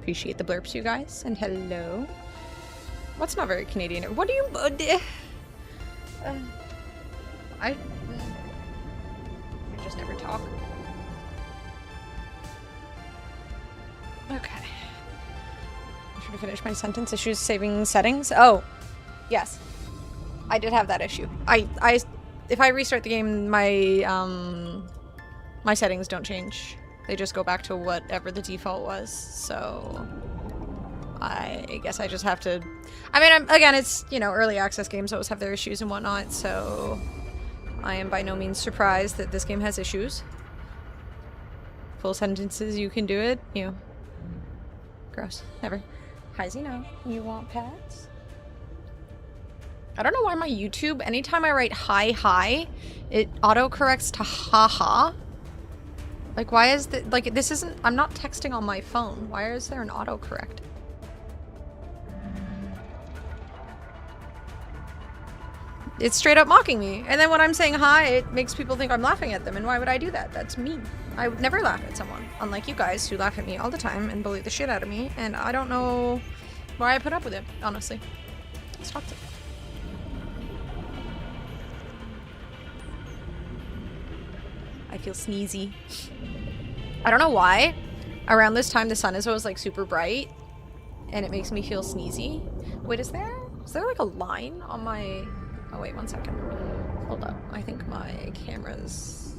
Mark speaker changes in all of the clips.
Speaker 1: appreciate the blurps, you guys. And hello. What's not very Canadian? What do you... you just never talk. Okay. I should have finished my sentence. Issues saving settings. Oh, yes. I did have that issue. If I restart the game, my my settings don't change. They just go back to whatever the default was. So I guess I just have to. I mean, again, it's, you know, early access games always have their issues and whatnot. So I am by no means surprised that this game has issues. Full sentences, you can do it. You. Gross. Never. Hi, Zeno. You want pets? I don't know why my YouTube, anytime I write hi, it autocorrects to haha. Like, why is that? Like, this isn't, I'm not texting on my phone. Why is there an autocorrect? It's straight up mocking me. And then when I'm saying hi, it makes people think I'm laughing at them. And why would I do that? That's mean. I would never laugh at someone. Unlike you guys who laugh at me all the time and bully the shit out of me. And I don't know why I put up with it, honestly. It's toxic. I feel sneezy. I don't know why. Around this time, the sun is always, like, super bright. And it makes me feel sneezy. Wait, is there like, a line on my... Oh, wait, 1 second. Hold up. I think my camera's...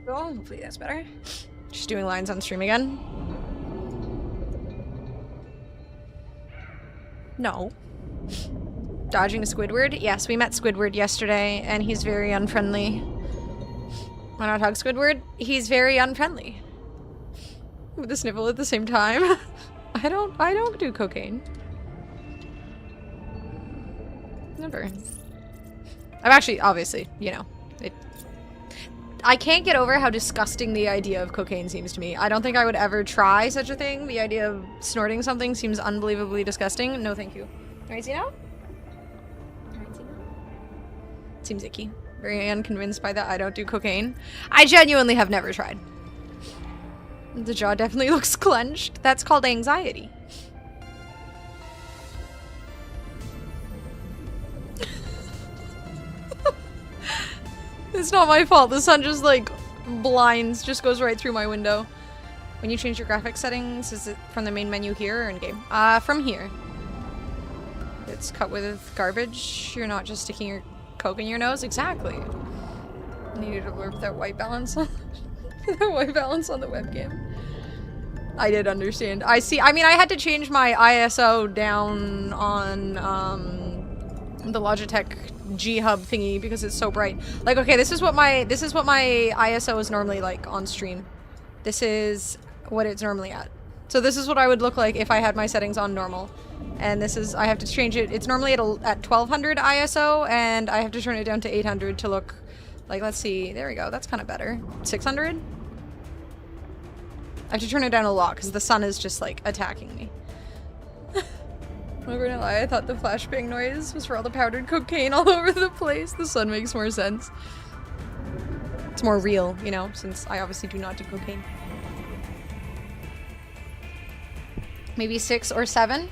Speaker 1: Oh, hopefully that's better. Just doing lines on stream again. No. Dodging a Squidward? Yes, we met Squidward yesterday, and he's very unfriendly. Why not hug Squidward? He's very unfriendly. With a sniffle at the same time. I don't do cocaine. Never. I'm actually, obviously, you know, I can't get over how disgusting the idea of cocaine seems to me. I don't think I would ever try such a thing. The idea of snorting something seems unbelievably disgusting. No, thank you. Alright, Zeno? Alright, Zeno? Seems icky. Very unconvinced by that I don't do cocaine. I genuinely have never tried. The jaw definitely looks clenched. That's called anxiety. It's not my fault. The sun just, like, blinds, just goes right through my window. When you change your graphics settings, is it from the main menu here or in game? From here. It's cut with garbage. You're not just sticking your coke in your nose. Exactly. Needed to blurb that white balance on that white balance on the webcam. I did understand. I see. I mean, I had to change my ISO down on the Logitech G Hub thingy because it's so bright. Like, okay, this is what my ISO is normally like on stream. This is what it's normally at. So this is what I would look like if I had my settings on normal. And this is, I have to change it. It's normally at 1200 ISO, and I have to turn it down to 800 to look like, let's see, there we go. That's kind of better. 600? I have to turn it down a lot because the sun is just like attacking me. I'm not gonna lie, I thought the flashbang noise was for all the powdered cocaine all over the place. The sun makes more sense. It's more real, you know, since I obviously do not do cocaine. Maybe 6 or 7.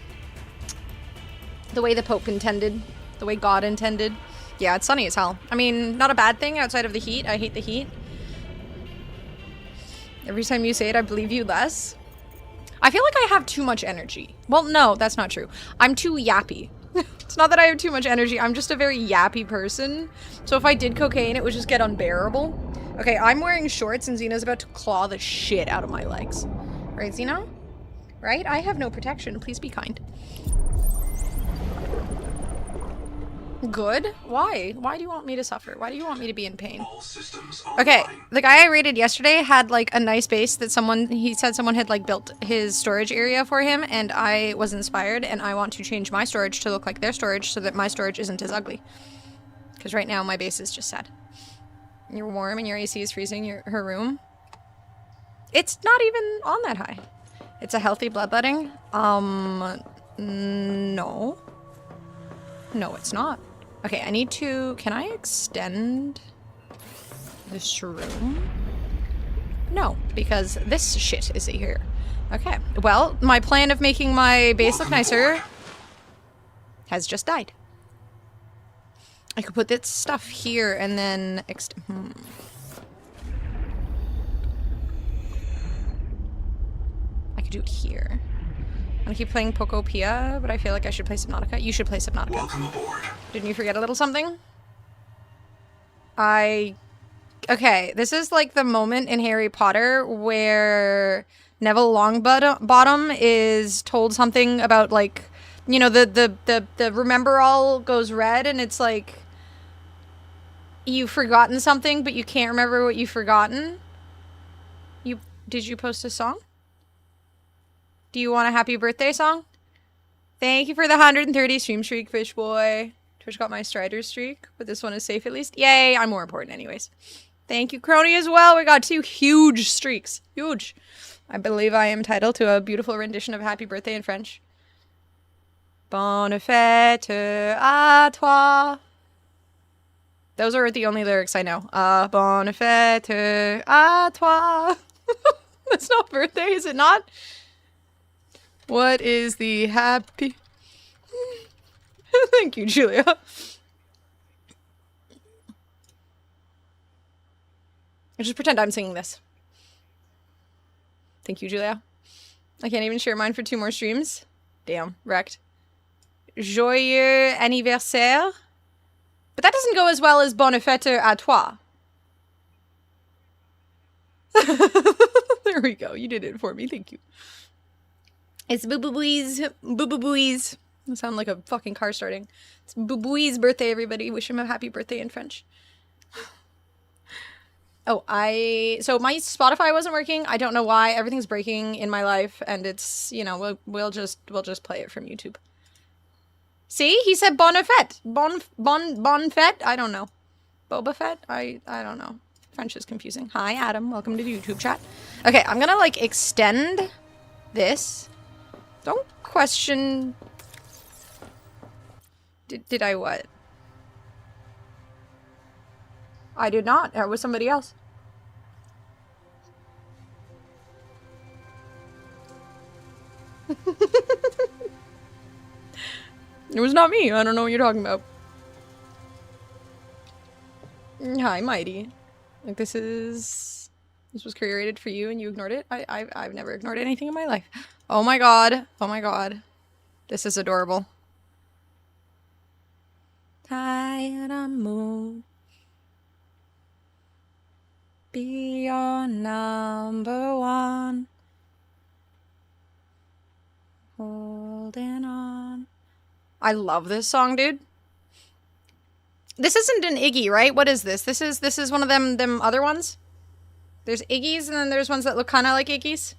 Speaker 1: The way the Pope intended. The way God intended. Yeah, it's sunny as hell. I mean, not a bad thing outside of the heat. I hate the heat. Every time you say it, I believe you less. I feel like I have too much energy. Well, no, that's not true. I'm too yappy. It's not that I have too much energy. I'm just a very yappy person. So if I did cocaine, it would just get unbearable. Okay, I'm wearing shorts and Xena's about to claw the shit out of my legs. Right, Xena? Right? I have no protection. Please be kind. Good? Why? Why do you want me to suffer? Why do you want me to be in pain? Okay, the guy I rated yesterday had like a nice base that he said someone had like built his storage area for him, and I was inspired, and I want to change my storage to look like their storage so that my storage isn't as ugly. Because right now my base is just sad. You're warm and your AC is freezing her room. It's not even on that high. It's a healthy bloodletting. No. No, it's not. Okay, I need to... Can I extend this room? No, because this shit is here. Okay, well, my plan of making my base look nicer has just died. I could put this stuff here and then I could do it here. I'm gonna keep playing Pocopia, but I feel like I should play Subnautica. You should play Subnautica.
Speaker 2: Welcome aboard.
Speaker 1: Didn't you forget a little something? Okay, this is like the moment in Harry Potter where Neville Longbottom is told something about, like, you know, the remember all goes red and it's like you've forgotten something but you can't remember what you've forgotten. Did you post a song? Do you want a happy birthday song? Thank you for the 130 stream streak, Fish Boy. Twitch got my Strider streak, but this one is safe at least. Yay, I'm more important anyways. Thank you, Crony, as well. We got 2 huge streaks. Huge. I believe I am entitled to a beautiful rendition of Happy Birthday in French. Bonne fête à toi. Those are the only lyrics I know. Bonne fête à toi. That's not birthday, is it not? What is the happy... Thank you, Julia. I just pretend I'm singing this. Thank you, Julia. I can't even share mine for 2 more streams. Damn, wrecked. Joyeux anniversaire. But that doesn't go as well as bonne fête à toi. There we go. You did it for me. Thank you. It's Boo-Boo-Booey's. Boo-Boo-Booey's. I sound like a fucking car starting. It's Boo-Booey's birthday, everybody. Wish him a happy birthday in French. Oh, so my Spotify wasn't working. I don't know why. Everything's breaking in my life, and it's, you know, we'll just play it from YouTube. See? He said bonne fête. Bon fête? I don't know. Boba Fett? I don't know. French is confusing. Hi, Adam. Welcome to the YouTube chat. Okay, I'm gonna, like, extend this. Don't question... Did I what? I did not. That was somebody else. It was not me. I don't know what you're talking about. Hi, Mighty. Like, this was curated for you and you ignored it? I've never ignored anything in my life. Oh my god. Oh my god. This is adorable. Tired on moon. Be your number one. Holding on. I love this song, dude. This isn't an Iggy, right? What is this? This is one of them other ones? There's Iggy's and then there's ones that look kind of like Iggy's.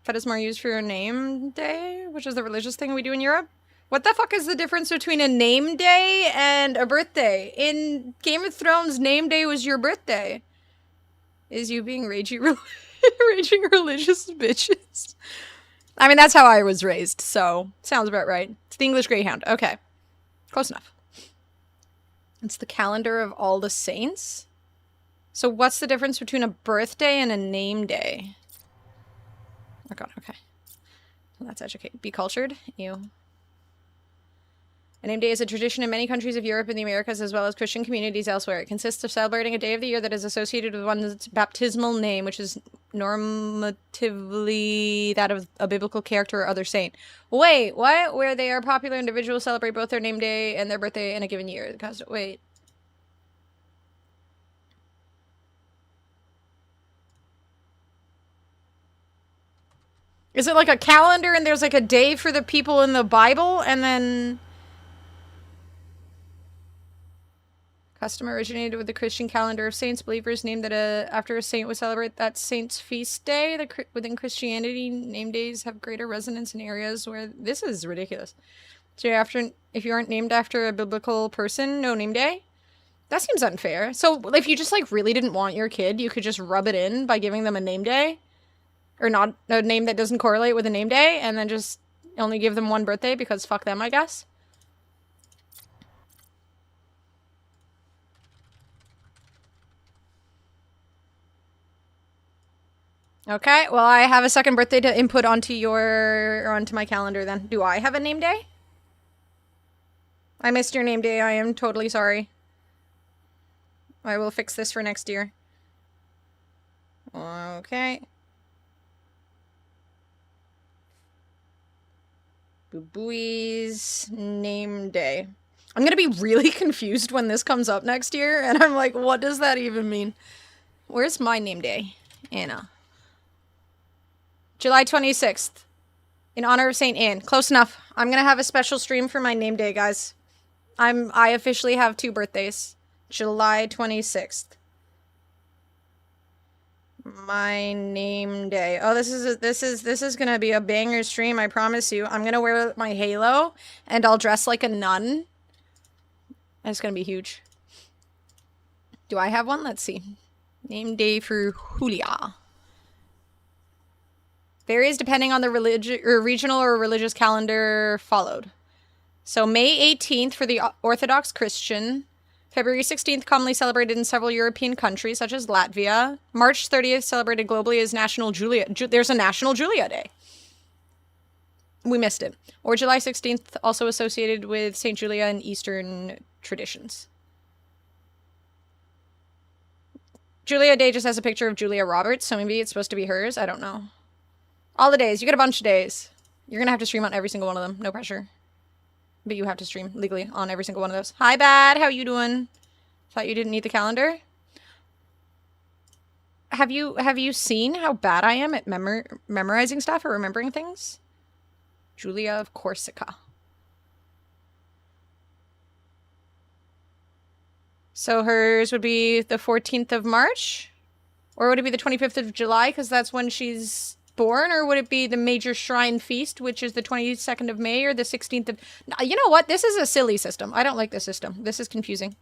Speaker 1: Fed is more used for your name day, which is the religious thing we do in Europe. What the fuck is the difference between a name day and a birthday? In Game of Thrones, name day was your birthday. Is you being raging religious bitches? I mean, that's how I was raised, so sounds about right. It's the English Greyhound. Okay. Close enough. It's the calendar of all the saints? So what's the difference between a birthday and a name day? Oh god, okay. Well, that's educate. Be cultured? Ew. A name day is a tradition in many countries of Europe and the Americas, as well as Christian communities elsewhere. It consists of celebrating a day of the year that is associated with one's baptismal name, which is normatively that of a biblical character or other saint. Wait, what? Where they are popular individuals celebrate both their name day and their birthday in a given year. Wait. Is it like a calendar and there's like a day for the people in the Bible and then... Custom originated with the Christian calendar of saints. Believers named that after a saint would celebrate that saint's feast day. Within Christianity, name days have greater resonance in areas where... This is ridiculous. So if you aren't named after a biblical person, no name day? That seems unfair. So if you just like really didn't want your kid, you could just rub it in by giving them a name day? Or not a name that doesn't correlate with a name day, and then just only give them one birthday because fuck them, I guess? Okay, well, I have a second birthday to input onto my calendar then. Do I have a name day? I missed your name day. I am totally sorry. I will fix this for next year. Okay. Boo-booey's name day. I'm gonna be really confused when this comes up next year, and I'm like, what does that even mean? Where's my name day? Anna. July 26th. In honor of St. Anne. Close enough. I'm gonna have a special stream for my name day, guys. I officially have 2 birthdays. July 26th. My name day. Oh, this is gonna be a banger stream, I promise you. I'm gonna wear my halo, and I'll dress like a nun. It's gonna be huge. Do I have one? Let's see. Name day for Julia. Varies depending on the regional or religious calendar followed. So May 18th for the Orthodox Christian. February 16th commonly celebrated in several European countries such as Latvia. March 30th celebrated globally as National Julia. There's a National Julia Day. We missed it. Or July 16th also associated with St. Julia in Eastern traditions. Julia Day just has a picture of Julia Roberts, so maybe it's supposed to be hers. I don't know. All the days. You get a bunch of days. You're going to have to stream on every single one of them. No pressure. But you have to stream legally on every single one of those. Hi, Bad. How you doing? Thought you didn't need the calendar? Have you seen how bad I am at memorizing stuff or remembering things? Julia of Corsica. So hers would be the 14th of March? Or would it be the 25th of July because that's when she's born? Or would it be the major shrine feast, which is the 22nd of May or the 16th of... You know what? This is a silly system. I don't like this system. This is confusing.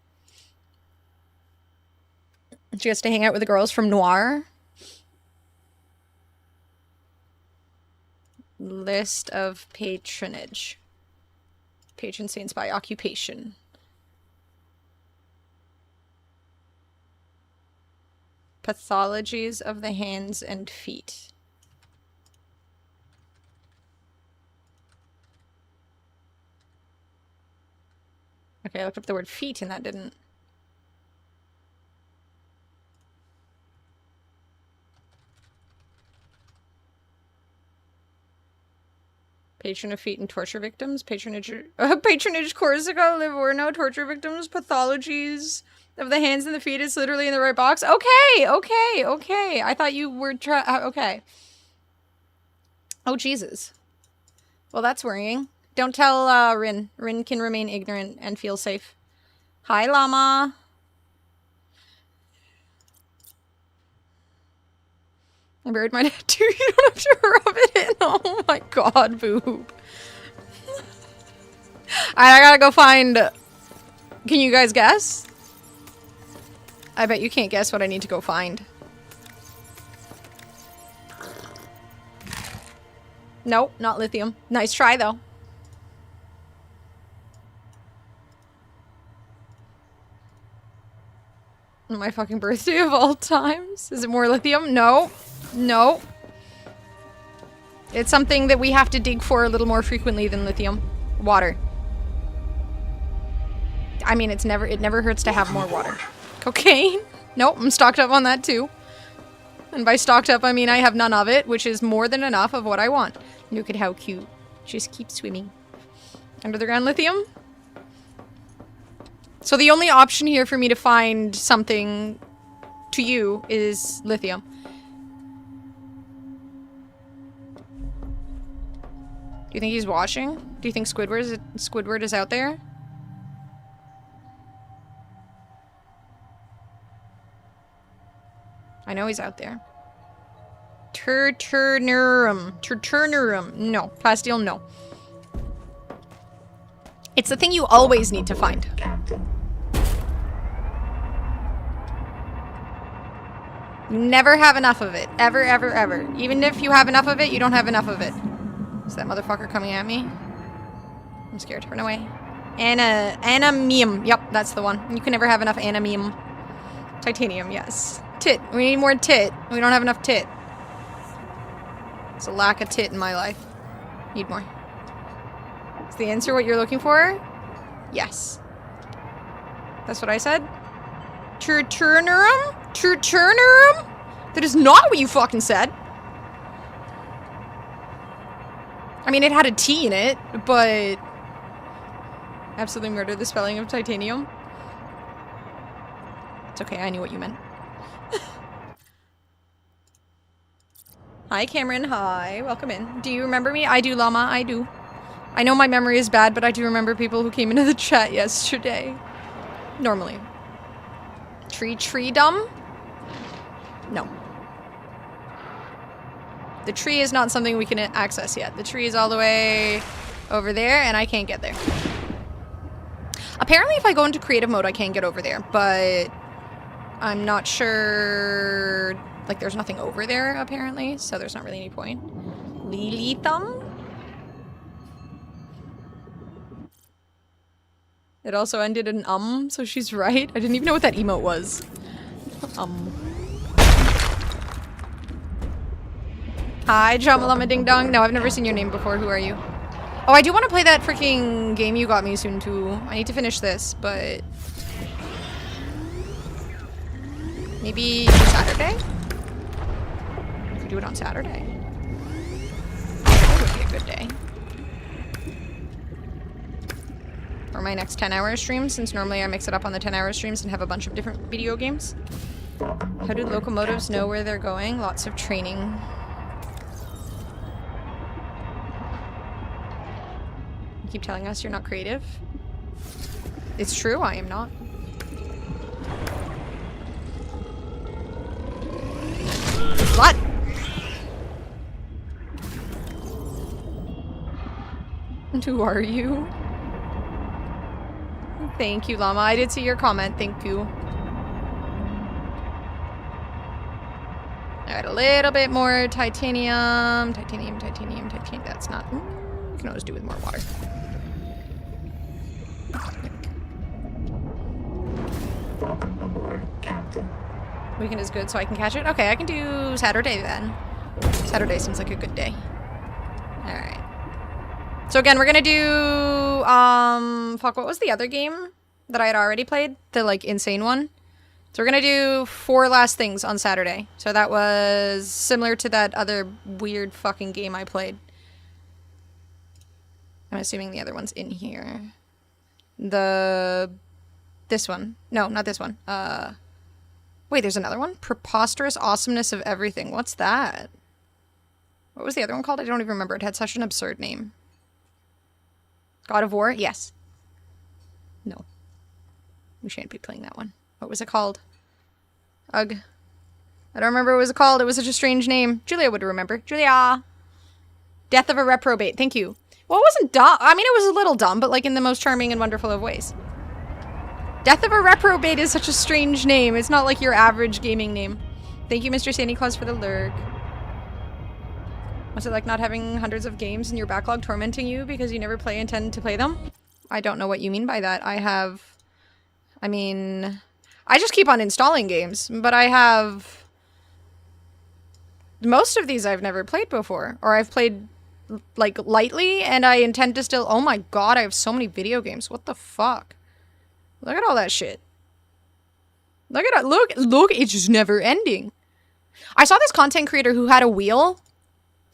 Speaker 1: She gets to hang out with the girls from Noir. List of patronage. Patron saints by occupation. Pathologies of the hands and feet. Okay, I looked up the word feet and that didn't. Patron of feet and torture victims. Patronage Corsica, Livorno, torture victims, pathologies of the hands and the feet is literally in the right box. Okay, okay. I thought you were okay. Oh, Jesus. Well, that's worrying. Don't tell Rin. Rin can remain ignorant and feel safe. Hi, Llama. I buried my tattoo. You don't have to rub it in. Oh my god, boob. I gotta go find... Can you guys guess? I bet you can't guess what I need to go find. Nope, not lithium. Nice try, though. My fucking birthday of all times? Is it more lithium? No. No. It's something that we have to dig for a little more frequently than lithium. Water. I mean, it never hurts to have more water. Cocaine? Nope, I'm stocked up on that too. And by stocked up, I mean I have none of it, which is more than enough of what I want. Look at how cute. Just keep swimming. Under the ground lithium? So the only option here for me to find something to you is lithium. Do you think he's watching? Do you think Squidward is out there? I know he's out there. Turturnurum. No. Plasteel, no. It's the thing you always need to find. You never have enough of it. Ever, ever, ever. Even if you have enough of it, you don't have enough of it. Is that motherfucker coming at me? I'm scared. Run away. Anamium. Yep, that's the one. You can never have enough anamium. Titanium, yes. Tit. We need more tit. We don't have enough tit. It's a lack of tit in my life. Need more. Is the answer what you're looking for? Yes. That's what I said? Turnerum? Turnerum? That is not what you fucking said. I mean, it had a T in it, but... Absolutely murdered the spelling of titanium. It's okay, I knew what you meant. Hi, Cameron. Hi. Welcome in. Do you remember me? I do, Llama. I do. I know my memory is bad, but I do remember people who came into the chat yesterday. Normally. Tree dumb? No. The tree is not something we can access yet. The tree is all the way over there, and I can't get there. Apparently, if I go into creative mode, I can get over there, but I'm not sure. Like, there's nothing over there, apparently, so there's not really any point. Lily Thumb? It also ended in so she's right. I didn't even know what that emote was. Hi, Jamalama Ding Dong. No, I've never seen your name before. Who are you? Oh, I do want to play that freaking game you got me soon, too. I need to finish this, but... Maybe Saturday? We could do it on Saturday. That would be a good day. For my next 10-hour stream, since normally I mix it up on the 10-hour streams and have a bunch of different video games. How do locomotives know where they're going? Lots of training. You keep telling us you're not creative. It's true, I am not. What? Who are you? Thank you, Llama. I did see your comment. Thank you. Alright, a little bit more titanium. Titanium. That's not... You can always do with more water. Weekend is good, so I can catch it? Okay, I can do Saturday then. Saturday seems like a good day. Alright. So again, we're gonna do, fuck, what was the other game that I had already played? The, like, insane one? So we're gonna do 4 last things on Saturday. So that was similar to that other weird fucking game I played. I'm assuming the other one's in here. This one. No, not this one. Wait, there's another one? Preposterous Awesomeness of Everything. What's that? What was the other one called? I don't even remember. It had such an absurd name. God of War? Yes. No. We shan't be playing that one. What was it called? Ugh. I don't remember what it was called. It was such a strange name. Julia would remember. Julia! Death of a Reprobate. Thank you. Well, it wasn't dumb. I mean, it was a little dumb, but like in the most charming and wonderful of ways. Death of a Reprobate is such a strange name. It's not like your average gaming name. Thank you, Mr. Sandy Claus, for the lurk. What's it like not having hundreds of games in your backlog tormenting you because you never intend to play them? I don't know what you mean by that. I mean, I just keep on installing games, but I have... Most of these I've never played before, or I've played, like, lightly, and I intend to still... Oh my god, I have so many video games. What the fuck? Look at all that shit. Look at it. Look, it's just never ending. I saw this content creator who had a wheel,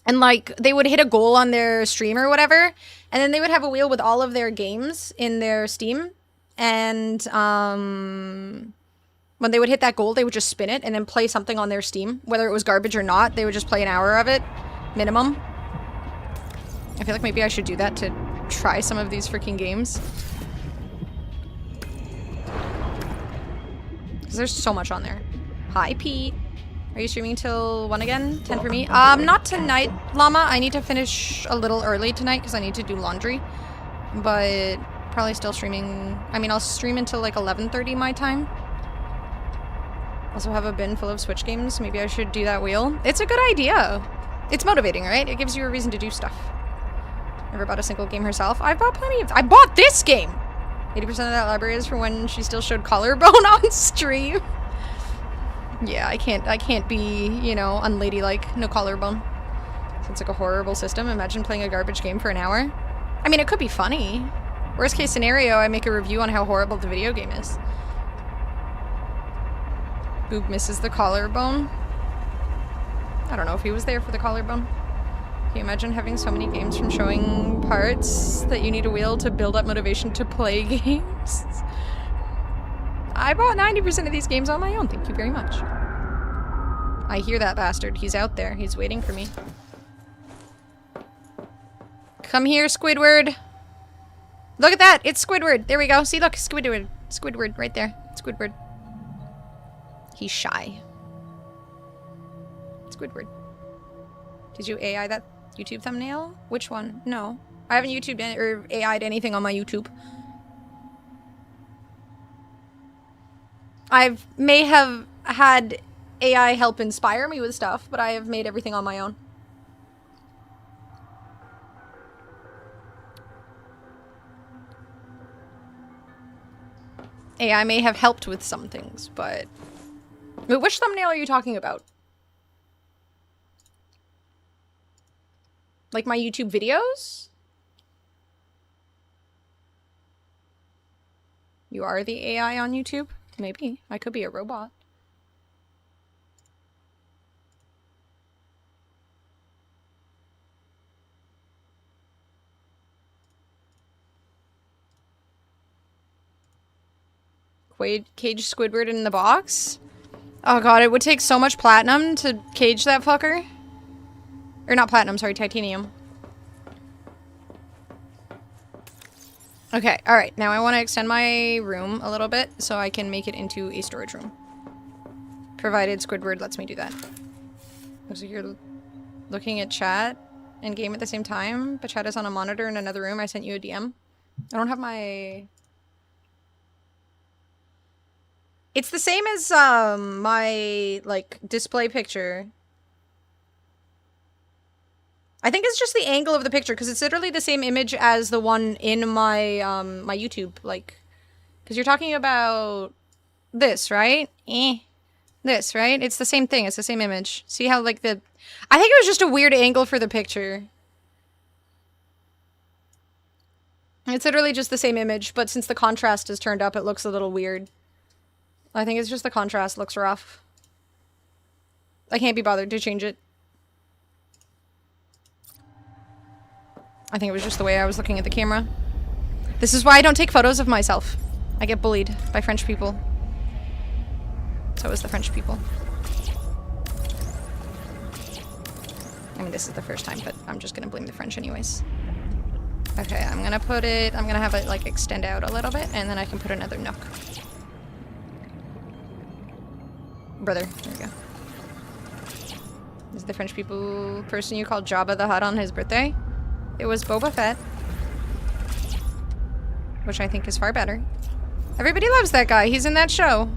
Speaker 1: and, like, they would hit a goal on their stream or whatever, and then they would have a wheel with all of their games in their Steam, and, when they would hit that goal, they would just spin it and then play something on their Steam. Whether it was garbage or not, they would just play an hour of it. Minimum. I feel like maybe I should do that to try some of these freaking games. Because there's so much on there. Hi, Pete. Are you streaming till 1 again? 10 for me? Not tonight, Llama. I need to finish a little early tonight because I need to do laundry. But probably still streaming. I mean, I'll stream until like 11:30 my time. Also have a bin full of Switch games. Maybe I should do that wheel. It's a good idea. It's motivating, right? It gives you a reason to do stuff. Never bought a single game herself. I've bought plenty of... I bought this game! 80% of that library is from when she still showed Collarbone on stream. Yeah, I can't be, you know, unladylike. No collarbone. It's like a horrible system. Imagine playing a garbage game for an hour. I mean, it could be funny. Worst case scenario, I make a review on how horrible the video game is. Boob misses the collarbone. I don't know if he was there for the collarbone. Can you imagine having so many games from showing parts that you need a wheel to build up motivation to play games? I bought 90% of these games on my own, thank you very much. I hear that bastard. He's out there. He's waiting for me. Come here, Squidward. Look at that! It's Squidward! There we go. See, look, Squidward. Squidward, right there. Squidward. He's shy. Squidward. Did you AI that YouTube thumbnail? Which one? No. I haven't YouTubed or AI'd anything on my YouTube. I may have had AI help inspire me with stuff, but I have made everything on my own. AI may have helped with some things, but... Wait, which thumbnail are you talking about? Like my YouTube videos? You are the AI on YouTube? Maybe. I could be a robot. Cage Squidward in the box? Oh god, it would take so much platinum to cage that fucker. Or not platinum, sorry, titanium. Okay, alright. Now I want to extend my room a little bit so I can make it into a storage room. Provided Squidward lets me do that. Looks like you're looking at chat and game at the same time, but chat is on a monitor in another room. I sent you a DM. I don't have my... It's the same as my, like, display picture. I think it's just the angle of the picture, because it's literally the same image as the one in my, my YouTube, like... Because you're talking about this, right? This, right? It's the same thing. It's the same image. See how, like, the... I think it was just a weird angle for the picture. It's literally just the same image, but since the contrast is turned up, it looks a little weird. I think it's just the contrast looks rough. I can't be bothered to change it. I think it was just the way I was looking at the camera. This is why I don't take photos of myself. I get bullied by French people. So is the French people. I mean, this is the first time, but I'm just gonna blame the French anyways. Okay, I'm gonna have it, like, extend out a little bit, and then I can put another nook. Brother, there we go. Is the French people person you called Jabba the Hutt on his birthday? It was Boba Fett. Which I think is far better. Everybody loves that guy. He's in that show.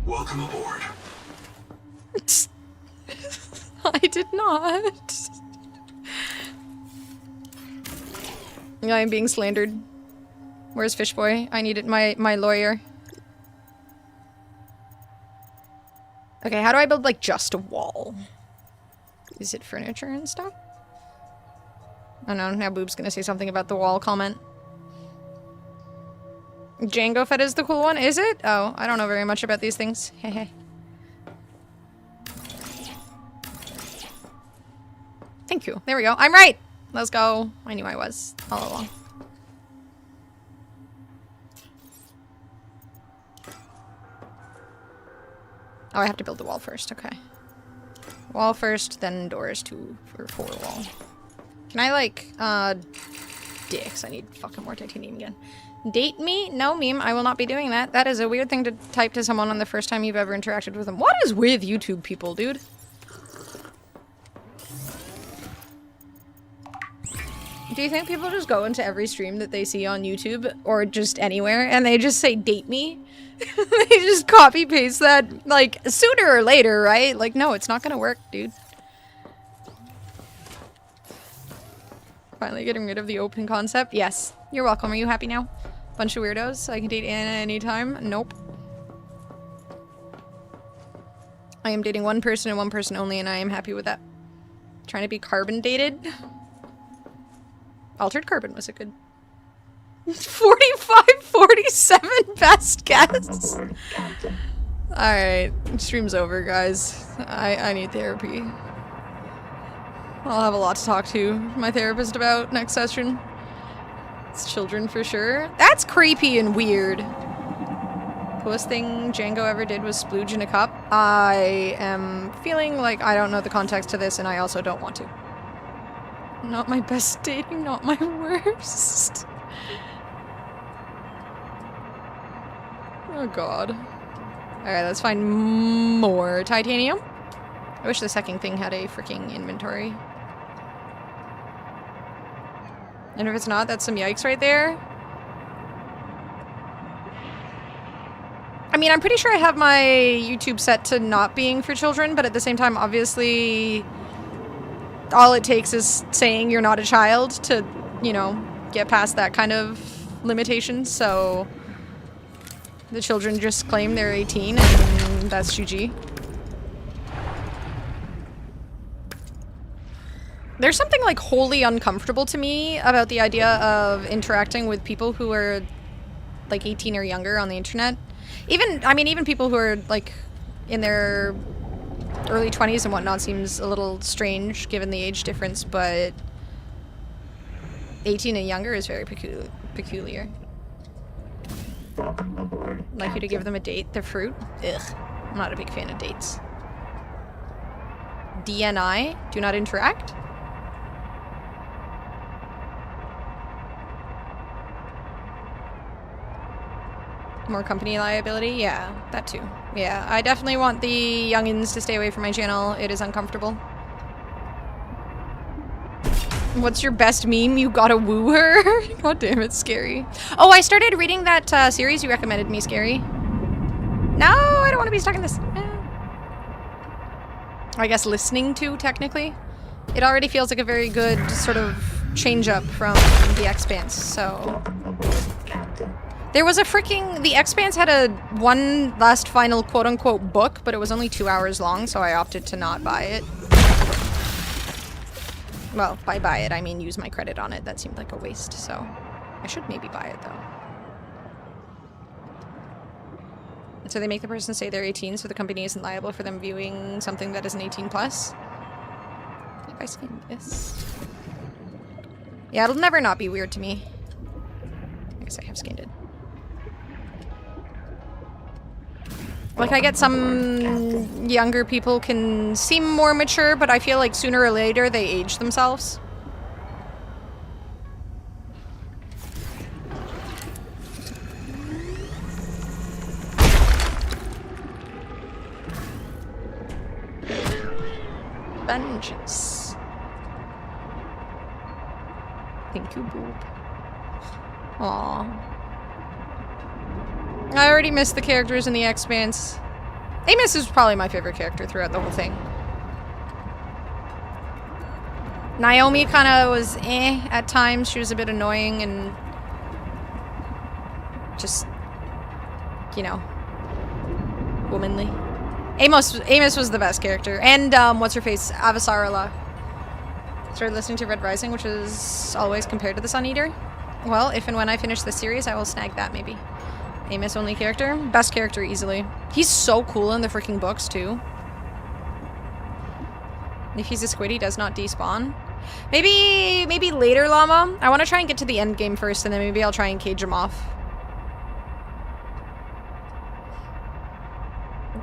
Speaker 2: Welcome aboard.
Speaker 1: I did not. Yeah, I'm being slandered. Where's Fishboy? I needed my lawyer. Okay, how do I build, like, just a wall? Is it furniture and stuff? Oh no, now Boob's gonna say something about the wall comment. Jango Fett is the cool one, is it? Oh, I don't know very much about these things. Hehe. Thank you. There we go. I'm right! Let's go. I knew I was all along. Oh, I have to build the wall first. Okay. Wall first, then doors 2 for wall. Can I, like, dicks. I need fucking more titanium again. Date me? No, meme. I will not be doing that. That is a weird thing to type to someone on the first time you've ever interacted with them. What is with YouTube people, dude? Do you think people just go into every stream that they see on YouTube or just anywhere and they just say date me? They just copy paste that, like, sooner or later, right? Like, no, it's not gonna work, dude. Finally getting rid of the open concept? Yes. You're welcome. Are you happy now? Bunch of weirdos. I can date Anna anytime. Nope. I am dating one person and one person only, and I am happy with that. Trying to be carbon dated. Altered Carbon was a good 45-47 best guess. Alright, stream's over, guys. I need therapy. I'll have a lot to talk to my therapist about next session. It's children for sure. That's creepy and weird. Coolest thing Django ever did was splooge in a cup. I am feeling like I don't know the context to this, and I also don't want to. Not my best dating, not my worst. Oh god. Alright, let's find more titanium. I wish the second thing had a freaking inventory. And if it's not, that's some yikes right there. I mean, I'm pretty sure I have my YouTube set to not being for children, but at the same time, obviously, all it takes is saying you're not a child to, you know, get past that kind of limitation, so the children just claim they're 18, and that's GG. There's something, like, wholly uncomfortable to me about the idea of interacting with people who are, like, 18 or younger on the internet. Even people who are, like, in their early 20s and whatnot seems a little strange given the age difference, but 18 and younger is very peculiar. Like you to give them a date, their fruit? Ugh. I'm not a big fan of dates. DNI? Do not interact? More company liability? Yeah, that too. Yeah, I definitely want the youngins to stay away from my channel. It is uncomfortable. What's your best meme? You gotta woo her? God damn, it's scary. Oh, I started reading that series you recommended me, Scary. No, I don't want to be stuck in this. I guess listening to, technically. It already feels like a very good sort of change up from The Expanse, so... There was a freaking... The Expanse had a one last final quote-unquote book, but it was only 2 hours long, so I opted to not buy it. Well, by buy it, I mean use my credit on it. That seemed like a waste, so... I should maybe buy it, though. So they make the person say they're 18, so the company isn't liable for them viewing something that is an 18+. If I scan this... Yeah, it'll never not be weird to me. I guess I have scanned it. Like, I get some younger people can seem more mature, but I feel like sooner or later they age themselves. Vengeance. Thank you, boob. Aww. I already missed the characters in The Expanse. Amos is probably my favorite character throughout the whole thing. Naomi kind of was at times. She was a bit annoying and just, you know, womanly. Amos was the best character. And, what's-her-face? Avasarala. Started listening to Red Rising, which is always compared to the Sun Eater. Well, if and when I finish this series, I will snag that, maybe. Amos only character? Best character, easily. He's so cool in the freaking books, too. If he's a squid, he does not despawn. Maybe later, Llama. I want to try and get to the end game first, and then maybe I'll try and cage him off.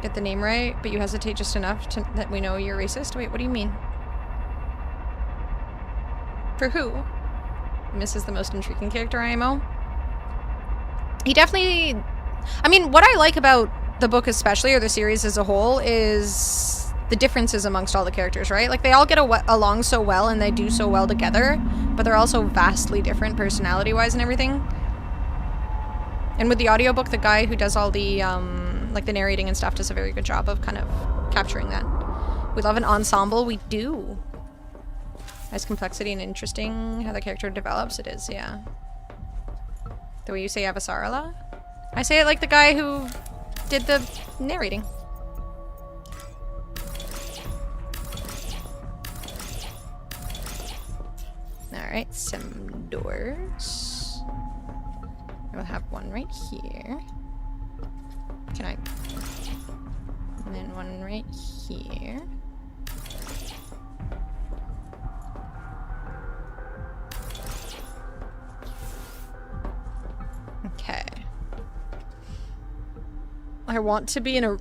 Speaker 1: Get the name right, but you hesitate just enough that we know you're racist? Wait, what do you mean? For who? Miss is the most intriguing character, IMO. He definitely... I mean, what I like about the book especially, or the series as a whole, is the differences amongst all the characters, right? Like, they all get along so well, and they do so well together, but they're also vastly different personality-wise and everything. And with the audiobook, the guy who does all the, like, the narrating and stuff does a very good job of kind of capturing that. We love an ensemble. We do. Nice complexity and interesting how the character develops. It is, yeah. The way you say Avasarala? I say it like the guy who did the narrating. Alright, some doors. We'll have one right here. Can I... And then one right here. Okay. I want to be an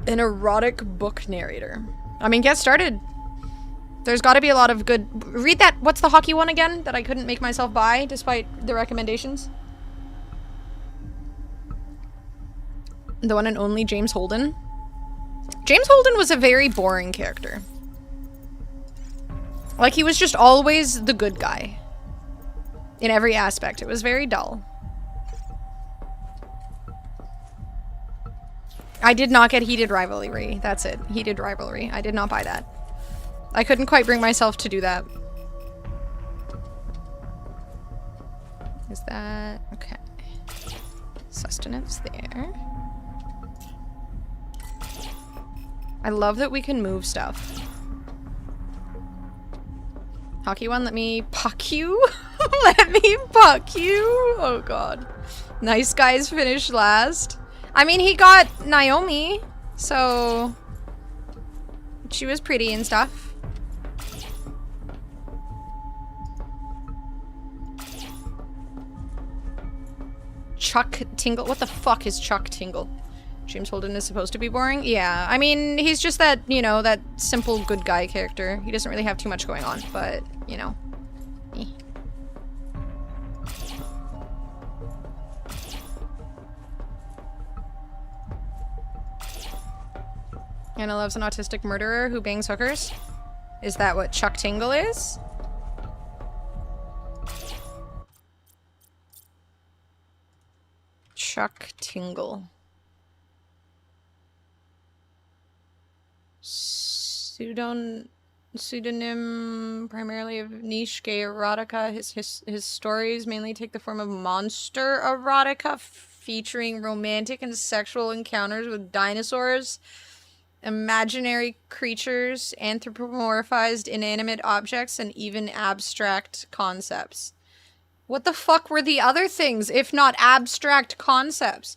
Speaker 1: erotic book narrator. I mean, get started. There's got to be a lot of good... Read that... What's the hockey one again that I couldn't make myself buy despite the recommendations? The one and only James Holden. James Holden was a very boring character. Like, he was just always the good guy. In every aspect. It was very dull. I did not get Heated Rivalry. That's it. Heated Rivalry. I did not buy that. I couldn't quite bring myself to do that. Is that... Okay. Sustenance there. I love that we can move stuff. Hockey one, let me puck you. Let me puck you. Oh god. Nice guys finished last. I mean, he got Naomi, so she was pretty and stuff. Chuck Tingle? What the fuck is Chuck Tingle? James Holden is supposed to be boring? Yeah, I mean, he's just that, you know, that simple good guy character. He doesn't really have too much going on, but, you know. Eh. Anna loves an autistic murderer who bangs hookers. Is that what Chuck Tingle is? Chuck Tingle. Pseudonym primarily of niche gay erotica. His stories mainly take the form of monster erotica, featuring romantic and sexual encounters with dinosaurs, imaginary creatures, anthropomorphized inanimate objects, and even abstract concepts. What the fuck were the other things, if not abstract concepts?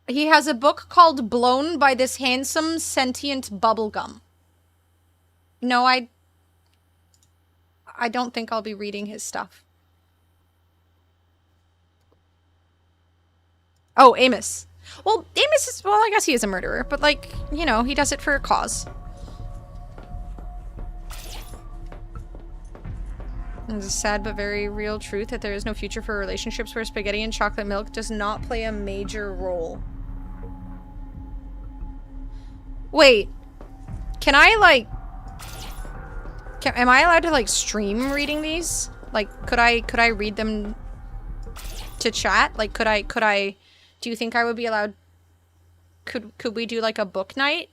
Speaker 1: He has a book called Blown by This Handsome Sentient Bubblegum. No, I don't think I'll be reading his stuff. Oh, Amos. Well, Amos is, well, I guess he is a murderer, but like, you know, he does it for a cause. It's a sad but very real truth that there is no future for relationships where spaghetti and chocolate milk does not play a major role. Wait, can I like, am I allowed to like stream reading these? Like, could I read them to chat? Like, could I, do you think I would be allowed, could we do like a book night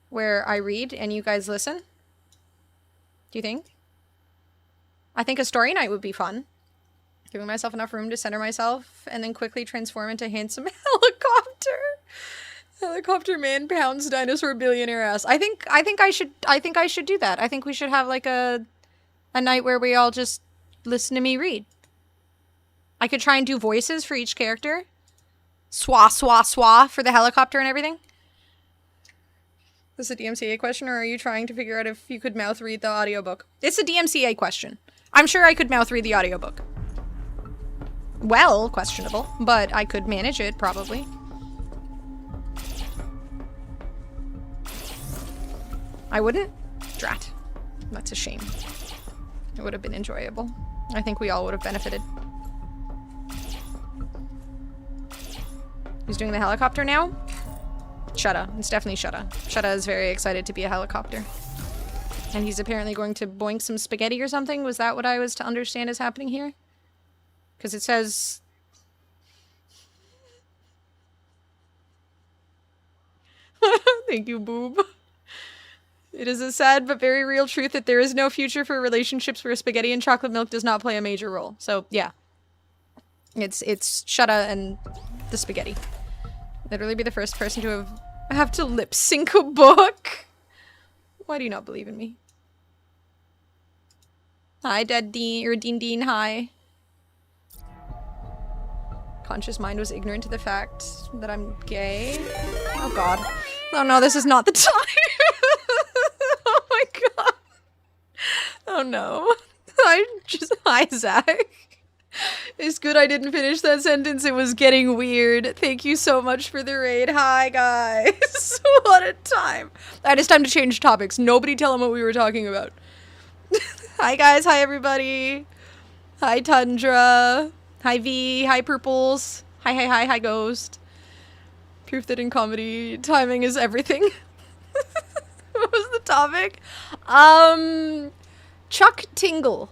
Speaker 1: where I read and you guys listen? Do you think? I think a story night would be fun. Giving myself enough room to center myself and then quickly transform into handsome helicopter. Helicopter man pounds dinosaur billionaire ass. I think I should do that. I think we should have like a night where we all just listen to me read. I could try and do voices for each character. Swah, swah, swah for the helicopter and everything. Is this a DMCA question, or are you trying to figure out if you could mouth read the audiobook? It's a DMCA question. I'm sure I could mouth read the audiobook. Well, questionable, but I could manage it, probably. I wouldn't? Drat. That's a shame. It would have been enjoyable. I think we all would have benefited. Who's doing the helicopter now? Shutta. It's definitely Shutta. Shutta is very excited to be a helicopter. And he's apparently going to boink some spaghetti or something? Was that what I was to understand is happening here? Because it says... Thank you, boob. It is a sad but very real truth that there is no future for relationships where spaghetti and chocolate milk does not play a major role. So, yeah. It's Shutta and the spaghetti. Literally be the first person to have to lip sync a book. Why do you not believe in me? Hi, Dead Dean, or Dean Dean, hi. Conscious mind was ignorant to the fact that I'm gay. Oh god. Oh no, this is not the time. Oh my god. Oh no. Hi, Zach. It's good I didn't finish that sentence. It was getting weird. Thank you so much for the raid. Hi, guys. What a time. Alright, it's time to change topics. Nobody tell them what we were talking about. Hi, guys. Hi, everybody. Hi, Tundra. Hi, V. Hi, Purples. Hi, Ghost. Proof that in comedy, timing is everything. What was the topic? Chuck Tingle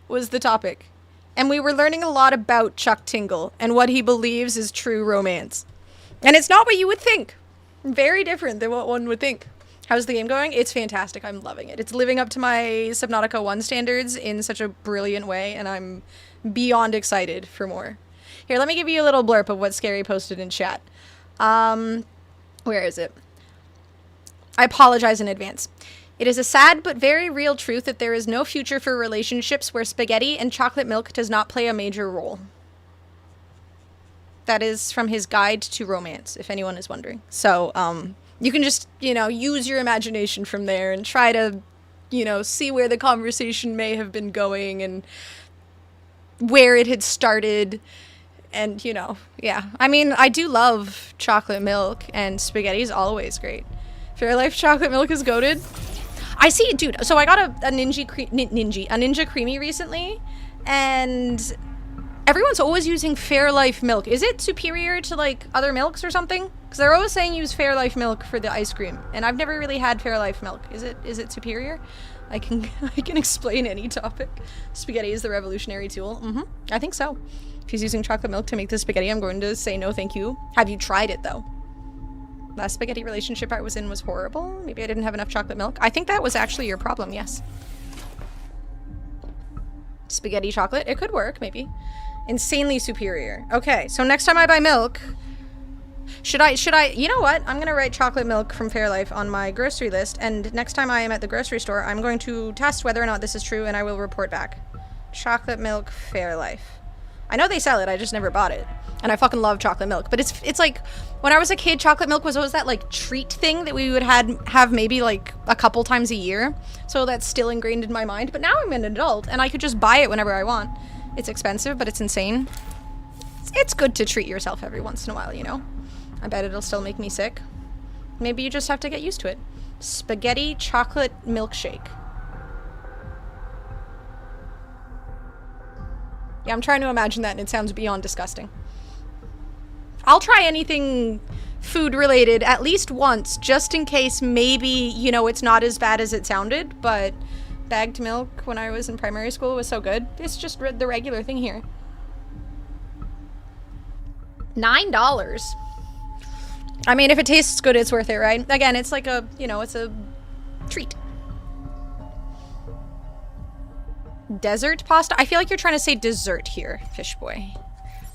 Speaker 1: was the topic. And we were learning a lot about Chuck Tingle and what he believes is true romance. And it's not what you would think. Very different than what one would think. How's the game going? It's fantastic. I'm loving it. It's living up to my Subnautica 1 standards in such a brilliant way, and I'm beyond excited for more. Here, let me give you a little blurb of what Scary posted in chat. Where is it? I apologize in advance. It is a sad but very real truth that there is no future for relationships where spaghetti and chocolate milk does not play a major role. That is from his guide to romance, if anyone is wondering. So, you can just, you know, use your imagination from there and try to, you know, see where the conversation may have been going and where it had started. And, you know, yeah. I mean, I do love chocolate milk, and spaghetti is always great. Fairlife chocolate milk is goated. I see, dude. So I got a Ninja Creamy recently, and everyone's always using Fairlife milk. Is it superior to like other milks or something? Because they're always saying use Fairlife milk for the ice cream, and I've never really had Fairlife milk. Is it superior? I can explain any topic. Spaghetti is the revolutionary tool. I think so. If he's using chocolate milk to make the spaghetti, I'm going to say no, thank you. Have you tried it though? Last spaghetti relationship I was in was horrible. Maybe I didn't have enough chocolate milk. I think that was actually your problem, yes. Spaghetti chocolate, it could work, maybe. Insanely superior. Okay, so next time I buy milk, should I, you know what? I'm gonna write chocolate milk from Fairlife on my grocery list, and next time I am at the grocery store, I'm going to test whether or not this is true, and I will report back. Chocolate milk Fairlife. I know they sell it, I just never bought it. And I fucking love chocolate milk. But it's like, when I was a kid, chocolate milk was always that, like, treat thing that we would have maybe, like, a couple times a year. So that's still ingrained in my mind. But now I'm an adult, and I could just buy it whenever I want. It's expensive, but it's insane. It's good to treat yourself every once in a while, you know? I bet it'll still make me sick. Maybe you just have to get used to it. Spaghetti chocolate milkshake. Yeah, I'm trying to imagine that, and it sounds beyond disgusting. I'll try anything food related at least once, just in case maybe, you know, it's not as bad as it sounded, but bagged milk when I was in primary school was so good. It's just the regular thing here. $9. I mean, if it tastes good, it's worth it, right? Again, it's like a, you know, it's a treat. Desert pasta? I feel like you're trying to say dessert here, fish boy.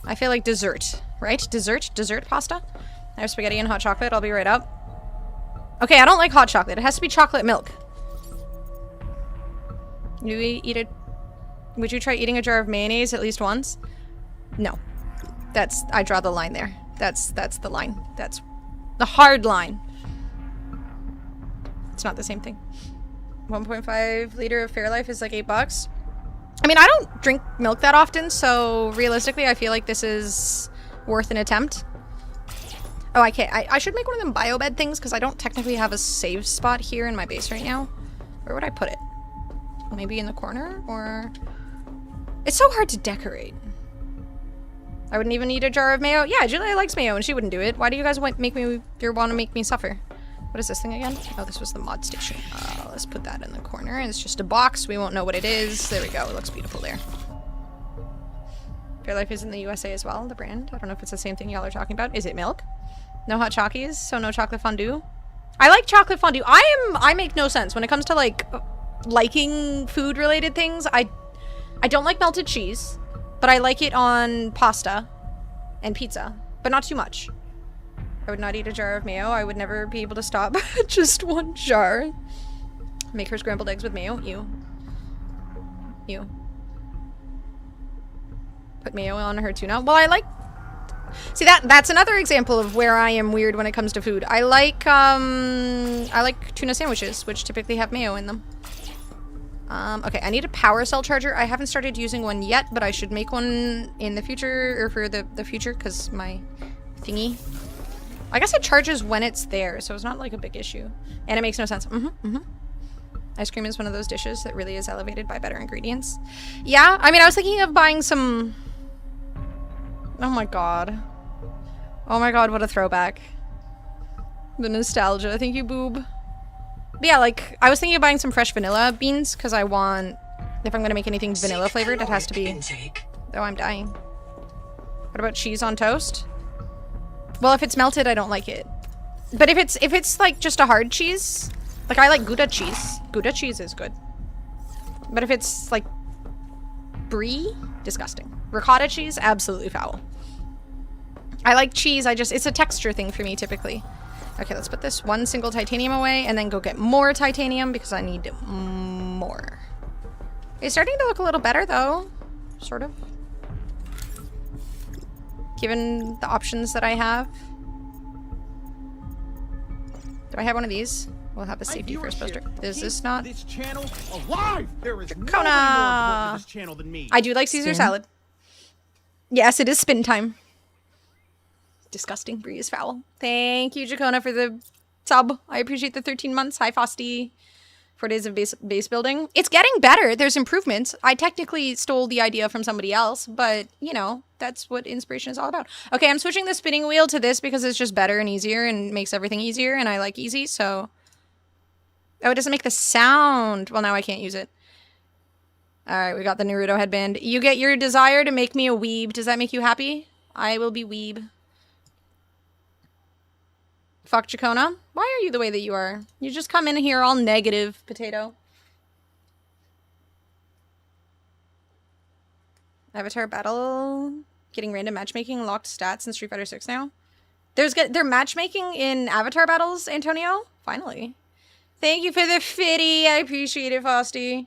Speaker 1: I feel like dessert, right? Dessert pasta? I have spaghetti and hot chocolate. I'll be right up. Okay, I don't like hot chocolate. It has to be chocolate milk. Would you try eating a jar of mayonnaise at least once? No. I draw the line there. That's the line. That's the hard line. It's not the same thing. 1.5 liter of Fairlife is like $8. I mean, I don't drink milk that often, so realistically, I feel like this is worth an attempt. Oh, I should make one of them biobed things, because I don't technically have a save spot here in my base right now. Where would I put it? Maybe in the corner, or... It's so hard to decorate. I wouldn't even need a jar of mayo. Yeah, Julia likes mayo, and she wouldn't do it. Why do you guys want to make me suffer? What is this thing again? Oh, this was the mod station. Let's put that in the corner. It's just a box. We won't know what it is. There we go. It looks beautiful there. Fairlife is in the USA as well, the brand. I don't know if it's the same thing y'all are talking about. Is it milk? No hot chockies, so no chocolate fondue? I like chocolate fondue. I make no sense when it comes to like liking food related things. I don't like melted cheese, but I like it on pasta and pizza, but not too much. I would not eat a jar of mayo. I would never be able to stop just one jar. Make her scrambled eggs with mayo. Ew. Ew. Put mayo on her tuna. Well, I like... See, that's another example of where I am weird when it comes to food. I like tuna sandwiches, which typically have mayo in them. Okay, I need a power cell charger. I haven't started using one yet, but I should make one in the future, or for the future, because my thingy... I guess it charges when it's there, so it's not like a big issue. And it makes no sense. Ice cream is one of those dishes that really is elevated by better ingredients. Yeah, I mean, I was thinking of buying some... Oh my god. Oh my god, what a throwback. The nostalgia. Thank you, boob. But yeah, like, I was thinking of buying some fresh vanilla beans, because I want... If I'm gonna make anything vanilla flavored, it has to be... Oh, I'm dying. What about cheese on toast? Well, if it's melted, I don't like it. But if it's like just a hard cheese, like I like Gouda cheese. Gouda cheese is good. But if it's like brie, disgusting. Ricotta cheese, absolutely foul. I like cheese, it's a texture thing for me typically. Okay, let's put this one single titanium away and then go get more titanium because I need more. It's starting to look a little better though, sort of. Given the options that I have. Do I have one of these? We'll have a safety first poster. Is this not?
Speaker 2: This channel alive. There is
Speaker 1: Dracona!
Speaker 2: nobody more important to this channel than me.
Speaker 1: I do like Caesar salad. Yes, it is spin time. Disgusting. Brie is foul. Thank you, Jacona, for the sub. I appreciate the 13 months. Hi, Fosty. 4 days of base building. It's getting better. There's improvements. I technically stole the idea from somebody else, but, you know, that's what inspiration is all about. Okay, I'm switching the spinning wheel to this because it's just better and easier and makes everything easier, and I like easy, so... Oh, it doesn't make the sound. Well, now I can't use it. Alright, we got the Naruto headband. You get your desire to make me a weeb. Does that make you happy? I will be weeb. Fuck Jacona. Why are you the way that you are? You just come in here all negative, potato. Avatar battle. Getting random matchmaking, locked stats in Street Fighter 6 now. They're matchmaking in Avatar battles, Antonio? Finally. Thank you for the fitty. I appreciate it, Fosty.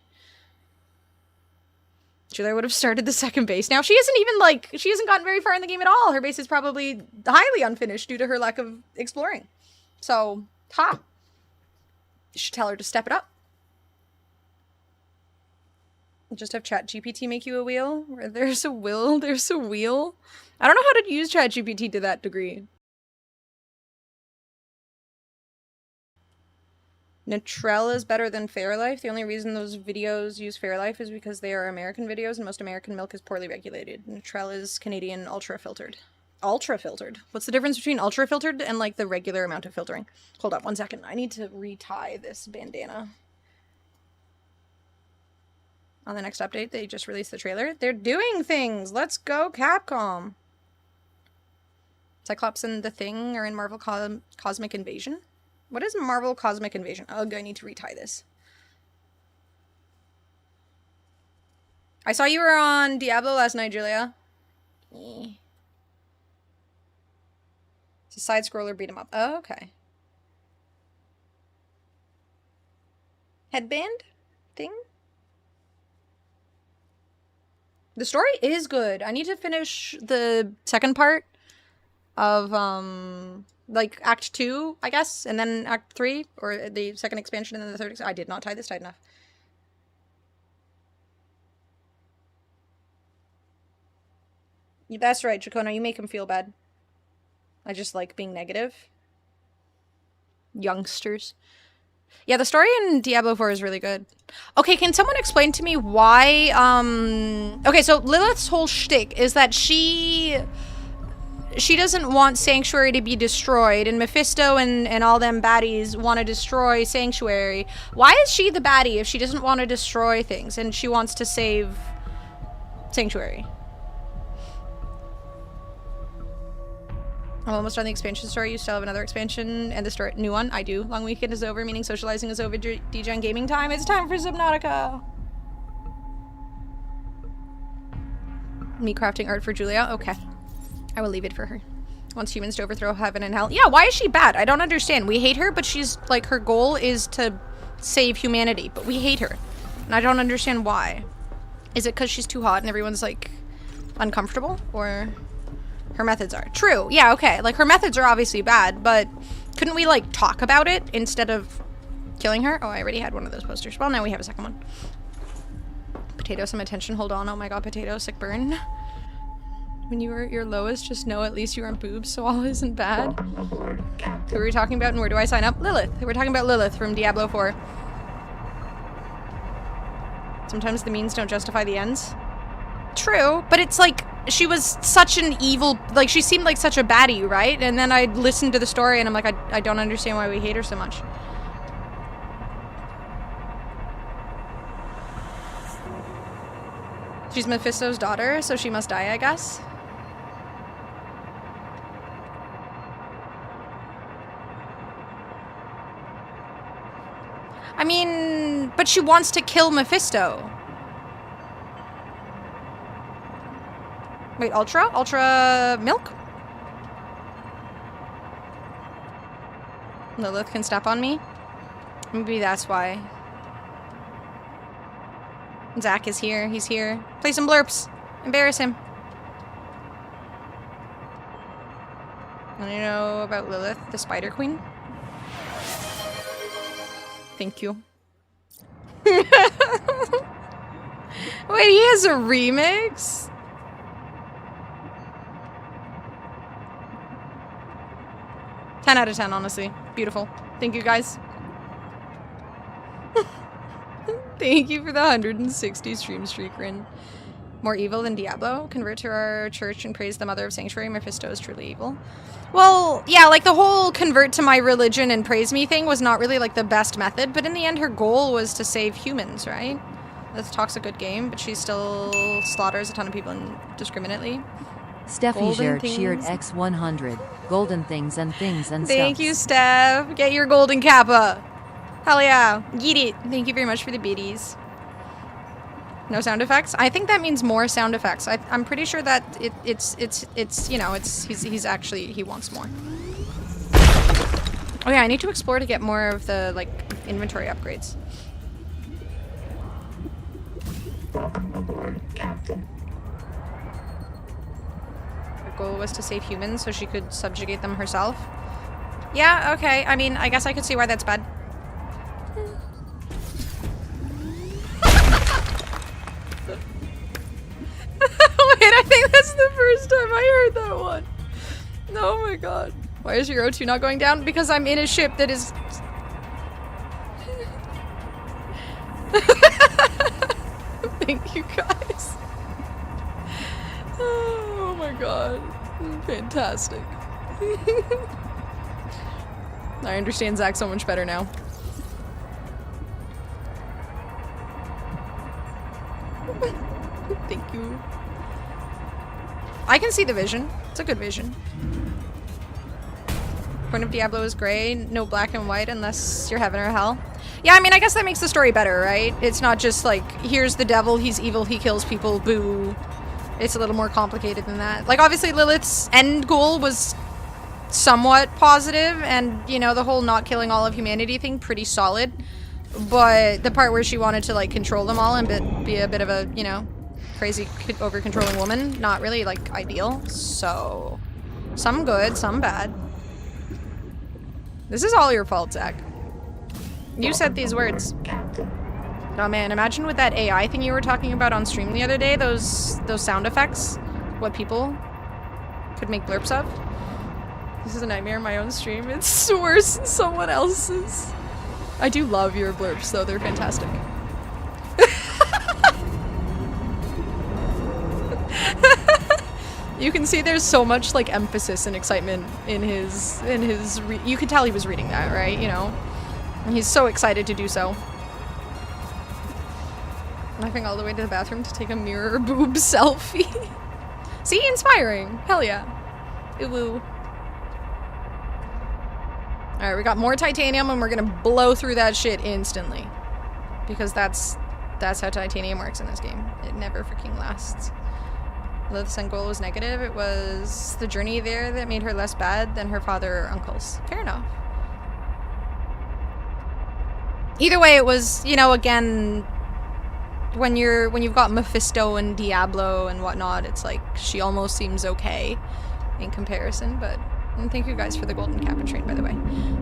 Speaker 1: Chiller would have started the second base. Now, she hasn't gotten very far in the game at all. Her base is probably highly unfinished due to her lack of exploring. So, ha. You should tell her to step it up. Just have ChatGPT make you a wheel. Where there's a will, there's a wheel. I don't know how to use ChatGPT to that degree. Natrell is better than Fairlife. The only reason those videos use Fairlife is because they are American videos and most American milk is poorly regulated. Natrell is Canadian ultra-filtered. Ultra-filtered? What's the difference between ultra-filtered and, like, the regular amount of filtering? Hold up 1 second. I need to retie this bandana. On the next update, they just released the trailer. They're doing things! Let's go, Capcom! Cyclops and the Thing are in Marvel Cosmic Invasion? What is Marvel Cosmic Invasion? Ugh, I need to retie this. I saw you were on Diablo last night, Julia. It's a side-scroller beat 'em up. Oh, okay. Headband? Thing? The story is good. I need to finish the second part of, like, Act 2, I guess, and then Act 3, or the second expansion and then the third. I did not tie this tight enough. That's right, Chacona, you make him feel bad. I just like being negative. Youngsters. Yeah, the story in Diablo 4 is really good. Okay, can someone explain to me why, okay, so Lilith's whole shtick is that she doesn't want Sanctuary to be destroyed, and Mephisto and all them baddies want to destroy Sanctuary. Why is she the baddie if she doesn't want to destroy things and she wants to save Sanctuary? I'm almost done the expansion story. You still have another expansion and the story new one? I do. Long weekend is over, meaning socializing is over. DJ and gaming time. It's time for Subnautica. Me crafting art for Julia? Okay. I will leave it for her. Wants humans to overthrow heaven and hell. Yeah, why is she bad? I don't understand. We hate her, but she's like, her goal is to save humanity, but we hate her. And I don't understand why. Is it because she's too hot and everyone's like uncomfortable? Or her methods are? True. Yeah, okay. Like her methods are obviously bad, but couldn't we like talk about it instead of killing her? Oh, I already had one of those posters. Well, now we have a second one. Potato, some attention. Hold on. Oh my god, potato, sick burn. When you were at your lowest, just know at least you aren't boobs, so all isn't bad. Who are we talking about and where do I sign up? Lilith. We're talking about Lilith from Diablo 4. Sometimes the means don't justify the ends. True, but it's like, she was such an evil, like she seemed like such a baddie, right? And then I listened to the story and I'm like, I don't understand why we hate her so much. She's Mephisto's daughter, so she must die, I guess. I mean, but she wants to kill Mephisto. Wait, Ultra? Ultra milk? Lilith can step on me? Maybe that's why. Zach is here. He's here. Play some blurps. Embarrass him. Want to know about Lilith, the Spider Queen? Thank you. Wait, he has a remix? Ten out of 10, honestly. Beautiful. Thank you, guys. Thank you for the 160 stream streak, Rin. More evil than Diablo? Convert to our church and praise the Mother of Sanctuary. Mephisto is truly evil. Well, yeah, like the whole convert to my religion and praise me thing was not really like the best method, but in the end her goal was to save humans, right? This talks a good game, but she still slaughters a ton of people indiscriminately.
Speaker 3: Steffi shared X100. Golden things and stuff.
Speaker 1: Thank you, Steph. Get your golden kappa. Hell yeah. Yeet it. Thank you very much for the biddies. No sound effects? I think that means more sound effects. I'm pretty sure that it's you know, he's actually, he wants more. Oh yeah, I need to explore to get more of the, like, inventory upgrades. Her goal was to save humans so she could subjugate them herself. Yeah, okay. I mean, I guess I could see why that's bad. Wait, I think that's the first time I heard that one. Oh my god. Why is your O2 not going down? Because I'm in a ship that is... Thank you, guys. Oh my god. Fantastic. I understand Zach so much better now. Thank you. I can see the vision. It's a good vision. Point of Diablo is gray, no black and white unless you're heaven or hell. Yeah, I mean, I guess that makes the story better, right? It's not just like, here's the devil, he's evil, he kills people, boo. It's a little more complicated than that. Like, obviously Lilith's end goal was somewhat positive, and, you know, the whole not killing all of humanity thing, pretty solid. But the part where she wanted to, like, control them all and be a bit of a, you know, crazy over-controlling woman, not really, like, ideal. So, some good, some bad. This is all your fault, Zach. You said these words. Oh man, imagine with that AI thing you were talking about on stream the other day, those sound effects, what people could make blurps of. This is a nightmare in my own stream. It's worse than someone else's. I do love your blurps though, they're fantastic. You can see there's so much like emphasis and excitement in his you could tell he was reading that, right? You know, and he's so excited to do so. Laughing all the way to the bathroom to take a mirror boob selfie. See, inspiring. Hell yeah. Ooh. Alright, we got more titanium and we're gonna blow through that shit instantly. Because that's how titanium works in this game. It never freaking lasts. Lilith's end goal was negative. It was the journey there that made her less bad than her father or uncles. Fair enough. Either way, it was, you know, again, when you've got Mephisto and Diablo and whatnot, it's like she almost seems okay in comparison, but and thank you guys for the golden cap and train, by the way.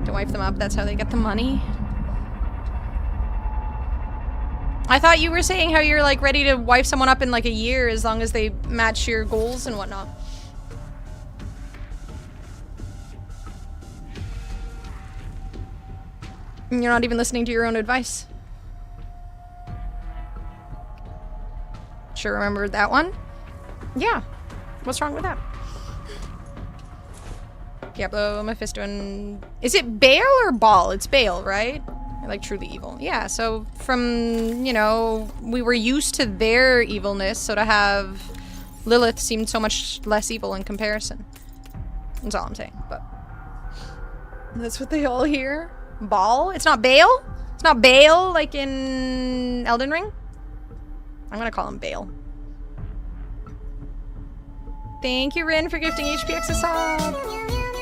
Speaker 1: Don't wipe them up, that's how they get the money. I thought you were saying how you're like ready to wipe someone up in like a year as long as they match your goals and whatnot. And you're not even listening to your own advice. Sure remember that one? Yeah. What's wrong with that? Diablo, Mephisto, and... Is it Baal or Baal? It's Baal, right? Like truly evil. Yeah, so from, you know, we were used to their evilness, so to have Lilith seemed so much less evil in comparison. That's all I'm saying, but... That's what they all hear? Baal? It's not Baal? It's not Baal like in Elden Ring? I'm gonna call him Baal. Thank you, Rin, for gifting HPX a sub.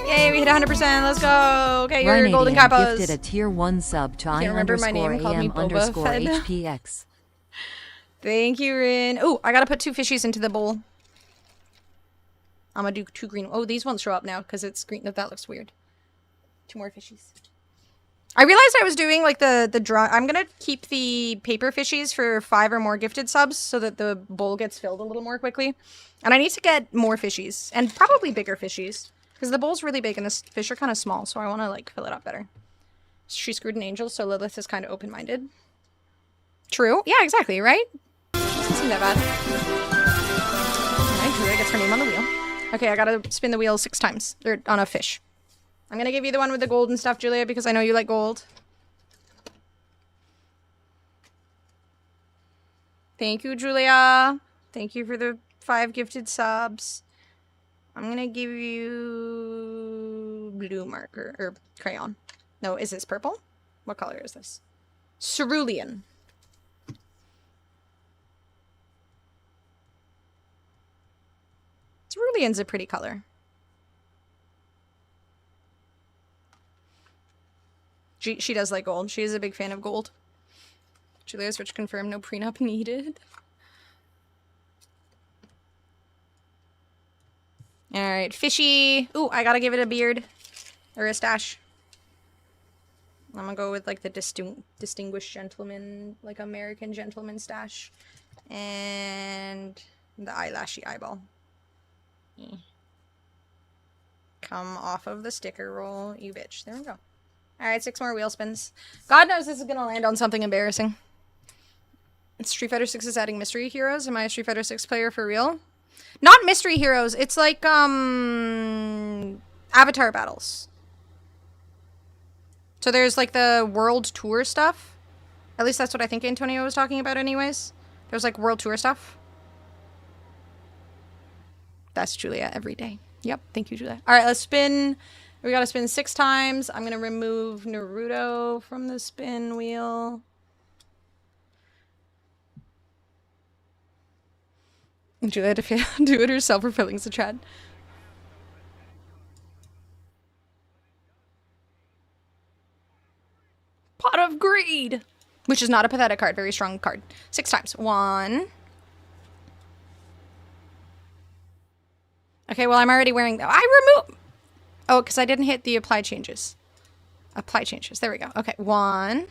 Speaker 1: Yay, we hit 100%. Let's go. Okay, your golden kappas.
Speaker 3: Gifted a tier 1 sub to I_am_HPX.
Speaker 1: Thank you, Rin. Oh, I gotta put 2 fishies into the bowl. I'm gonna do 2 green. Oh, these won't show up now because it's green. That looks weird. 2 more fishies. I realized I was doing like the draw. I'm gonna keep the paper fishies for 5 or more gifted subs so that the bowl gets filled a little more quickly. And I need to get more fishies and probably bigger fishies because the bowl's really big and the fish are kind of small. So I want to like fill it up better. She screwed an angel, so Lilith is kind of open-minded. True. Yeah, exactly. Right? Doesn't seem that bad. Alright, Julia gets her name on the wheel. Okay, I gotta spin the wheel 6 times. Or on a fish. I'm gonna give you the one with the gold and stuff, Julia, because I know you like gold. Thank you, Julia. Thank you for the 5 gifted subs. I'm gonna give you blue marker, or crayon. No, is this purple? What color is this? Cerulean. Cerulean's a pretty color. She does like gold. She is a big fan of gold. Julia's rich confirmed, no prenup needed. Alright, fishy. Ooh, I gotta give it a beard. Or a stash. I'm gonna go with like the distinguished gentleman, like American gentleman stash. And the eyelashy eyeball. Come off of the sticker roll, you bitch. There we go. Alright, 6 more wheel spins. God knows this is gonna land on something embarrassing. Street Fighter 6 is adding mystery heroes. Am I a Street Fighter 6 player for real? Not mystery heroes. It's like, avatar battles. So there's like the world tour stuff. At least that's what I think Antonio was talking about anyways. There's like world tour stuff. That's Julia every day. Yep, thank you, Julia. Alright, let's spin. We gotta spin 6 times. I'm gonna remove Naruto from the spin wheel. Julia had to do it herself for fillings the Chad. Pot of Greed! Which is not a pathetic card, very strong card. 6 times. 1. Okay, well I'm already wearing... I remove... Oh, because I didn't hit the apply changes. Apply changes. There we go. Okay, 1.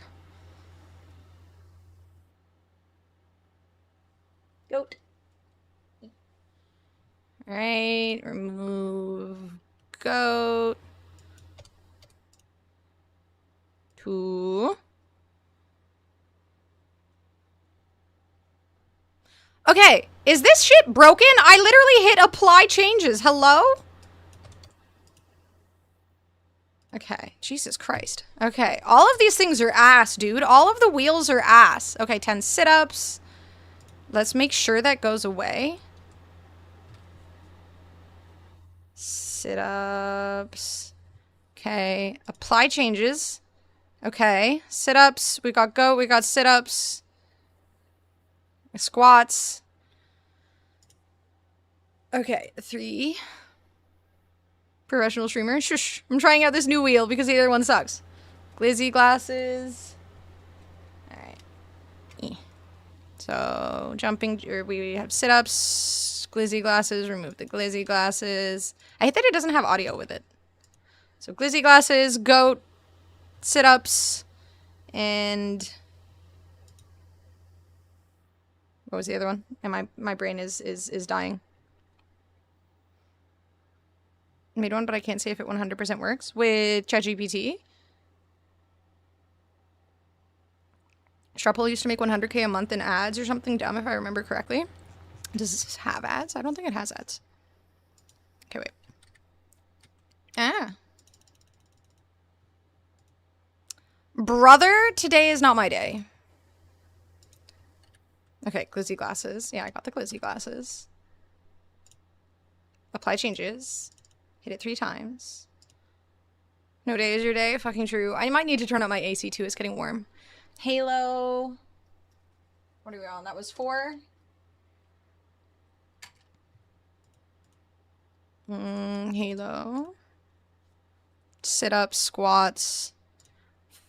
Speaker 1: Goat. Alright, remove goat. 2. Okay, is this shit broken? I literally hit apply changes. Hello? Okay, Jesus Christ. Okay, all of these things are ass, dude. All of the wheels are ass. Okay, 10 sit-ups. Let's make sure that goes away. Sit-ups. Okay. Apply changes. Okay. Sit-ups. We got goat. We got sit-ups. Squats. Okay. 3. Professional streamer. Shush. I'm trying out this new wheel because the other one sucks. Glizzy glasses. Alright. So, jumping, or we have sit-ups, glizzy glasses, remove the glizzy glasses. I hate that it doesn't have audio with it. So, glizzy glasses, goat, sit-ups, and... what was the other one? And my brain is dying. Made one, but I can't say if it 100% works. With ChatGPT. Strawpoll used to make 100K a month in ads or something dumb, if I remember correctly. Does this have ads? I don't think it has ads. Okay, wait. Ah. Brother, today is not my day. Okay, glizzy glasses. Yeah, I got the glizzy glasses. Apply changes. Hit it 3 times. No day is your day. Fucking true. I might need to turn up my AC too. It's getting warm. Halo. What are we on? That was 4. Halo. Sit-ups, squats.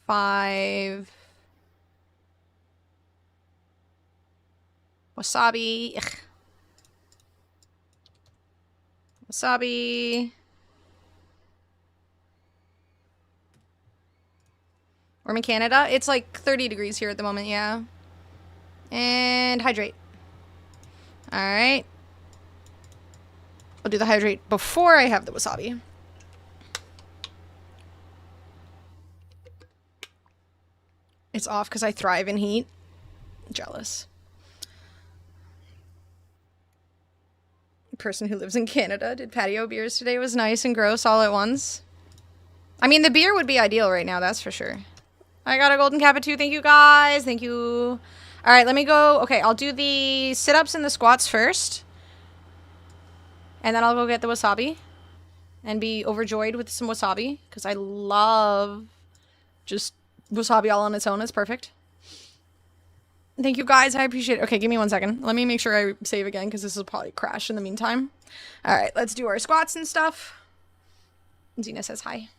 Speaker 1: 5. Wasabi. Ugh. Wasabi. We're in Canada. It's like 30 degrees here at the moment, yeah. And hydrate. Alright. I'll do the hydrate before I have the wasabi. It's off because I thrive in heat. Jealous. Person who lives in Canada did patio beers today. It was nice and gross all at once. I mean, the beer would be ideal right now, that's for sure. I got a golden kappa too. Thank you, guys. Thank you. All right, let me go. Okay, I'll do the sit-ups and the squats first. And then I'll go get the wasabi. And be overjoyed with some wasabi. Because I love just wasabi all on its own. It's perfect. Thank you, guys. I appreciate it. Okay, give me 1 second. Let me make sure I save again. Because this will probably crash in the meantime. All right, let's do our squats and stuff. Zena says hi.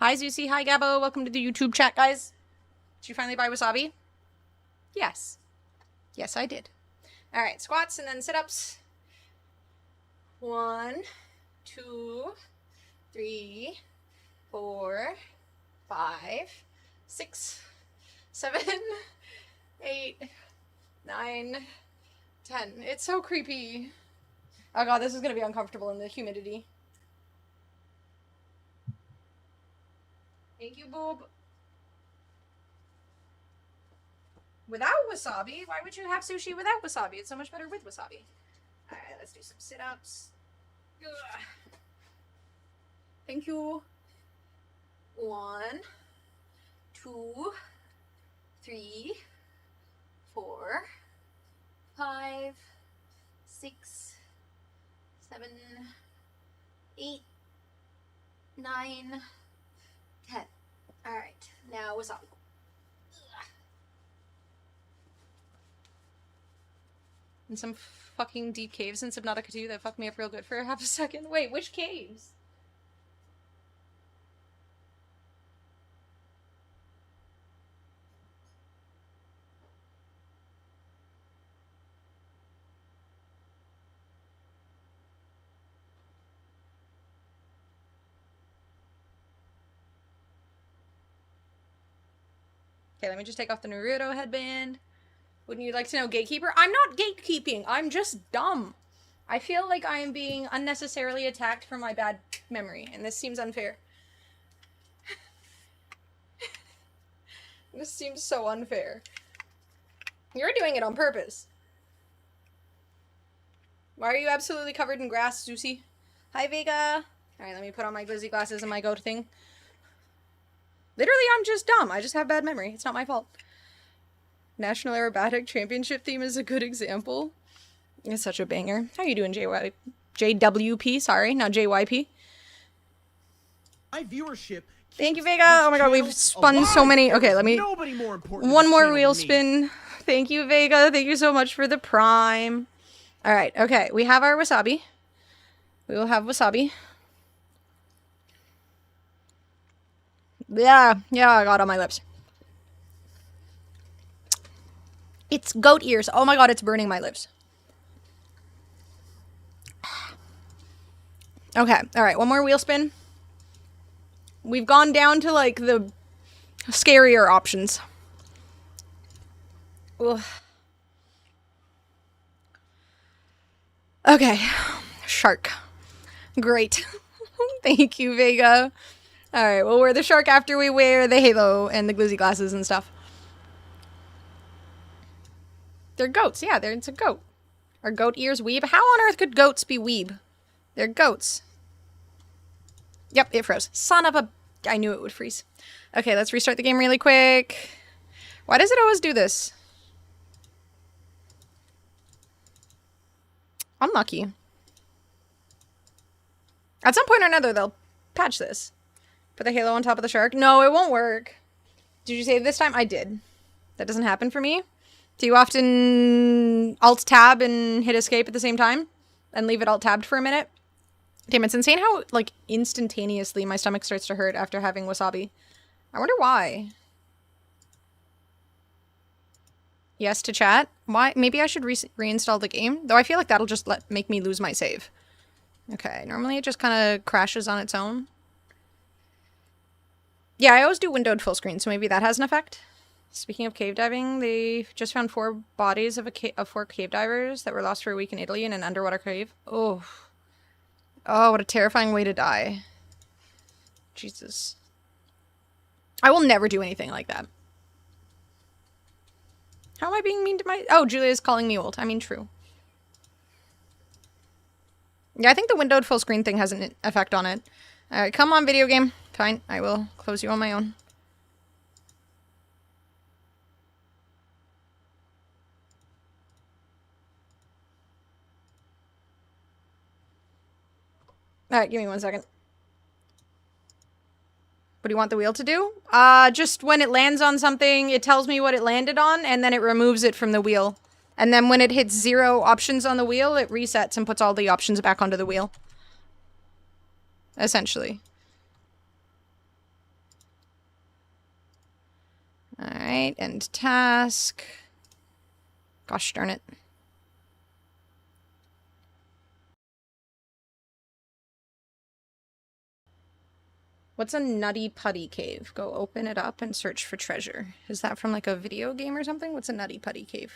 Speaker 1: Hi, Zusi. Hi, Gabo. Welcome to the YouTube chat, guys. Did you finally buy wasabi? Yes. Yes, I did. All right, squats and then sit-ups. 1, 2, 3, 4, 5, 6, 7, 8, 9, 10. It's so creepy. Oh god, this is gonna be uncomfortable in the humidity. Thank you, boob. Without wasabi? Why would you have sushi without wasabi? It's so much better with wasabi. Alright, let's do some sit-ups. Thank you. 1, 2, 3, 4, 5, 6, 7, 8, 9, 10. Alright, now wasabi. And some fucking deep caves in Subnautica 2 that fucked me up real good for half a second. Wait, which caves? Okay, let me just take off the Naruto headband. Wouldn't you like to know gatekeeper? I'm not gatekeeping. I'm just dumb. I feel like I am being unnecessarily attacked for my bad memory, and this seems unfair. This seems so unfair. You're doing it on purpose. Why are you absolutely covered in grass, Zusi? Hi, Vega. Alright, let me put on my glizzy glasses and my goat thing. Literally, I'm just dumb. I just have bad memory. It's not my fault. National Aerobatic Championship theme is a good example. It's such a banger. How you doing, JWP? Sorry, not JYP.
Speaker 2: My viewership.
Speaker 1: Thank you,
Speaker 2: keeps
Speaker 1: Vega.
Speaker 2: this
Speaker 1: Oh my god, we've
Speaker 2: channel
Speaker 1: spun so
Speaker 2: alive.
Speaker 1: many.
Speaker 2: There
Speaker 1: Okay,
Speaker 2: is
Speaker 1: let me...
Speaker 2: nobody more important to
Speaker 1: One
Speaker 2: this
Speaker 1: more
Speaker 2: channel
Speaker 1: wheel
Speaker 2: than me.
Speaker 1: spin. Thank you, Vega. Thank you so much for the prime. Alright, okay. We have our wasabi. We will have wasabi. Yeah, I got it on my lips. It's goat ears. Oh my god, it's burning my lips. Okay, alright, one more wheel spin. We've gone down to, like, the scarier options. Ugh. Okay. Shark. Great. Thank you, Vega. Alright, we'll wear the shark after we wear the halo and the glizzy glasses and stuff. They're goats. Yeah, it's a goat. Are goat ears weeb? How on earth could goats be weeb? They're goats. Yep, it froze. Son of a... I knew it would freeze. Okay, let's restart the game really quick. Why does it always do this? Unlucky. At some point or another, they'll patch this. Put the halo on top of the shark. No, it won't work. Did you save this time? I did. That doesn't happen for me. Do you often Alt-Tab and hit escape at the same time? And leave it Alt-Tabbed for a minute? Damn, it's insane how, like, instantaneously my stomach starts to hurt after having wasabi. I wonder why. Yes to chat. Why? Maybe I should reinstall the game? Though I feel like that'll just make me lose my save. Okay, normally it just kind of crashes on its own. Yeah, I always do windowed full screen, so maybe that has an effect. Speaking of cave diving, they just found 4 bodies of 4 cave divers that were lost for a week in Italy in an underwater cave. Oh. Oh, what a terrifying way to die. Jesus. I will never do anything like that. How am I being mean to my... Oh, Julia's calling me old. I mean, true. Yeah, I think the windowed full screen thing has an effect on it. Alright, come on, video game. Fine, I will close you on my own. Alright, give me 1 second. What do you want the wheel to do? Just when it lands on something, it tells me what it landed on, and then it removes it from the wheel. And then when it hits 0 options on the wheel, it resets and puts all the options back onto the wheel. Essentially. Alright, end task. Gosh darn it. What's a Nutty Putty cave? Go open it up and search for treasure. Is that from like a video game or something? What's a Nutty Putty cave?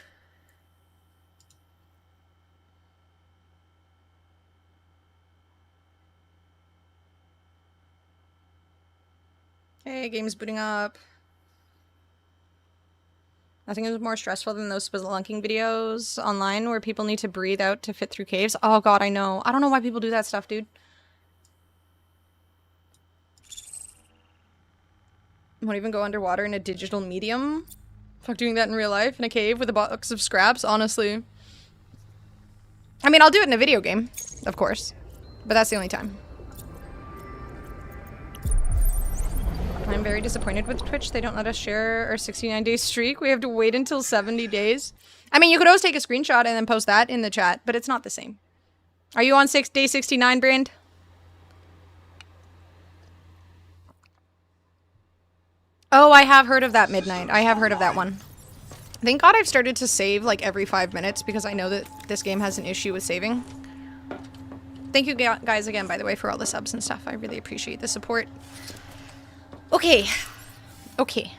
Speaker 1: Hey, game's booting up. Nothing is more stressful than those spelunking videos online where people need to breathe out to fit through caves. Oh god, I know. I don't know why people do that stuff, dude. Won't even go underwater in a digital medium. Fuck doing that in real life in a cave with a box of scraps, honestly. I mean, I'll do it in a video game, of course. But that's the only time. I'm very disappointed with Twitch. They don't let us share our 69-day streak. We have to wait until 70 days. I mean, you could always take a screenshot and then post that in the chat, but it's not the same. Are you on day 69, Brand? Oh, I have heard of that Midnight. I have heard of that one. Thank God I've started to save like every 5 minutes because I know that this game has an issue with saving. Thank you guys again, by the way, for all the subs and stuff. I really appreciate the support. Okay. Okay.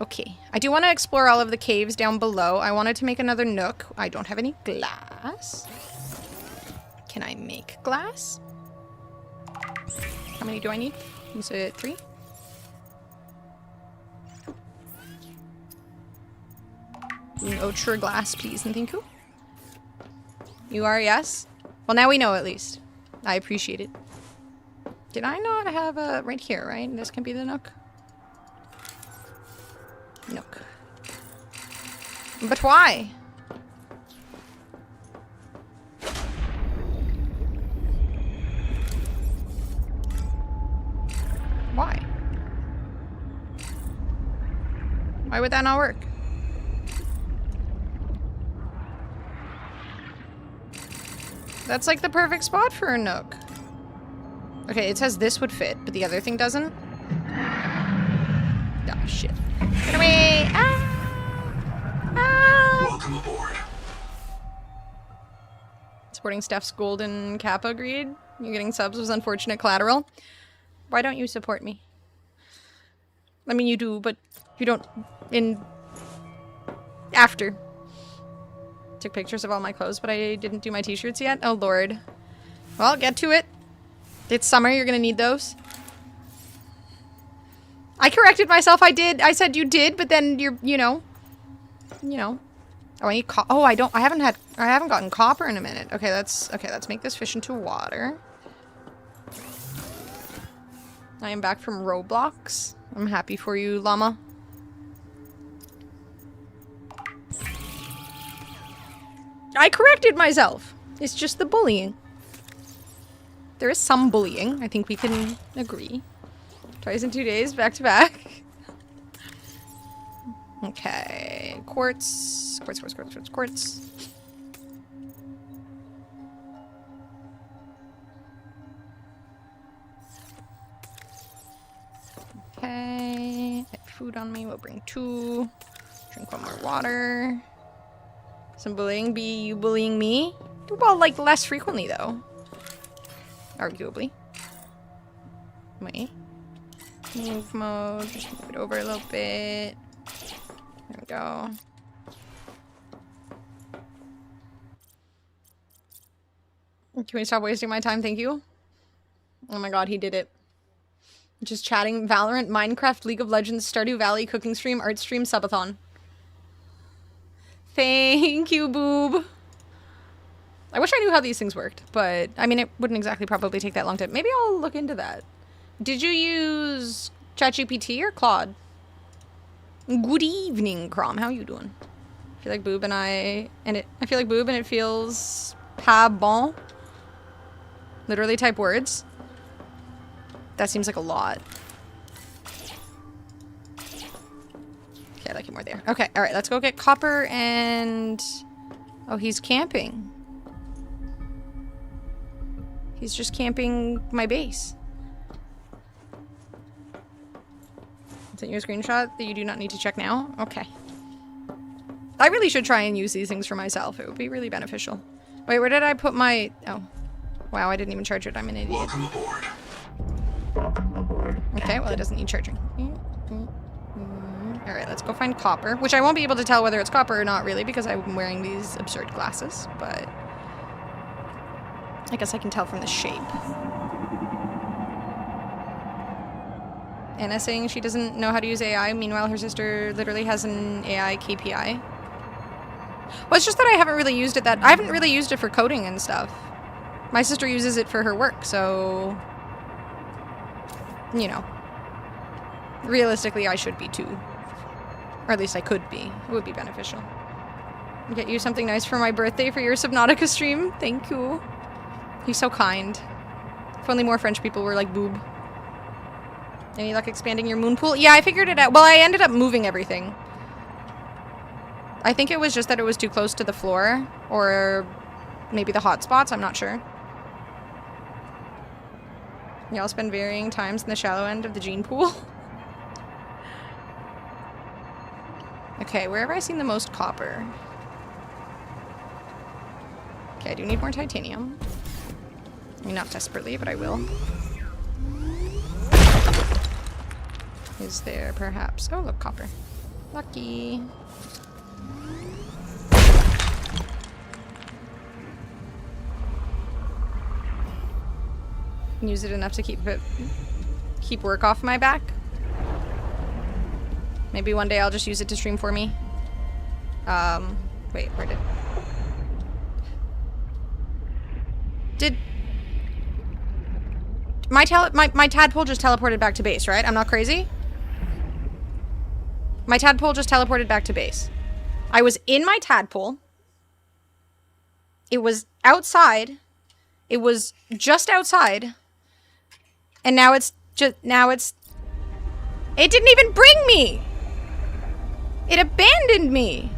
Speaker 1: Okay. I do want to explore all of the caves down below. I wanted to make another nook. I don't have any glass. Can I make glass? How many do I need? Is it 3? An ultra glass, please, and thank you. You are, yes? Well, now we know at least. I appreciate it. Did I not have a... right here, right? This can be the nook? Nook. But why? Why would that not work? That's like the perfect spot for a nook. Okay, it says this would fit, but the other thing doesn't. Oh, shit. Get away! Ah! Ah!
Speaker 4: Welcome aboard.
Speaker 1: Supporting Steph's golden Kappa greed. You getting subs was unfortunate collateral. Why don't you support me? I mean, you do, but you don't after. Took pictures of all my clothes, but I didn't do my t-shirts yet. Oh, Lord. Well, get to it. It's summer. You're gonna need those. I corrected myself. I did. I said you did, but then you're, you know. Oh, I need I haven't gotten copper in a minute. Okay, let's make this fish into water. I am back from Roblox. I'm happy for you, llama. I corrected myself. It's just the bullying. There is some bullying. I think we can agree. Twice in 2 days, back to back. Okay. Quartz. Quartz. Okay. I have food on me. We'll bring 2. Drink 1 more water. Some bullying. Be you bullying me? Well, like, less frequently, though. Arguably. Wait. Move mode. Just move it over a little bit. There we go. Can we stop wasting my time? Thank you. Oh my god, he did it. Just chatting. Valorant, Minecraft, League of Legends, Stardew Valley, cooking stream, art stream, subathon. Thank you, boob. I wish I knew how these things worked, but I mean, it wouldn't exactly probably take that long to. Maybe I'll look into that. Did you use ChatGPT or Claude? Good evening, Crom. How you doing? I feel like boob and I feel like boob and it feels pas bon. Literally type words. That seems like a lot. Okay, I like it more there. Okay, alright, let's go get copper and... Oh, he's camping. He's just camping my base. Sent you a screenshot that you do not need to check now? Okay. I really should try and use these things for myself. It would be really beneficial. Wait, where did I put my... Oh. Wow, I didn't even charge it. I'm an idiot.
Speaker 4: Welcome aboard.
Speaker 1: Okay, well, it doesn't need charging. Alright, let's go find copper. Which I won't be able to tell whether it's copper or not, really, because I'm wearing these absurd glasses. But... I guess I can tell from the shape. Anna saying she doesn't know how to use AI. Meanwhile, her sister literally has an AI KPI. Well, it's just that I haven't really used it I haven't really used it for coding and stuff. My sister uses it for her work, so... You know. Realistically, I should be too. Or at least I could be. It would be beneficial. Get you something nice for my birthday for your Subnautica stream. Thank you. He's so kind. If only more French people were like boob. Any luck expanding your moon pool? Yeah, I figured it out. Well, I ended up moving everything. I think it was just that it was too close to the floor. Or maybe the hot spots. I'm not sure. Y'all spend varying times in the shallow end of the gene pool. Okay, where have I seen the most copper? Okay, I do need more titanium. I mean, not desperately, but I will. Is there perhaps... Oh, look, copper. Lucky. Use it enough to keep work off my back. Maybe one day I'll just use it to stream for me. Wait, where did my tadpole just teleported back to base, right? I'm not crazy? My tadpole just teleported back to base. I was in my tadpole. It was outside. It was just outside. And now it's just, it didn't even bring me! It abandoned me!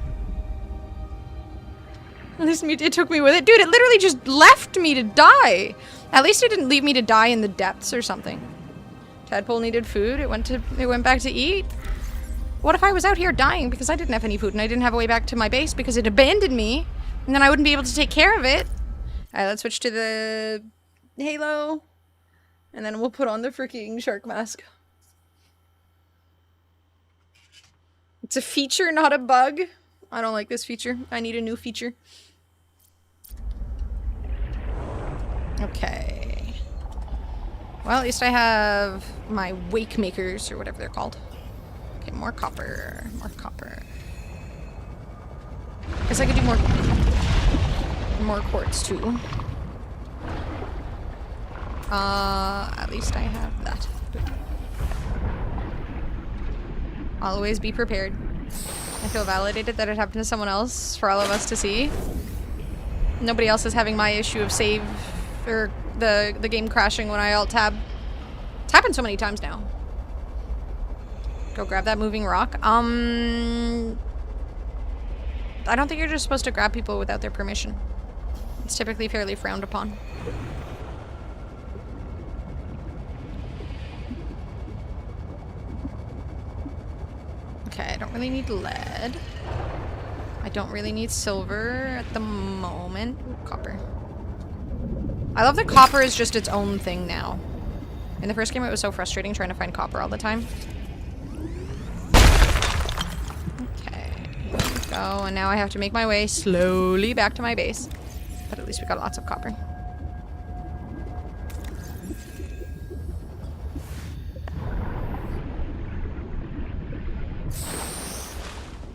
Speaker 1: At least it took me with it. Dude, it literally just left me to die! At least it didn't leave me to die in the depths or something. Tadpole needed food. It went back to eat. What if I was out here dying because I didn't have any food and I didn't have a way back to my base because it abandoned me? And then I wouldn't be able to take care of it. Alright, let's switch to the halo. And then we'll put on the freaking shark mask. It's a feature, not a bug. I don't like this feature. I need a new feature. Okay. Well, at least I have my wake makers, or whatever they're called. Okay, more copper. More copper. Guess I could do more quartz, too. At least I have that. Always be prepared. I feel validated that it happened to someone else for all of us to see. Nobody else is having my issue of save or the game crashing when I alt-tab. It's happened so many times now. Go grab that moving rock. I don't think you're just supposed to grab people without their permission. It's typically fairly frowned upon. Okay, I don't really need lead. I don't really need silver at the moment. Ooh, copper. I love that copper is just its own thing now. In the first game, it was so frustrating trying to find copper all the time. Okay, here we go. And now I have to make my way slowly back to my base. But at least we got lots of copper.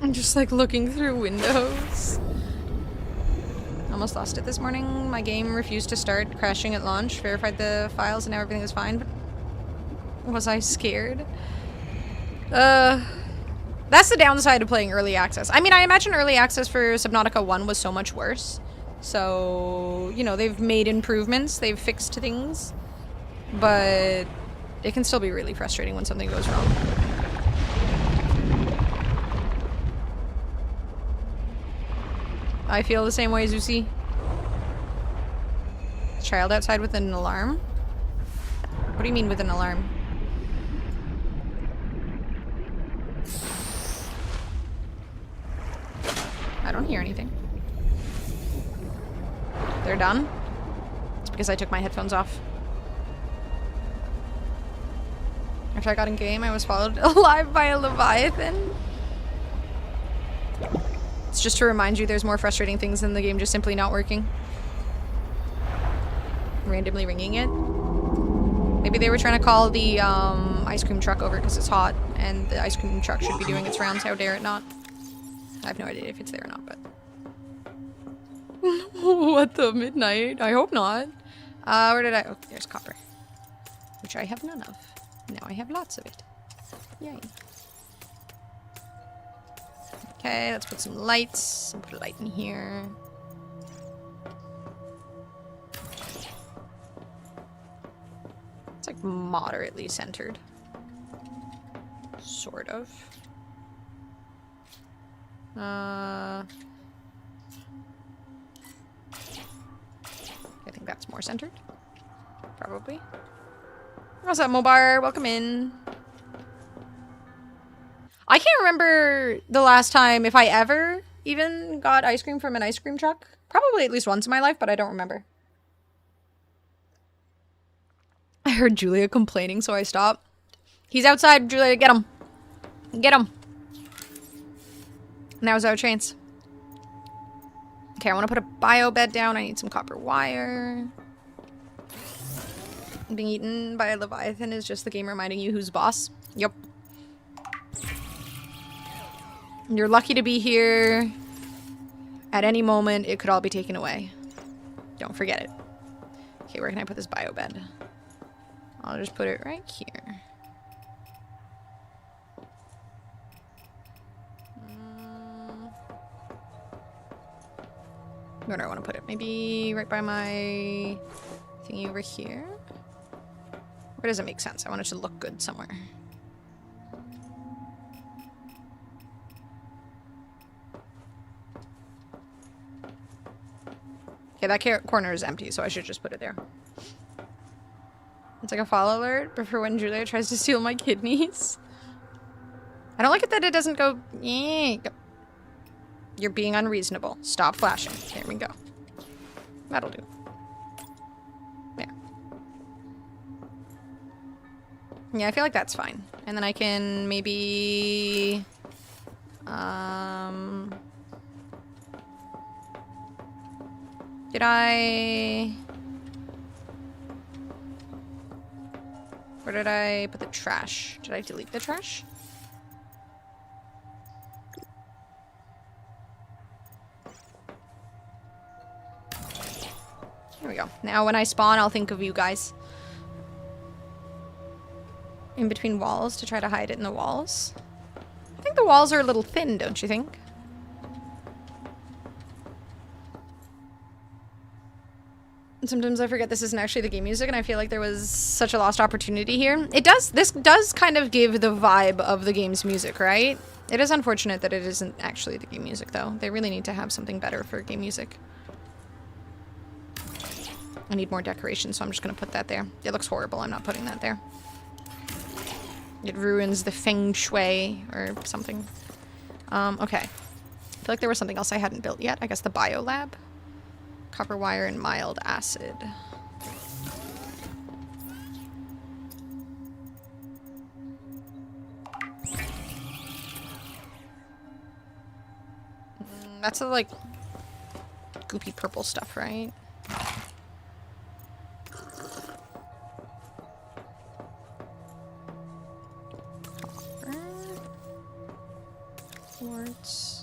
Speaker 1: I'm just like looking through windows. Almost lost it this morning. My game refused to start, crashing at launch. Verified the files and now everything was fine. But was I scared? That's the downside of playing early access. I mean, I imagine early access for Subnautica 1 was so much worse. So, you know, they've made improvements. They've fixed things. But it can still be really frustrating when something goes wrong. I feel the same way, Zusi. Child outside with an alarm? What do you mean with an alarm? I don't hear anything. They're done? It's because I took my headphones off. After I got in game, I was followed alive by a Leviathan. It's just to remind you there's more frustrating things than the game just simply not working. Randomly ringing it. Maybe they were trying to call the ice cream truck over because it's hot and the ice cream truck should be doing its rounds. How dare it not? I have no idea if it's there or not, but... What the midnight? I hope not. Where did I... Oh, there's copper. Which I have none of. Now I have lots of it. Yay. Okay, let's put some lights. I'll put a light in here. It's like moderately centered. Sort of. I think that's more centered. Probably. What's up, Mobar? Welcome in. I can't remember the last time, if I ever even got ice cream from an ice cream truck. Probably at least once in my life, but I don't remember. I heard Julia complaining, so I stopped. He's outside, Julia. Get him. Get him. Now is our chance. Okay, I want to put a bio bed down. I need some copper wire. Being eaten by a Leviathan is just the game reminding you who's boss. Yep. You're lucky to be here. At any moment, it could all be taken away. Don't forget it. Okay, where can I put this bio bed? I'll just put it right here. Where do I want to put it? Maybe right by my thingy over here? Where does it make sense? I want it to look good somewhere. Okay, that corner is empty, so I should just put it there. It's like a fall alert, but for when Julia tries to steal my kidneys. I don't like it that it doesn't go... You're being unreasonable. Stop flashing. There we go. That'll do. There. Yeah, I feel like that's fine. And then I can maybe... Did I... Where did I put the trash? Did I delete the trash? There we go. Now when I spawn, I'll think of you guys. In between walls to try to hide it in the walls. I think the walls are a little thin, don't you think? Sometimes I forget this isn't actually the game music, and I feel like there was such a lost opportunity here. It does, this does kind of give the vibe of the game's music, right? It is unfortunate that it isn't actually the game music, though. They really need to have something better for game music. I need more decoration, so I'm just gonna put that there. It looks horrible, I'm not putting that there. It ruins the feng shui, or something. Okay. I feel like there was something else I hadn't built yet. I guess the bio lab. Copper wire and mild acid. That's the, like, goopy purple stuff, right? Copper. Quartz.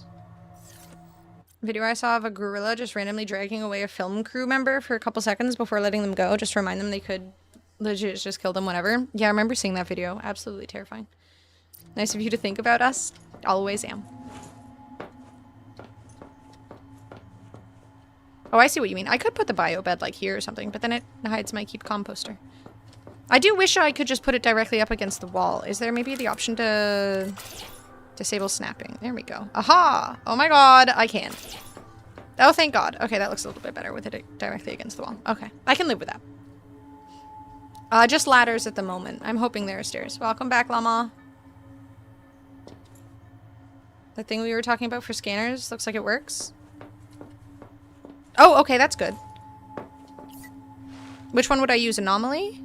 Speaker 1: Video I saw of a gorilla just randomly dragging away a film crew member for a couple seconds before letting them go, just to remind them they could legit just kill them whenever. Yeah, I remember seeing that video. Absolutely terrifying. Nice of you to think about us. Always am. Oh, I see what you mean. I could put the bio bed like here or something, but then it hides my keep composter. I do wish I could just put it directly up against the wall. Is there maybe the option to... disable snapping? There we go. Aha! Oh my god, I can. Oh, thank god. Okay, that looks a little bit better with it directly against the wall. Okay, I can live with that. Just ladders at the moment. I'm hoping there are stairs. Welcome back, llama. The thing we were talking about for scanners looks like it works. Oh, okay, that's good. Which one would I use? Anomaly?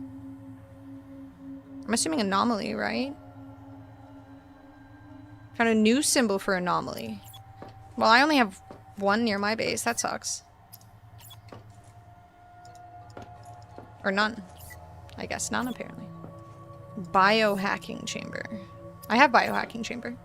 Speaker 1: I'm assuming anomaly, right? Found a new symbol for anomaly. Well, I only have one near my base. That sucks. Or none. I guess none, apparently. Biohacking chamber. I have biohacking chamber.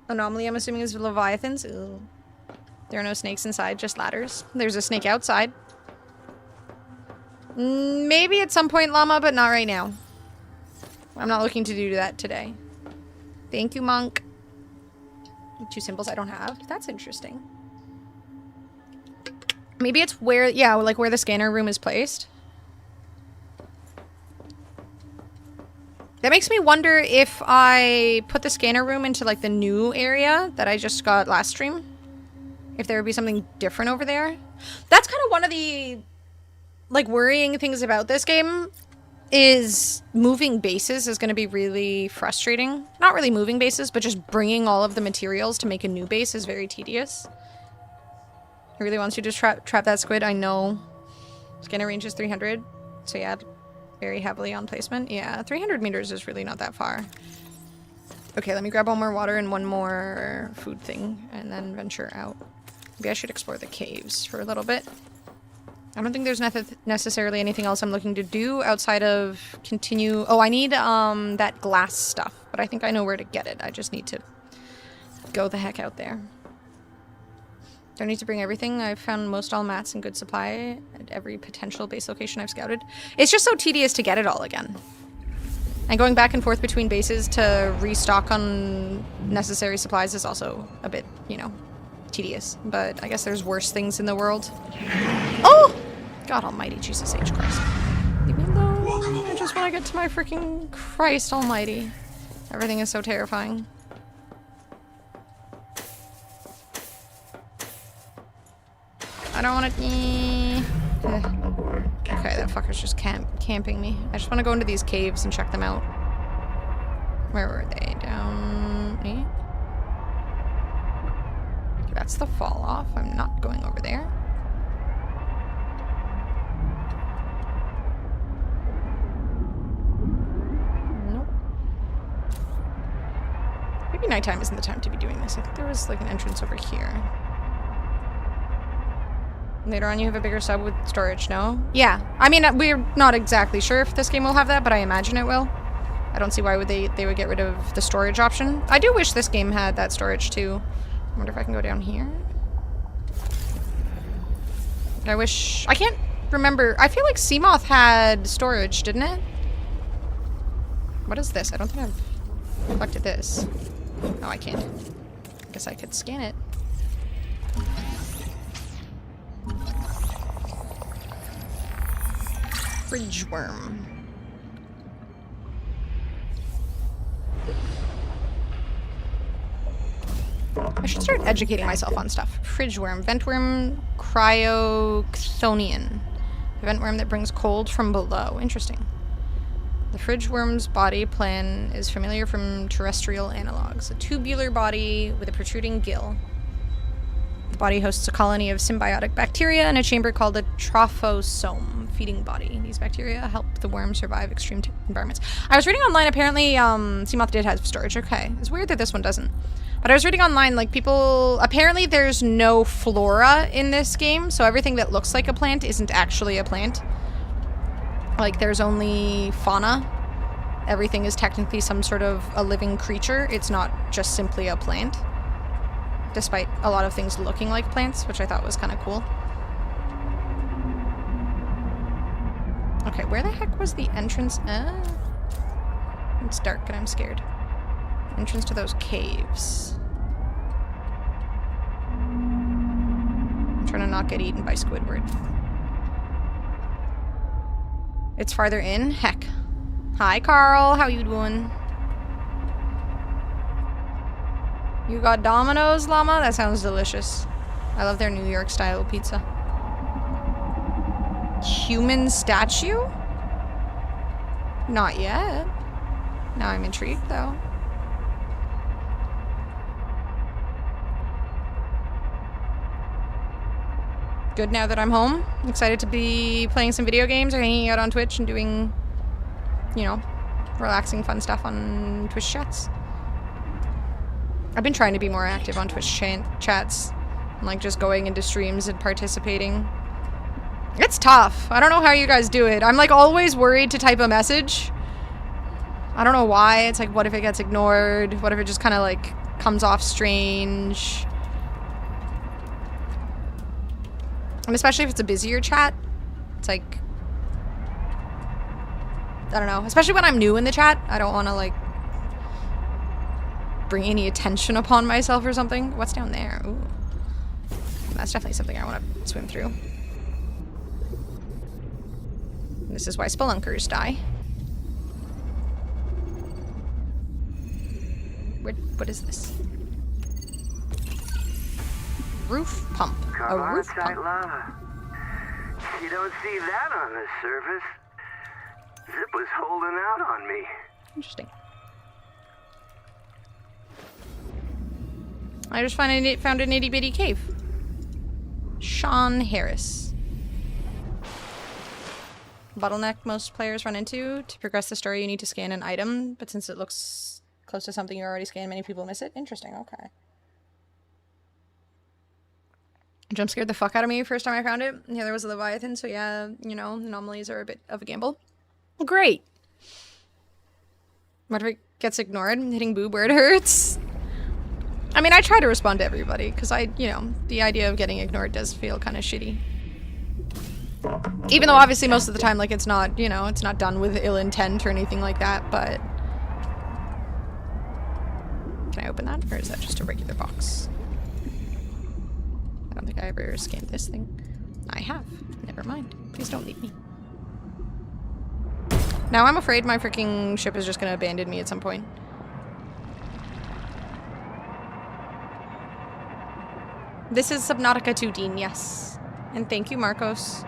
Speaker 1: Anomaly, I'm assuming, is leviathans. Ew. There are no snakes inside, just ladders. There's a snake outside. Maybe at some point, llama, but not right now. I'm not looking to do that today. Thank you, monk. 2 symbols I don't have. That's interesting. Maybe it's where, yeah, like where the scanner room is placed. That makes me wonder if I put the scanner room into like the new area that I just got last stream. If there would be something different over there. That's kind of one of the like worrying things about this game, is moving bases is going to be really frustrating. Not really moving bases, but just bringing all of the materials to make a new base is very tedious. It really wants you to trap that squid. I know. Scanner range is 300, so yeah, very heavily on placement. Yeah, 300 meters is really not that far. Okay, let me grab one more water and one more food thing, and then venture out. Maybe I should explore the caves for a little bit. I don't think there's necessarily anything else I'm looking to do outside of continue... Oh, I need that glass stuff, but I think I know where to get it. I just need to go the heck out there. Don't need to bring everything. I've found most all mats in good supply at every potential base location I've scouted. It's just so tedious to get it all again. And going back and forth between bases to restock on necessary supplies is also a bit, you know, tedious. But I guess there's worse things in the world. Oh! God almighty, Jesus H. Christ. Leave me alone. want to get to my freaking Christ almighty. Everything is so terrifying. I don't want to... Okay, that fucker's just camping me. I just want to go into these caves and check them out. Where were they? Down... Okay, that's the fall off. I'm not going over there. Nope. Maybe nighttime isn't the time to be doing this. I think there was like an entrance over here. Later on you have a bigger sub with storage, no? Yeah. I mean, we're not exactly sure if this game will have that, but I imagine it will. I don't see why would they would get rid of the storage option. I do wish this game had that storage too. I wonder if I can go down here. But I wish... I can't remember. I feel like Seamoth had storage, didn't it? What is this? I don't think I've looked at this. No, I can't. I guess I could scan it. Fridge worm. I should start educating myself on stuff. Fridge worm. Vent worm cryoxonian. A vent worm that brings cold from below. Interesting. The fridge worm's body plan is familiar from terrestrial analogs. A tubular body with a protruding gill. The body hosts a colony of symbiotic bacteria in a chamber called a trophosome, feeding body. These bacteria help the worm survive extreme environments. I was reading online, apparently, Seamoth did have storage. Okay. It's weird that this one doesn't. But I was reading online, like, people... Apparently there's no flora in this game, so everything that looks like a plant isn't actually a plant. Like, there's only fauna. Everything is technically some sort of a living creature. It's not just simply a plant. Despite a lot of things looking like plants, which I thought was kind of cool. Okay, where the heck was the entrance? It's dark and I'm scared. Entrance to those caves. I'm trying to not get eaten by Squidward. It's farther in? Heck. Hi, Carl. How you doing? You got Domino's, llama? That sounds delicious. I love their New York style pizza. Human statue? Not yet. Now I'm intrigued, though. Good now that I'm home. Excited to be playing some video games or hanging out on Twitch and doing, you know, relaxing fun stuff on Twitch chats. I've been trying to be more active on Twitch chats. And, like, just going into streams and participating. It's tough. I don't know how you guys do it. I'm, like, always worried to type a message. I don't know why. It's like, what if it gets ignored? What if it just kind of, like, comes off strange? And especially if it's a busier chat. It's like... I don't know. Especially when I'm new in the chat. I don't want to, like... bring any attention upon myself or something. What's down there? Ooh. That's definitely something I want to swim through. This is why spelunkers die. What is this? Roof pump. A roof pump.
Speaker 4: Lava. You don't see that on the surface. Zip was holding out on me.
Speaker 1: Interesting. I just found an itty bitty cave. Sean Harris. Bottleneck most players run into. To progress the story, you need to scan an item, but since it looks close to something you already scanned, many people miss it. Interesting, okay. Jump scared the fuck out of me first time I found it. Yeah, there was a Leviathan, so yeah, you know, anomalies are a bit of a gamble. Great! What if it gets ignored? Hitting boob where it hurts? I mean, I try to respond to everybody, because you know, the idea of getting ignored does feel kind of shitty. Even though obviously most of the time, like, it's not, you know, it's not done with ill intent or anything like that, but... Can I open that? Or is that just a regular box? I don't think I ever scanned this thing. I have. Never mind. Please don't leave me. Now I'm afraid my freaking ship is just gonna abandon me at some point. This is Subnautica 2, Dean, yes. And thank you, Marcos.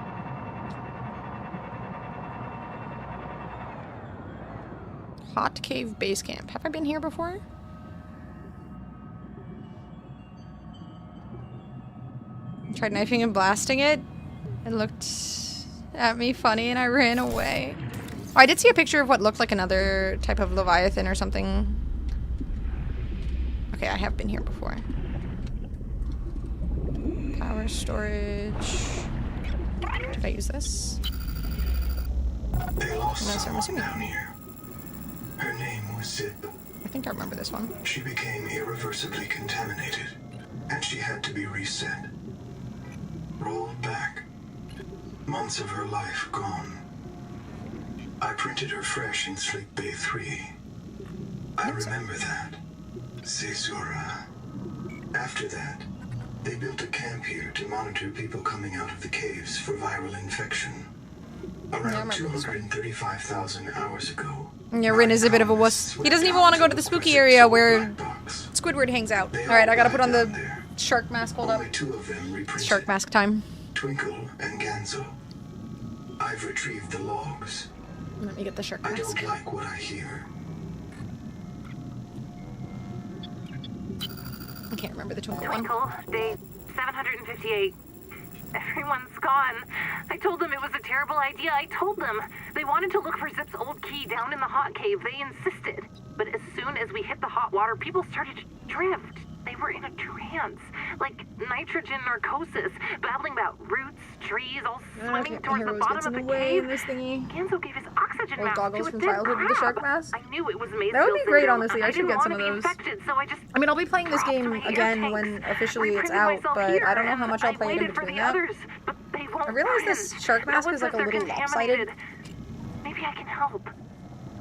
Speaker 1: Hot Cave Base Camp. Have I been here before? Tried knifing and blasting it. It looked at me funny and I ran away. Oh, I did see a picture of what looked like another type of Leviathan or something. Okay, I have been here before. Power storage. Did I use this?
Speaker 5: They lost
Speaker 1: No, sir, I'm
Speaker 5: someone
Speaker 1: assuming.
Speaker 5: down here. Her name was Zip.
Speaker 1: I think I remember this one.
Speaker 5: She became irreversibly contaminated, and she had to be reset. Rolled back. Months of her life gone. I printed her fresh in Sleep Bay 3. I remember that. Caesura. After that, they built a camp here to monitor people coming out of the caves for viral infection. Around 235,000 hours ago.
Speaker 1: Yeah, Rin is a bit of a wuss. He doesn't even want to go to the spooky area where Squidward hangs out. Alright, I gotta put on the shark mask. Hold up.
Speaker 5: Only two of them reprinted.
Speaker 1: Shark mask time.
Speaker 5: Twinkle and Ganzo. I've retrieved the logs.
Speaker 1: Let me get the shark
Speaker 5: I
Speaker 1: mask.
Speaker 5: don't like what I hear.
Speaker 1: I can't remember the twinkle one.
Speaker 6: Twinkle, day 758. Everyone's gone. I told them it was a terrible idea. I told them. They wanted to look for Zip's old key down in the hot cave. They insisted. But as soon as we hit the hot water, people started to drift. They were in a trance. Like nitrogen narcosis, babbling about roots, trees, all swimming towards the bottom of the cave.
Speaker 1: This thingy.
Speaker 6: Ganzo gave his oxygen
Speaker 1: Those
Speaker 6: mask
Speaker 1: goggles
Speaker 6: to a
Speaker 1: from
Speaker 6: dead
Speaker 1: childhood with the
Speaker 6: crab.
Speaker 1: shark mask?
Speaker 6: I knew it was Maysville
Speaker 1: That would be great,
Speaker 6: syndrome.
Speaker 1: honestly. I should get some of
Speaker 6: didn't
Speaker 1: those.
Speaker 6: want to be infected, so I just
Speaker 1: I mean, I'll be playing this game
Speaker 6: dropped my
Speaker 1: again
Speaker 6: air
Speaker 1: when
Speaker 6: tanks.
Speaker 1: officially it's
Speaker 6: Reprinted
Speaker 1: out,
Speaker 6: myself
Speaker 1: but
Speaker 6: here,
Speaker 1: I don't know how
Speaker 6: and
Speaker 1: much I'll play it in
Speaker 6: waited for
Speaker 1: between
Speaker 6: the
Speaker 1: that.
Speaker 6: others, but they won't
Speaker 1: I realize
Speaker 6: come
Speaker 1: this
Speaker 6: in.
Speaker 1: shark
Speaker 6: No
Speaker 1: mask
Speaker 6: one
Speaker 1: is like
Speaker 6: says
Speaker 1: a
Speaker 6: they're
Speaker 1: little lopsided.
Speaker 6: contaminated. Maybe I can help.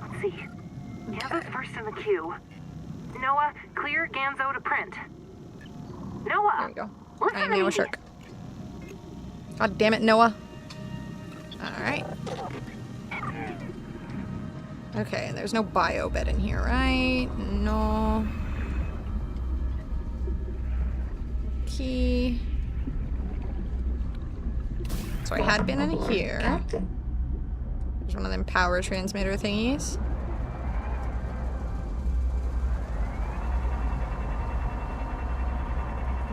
Speaker 6: Let's see. Ganzo's first in the queue. Noah, clear Ganzo to print. Noah!
Speaker 1: There we go.
Speaker 6: Listen
Speaker 1: I am
Speaker 6: to
Speaker 1: Noah
Speaker 6: me.
Speaker 1: Shark. God damn it, Noah. Alright. Okay, there's no bio bed in here, right? No. Key. So I had been in here. There's one of them power transmitter thingies.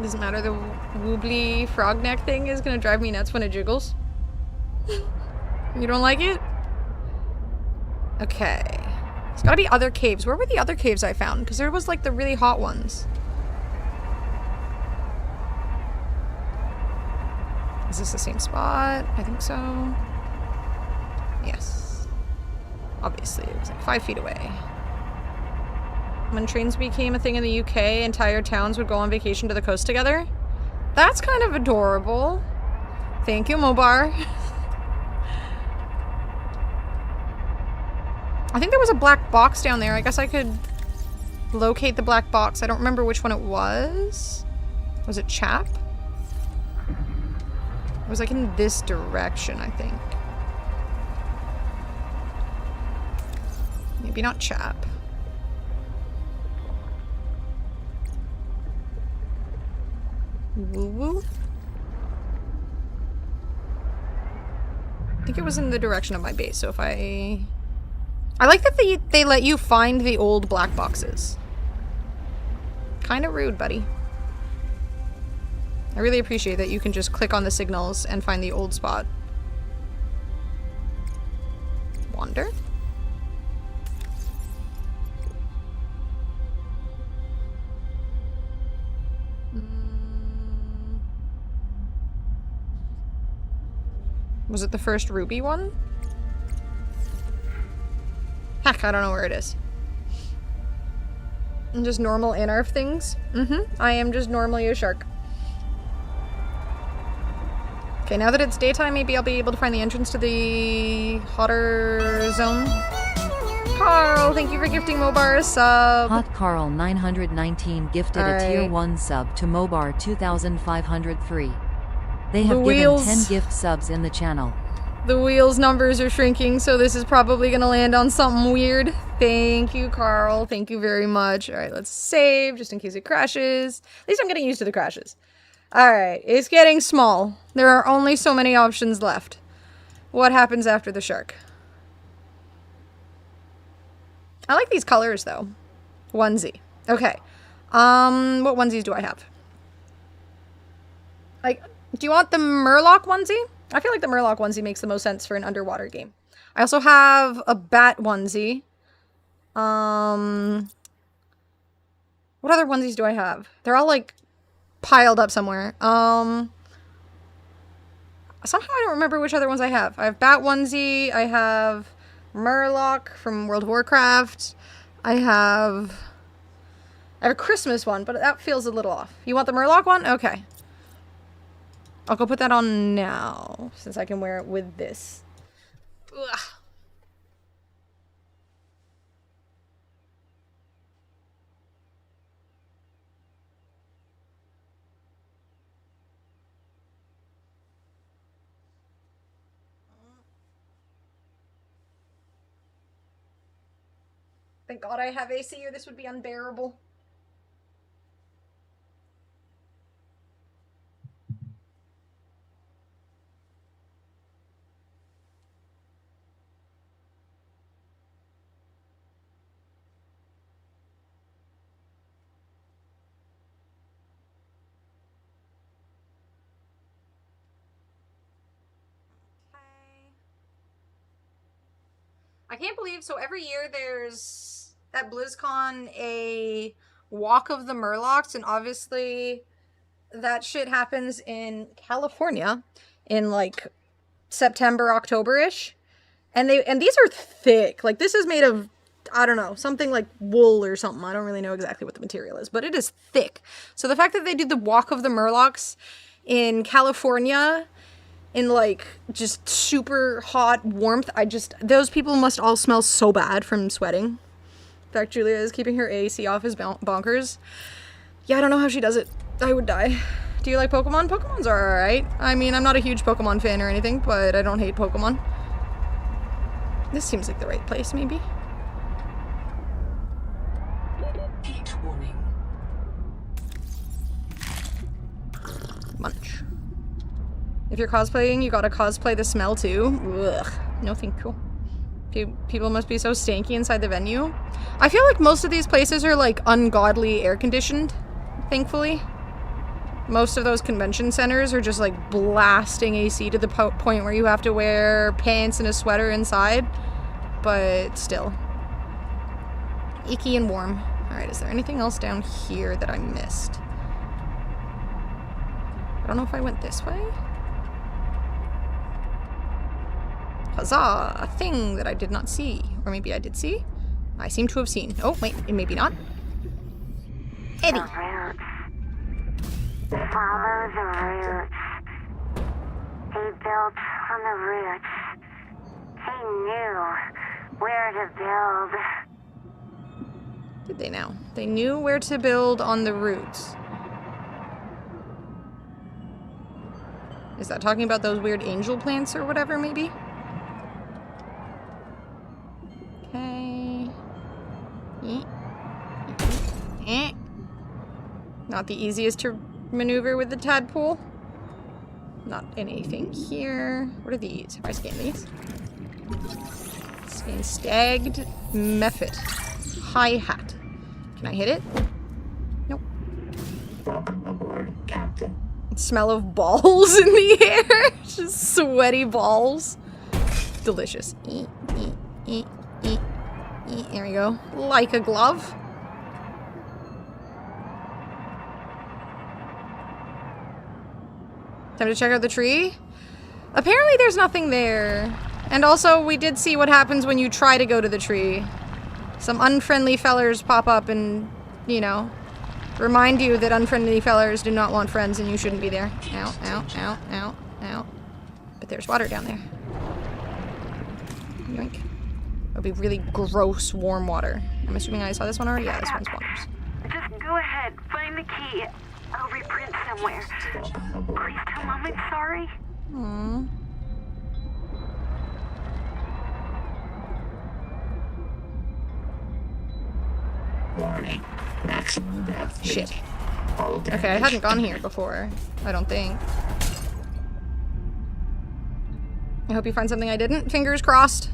Speaker 1: Doesn't matter, the woobly frog neck thing is gonna drive me nuts when it jiggles. You don't like it? Okay. There's gotta be other caves. Where were the other caves I found? Because there was like the really hot ones. Is this the same spot? I think so. Yes. Obviously, it was like 5 feet away. When trains became a thing in the UK, entire towns would go on vacation to the coast together. That's kind of adorable. Thank you, Mobar. I think there was a black box down there. I guess I could locate the black box. I don't remember which one it was. Was it Chap? It was like in this direction, I think. Maybe not Chap. Woo woo. I think it was in the direction of my base, so if I like that they let you find the old black boxes. Kinda rude, buddy. I really appreciate that you can just click on the signals and find the old spot. Wander? Was it the first ruby one? Heck, I don't know where it is. I'm just normal Anarf things. I am just normally a shark. Okay, now that it's daytime, maybe I'll be able to find the entrance to the hotter zone. Carl, thank you for gifting Mobar a sub.
Speaker 3: Hot Carl 919 gifted a tier
Speaker 1: Alright.
Speaker 3: 1 sub to Mobar 2503. They have
Speaker 1: The
Speaker 3: given
Speaker 1: wheels.
Speaker 3: 10 gift subs in the channel.
Speaker 1: The wheel's numbers are shrinking, so this is probably gonna land on something weird. Thank you, Carl. Thank you very much. Alright, let's save, just in case it crashes. At least I'm getting used to the crashes. Alright, it's getting small. There are only so many options left. What happens after the shark? I like these colors, though. Onesie. Okay. What onesies do I have? Like, do you want the Murloc onesie? I feel like the Murloc onesie makes the most sense for an underwater game. I also have a bat onesie. What other onesies do I have? They're all, like, piled up somewhere. Somehow I don't remember which other ones I have. I have bat onesie. I have Murloc from World of Warcraft. I have a Christmas one, but that feels a little off. You want the Murloc one? Okay. I'll go put that on now, since I can wear it with this. Ugh. Thank God I have AC or this would be unbearable. I can't believe, so every year there's, at BlizzCon, a walk of the Murlocs, and obviously that shit happens in California in, like, September, October-ish. And these are thick. Like, this is made of, I don't know, something like wool or something. I don't really know exactly what the material is, but it is thick. So the fact that they do the walk of the Murlocs in California in, like, just super hot warmth, those people must all smell so bad from sweating. In fact, Julia is keeping her AC off as bonkers. Yeah, I don't know how she does it. I would die. Do you like Pokemon? Pokemon's are alright. I mean, I'm not a huge Pokemon fan or anything, but I don't hate Pokemon. This seems like the right place, maybe.
Speaker 5: Heat warning.
Speaker 1: Munch. If you're cosplaying, you gotta cosplay the smell too. Ugh. No thank you. People must be so stanky inside the venue. I feel like most of these places are like ungodly air conditioned, thankfully. Most of those convention centers are just like blasting AC to the point where you have to wear pants and a sweater inside. But still. Icky and warm. Alright, is there anything else down here that I missed? I don't know if I went this way. Huzzah! A thing that I did not see. Or maybe I did see? I seem to have seen. Oh, wait, maybe not. Eddie!
Speaker 6: The roots. Follow the roots. They built on the roots. They knew where to build.
Speaker 1: Did they now? They knew where to build on the roots. Is that talking about those weird angel plants or whatever, maybe? Okay. Not the easiest to maneuver with the tadpole. Not anything here. What are these? Have I scanned these? Scan stagged mephit. Hi-hat. Can I hit it? Nope. Smell of balls in the air. Just sweaty balls. Delicious. There we go. Like a glove. Time to check out the tree. Apparently there's nothing there. And also, we did see what happens when you try to go to the tree. Some unfriendly fellers pop up and, you know, remind you that unfriendly fellers do not want friends and you shouldn't be there. Ow, ow, ow, ow, ow. But there's water down there. Yoink. It would be really gross, warm water. I'm assuming I saw this one already? Yeah, this one's waters.
Speaker 6: Just go ahead, find the key. I'll reprint somewhere. Please tell Mom I'm sorry.
Speaker 1: Aww. Shit. Okay, I hadn't gone here before. I don't think. I hope you find something I didn't. Fingers crossed.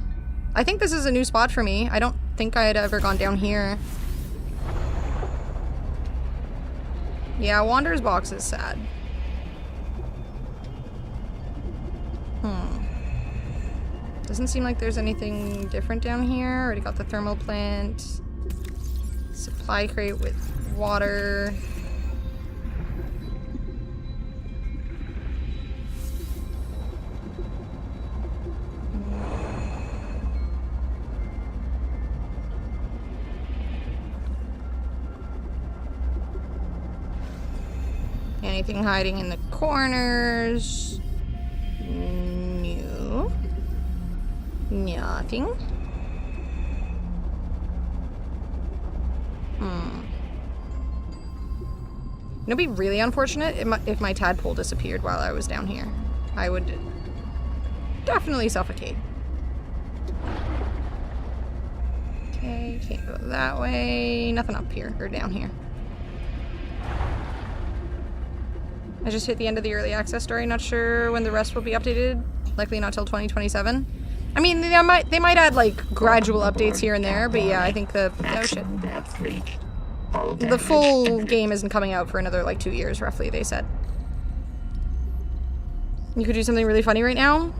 Speaker 1: I think this is a new spot for me. I don't think I had ever gone down here. Yeah, Wander's box is sad. Doesn't seem like there's anything different down here. Already got the thermal plant. Supply crate with water. Anything hiding in the corners? No. Nothing. It'd be really unfortunate if my tadpole disappeared while I was down here. I would definitely suffocate. Okay, can't go that way. Nothing up here or down here. I just hit the end of the early access story. Not sure when the rest will be updated. Likely not till 2027. I mean, they might add like gradual updates here and there, but yeah, I think the the full game isn't coming out for another like 2 years, roughly. They said. You could do something really funny right now.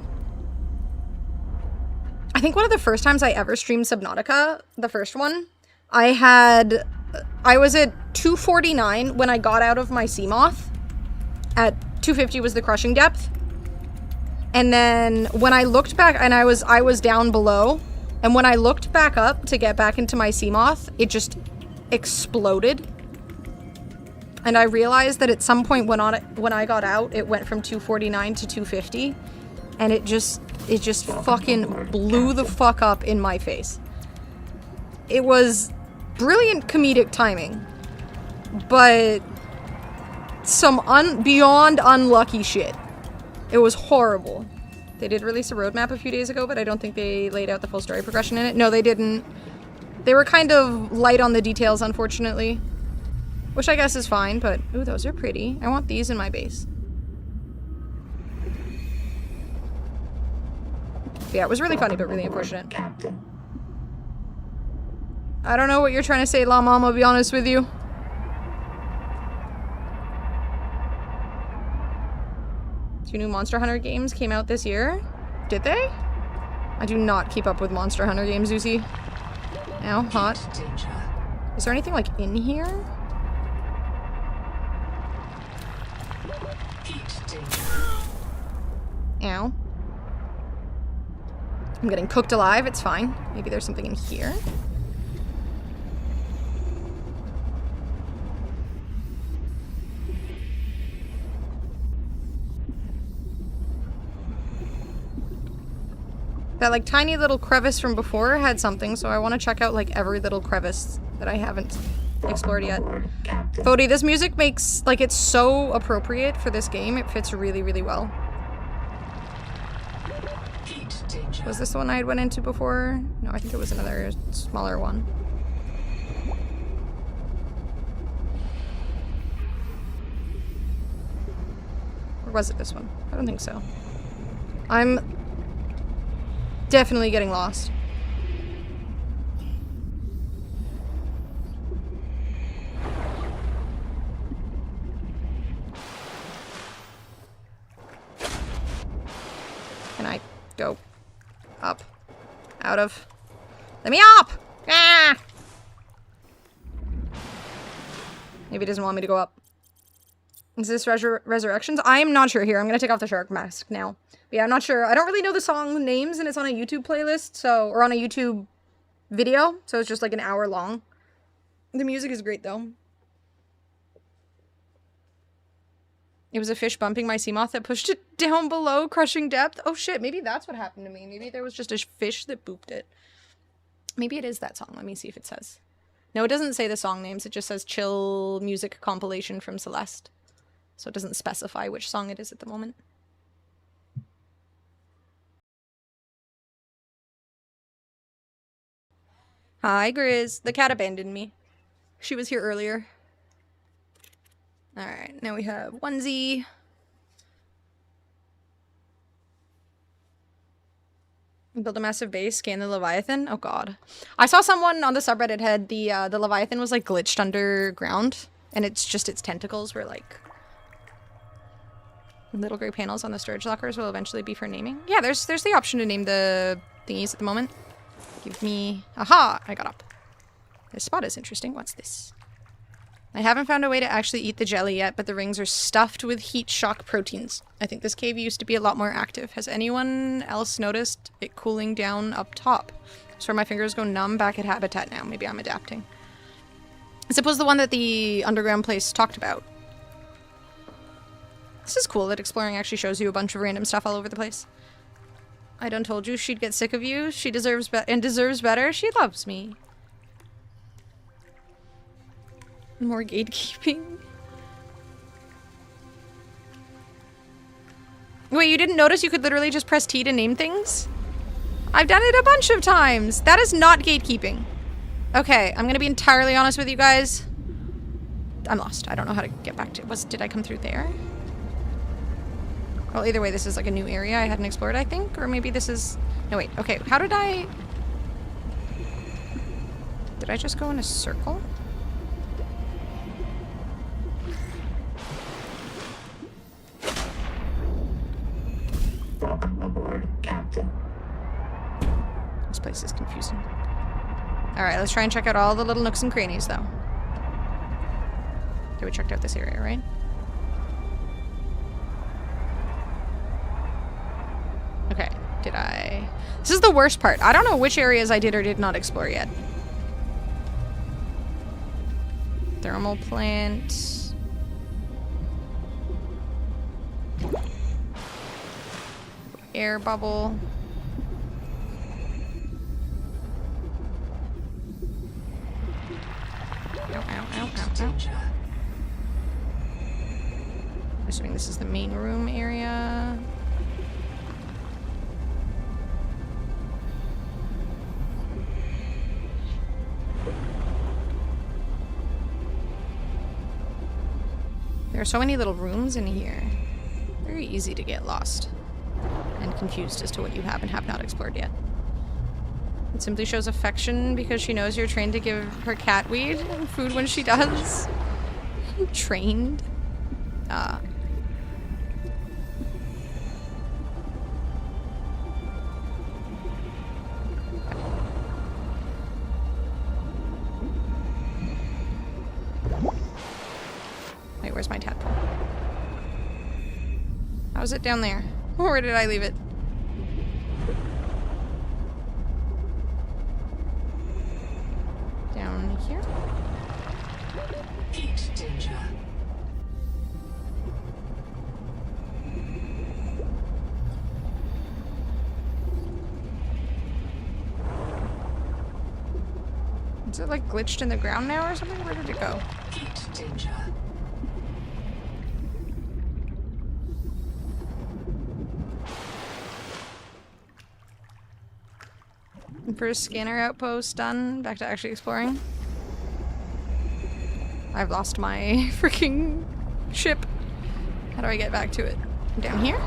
Speaker 1: I think one of the first times I ever streamed Subnautica, the first one, I was at 249 when I got out of my Seamoth. At 250 was the crushing depth. And then when I looked back, and I was down below, and when I looked back up to get back into my Seamoth, it just exploded. And I realized that at some point when I got out, it went from 249 to 250, and it just fucking blew the fuck up in my face. It was brilliant comedic timing, but some beyond unlucky shit. It was horrible. They did release a roadmap a few days ago, but I don't think they laid out the full story progression in it. No, they didn't. They were kind of light on the details, unfortunately. Which I guess is fine, but... Ooh, those are pretty. I want these in my base. Yeah, it was really funny, but really unfortunate. I don't know what you're trying to say, La Mama, I'll be honest with you. Two new Monster Hunter games came out this year. Did they? I do not keep up with Monster Hunter games, Zuzi. Ow, hot. Is there anything, like, in here? Ow. I'm getting cooked alive, it's fine. Maybe there's something in here. That, like, tiny little crevice from before had something, so I want to check out, like, every little crevice that I haven't explored yet. Fody, this music makes, like, it's so appropriate for this game. It fits really, really well. Was this the one I had went into before? No, I think it was another smaller one. Or was it this one? I don't think so. I'm definitely getting lost. Can I go up? Out of? Let me up! Ah! Maybe it doesn't want me to go up. Is this Resurrections? I'm not sure here. I'm gonna take off the shark mask now. But yeah, I'm not sure. I don't really know the song names, and it's on a YouTube playlist, so, or on a YouTube video, so it's just like an hour long. The music is great, though. It was a fish bumping my Seamoth that pushed it down below, crushing depth. Oh shit, maybe that's what happened to me. Maybe there was just a fish that booped it. Maybe it is that song. Let me see if it says. No, it doesn't say the song names. It just says chill music compilation from Celeste. So it doesn't specify which song it is at the moment. Hi, Grizz. The cat abandoned me. She was here earlier. Alright, now we have onesie. Build a massive base, scan the Leviathan. Oh god. I saw someone on the subreddit had the Leviathan was like glitched underground, and it's just its tentacles were like little gray panels on the storage lockers will eventually be for naming. Yeah, there's the option to name the thingies at the moment. Give me... Aha! I got up. This spot is interesting. What's this? I haven't found a way to actually eat the jelly yet, but the rings are stuffed with heat shock proteins. I think this cave used to be a lot more active. Has anyone else noticed it cooling down up top? So my fingers go numb back at habitat now. Maybe I'm adapting. I suppose the one that the underground place talked about. This is cool that exploring actually shows you a bunch of random stuff all over the place. I done told you she'd get sick of you. She deserves better. She loves me. More gatekeeping. Wait, you didn't notice you could literally just press T to name things? I've done it a bunch of times. That is not gatekeeping. Okay, I'm gonna be entirely honest with you guys. I'm lost. I don't know how to get back to... Did I come through there? Well, either way, this is like a new area I hadn't explored, I think. Or maybe this is... No, wait. Okay, how did I... Did I just go in a circle? This place is confusing. Alright, let's try and check out all the little nooks and crannies, though. Okay, we checked out this area, right? Okay, did I... This is the worst part. I don't know which areas I did or did not explore yet. Thermal plant... Air bubble. Ow. Assuming this is the main room area. There are so many little rooms in here. Very easy to get lost and confused as to what you have and have not explored yet. It simply shows affection because she knows you're trained to give her cat weed and food when she does. Trained? Wait, where's my tadpole? How's it down there? Where did I leave it? Down here?
Speaker 5: Heat danger.
Speaker 1: Is it like glitched in the ground now or something? Where did it go?
Speaker 5: Heat danger.
Speaker 1: First scanner outpost done. Back to actually exploring. I've lost my freaking ship. How do I get back to it? Down here?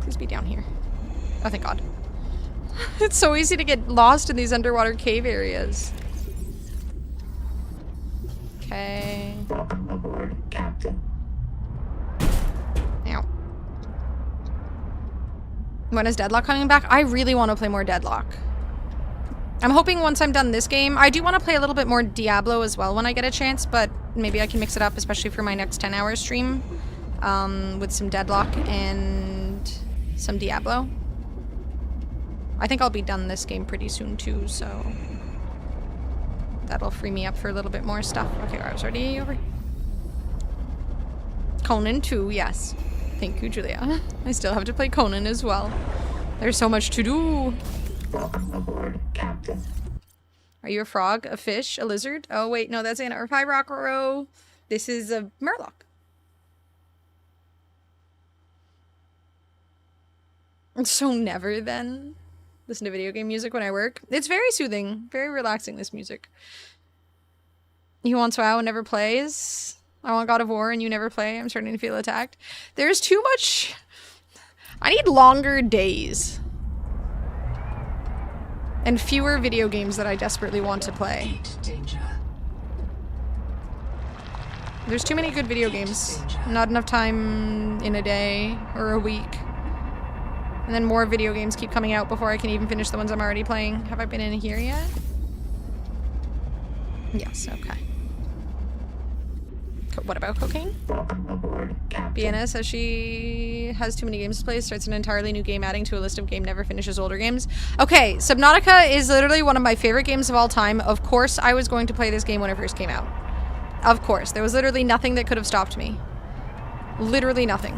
Speaker 1: Please be down here. Oh, thank God. It's so easy to get lost in these underwater cave areas. Okay. Ow. When is Deadlock coming back? I really want to play more Deadlock. I'm hoping once I'm done this game, I do want to play a little bit more Diablo as well when I get a chance, but maybe I can mix it up, especially for my next 10-hour stream, with some Deadlock and some Diablo. I think I'll be done this game pretty soon too, so that'll free me up for a little bit more stuff. Okay, I was already over. Conan 2, yes. Thank you, Julia. I still have to play Conan as well. There's so much to do. Are you a frog? A fish? A lizard? Oh, wait, no, that's an Hi, Rockero. This is a Murloc. So never then. Listen to video game music when I work. It's very soothing, very relaxing, this music. He wants WoW and never plays. I want God of War and you never play. I'm starting to feel attacked. There's too much... I need longer days. And fewer video games that I desperately want to play. There's too many good video games. Not enough time in a day or a week. And then more video games keep coming out before I can even finish the ones I'm already playing. Have I been in here yet? Yes, okay. What about cocaine? Bianna says she has too many games to play, starts an entirely new game, adding to a list of game, never finishes older games. Okay, Subnautica is literally one of my favorite games of all time. Of course I was going to play this game when it first came out. Of course. There was literally nothing that could have stopped me. Literally nothing.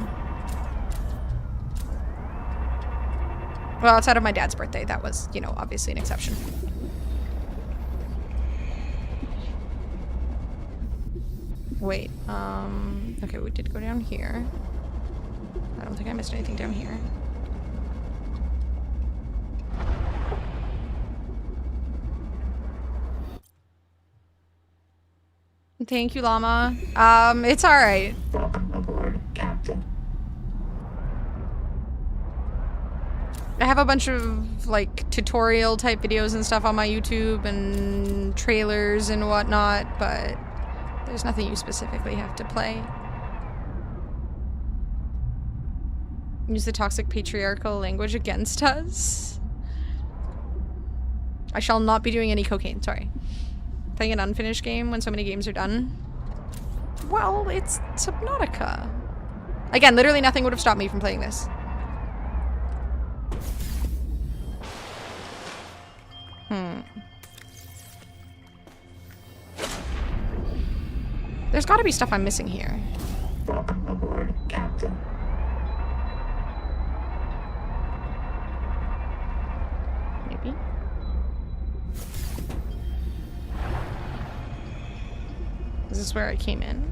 Speaker 1: Well, outside of my dad's birthday, that was, you know, obviously an exception. Wait, okay, we did go down here. I don't think I missed anything down here. Thank you, Llama. It's alright. I have a bunch of, like, tutorial type videos and stuff on my YouTube and trailers and whatnot, but there's nothing you specifically have to play. Use the toxic patriarchal language against us. I shall not be doing any cocaine, sorry. Playing an unfinished game when so many games are done. Well, it's Subnautica. Again, literally nothing would have stopped me from playing this. There's gotta be stuff I'm missing here. Maybe. Is this where I came in?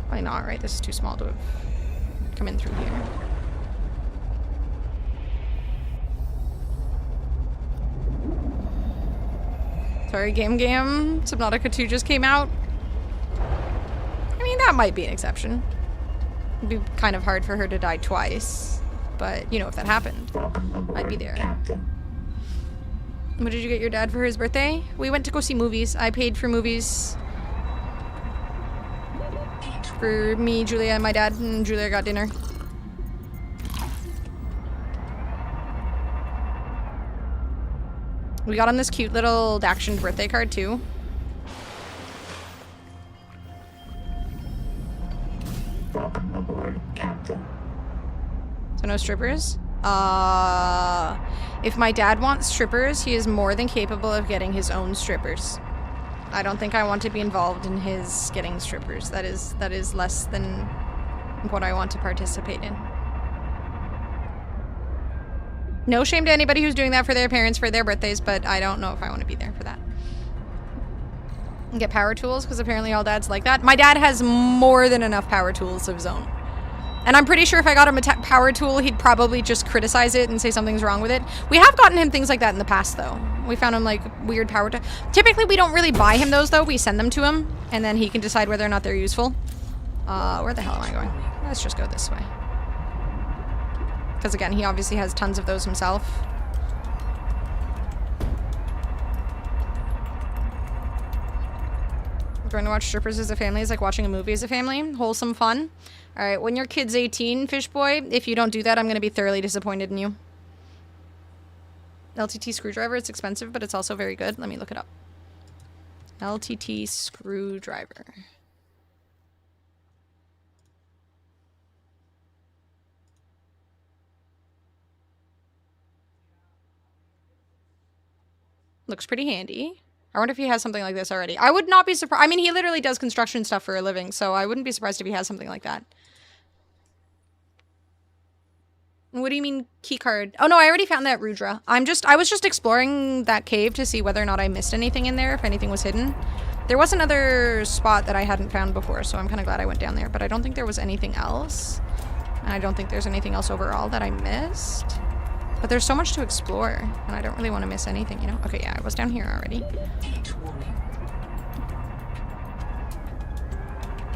Speaker 1: Probably not, right? This is too small to have come in through here. Sorry, Game. Subnautica 2 just came out. I mean, that might be an exception. It'd be kind of hard for her to die twice. But, you know, if that happened, I'd be there. What did you get your dad for his birthday? We went to go see movies. I paid for movies. For me, Julia, and my dad, and Julia got dinner. We got on this cute little Daction birthday card, too. So no strippers? If my dad wants strippers, he is more than capable of getting his own strippers. I don't think I want to be involved in his getting strippers. That is less than what I want to participate in. No shame to anybody who's doing that for their parents for their birthdays, but I don't know if I want to be there for that. And get power tools, because apparently all dads like that. My dad has more than enough power tools of his own. And I'm pretty sure if I got him a power tool, he'd probably just criticize it and say something's wrong with it. We have gotten him things like that in the past, though. We found him, like, weird power tools. Typically, we don't really buy him those, though. We send them to him, and then he can decide whether or not they're useful. Where the hell am I going? Let's just go this way. Because, again, he obviously has tons of those himself. Going to watch strippers as a family is like watching a movie as a family. Wholesome fun. Alright, when your kid's 18, fish boy, if you don't do that, I'm going to be thoroughly disappointed in you. LTT screwdriver, it's expensive, but it's also very good. Let me look it up. LTT screwdriver. Looks pretty handy. I wonder if he has something like this already. I would not be surprised. I mean, he literally does construction stuff for a living, so I wouldn't be surprised if he has something like that. What do you mean key card? Oh no, I already found that Rudra. I was just exploring that cave to see whether or not I missed anything in there, if anything was hidden. There was another spot that I hadn't found before, so I'm kind of glad I went down there, but I don't think there was anything else. And I don't think there's anything else overall that I missed. But there's so much to explore, and I don't really want to miss anything, you know? Okay, yeah, I was down here already.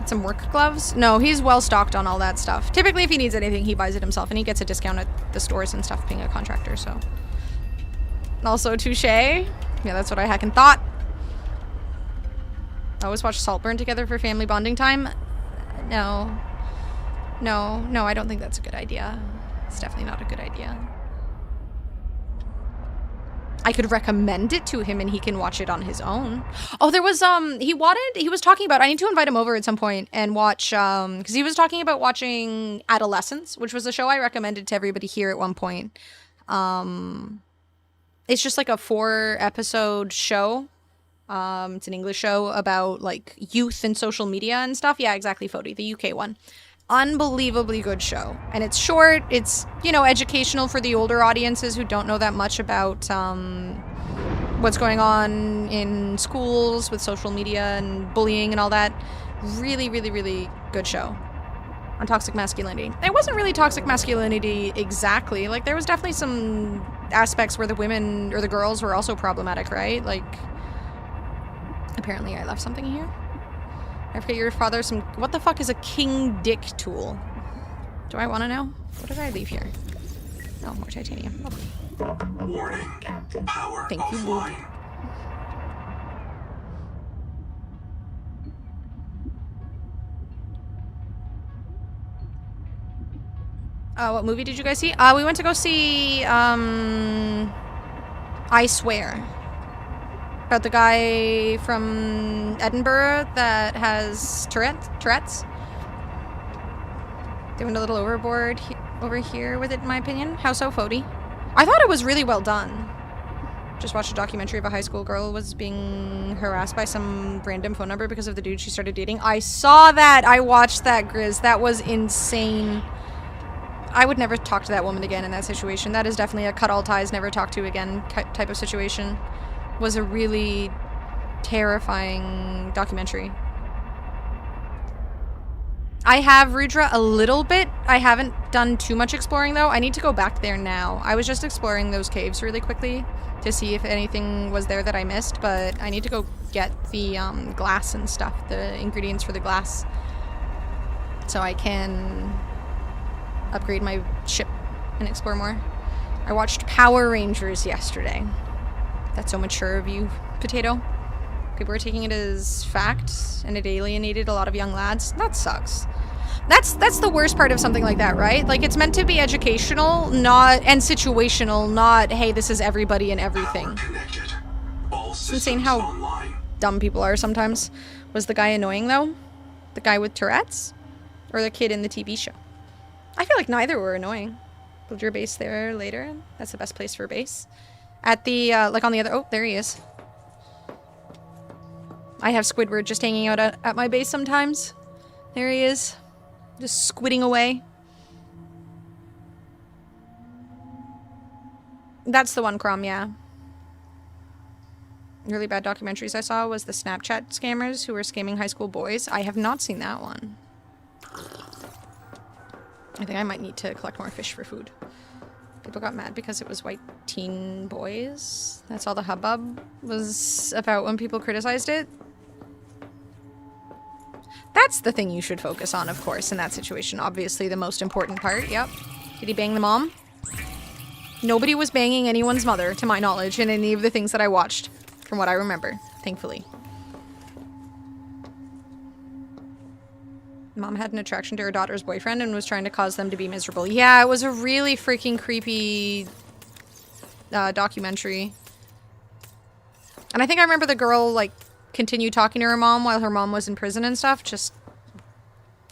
Speaker 1: Some work gloves? No, he's well stocked on all that stuff. Typically, if he needs anything, he buys it himself, and he gets a discount at the stores and stuff, being a contractor, so. Also, touche. Yeah, that's what I heckin' thought. Always watch Saltburn together for family bonding time? No. No, I don't think that's a good idea. It's definitely not a good idea. I could recommend it to him and he can watch it on his own. Oh, there was, he was talking about, I need to invite him over at some point and watch, because he was talking about watching Adolescence, which was a show I recommended to everybody here at one point. It's just like a 4-episode show. It's an English show about, like, youth and social media and stuff. Yeah, exactly, Fody, the UK one. Unbelievably good show. And it's short, it's, you know, educational for the older audiences who don't know that much about what's going on in schools with social media and bullying and all that. Really, really, really good show on toxic masculinity. It wasn't really toxic masculinity exactly. Like, there was definitely some aspects where the women or the girls were also problematic, right? Like, apparently I left something here. I forget your father some... What the fuck is a king dick tool? Do I want to know? What did I leave here? Oh, more titanium. Okay.
Speaker 5: Warning. Power
Speaker 1: Thank you,
Speaker 5: offline.
Speaker 1: What movie did you guys see? We went to go see, I Swear. About the guy from Edinburgh that has Tourette's. They went a little overboard over here with it, in my opinion. How so, Fody? I thought it was really well done. Just watched a documentary of a high school girl was being harassed by some random phone number because of the dude she started dating. I saw that! I watched that, Grizz. That was insane. I would never talk to that woman again in that situation. That is definitely a cut all ties, never talk to again type of situation. Was a really terrifying documentary. I have Rudra a little bit. I haven't done too much exploring though. I need to go back there now. I was just exploring those caves really quickly to see if anything was there that I missed, but I need to go get the glass and stuff, the ingredients for the glass, so I can upgrade my ship and explore more. I watched Power Rangers yesterday. That's so mature of you, Potato. People were taking it as fact, and it alienated a lot of young lads. That sucks. That's the worst part of something like that, right? Like, it's meant to be educational, not and situational, not, hey, this is everybody and everything. It's insane how dumb people are sometimes. Was the guy annoying, though? The guy with Tourette's? Or the kid in the TV show? I feel like neither were annoying. Build your base there later. That's the best place for a base. At the, like on the other... Oh, there he is. I have Squidward just hanging out at my base sometimes. There he is. Just squidding away. That's the one, Crom, yeah. Really bad documentaries I saw was the Snapchat scammers who were scamming high school boys. I have not seen that one. I think I might need to collect more fish for food. People got mad because it was white teen boys. That's all the hubbub was about when people criticized it. That's the thing you should focus on, of course, in that situation. Obviously, the most important part. Yep. Did he bang the mom? Nobody was banging anyone's mother, to my knowledge, in any of the things that I watched, from what I remember, thankfully. Mom had an attraction to her daughter's boyfriend and was trying to cause them to be miserable. Yeah, it was a really freaking creepy documentary. And I think I remember the girl, like, continued talking to her mom while her mom was in prison and stuff. Just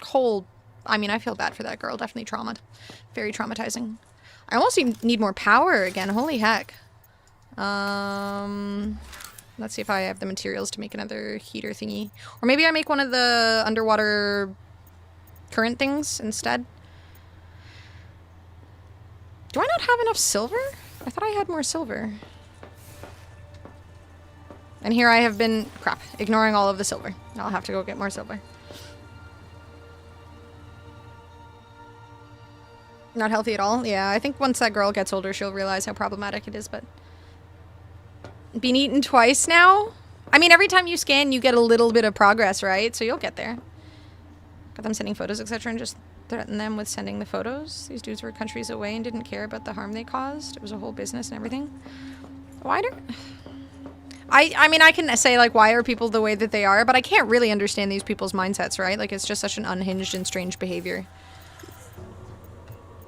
Speaker 1: cold. I mean, I feel bad for that girl. Definitely very traumatizing. I almost need more power again. Holy heck. Let's see if I have the materials to make another heater thingy. Or maybe I make one of the underwater current things instead. Do I not have enough silver? I thought I had more silver. And here I have been, crap, ignoring all of the silver. I'll have to go get more silver. Not healthy at all? Yeah, I think once that girl gets older, she'll realize how problematic it is, but... Been eaten twice now? I mean, every time you scan, you get a little bit of progress, right? So you'll get there. Got them sending photos, etc., and just threaten them with sending the photos. These dudes were countries away and didn't care about the harm they caused. It was a whole business and everything. Why do... I mean, I can say, like, why are people the way that they are, but I can't really understand these people's mindsets, right? Like, it's just such an unhinged and strange behavior.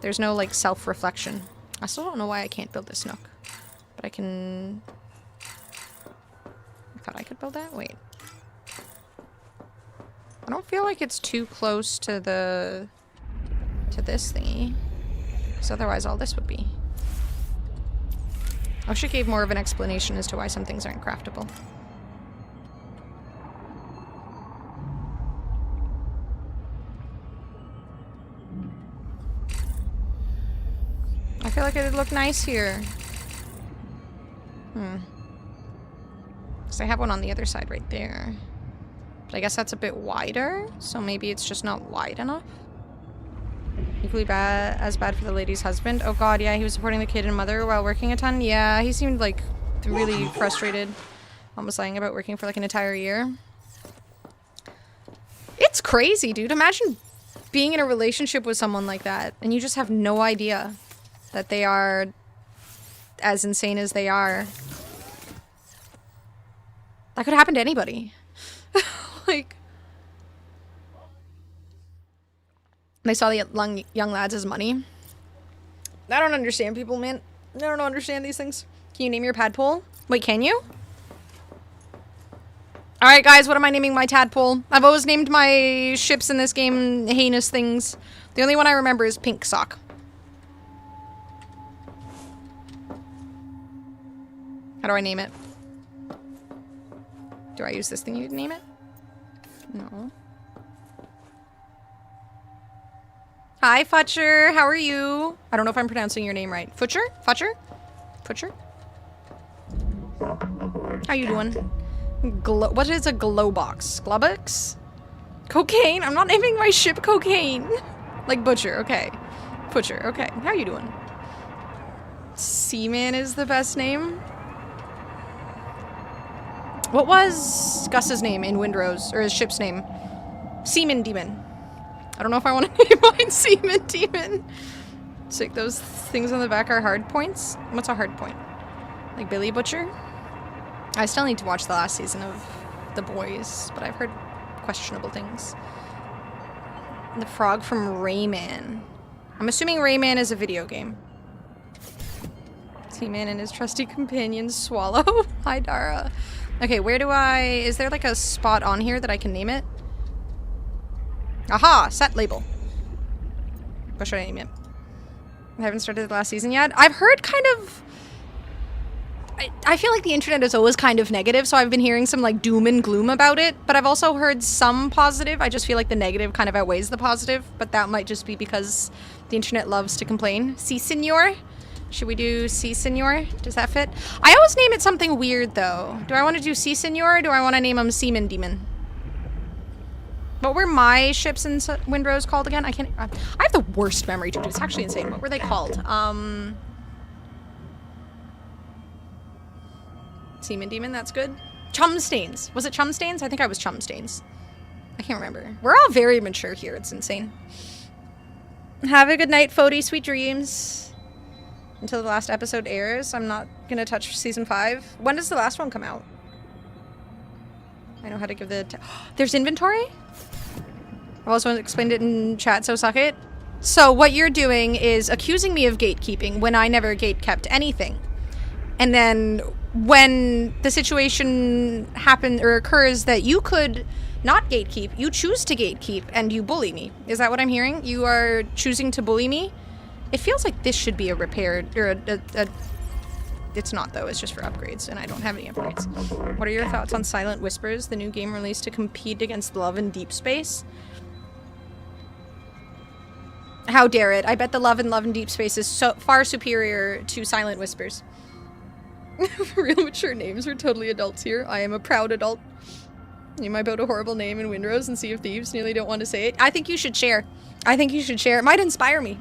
Speaker 1: There's no, like, self-reflection. I still don't know why I can't build this nook. But I can... I thought I could build that? Wait. I don't feel like it's too close to the... to this thingy. Because otherwise all this would be. I wish it gave more of an explanation as to why some things aren't craftable. I feel like it'd look nice here. Because I have one on the other side right there. But I guess that's a bit wider, so maybe it's just not wide enough. Equally bad as bad for the lady's husband. Oh god, yeah, he was supporting the kid and mother while working a ton. Yeah, he seemed like really frustrated. Almost lying about working for like an entire year. It's crazy, dude. Imagine being in a relationship with someone like that and you just have no idea that they are as insane as they are. That could happen to anybody. Like, they saw the young lads as money. I don't understand people, man. I don't understand these things. Can you name your tadpole? Wait, can you? Alright, guys, what am I naming my tadpole? I've always named my ships in this game heinous things. The only one I remember is Pink Sock. How do I name it? Do I use this thing to name it? No. Hi, Futcher. How are you? I don't know if I'm pronouncing your name right. Futcher? Futcher? Futcher? How you doing? What is a glow box? Glowbox? Cocaine? I'm not naming my ship Cocaine. Like Butcher, okay. Butcher, okay. How you doing? Seaman is the best name. What was Gus's name in Windrose? Or his ship's name? Seaman Demon. I don't know if I want to name mine Seaman Demon. So like those things on the back are hard points? What's a hard point? Like Billy Butcher? I still need to watch the last season of The Boys, but I've heard questionable things. The frog from Rayman. I'm assuming Rayman is a video game. Seaman and his trusty companion Swallow. Hi, Dara. Okay, where do I... Is there like a spot on here that I can name it? Aha! Set label. What should I name it? I haven't started the last season yet. I've heard kind of... I feel like the internet is always kind of negative, so I've been hearing some like doom and gloom about it, but I've also heard some positive. I just feel like the negative kind of outweighs the positive, but that might just be because the internet loves to complain. Si, senor? Should we do Si, senor? Does that fit? I always name it something weird, though. Do I want to do Si, senor, or do I want to name him Seaman Demon? What were my ships in Windrose called again? I have the worst memory, dude. It's actually insane. What were they called? Seaman Demon, that's good. Chum Stains. Was it Chum Stains? I think I was Chum Stains. I can't remember. We're all very mature here. It's insane. Have a good night, Fody. Sweet dreams. Until the last episode airs. I'm not gonna touch season 5. When does the last one come out? I know how to give the... There's inventory? I've also explained it in chat, so suck it. So what you're doing is accusing me of gatekeeping when I never gatekept anything. And then when the situation happens or occurs that you could not gatekeep, you choose to gatekeep and you bully me. Is that what I'm hearing? You are choosing to bully me? It feels like this should be a repaired, or it's not though, it's just for upgrades and I don't have any upgrades. What are your thoughts on Silent Whispers, the new game released to compete against Love in Deep Space? How dare it? I bet the Love in Deep Space is so far superior to Silent Whispers. Real mature names. We're totally adults here. I am a proud adult. You might build a horrible name in Windrose and Sea of Thieves. Nearly don't want to say it. I think you should share. I think you should share. It might inspire me.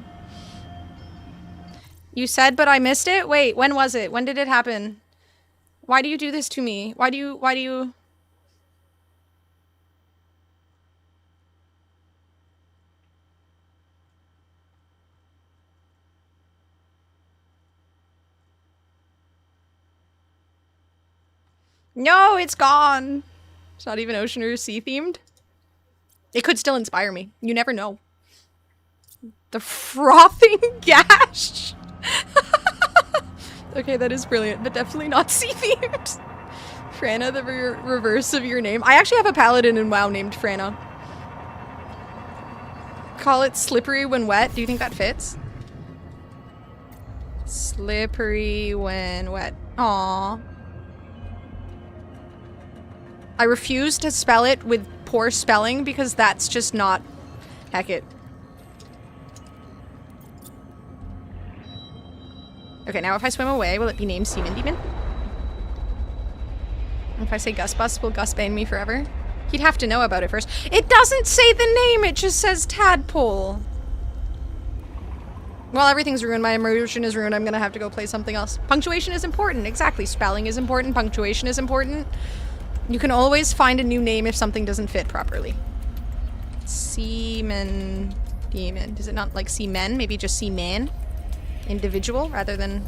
Speaker 1: You said, but I missed it? Wait, when was it? When did it happen? Why do you do this to me? Why do you... No, it's gone. It's not even ocean or sea themed. It could still inspire me. You never know. The frothing gash. Okay, that is brilliant, but definitely not sea themed. Franna, the reverse of your name. I actually have a paladin in WoW named Franna. Call it slippery when wet. Do you think that fits? Slippery when wet. Aww. I refuse to spell it with poor spelling because that's just not... Heck it. Okay, now if I swim away, will it be named Seaman Demon? If I say Gus Bus, will Gus ban me forever? He'd have to know about it first. It doesn't say the name, it just says Tadpole. Well, everything's ruined. My immersion is ruined. I'm gonna have to go play something else. Punctuation is important. Exactly. Spelling is important. Punctuation is important. You can always find a new name if something doesn't fit properly. Seaman Demon. Is it not like seamen? Maybe just seaman? Individual rather than...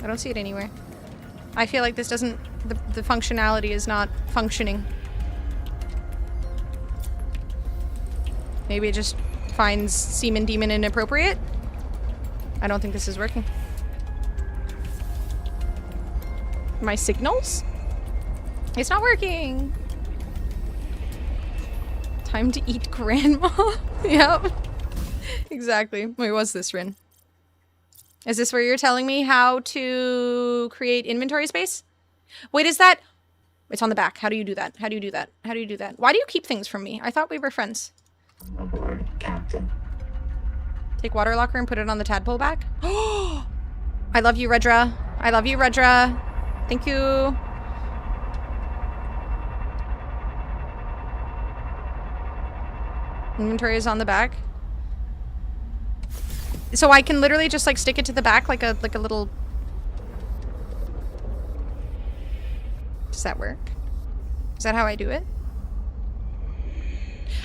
Speaker 1: I don't see it anywhere. I feel like this doesn't... The functionality is not functioning. Maybe it just finds Seaman Demon inappropriate? I don't think this is working. My signals? It's not working! Time to eat grandma? Yep. Exactly. Wait, what's this, Rin? Is this where you're telling me how to create inventory space? Wait, is that... It's on the back. How do you do that? How do you do that? How do you do that? Why do you keep things from me? I thought we were friends.
Speaker 5: Aboard, Captain.
Speaker 1: Take water locker and put it on the tadpole back? Oh! I love you, Redra. I love you, Redra. Thank you. Inventory is on the back. So I can literally just like stick it to the back like a little... Does that work? Is that how I do it?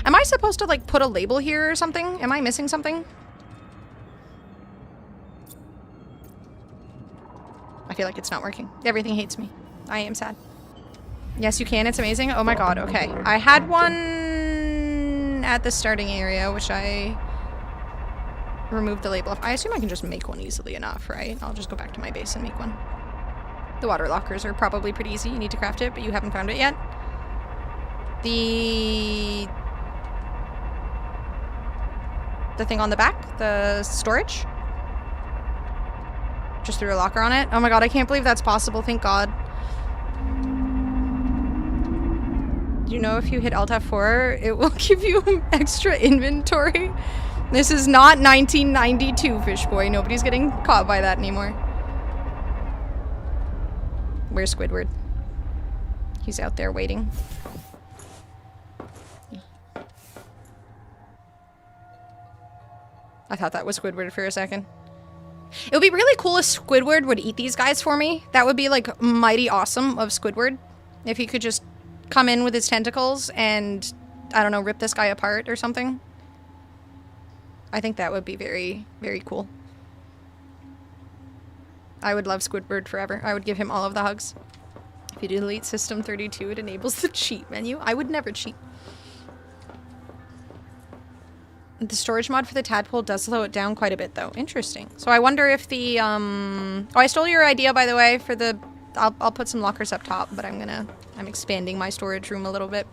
Speaker 1: Am I supposed to like put a label here or something? Am I missing something? I feel like it's not working. Everything hates me. I am sad. Yes, you can. It's amazing. Oh my god. Okay. I had one at the starting area, which I removed the label. I assume I can just make one easily enough, right? I'll just go back to my base and make one. The water lockers are probably pretty easy. You need to craft it, but you haven't found it yet. The thing on the back, the storage. Just threw a locker on it. Oh my god, I can't believe that's possible. Thank god. Do you know if you hit Alt F4, it will give you extra inventory? This is not 1992, fish boy. Nobody's getting caught by that anymore. Where's Squidward? He's out there waiting. I thought that was Squidward for a second. It would be really cool if Squidward would eat these guys for me. That would be like mighty awesome of Squidward. If he could just come in with his tentacles and, I don't know, rip this guy apart or something. I think that would be very, very cool. I would love Squidward forever. I would give him all of the hugs. If you delete System 32, it enables the cheat menu. I would never cheat. The storage mod for the tadpole does slow it down quite a bit, though. Interesting. So I wonder if the, Oh, I stole your idea, by the way, for the... I'll put some lockers up top, but I'm expanding my storage room a little bit.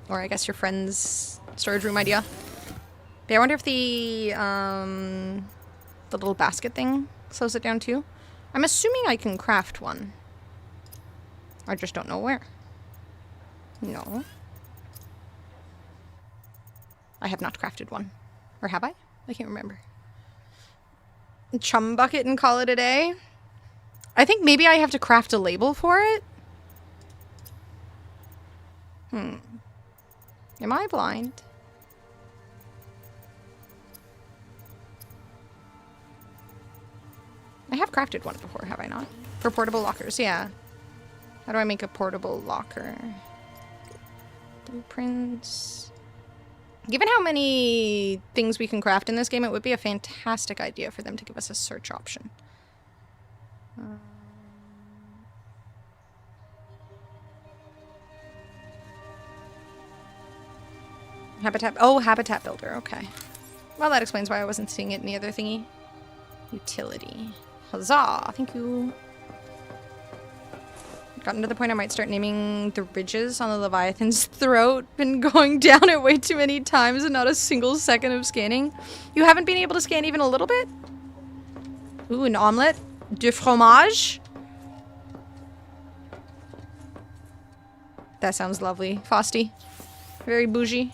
Speaker 1: Or I guess your friend's storage room idea. But I wonder if the little basket thing slows it down, too. I'm assuming I can craft one. I just don't know where. No. I have not crafted one. Or have I? I can't remember. Chum bucket and call it a day? I think maybe I have to craft a label for it? Am I blind? I have crafted one before, have I not? For portable lockers, yeah. How do I make a portable locker? Blueprints. Given how many things we can craft in this game, it would be a fantastic idea for them to give us a search option. Habitat. Oh, habitat builder. Okay. Well, that explains why I wasn't seeing it in the other thingy. Utility. Huzzah! Thank you. Gotten to the point I might start naming the ridges on the Leviathan's throat. Been going down it way too many times and not a single second of scanning. You haven't been able to scan even a little bit? Ooh, an omelette. De fromage. That sounds lovely. Frosty. Very bougie.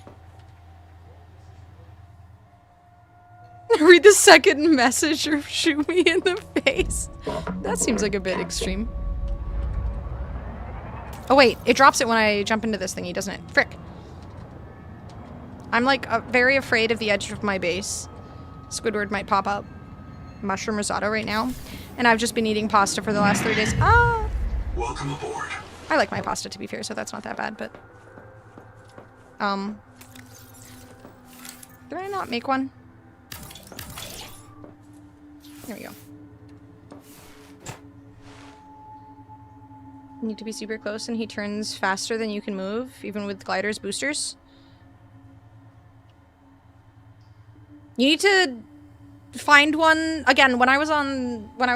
Speaker 1: Read the second message or shoot me in the face. That seems like a bit extreme. Oh wait, it drops it when I jump into this thingy, doesn't it? Frick. I'm like very afraid of the edge of my base. Squidward might pop up. Mushroom risotto right now. And I've just been eating pasta for the last 3 days. Ah!
Speaker 5: Welcome aboard.
Speaker 1: I like my pasta, to be fair, so that's not that bad, but... Did I not make one? There we go. You need to be super close and he turns faster than you can move, even with gliders boosters. You need to find one. Again, when I was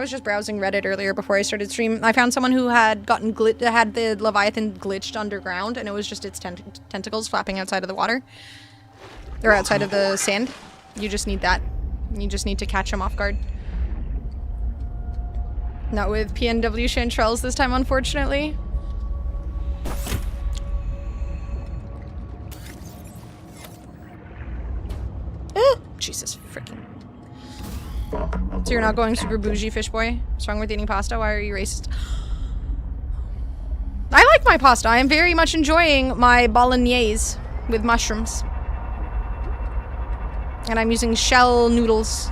Speaker 1: just browsing Reddit earlier before I started stream, I found someone who had had the Leviathan glitched underground, and it was just its tentacles flapping outside of the water. Or outside of the sand. You just need that. You just need to catch him off guard. Not with PNW Chanterelles this time, unfortunately. Jesus freaking. So you're not going super bougie, fish boy? What's wrong with eating pasta? Why are you racist? I like my pasta. I am very much enjoying my bolognese with mushrooms. And I'm using shell noodles.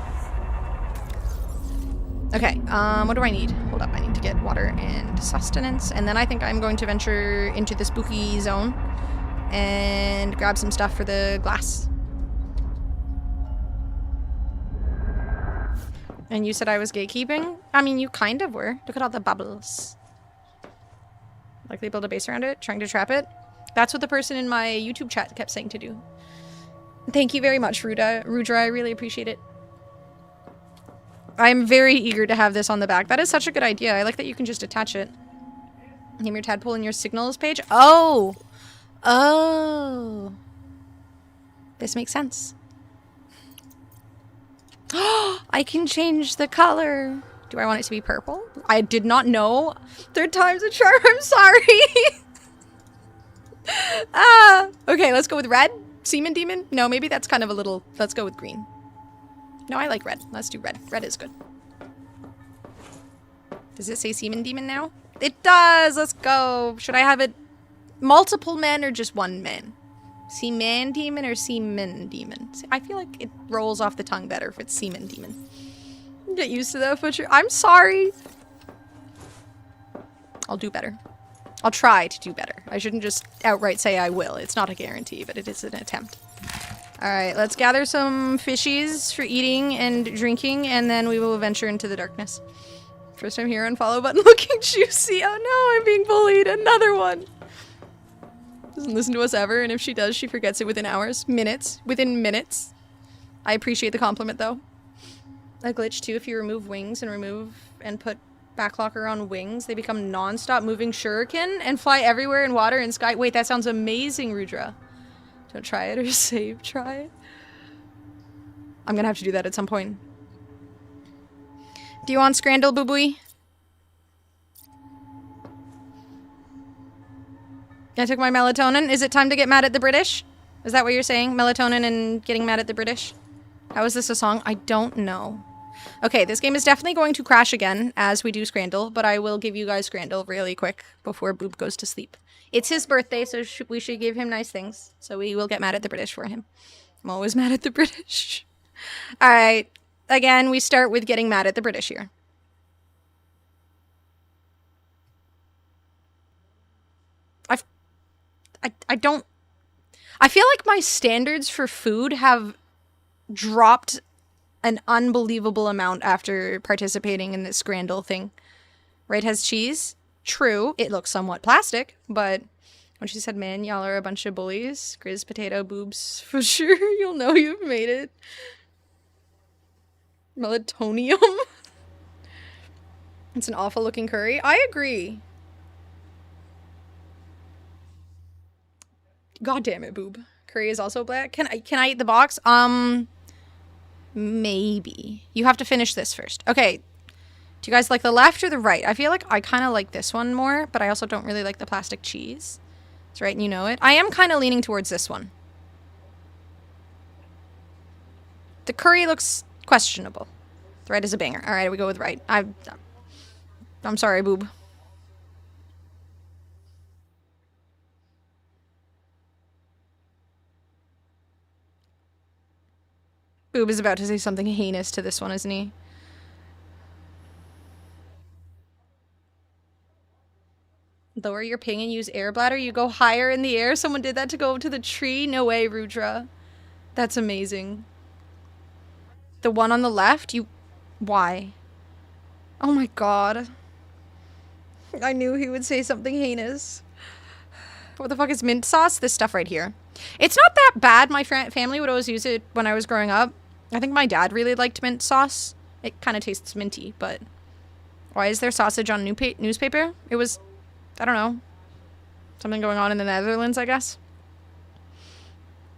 Speaker 1: Okay, what do I need? Hold up, I need to get water and sustenance. And then I think I'm going to venture into the spooky zone and grab some stuff for the glass. And you said I was gatekeeping? I mean, you kind of were. Look at all the bubbles. Like they build a base around it, trying to trap it. That's what the person in my YouTube chat kept saying to do. Thank you very much, Rudra. I really appreciate it. I'm very eager to have this on the back. That is such a good idea. I like that you can just attach it. Name your tadpole in your signals page. Oh! Oh! This makes sense. I can change the color. Do I want it to be purple? I did not know. Third time's a charm. I'm sorry. Okay, let's go with red. Seaman Demon? No, maybe that's kind of a little... Let's go with green. No, I like red. Let's do red. Red is good. Does it say Seaman Demon now? It does! Let's go. Should I have it multiple men or just one man? Seaman Demon or Seaman Demon? I feel like it rolls off the tongue better if it's Seaman Demon. Get used to that, Butcher. I'm sorry. I'll do better. I'll try to do better. I shouldn't just outright say I will. It's not a guarantee, but it is an attempt. Alright, let's gather some fishies for eating and drinking, and then we will venture into the darkness. First time here, unfollow button looking juicy. Oh no, I'm being bullied. Another one. Doesn't listen to us ever, and if she does, she forgets it within hours. Minutes. Within minutes. I appreciate the compliment, though. A glitch, too, if you remove wings and put backlocker on wings, they become non-stop moving shuriken and fly everywhere in water and sky. Wait, that sounds amazing, Rudra. Don't try it or save, try it. I'm gonna have to do that at some point. Do you want Scrandle, boo-booey? I took my melatonin. Is it time to get mad at the British? Is that what you're saying? Melatonin and getting mad at the British? How is this a song? I don't know. Okay, this game is definitely going to crash again as we do Scrandle, but I will give you guys Scrandle really quick before Boob goes to sleep. It's his birthday, so we should give him nice things. So we will get mad at the British for him. I'm always mad at the British. Alright, again, we start with getting mad at the British here. I don't... I feel like my standards for food have dropped an unbelievable amount after participating in this Scrandle thing. Right, has cheese? True, it looks somewhat plastic, but when she said, man, y'all are a bunch of bullies, Grizz potato boobs, for sure, you'll know you've made it. Melatonium? It's an awful looking curry. I agree. God damn it, boob. Curry is also black. Can I eat the box? Maybe. You have to finish this first. Okay. Do you guys like the left or the right? I feel like I kind of like this one more, but I also don't really like the plastic cheese. That's right, and you know it. I am kind of leaning towards this one. The curry looks questionable. The right is a banger. All right, we go with right. I'm sorry, boob. Boob is about to say something heinous to this one, isn't he? Lower your ping and use air bladder. You go higher in the air. Someone did that to go up to the tree. No way, Rudra. That's amazing. The one on the left? Why? Oh my god. I knew he would say something heinous. What the fuck is mint sauce? This stuff right here. It's not that bad. My family would always use it when I was growing up. I think my dad really liked mint sauce. It kind of tastes minty, but... Why is there sausage on newspaper? It was... I don't know. Something going on in the Netherlands, I guess.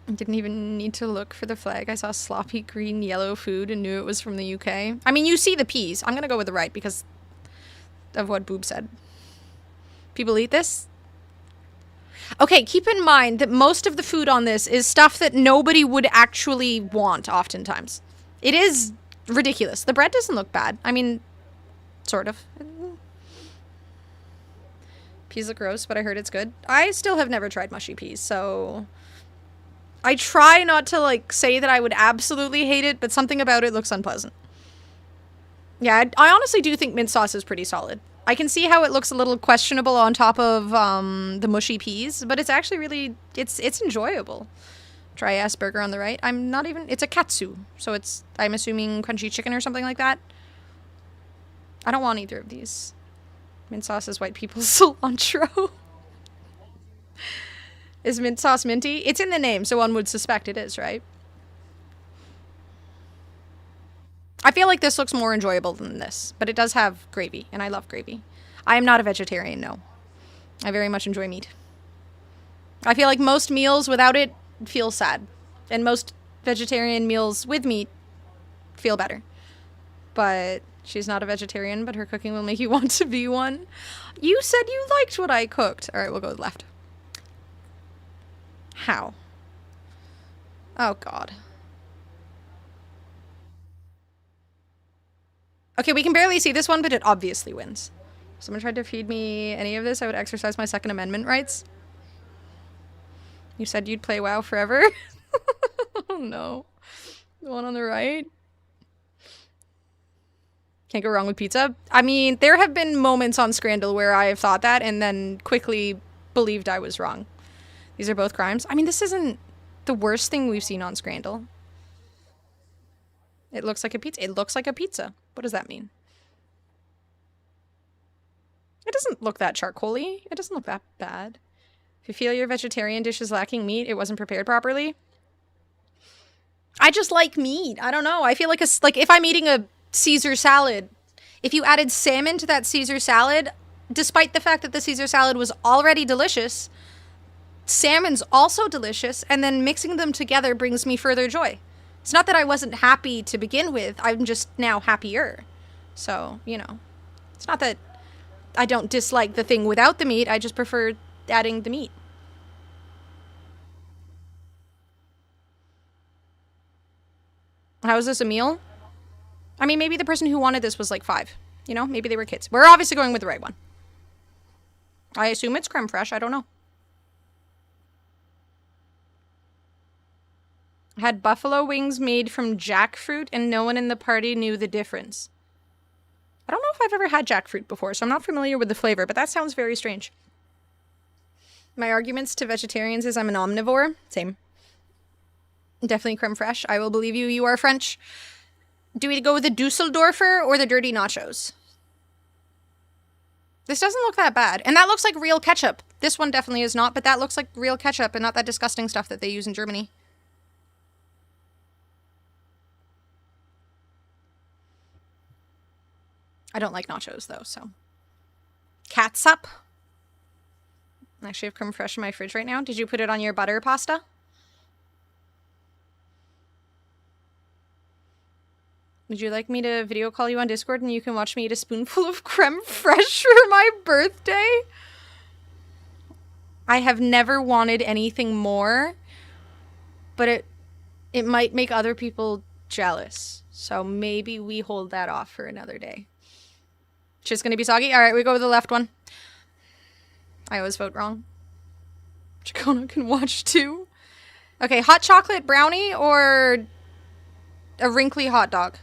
Speaker 1: I didn't even need to look for the flag. I saw sloppy green yellow food and knew it was from the UK. I mean, you see the peas. I'm gonna go with the right because of what Boob said. People eat this? Okay, keep in mind that most of the food on this is stuff that nobody would actually want oftentimes. It is ridiculous. The bread doesn't look bad. I mean, sort of. Peas look gross, but I heard it's good. I still have never tried mushy peas, so... I try not to, like, say that I would absolutely hate it, but something about it looks unpleasant. Yeah, I honestly do think mint sauce is pretty solid. I can see how it looks a little questionable on top of, the mushy peas, but it's actually really... It's enjoyable. Try ass burger on the right. I'm not even... It's a katsu, so it's... I'm assuming crunchy chicken or something like that. I don't want either of these. Mint sauce is white people's cilantro. Is mint sauce minty? It's in the name, so one would suspect it is, right? I feel like this looks more enjoyable than this, but it does have gravy, and I love gravy. I am not a vegetarian, no. I very much enjoy meat. I feel like most meals without it feel sad, and most vegetarian meals with meat feel better. But... She's not a vegetarian, but her cooking will make you want to be one. You said you liked what I cooked. All right, we'll go with left. How? Oh, God. Okay, we can barely see this one, but it obviously wins. If someone tried to feed me any of this, I would exercise my Second Amendment rights. You said you'd play WoW forever? Oh, no. The one on the right? Can't go wrong with pizza. I mean, there have been moments on Scrandle where I have thought that and then quickly believed I was wrong. These are both crimes. I mean, this isn't the worst thing we've seen on Scrandle. It looks like a pizza. It looks like a pizza. What does that mean? It doesn't look that charcoaly. It doesn't look that bad. If you feel your vegetarian dish is lacking meat, it wasn't prepared properly. I just like meat. I don't know. I feel like if I'm eating a Caesar salad, if you added salmon to that Caesar salad, despite the fact that the Caesar salad was already delicious, salmon's also delicious, and then mixing them together brings me further joy. It's not that I wasn't happy to begin with, I'm just now happier. So, you know, it's not that I don't dislike the thing without the meat, I just prefer adding the meat. How is this a meal? I mean, maybe the person who wanted this was like 5. You know, maybe they were kids. We're obviously going with the right one. I assume it's creme fraiche. I don't know. Had buffalo wings made from jackfruit and no one in the party knew the difference. I don't know if I've ever had jackfruit before, so I'm not familiar with the flavor, but that sounds very strange. My arguments to vegetarians is I'm an omnivore. Same. Definitely creme fraiche. I will believe you. You are French. Do we go with the Dusseldorfer or the dirty nachos? This doesn't look that bad. And that looks like real ketchup. This one definitely is not, but that looks like real ketchup and not that disgusting stuff that they use in Germany. I don't like nachos, though, so. Catsup. I actually have creme fraiche in my fridge right now. Did you put it on your butter pasta? Would you like me to video call you on Discord and you can watch me eat a spoonful of creme fraiche for my birthday? I have never wanted anything more, but it might make other people jealous. So maybe we hold that off for another day. Just gonna be soggy? Alright, we go with the left one. I always vote wrong. Chacona can watch too. Okay, hot chocolate brownie or a wrinkly hot dog?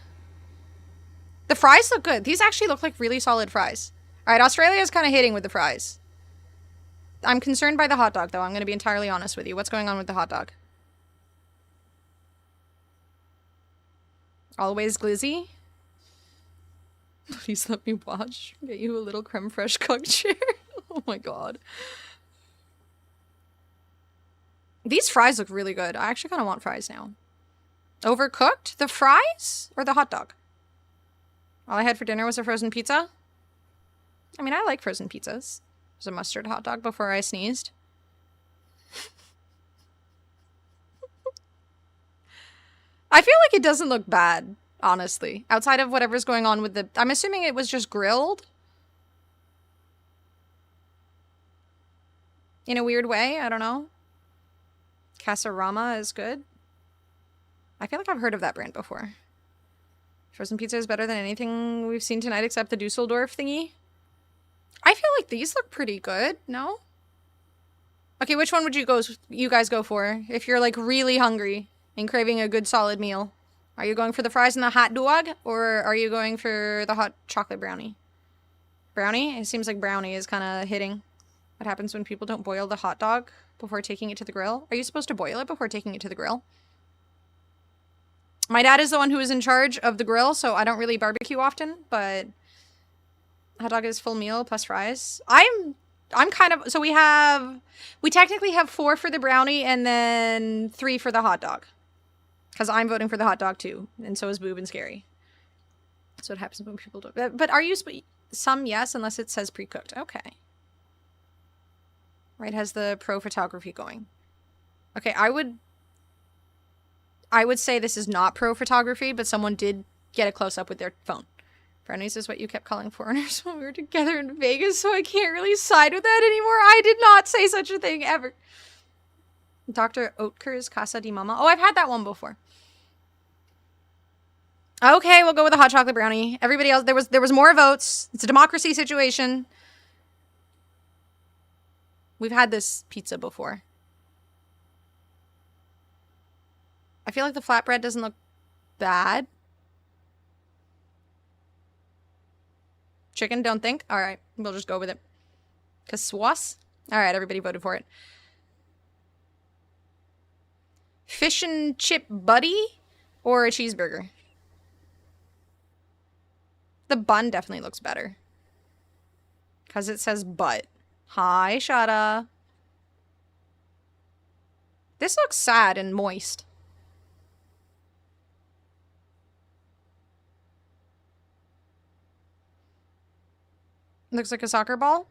Speaker 1: The fries look good. These actually look like really solid fries. Alright, Australia's kind of hitting with the fries. I'm concerned by the hot dog, though. I'm going to be entirely honest with you. What's going on with the hot dog? Always glizzy? Please let me watch. Get you a little creme fraiche cooked chair. Oh my god. These fries look really good. I actually kind of want fries now. Overcooked? The fries? Or the hot dog? All I had for dinner was a frozen pizza. I mean, I like frozen pizzas. There's a mustard hot dog before I sneezed. I feel like it doesn't look bad, honestly. Outside of whatever's going on with the... I'm assuming it was just grilled. In a weird way, I don't know. Casarama is good. I feel like I've heard of that brand before. Frozen pizza is better than anything we've seen tonight except the Dusseldorf thingy. I feel like these look pretty good, no? Okay, which one would you guys go for if you're like really hungry and craving a good solid meal? Are you going for the fries and the hot dog or are you going for the hot chocolate brownie? Brownie? It seems like brownie is kind of hitting. What happens when people don't boil the hot dog before taking it to the grill? Are you supposed to boil it before taking it to the grill? My dad is the one who is in charge of the grill, so I don't really barbecue often, but hot dog is full meal plus fries. I'm kind of, so we technically have 4 for the brownie and then 3 for the hot dog. Because I'm voting for the hot dog too, and so is Boob and Scary. That's what happens when people don't, but are you, some yes, unless it says pre-cooked. Okay. Right, has the pro photography going. Okay, I would say this is not pro photography, but someone did get a close-up with their phone. Brownies is what you kept calling foreigners when we were together in Vegas, so I can't really side with that anymore. I did not say such a thing, ever. Dr. Oetker's Casa di Mama. Oh, I've had that one before. Okay, we'll go with the hot chocolate brownie. Everybody else, there was more votes. It's a democracy situation. We've had this pizza before. I feel like the flatbread doesn't look bad. Chicken, don't think? Alright, we'll just go with it. Caswas? Alright, everybody voted for it. Fish and chip buddy? Or a cheeseburger? The bun definitely looks better. Because it says butt. Hi, Shada. This looks sad and moist. Looks like a soccer ball.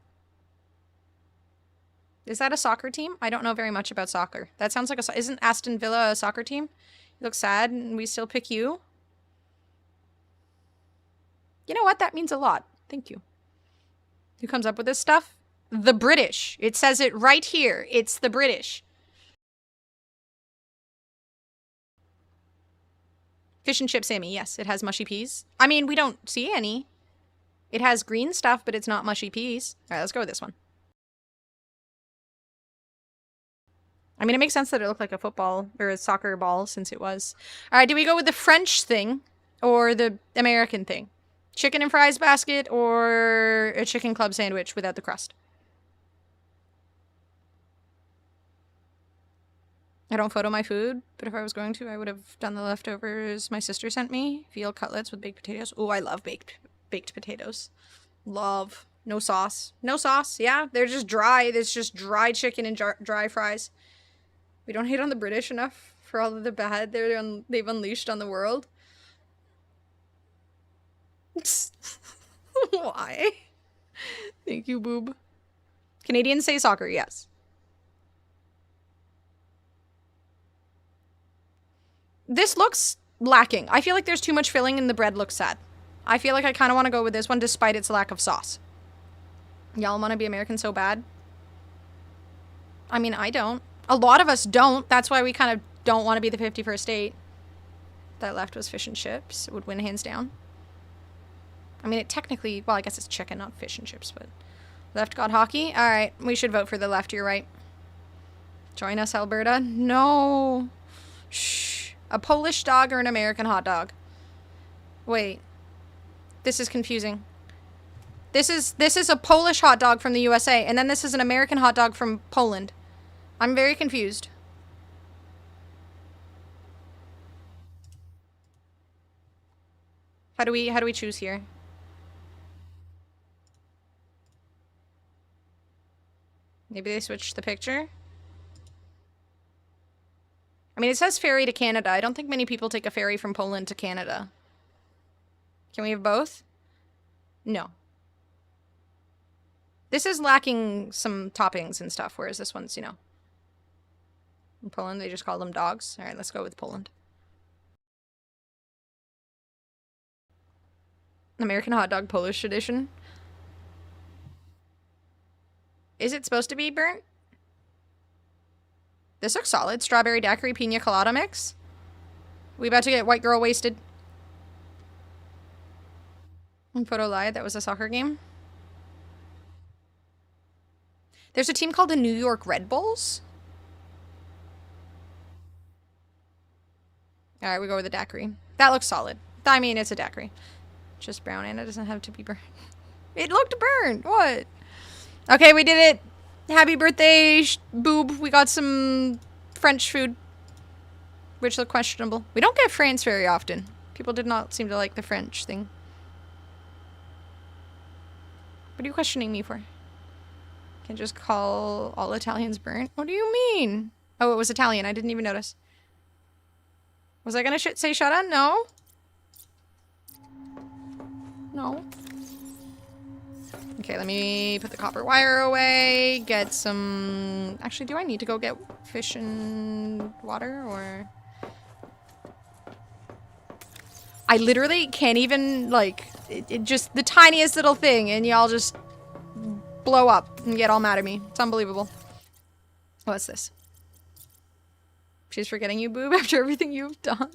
Speaker 1: Is that a soccer team? I don't know very much about soccer. That sounds like a... Isn't Aston Villa a soccer team? You look sad and we still pick you. You know what? That means a lot. Thank you. Who comes up with this stuff? The British. It says it right here. It's the British. Fish and chip Sammy. Yes, it has mushy peas. I mean, we don't see any. It has green stuff, but it's not mushy peas. All right, let's go with this one. I mean, it makes sense that it looked like a football or a soccer ball since it was. All right, do we go with the French thing or the American thing? Chicken and fries basket or a chicken club sandwich without the crust? I don't photo my food, but if I was going to, I would have done the leftovers my sister sent me. Veal cutlets with baked potatoes. Oh, I love baked potatoes. Love. No sauce. No sauce, yeah. They're just dry. There's just dry chicken and dry fries. We don't hate on the British enough for all of the bad they've unleashed on the world. Why? Thank you, boob. Canadians say soccer, yes. This looks lacking. I feel like there's too much filling and the bread looks sad. I feel like I kind of want to go with this one despite its lack of sauce. Y'all want to be American so bad? I mean, I don't. A lot of us don't. That's why we kind of don't want to be the 51st state. That left was fish and chips. It would win hands down. I mean, it technically... Well, I guess it's chicken, not fish and chips, but... Left got hockey? Alright, we should vote for the left, you're right. Join us, Alberta. No. Shh. A Polish dog or an American hot dog? Wait. This is confusing. This is a Polish hot dog from the USA, and then this is an American hot dog from Poland. I'm very confused. How do we choose here? Maybe they switched the picture? I mean, it says ferry to Canada. I don't think many people take a ferry from Poland to Canada. Can we have both? No. This is lacking some toppings and stuff, whereas this one's, you know. In Poland, they just call them dogs. Alright, let's go with Poland. American hot dog Polish edition. Is it supposed to be burnt? This looks solid. Strawberry daiquiri pina colada mix. We about to get white girl wasted. Photo lied. That was a soccer game. There's a team called the New York Red Bulls. Alright, we go with the daiquiri. That looks solid. I mean, it's a daiquiri. Just brown and it doesn't have to be burnt. It looked burnt. What? Okay, we did it. Happy birthday, boob. We got some French food, which looked questionable. We don't get France very often. People did not seem to like the French thing. What are you questioning me for? Can just call all Italians burnt? What do you mean? Oh, it was Italian. I didn't even notice. Was I gonna say shut up? No. No. Okay, let me put the copper wire away, get some... Actually, do I need to go get fish and water, or... I literally can't even, like, it just, the tiniest little thing, and y'all just blow up and get all mad at me. It's unbelievable. What's this? She's forgetting you, boob, after everything you've done.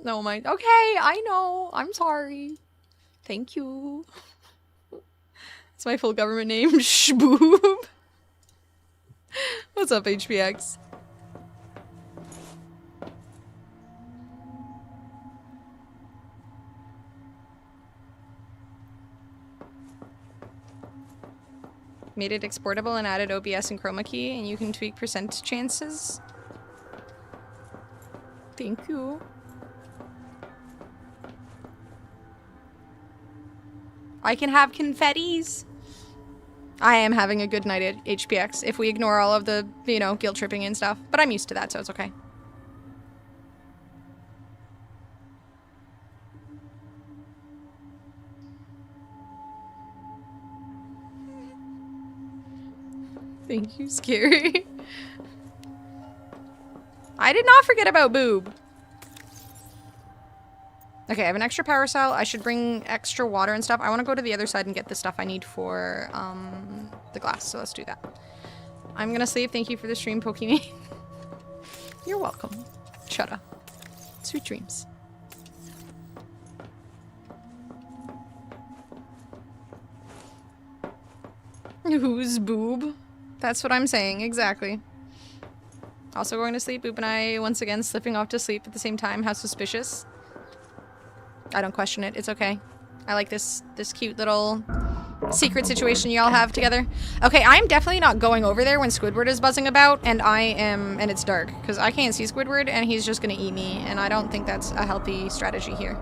Speaker 1: No, my... Okay, I know. I'm sorry. Thank you. It's my full government name, Shboob. What's up, HPX? Made it exportable and added OBS and chroma key, and you can tweak percent chances. Thank you. I can have confettis. I am having a good night at HPX if we ignore all of the, you know, guilt tripping and stuff. But I'm used to that, so it's okay. Thank you, Scary. I did not forget about Boob. Okay, I have an extra power cell. I should bring extra water and stuff. I want to go to the other side and get the stuff I need for the glass, so let's do that. I'm gonna sleep. Thank you for the stream, Pokemon. You're welcome. Shut up. Sweet dreams. Who's Boob? That's what I'm saying, exactly. Also going to sleep. Boob and I, once again, slipping off to sleep at the same time. How suspicious. I don't question it. It's okay. I like this cute little secret situation y'all have together. Okay, I'm definitely not going over there when Squidward is buzzing about, and and it's dark, because I can't see Squidward, and he's just gonna eat me, and I don't think that's a healthy strategy here.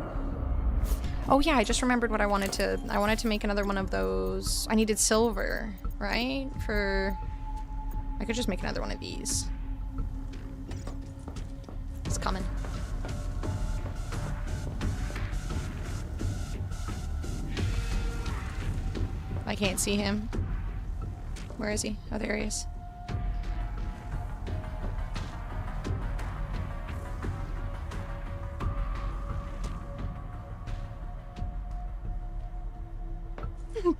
Speaker 1: Oh yeah, I just remembered what I wanted to make another one of those. I needed silver, right? I could just make another one of these. It's coming. I can't see him. Where is he? Oh, there he is.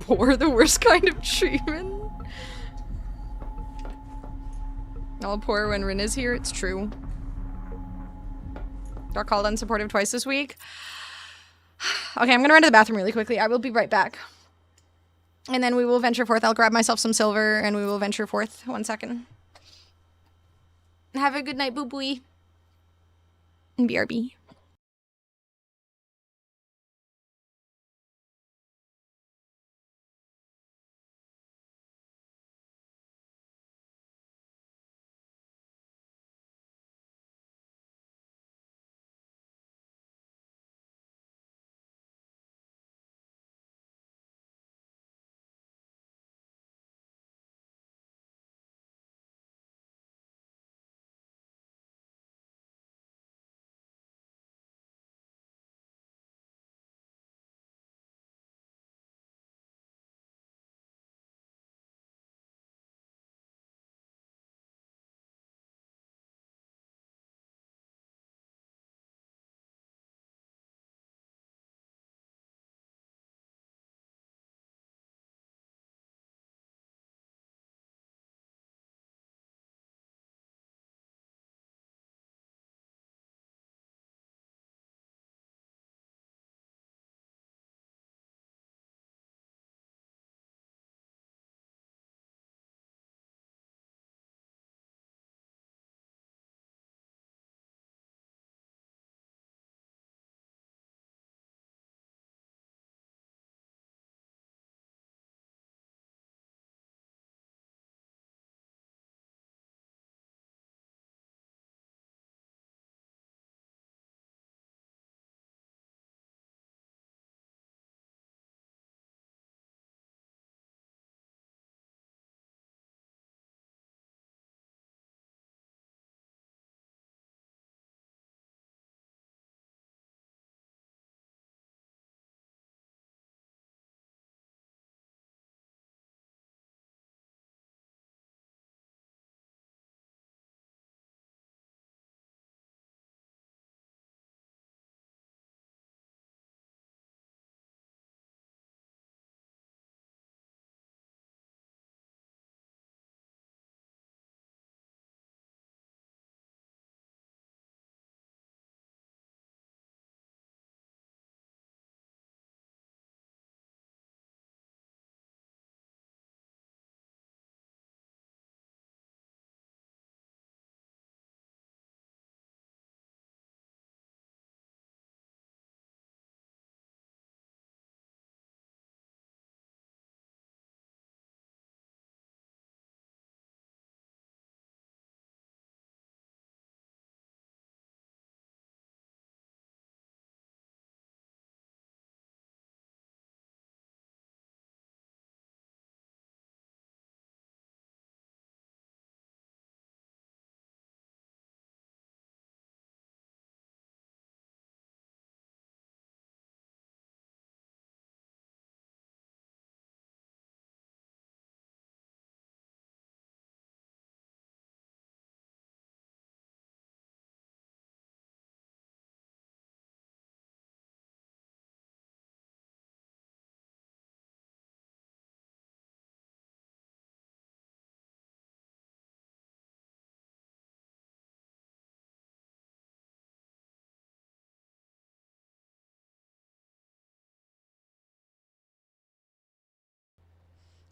Speaker 1: Poor, the worst kind of treatment. All poor when Rin is here, it's true. Got called unsupportive twice this week. Okay, I'm gonna run to the bathroom really quickly. I will be right back. And then we will venture forth. I'll grab myself some silver and we will venture forth. 1 second. Have a good night, boo-boo. BRB.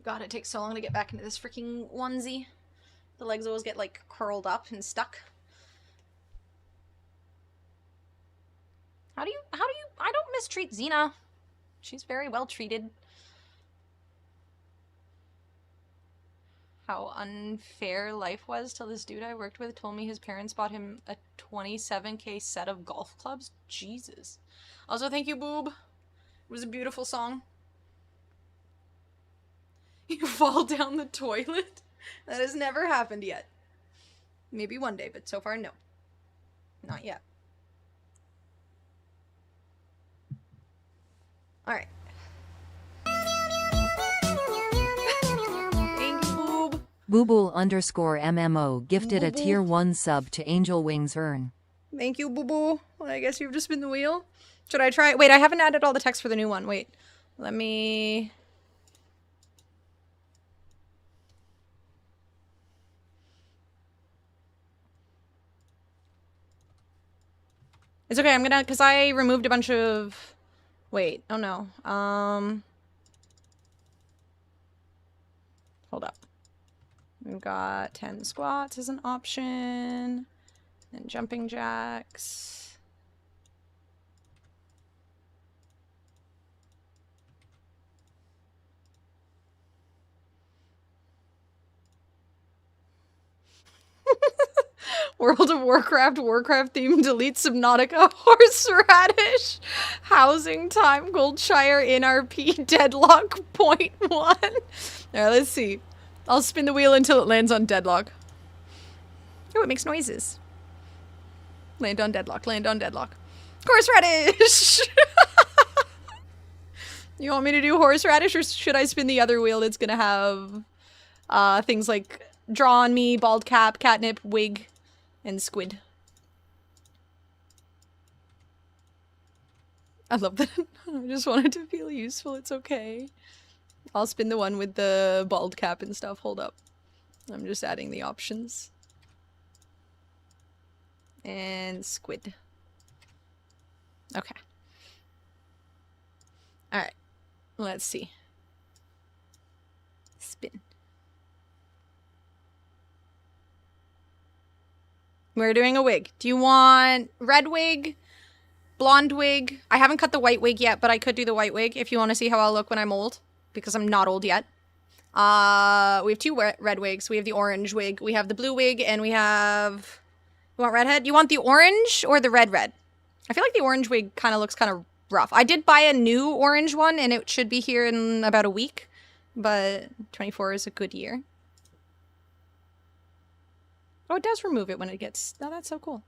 Speaker 1: God, it takes so long to get back into this freaking onesie. The legs always get, like, curled up and stuck. I don't mistreat Xena. She's very well treated. how unfair life was till this dude I worked with told me his parents bought him a 27K set of golf clubs. Jesus. Also, thank you, Boob. It was a beautiful song. You fall down the toilet? That has never happened yet. Maybe one day, but so far, no. Not yet. Alright. Thank you, Boob.
Speaker 3: Boobool_MMO gifted a tier 1 sub to Angel Wings Earn.
Speaker 1: Thank you, Boo Boo. Well, I guess you've just been the wheel. Should I try? Wait, I haven't added all the text for the new one. Wait. Let me... It's okay, I'm gonna... Because I removed a bunch of... Wait. Oh, no. Hold up. We've got 10 squats as an option. And jumping jacks. World of Warcraft theme, delete Subnautica, horseradish, housing time, Goldshire, NRP, deadlock, point 1. Alright, let's see. I'll spin the wheel until it lands on deadlock. Oh, it makes noises. Land on deadlock, land on deadlock. Horseradish! You want me to do horseradish, or should I spin the other wheel that's gonna have things like draw on me, bald cap, catnip, wig, and squid? I love that. I just wanted to feel useful. It's okay. I'll spin the one with the bald cap and stuff. Hold up. I'm just adding the options. And squid. Okay. Alright. Let's see. Spin. We're doing a wig. Do you want red wig? Blonde wig? I haven't cut the white wig yet, but I could do the white wig if you want to see how I'll look when I'm old. Because I'm not old yet. We have two red wigs. We have the orange wig. We have the blue wig, and we have... You want redhead? You want the orange or the red? I feel like the orange wig kind of looks kind of rough. I did buy a new orange one, and it should be here in about a week. But 24 is a good year. Oh, it does remove it when it gets... Oh, that's so cool.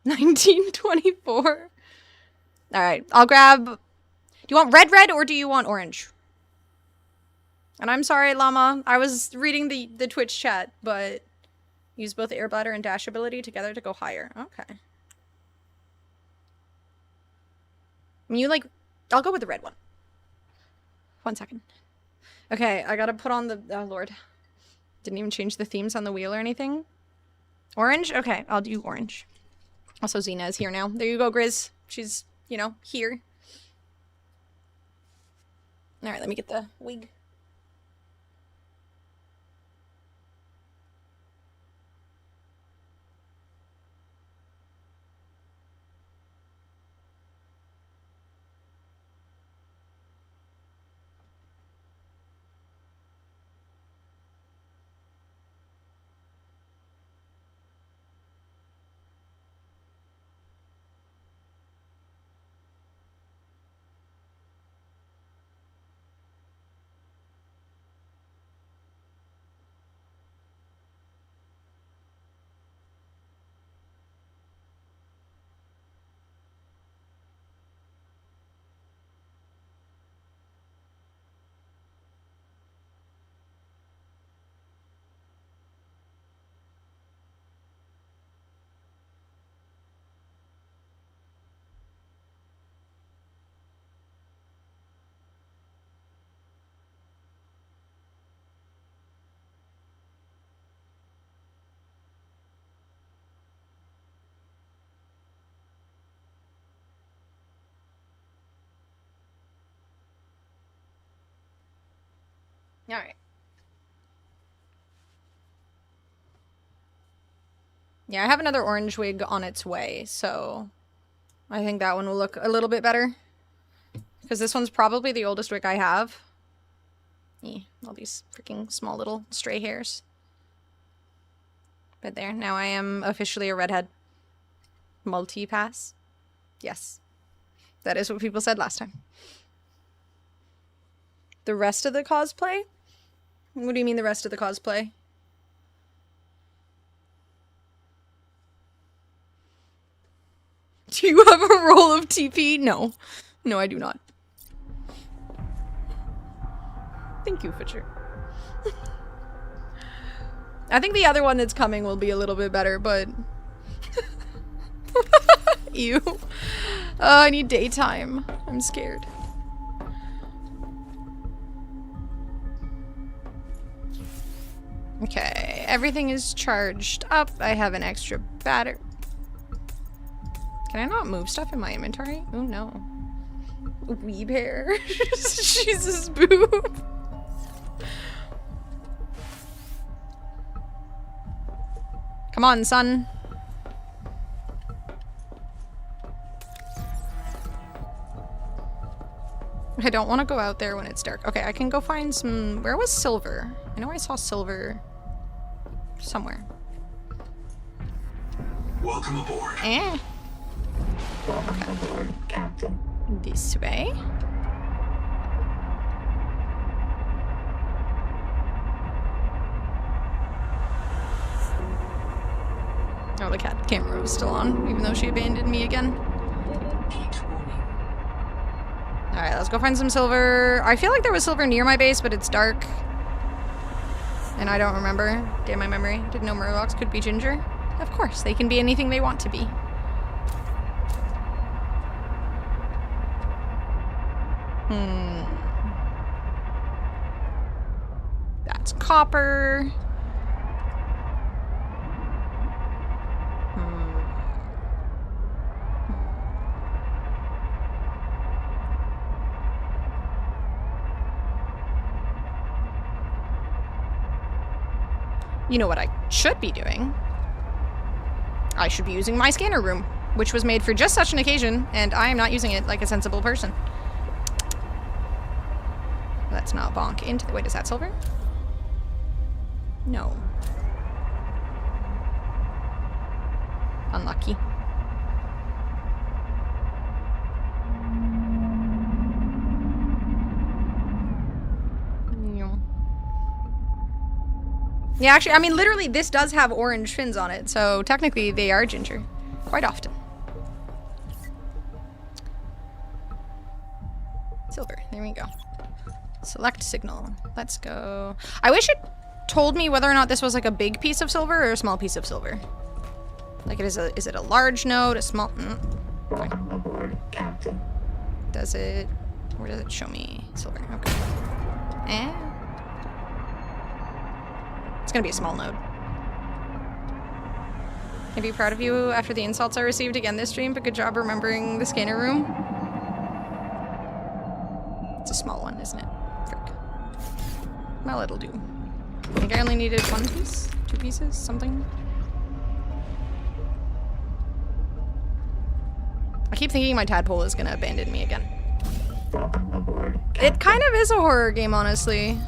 Speaker 1: 1924. Alright, I'll grab... Do you want red, or do you want orange? And I'm sorry, Llama. I was reading the Twitch chat, but... Use both air bladder and dash ability together to go higher. Okay. I mean, you like... I'll go with the red one. 1 second. Okay, I gotta put on the... Oh, Lord. Didn't even change the themes on the wheel or anything. Orange? Okay, I'll do orange. Also, Xena is here now. There you go, Grizz. She's, you know, here. Alright, let me get the wig. Alright. Yeah, I have another orange wig on its way, so I think that one will look a little bit better. Because this one's probably the oldest wig I have. All these freaking small little stray hairs. But there, now I am officially a redhead. Multi-pass. Yes. That is what people said last time. The rest of the cosplay? What do you mean the rest of the cosplay? Do you have a roll of TP? No. No, I do not. Thank you, Fitcher. I think the other one that's coming will be a little bit better, but... Ew. I need daytime. I'm scared. Okay, everything is charged up. I have an extra battery. Can I not move stuff in my inventory? Oh no. Weeb hair. Jesus, boob. Come on, son. I don't want to go out there when it's dark. Okay, I can go find some... Where was silver? I know I saw silver somewhere.
Speaker 5: Welcome aboard.
Speaker 1: Okay. This way. Oh, the camera was still on, even though she abandoned me again. Alright, let's go find some silver. I feel like there was silver near my base, but it's dark. And I don't remember. Damn my memory. Didn't know Murlocs could be ginger. Of course, they can be anything they want to be. That's copper. You know what I should be doing? I should be using my scanner room, which was made for just such an occasion, and I am not using it like a sensible person. Let's not bonk into the... Wait, is that silver? No. Unlucky. Yeah, actually, I mean, literally, this does have orange fins on it, so technically they are ginger. Quite often. Silver. There we go. Select signal. Let's go. I wish it told me whether or not this was like a big piece of silver or a small piece of silver. Like, is it a large node, a small... Fine. Does it... Where does it show me silver? Okay. It's gonna be a small node. I'd be proud of you after the insults I received again this stream, but good job remembering the scanner room. It's a small one, isn't it? Frick. Well, it'll do. I think I only needed one piece? 2 pieces? Something? I keep thinking my tadpole is gonna abandon me again. It kind of is a horror game, honestly.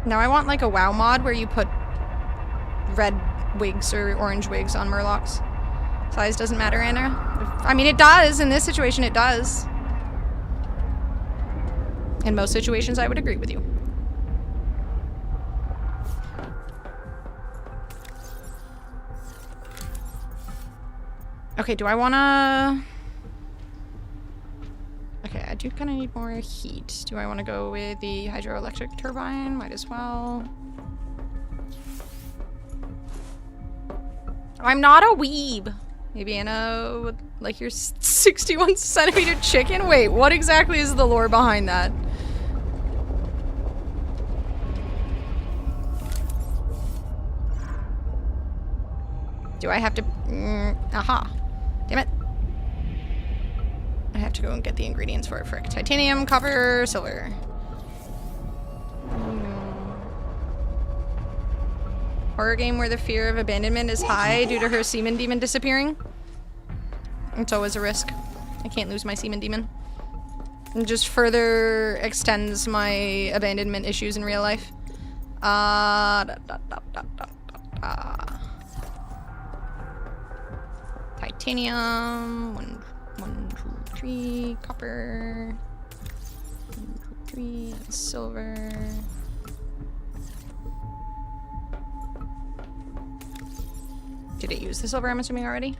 Speaker 1: Now I want like a WoW mod where you put red wigs or orange wigs on Murlocs. Size doesn't matter, Anna. I mean, it does. In this situation, it does. In most situations, I would agree with you. Okay, do I wanna... Okay, I do kind of need more heat. Do I want to go with the hydroelectric turbine? Might as well. I'm not a weeb. Maybe Anna would like your 61 centimeter chicken? Wait, what exactly is the lore behind that? Do I have to... aha. Damn it. I have to go and get the ingredients for it. Frick. Titanium, copper, silver. Horror game where the fear of abandonment is high due to her semen demon disappearing? It's always a risk. I can't lose my semen demon. It just further extends my abandonment issues in real life. Titanium. One, 2, 3. Copper. 1, 2, 3. Silver. Did it use the silver, I'm assuming, already?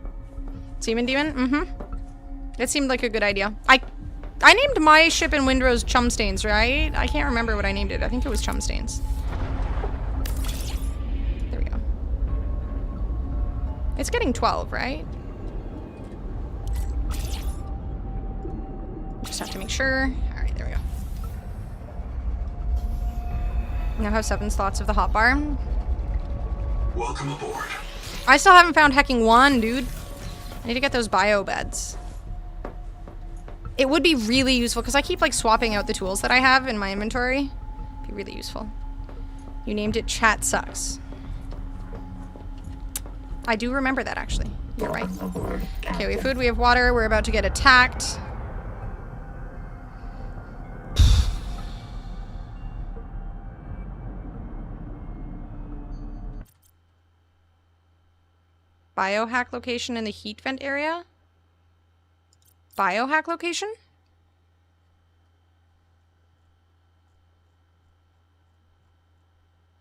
Speaker 1: Seaman Demon? Mm-hmm. It seemed like a good idea. I named my ship in Windrose Chumstains, right? I can't remember what I named it. I think it was Chumstains. There we go. It's getting 12, right? Just have to make sure. Alright, there we go. Now have 7 slots of the hotbar.
Speaker 5: Welcome aboard.
Speaker 1: I still haven't found hecking 1, dude. I need to get those bio beds. It would be really useful because I keep like swapping out the tools that I have in my inventory. It'd be really useful. You named it Chat Sucks. I do remember that actually. You're right. Okay, we have food, we have water, we're about to get attacked. Biohack location in the heat vent area? Biohack location?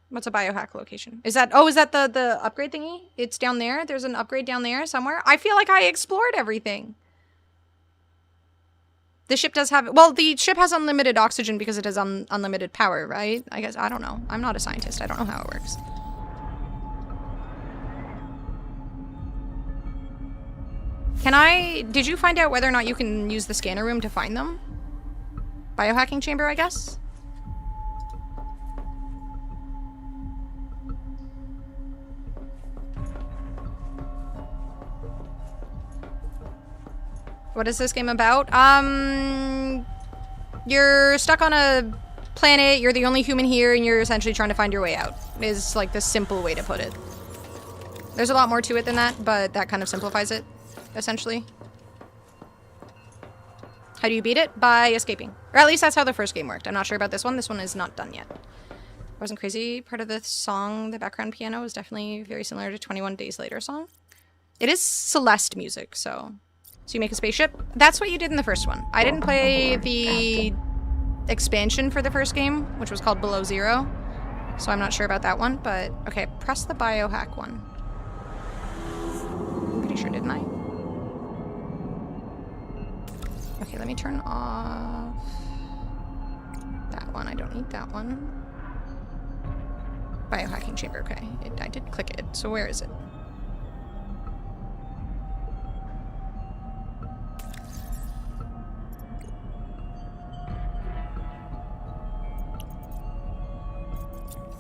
Speaker 1: What's a biohack location? Is that, oh, is that the upgrade thingy? It's down there? There's an upgrade down there somewhere? I feel like I explored everything. The ship does have, well, the ship has unlimited oxygen because it has unlimited power, right? I guess, I don't know. I'm not a scientist. I don't know how it works. Did you find out whether or not you can use the scanner room to find them? Biohacking chamber, I guess? What is this game about? You're stuck on a planet, you're the only human here, and you're essentially trying to find your way out. Is like the simple way to put it. There's a lot more to it than that, but that kind of simplifies it. Essentially. How do you beat it? By escaping. Or at least that's how the first game worked. I'm not sure about this one. This one is not done yet. I wasn't crazy. Part of the song, the background piano, is definitely very similar to 21 Days Later song. It is Celeste music, so you make a spaceship. That's what you did in the first one. I didn't play the expansion for the first game, which was called Below Zero, so I'm not sure about that one, but okay, press the biohack one. I'm pretty sure, didn't I? Okay, let me turn off that one. I don't need that one. Biohacking chamber, okay. I did click it, so where is it?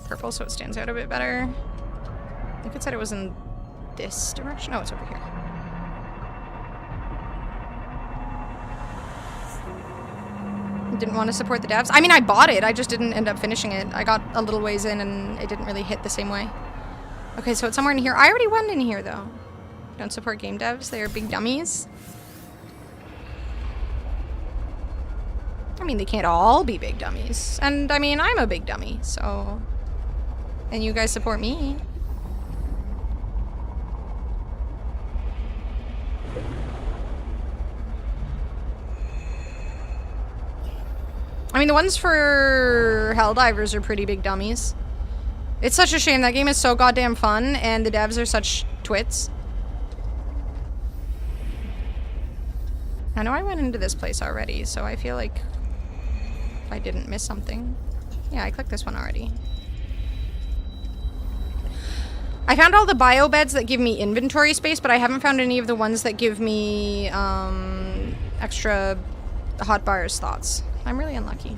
Speaker 1: Purple, so it stands out a bit better. I think it said it was in this direction. Oh, it's over here. Didn't want to support the devs. I mean, I bought it. I just didn't end up finishing it. I got a little ways in and it didn't really hit the same way. Okay, so it's somewhere in here. I already went in here, though. Don't support game devs. They are big dummies. I mean, they can't all be big dummies. And, I mean, I'm a big dummy, so... And you guys support me. I mean, the ones for Helldivers are pretty big dummies. It's such a shame. That game is so goddamn fun, and the devs are such twits. I know I went into this place already, so I feel like I didn't miss something. Yeah, I clicked this one already. I found all the bio beds that give me inventory space, but I haven't found any of the ones that give me extra hotbar slots. I'm really unlucky.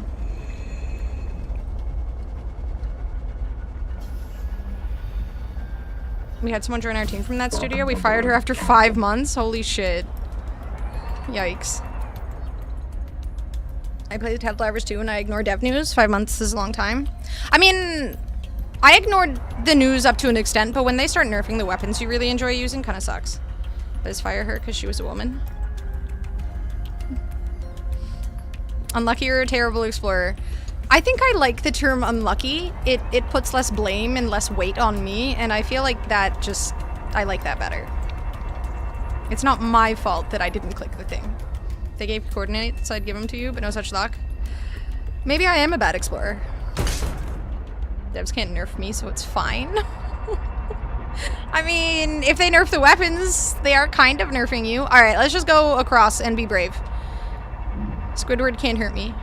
Speaker 1: We had someone join our team from that studio. We fired her after 5 months. Holy shit. Yikes. I played Helldivers too, and I ignore dev news. 5 months is a long time. I mean, I ignored the news up to an extent, but when they start nerfing the weapons you really enjoy using, kind of sucks. Let's fire her because she was a woman. Unlucky or a terrible explorer? I think I like the term unlucky. It puts less blame and less weight on me, and I feel like that just... I like that better. It's not my fault that I didn't click the thing. They gave coordinates, I'd give them to you, but no such luck. Maybe I am a bad explorer. Devs can't nerf me, so it's fine. I mean, if they nerf the weapons, they are kind of nerfing you. Alright, let's just go across and be brave. Squidward can't hurt me.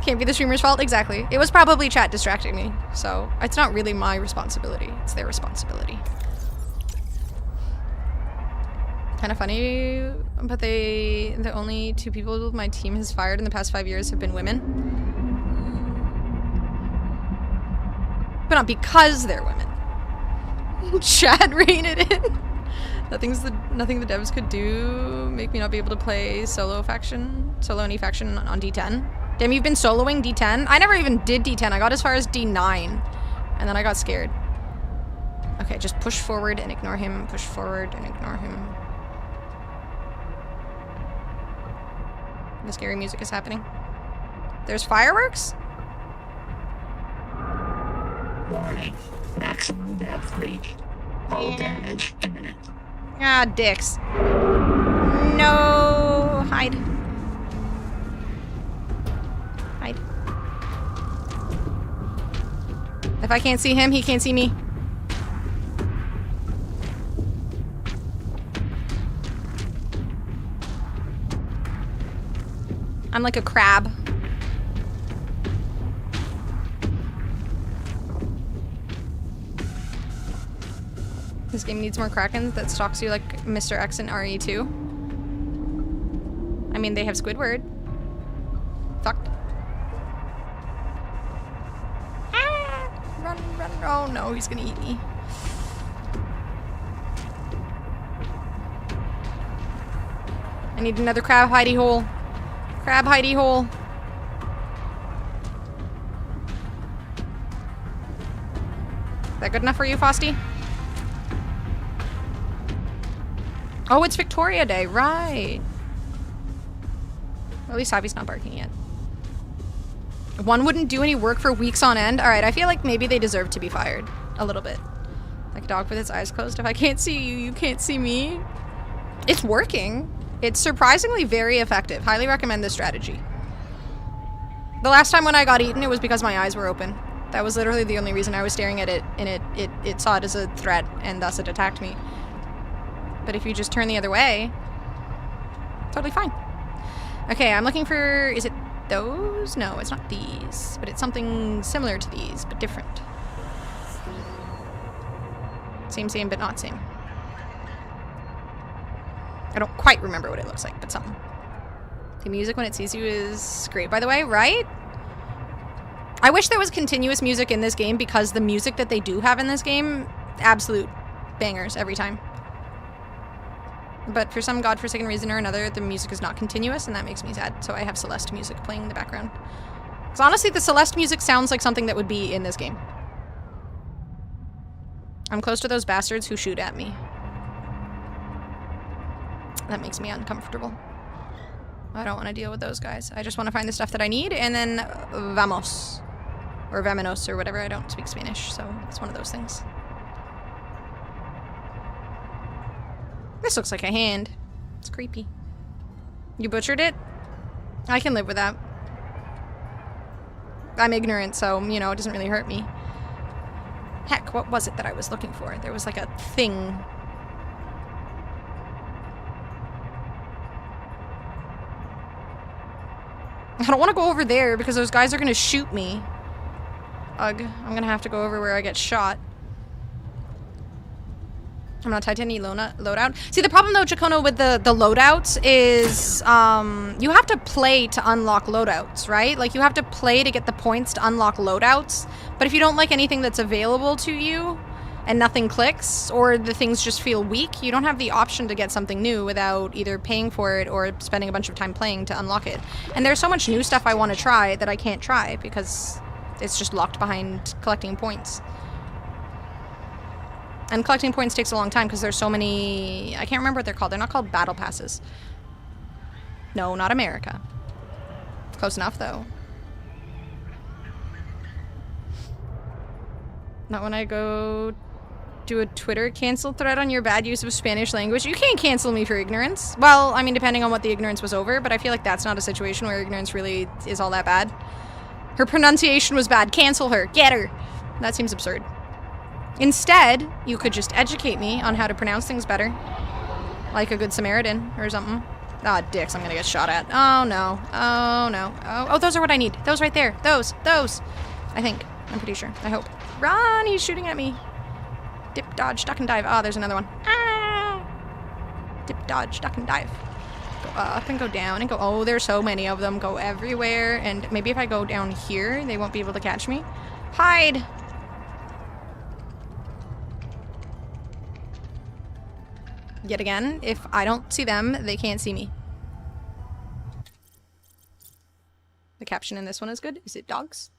Speaker 1: Can't be the streamer's fault? Exactly. It was probably chat distracting me, so it's not really my responsibility. It's their responsibility. Kind of funny, but the only 2 people my team has fired in the past 5 years have been women. But not because they're women. Chat rein it in. Nothing the devs could do make me not be able to play solo any faction on D10. Damn, you've been soloing D10? I never even did D10. I got as far as D9. And then I got scared. Okay, just push forward and ignore him. Push forward and ignore him. The scary music is happening. There's fireworks?
Speaker 7: Warning. Maximum depth reached. Hull damage imminent.
Speaker 1: Ah, dicks. No! Hide. Hide. If I can't see him, he can't see me. I'm like a crab. This game needs more Krakens that stalks you like Mr. X and RE2. I mean, they have Squidward. Fuck. Ah! Run, run. Oh no, he's gonna eat me. I need another crab hidey hole. Crab hidey hole. Is that good enough for you, Fosty? Oh, it's Victoria Day, right. Well, at least Savi's not barking yet. One wouldn't do any work for weeks on end. Alright, I feel like maybe they deserve to be fired. A little bit. Like a dog with its eyes closed. If I can't see you, you can't see me. It's working. It's surprisingly very effective. Highly recommend this strategy. The last time when I got eaten, it was because my eyes were open. That was literally the only reason I was staring at it, and it saw it as a threat, and thus it attacked me. But if you just turn the other way, totally fine. Okay, I'm looking for, is it those? No, it's not these, but it's something similar to these, but different. Same, but not same. I don't quite remember what it looks like, but something. The music when it sees you is great, by the way, right? I wish there was continuous music in this game because the music that they do have in this game, absolute bangers every time. But for some godforsaken reason or another, the music is not continuous, and that makes me sad. So I have Celeste music playing in the background. Because honestly, the Celeste music sounds like something that would be in this game. I'm close to those bastards who shoot at me. That makes me uncomfortable. I don't want to deal with those guys. I just want to find the stuff that I need, and then vamos. Or vamonos, or whatever. I don't speak Spanish, so it's one of those things. This looks like a hand. It's creepy. You butchered it? I can live with that. I'm ignorant, so, you know, it doesn't really hurt me. Heck, what was it that I was looking for? There was like a thing. I don't want to go over there because those guys are going to shoot me. Ugh, I'm going to have to go over where I get shot. I'm not tied to any loadout. See, the problem though, Jacono, with the loadouts is you have to play to unlock loadouts, right? Like, you have to play to get the points to unlock loadouts. But if you don't like anything that's available to you and nothing clicks, or the things just feel weak, you don't have the option to get something new without either paying for it or spending a bunch of time playing to unlock it. And there's so much new stuff I want to try that I can't try because it's just locked behind collecting points. And collecting points takes a long time because there's so many... I can't remember what they're called. They're not called battle passes. No, not America. Close enough, though. Not when I go do a Twitter cancel thread on your bad use of Spanish language. You can't cancel me for ignorance. Well, I mean, depending on what the ignorance was over, but I feel like that's not a situation where ignorance really is all that bad. Her pronunciation was bad. Cancel her. Get her. That seems absurd. Instead, you could just educate me on how to pronounce things better. Like a good Samaritan or something. Ah, dicks, I'm gonna get shot at. Oh, no. Oh, no. Oh, those are what I need. Those right there. Those. I think. I'm pretty sure. I hope. Run! He's shooting at me. Dip, dodge, duck, and dive. Ah, there's another one. Ah! Dip, dodge, duck, and dive. Go up and go down and go... Oh, there's so many of them. Go everywhere. And maybe if I go down here, they won't be able to catch me. Hide! Yet again, if I don't see them, they can't see me. The caption in this one is good. Is it dogs?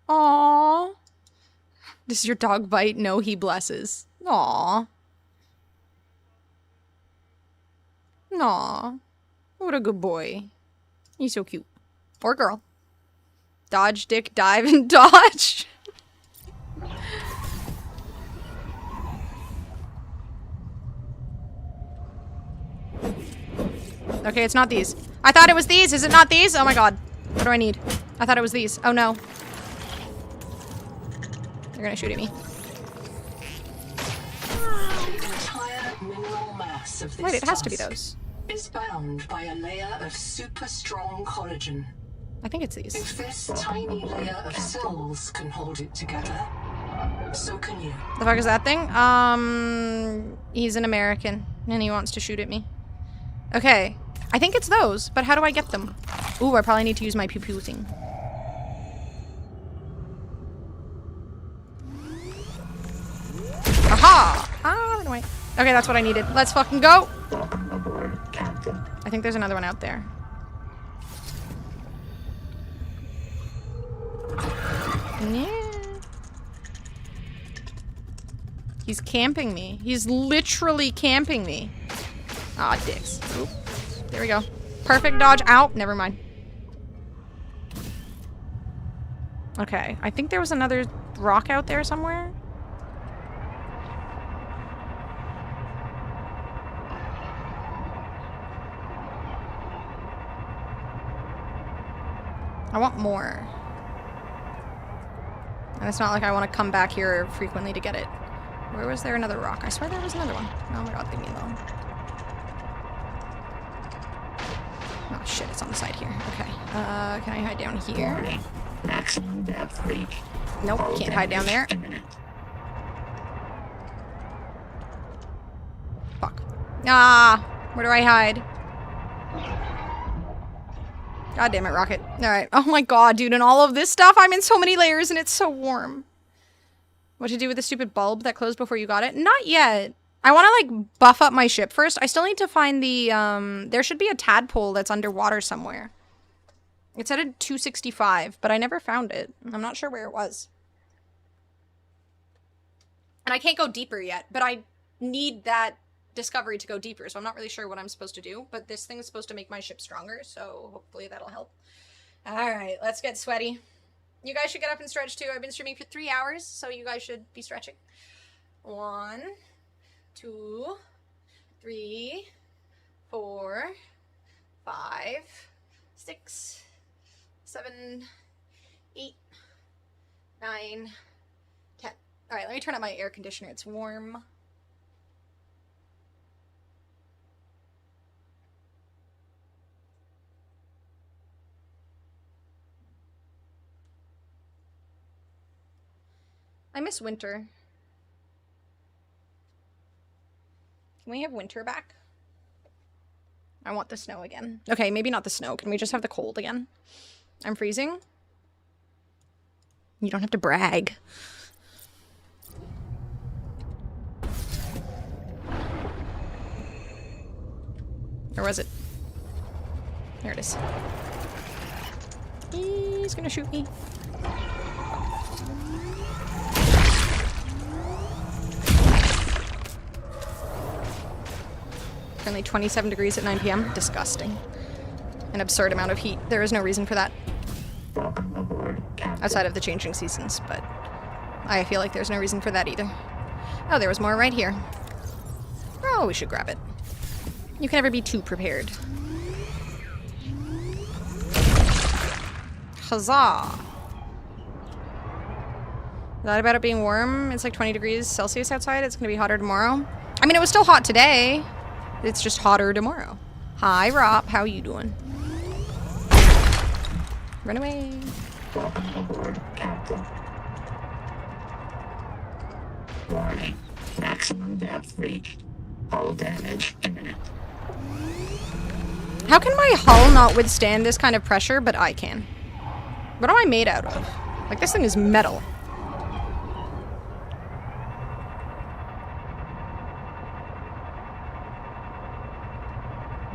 Speaker 1: Aww. Does your dog bite? No, he blesses. Aww. Aww. What a good boy. He's so cute. Or girl. Dodge, dick, dive, and dodge. Okay, it's not these. I thought it was these. Is it not these? Oh my god. What do I need? I thought it was these. Oh no. They're gonna shoot at me.
Speaker 8: The entire mineral mass of this
Speaker 1: Wait, it has to be
Speaker 8: tusk
Speaker 1: those.
Speaker 8: is bound by a layer of super strong collagen.
Speaker 1: I think it's these.
Speaker 8: If this tiny layer of cells can hold it together, so can you.
Speaker 1: The fuck is that thing? He's an American, and he wants to shoot at me. Okay. I think it's those, but how do I get them? Ooh, I probably need to use my pew-pew thing. Aha! Ah, anyway. Okay, that's what I needed. Let's fucking go!
Speaker 7: Welcome aboard, Captain.
Speaker 1: I think there's another one out there. Yeah. He's camping me. He's literally camping me. Aw, dicks. Oop. There we go. Perfect dodge. Ow. Never mind. Okay. I think there was another rock out there somewhere. I want more. And it's not like I want to come back here frequently to get it. Where was there another rock? I swear there was another one. Oh my god, leave me alone. Oh shit, it's on the side here. Okay. Can I hide down here?
Speaker 7: Warning. Maximum depth reached.
Speaker 1: Nope, can't hide down there.
Speaker 7: Imminent.
Speaker 1: Fuck. Ah! Where do I hide? God damn it, Rocket. Alright. Oh my god, dude, and all of this stuff? I'm in so many layers and it's so warm. What to do with the stupid bulb that closed before you got it? Not yet. I want to, like, buff up my ship first. I still need to find the, there should be a tadpole that's underwater somewhere. It's at a 265, but I never found it. I'm not sure where it was. And I can't go deeper yet, but I need that discovery to go deeper, so I'm not really sure what I'm supposed to do, but this thing is supposed to make my ship stronger, so hopefully that'll help. Alright, let's get sweaty. You guys should get up and stretch too. I've been streaming for 3 hours, so you guys should be stretching. 1, 2, 3, 4, 5, 6, 7, 8, 9, 10. Alright, let me turn up my air conditioner. It's warm. I miss winter. Can we have winter back? I want the snow again. Okay, maybe not the snow. Can we just have the cold again? I'm freezing. You don't have to brag. Where was it? There it is. He's gonna shoot me. Currently 27 degrees at 9 p.m. Disgusting. An absurd amount of heat. There is no reason for that.
Speaker 7: Welcome aboard, Captain.
Speaker 1: Outside of the changing seasons, but I feel like there's no reason for that either. Oh, there was more right here. Oh, we should grab it. You can never be too prepared. Huzzah! That about it being warm? It's like 20 degrees Celsius outside. It's gonna be hotter tomorrow. I mean, it was still hot today. It's just hotter tomorrow. Hi, Rob. How you doing? Run away.
Speaker 7: Welcome aboard, Captain. Warning. Maximum depth reached. Hull damage imminent.
Speaker 1: How can my hull not withstand this kind of pressure, but I can? What am I made out of? Like, this thing is metal.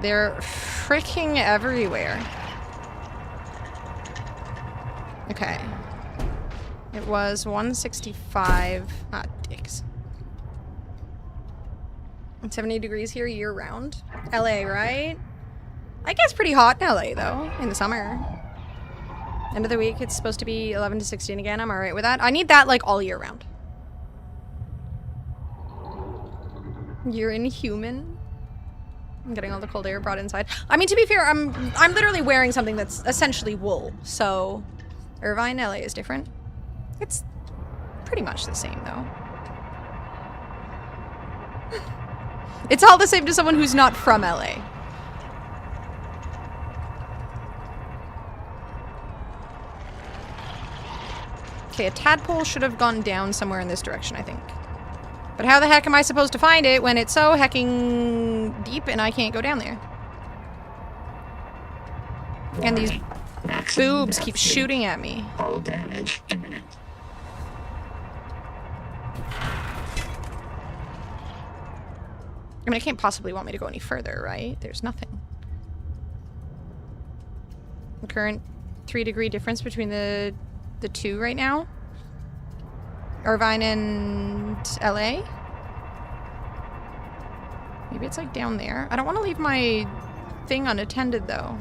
Speaker 1: They're freaking everywhere. Okay. It was 165. Ah, dicks. 70 degrees here year round. LA, right? I guess pretty hot in LA, though, in the summer. End of the week, it's supposed to be 11 to 16 again. I'm alright with that. I need that, like, all year round. You're inhuman. I'm getting all the cold air brought inside. I mean, to be fair, I'm literally wearing something that's essentially wool. So, Irvine, LA is different. It's pretty much the same, though. It's all the same to someone who's not from LA. Okay, a tadpole should have gone down somewhere in this direction, I think. But how the heck am I supposed to find it when it's so hecking deep and I can't go down there? And these boobs keep shooting at me.
Speaker 7: Hull damage imminent.
Speaker 1: I mean, it can't possibly want me to go any further, right? There's nothing. The current 3-degree difference between the two right now. Irvine and LA? Maybe it's like down there. I don't want to leave my thing unattended though.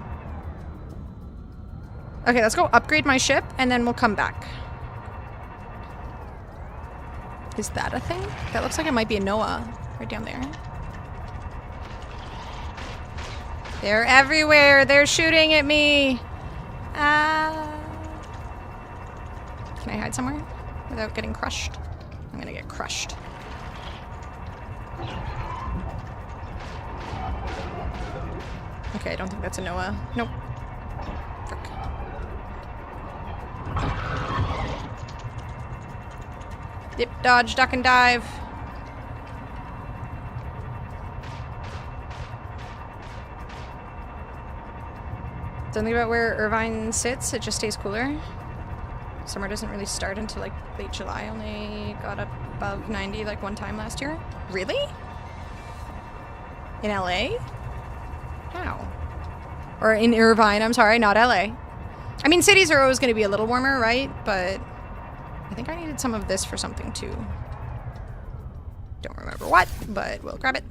Speaker 1: Okay, let's go upgrade my ship and then we'll come back. Is that a thing? That looks like it might be a Noah right down there. They're everywhere. They're shooting at me. Can I hide somewhere without getting crushed? I'm gonna get crushed. Okay, I don't think that's a Noah. Nope. Frick. Dip, dodge, duck, and dive. Something about where Irvine sits, it just stays cooler. Summer doesn't really start until like late July. Only got up above 90 like one time last year. Really? In LA? How? Or in Irvine, I'm sorry, not LA. I mean, cities are always going to be a little warmer, right? But I think I needed some of this for something too. Don't remember what, but we'll grab it.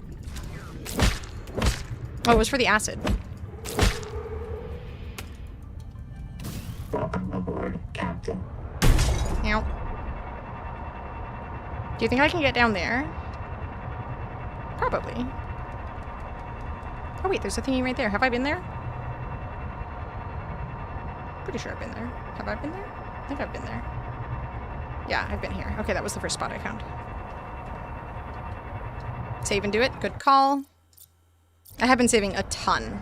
Speaker 1: Oh, it was for the acid.
Speaker 7: Welcome aboard, Captain.
Speaker 1: Ow. Do you think I can get down there? Probably. Oh wait, there's a thingy right there. Have I been there? Pretty sure I've been there. Have I been there? I think I've been there. Yeah, I've been here. Okay, that was the first spot I found. Save and do it. Good call. I have been saving a ton.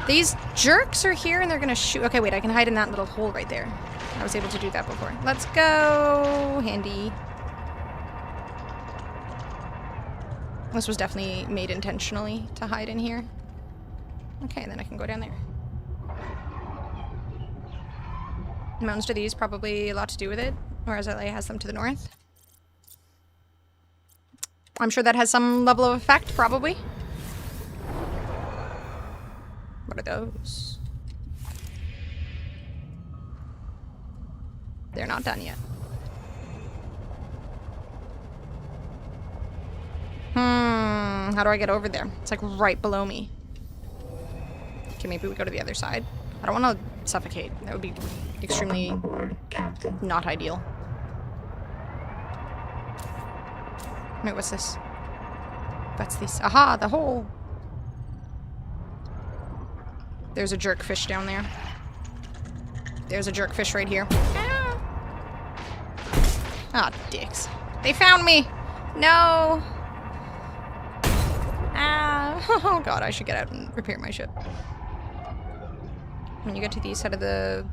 Speaker 1: These jerks are here and they're gonna shoot. Okay, wait, I can hide in that little hole right there. I was able to do that before. Let's go. Handy. This was definitely made intentionally to hide in here. Okay, and then I can go down there. Mountains to these, probably a lot to do with it, whereas LA has them to the north. I'm sure that has some level of effect, probably. What are those? They're not done yet. How do I get over there? It's like right below me. Okay, maybe we go to the other side. I don't want to suffocate. That would be extremely not ideal. Wait, what's this? That's this. Aha, the hole. There's a jerkfish down there. There's a jerkfish right here. Ah, dicks. They found me! No! Ah! Oh god, I should get out and repair my ship. When you get to the east side of the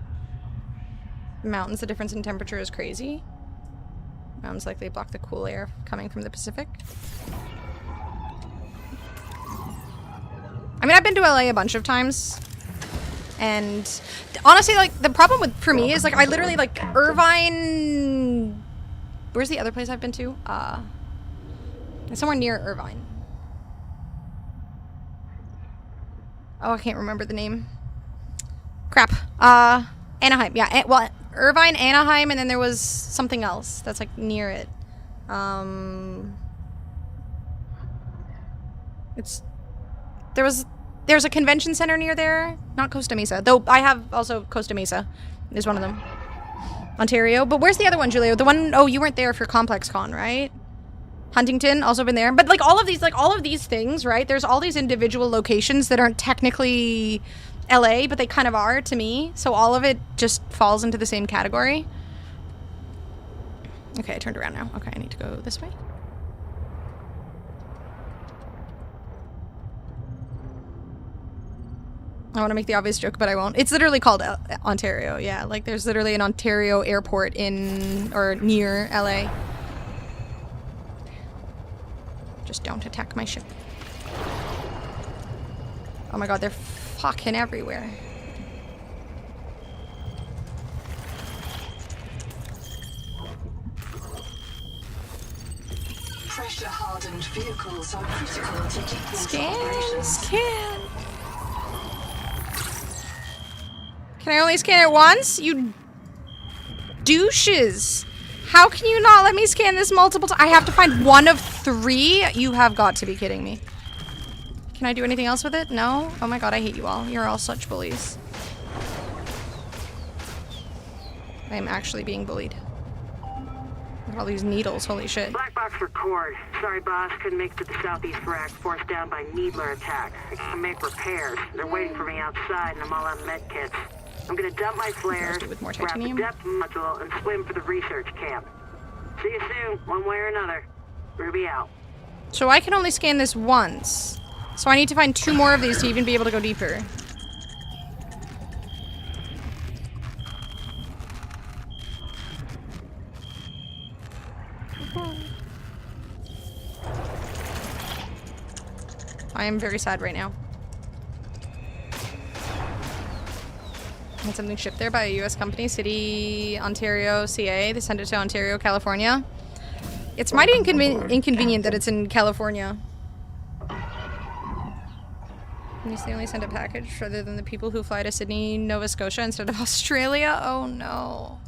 Speaker 1: mountains, the difference in temperature is crazy. Mountains likely block the cool air coming from the Pacific. I mean, I've been to LA a bunch of times. And honestly, like, the problem with, for me, is, like, I literally, like, Irvine... Where's the other place I've been to? It's somewhere near Irvine. Oh, I can't remember the name. Crap. Anaheim. Yeah, well, Irvine, Anaheim, and then there was something else that's, like, near it. There's a convention center near there. Not Costa Mesa. Though I have also Costa Mesa is one of them. Ontario. But where's the other one, Julio? The one, oh, you weren't there for Complex Con, right? Huntington, also been there. But like all of these things, right? There's all these individual locations that aren't technically LA, but they kind of are to me. So all of it just falls into the same category. Okay, I turned around now. Okay, I need to go this way. I want to make the obvious joke, but I won't. It's literally called Ontario, yeah. Like, there's literally an Ontario airport in, or near LA. Just don't attack my ship. Oh my god, they're fucking everywhere.
Speaker 8: Pressure-hardened vehicles are critical to keep
Speaker 1: Scan, scan. Can I only scan it once? You douches. How can you not let me scan this multiple times? I have to find one of 3? You have got to be kidding me. Can I do anything else with it? No? Oh my god, I hate you all. You're all such bullies. I am actually being bullied. Look at all these needles, holy shit.
Speaker 6: Black box for Cord. Sorry, boss. Couldn't make it to the southeast rack. Forced down by needler attack. I can make repairs. They're waiting for me outside and I'm all out of med kits. I'm gonna dump my flares,
Speaker 1: with more
Speaker 6: grab the
Speaker 1: titanium.
Speaker 6: depth module, and swim for the research camp. See you soon, one way or another. Ruby out.
Speaker 1: So I can only scan this once. So I need to find 2 more of these to even be able to go deeper. I am very sad right now. Had something shipped there by a US company, City, Ontario, CA. They sent it to Ontario, California. It's mighty inconvenient that it's in California. At least they only send a package rather than the people who fly to Sydney, Nova Scotia instead of Australia. Oh no.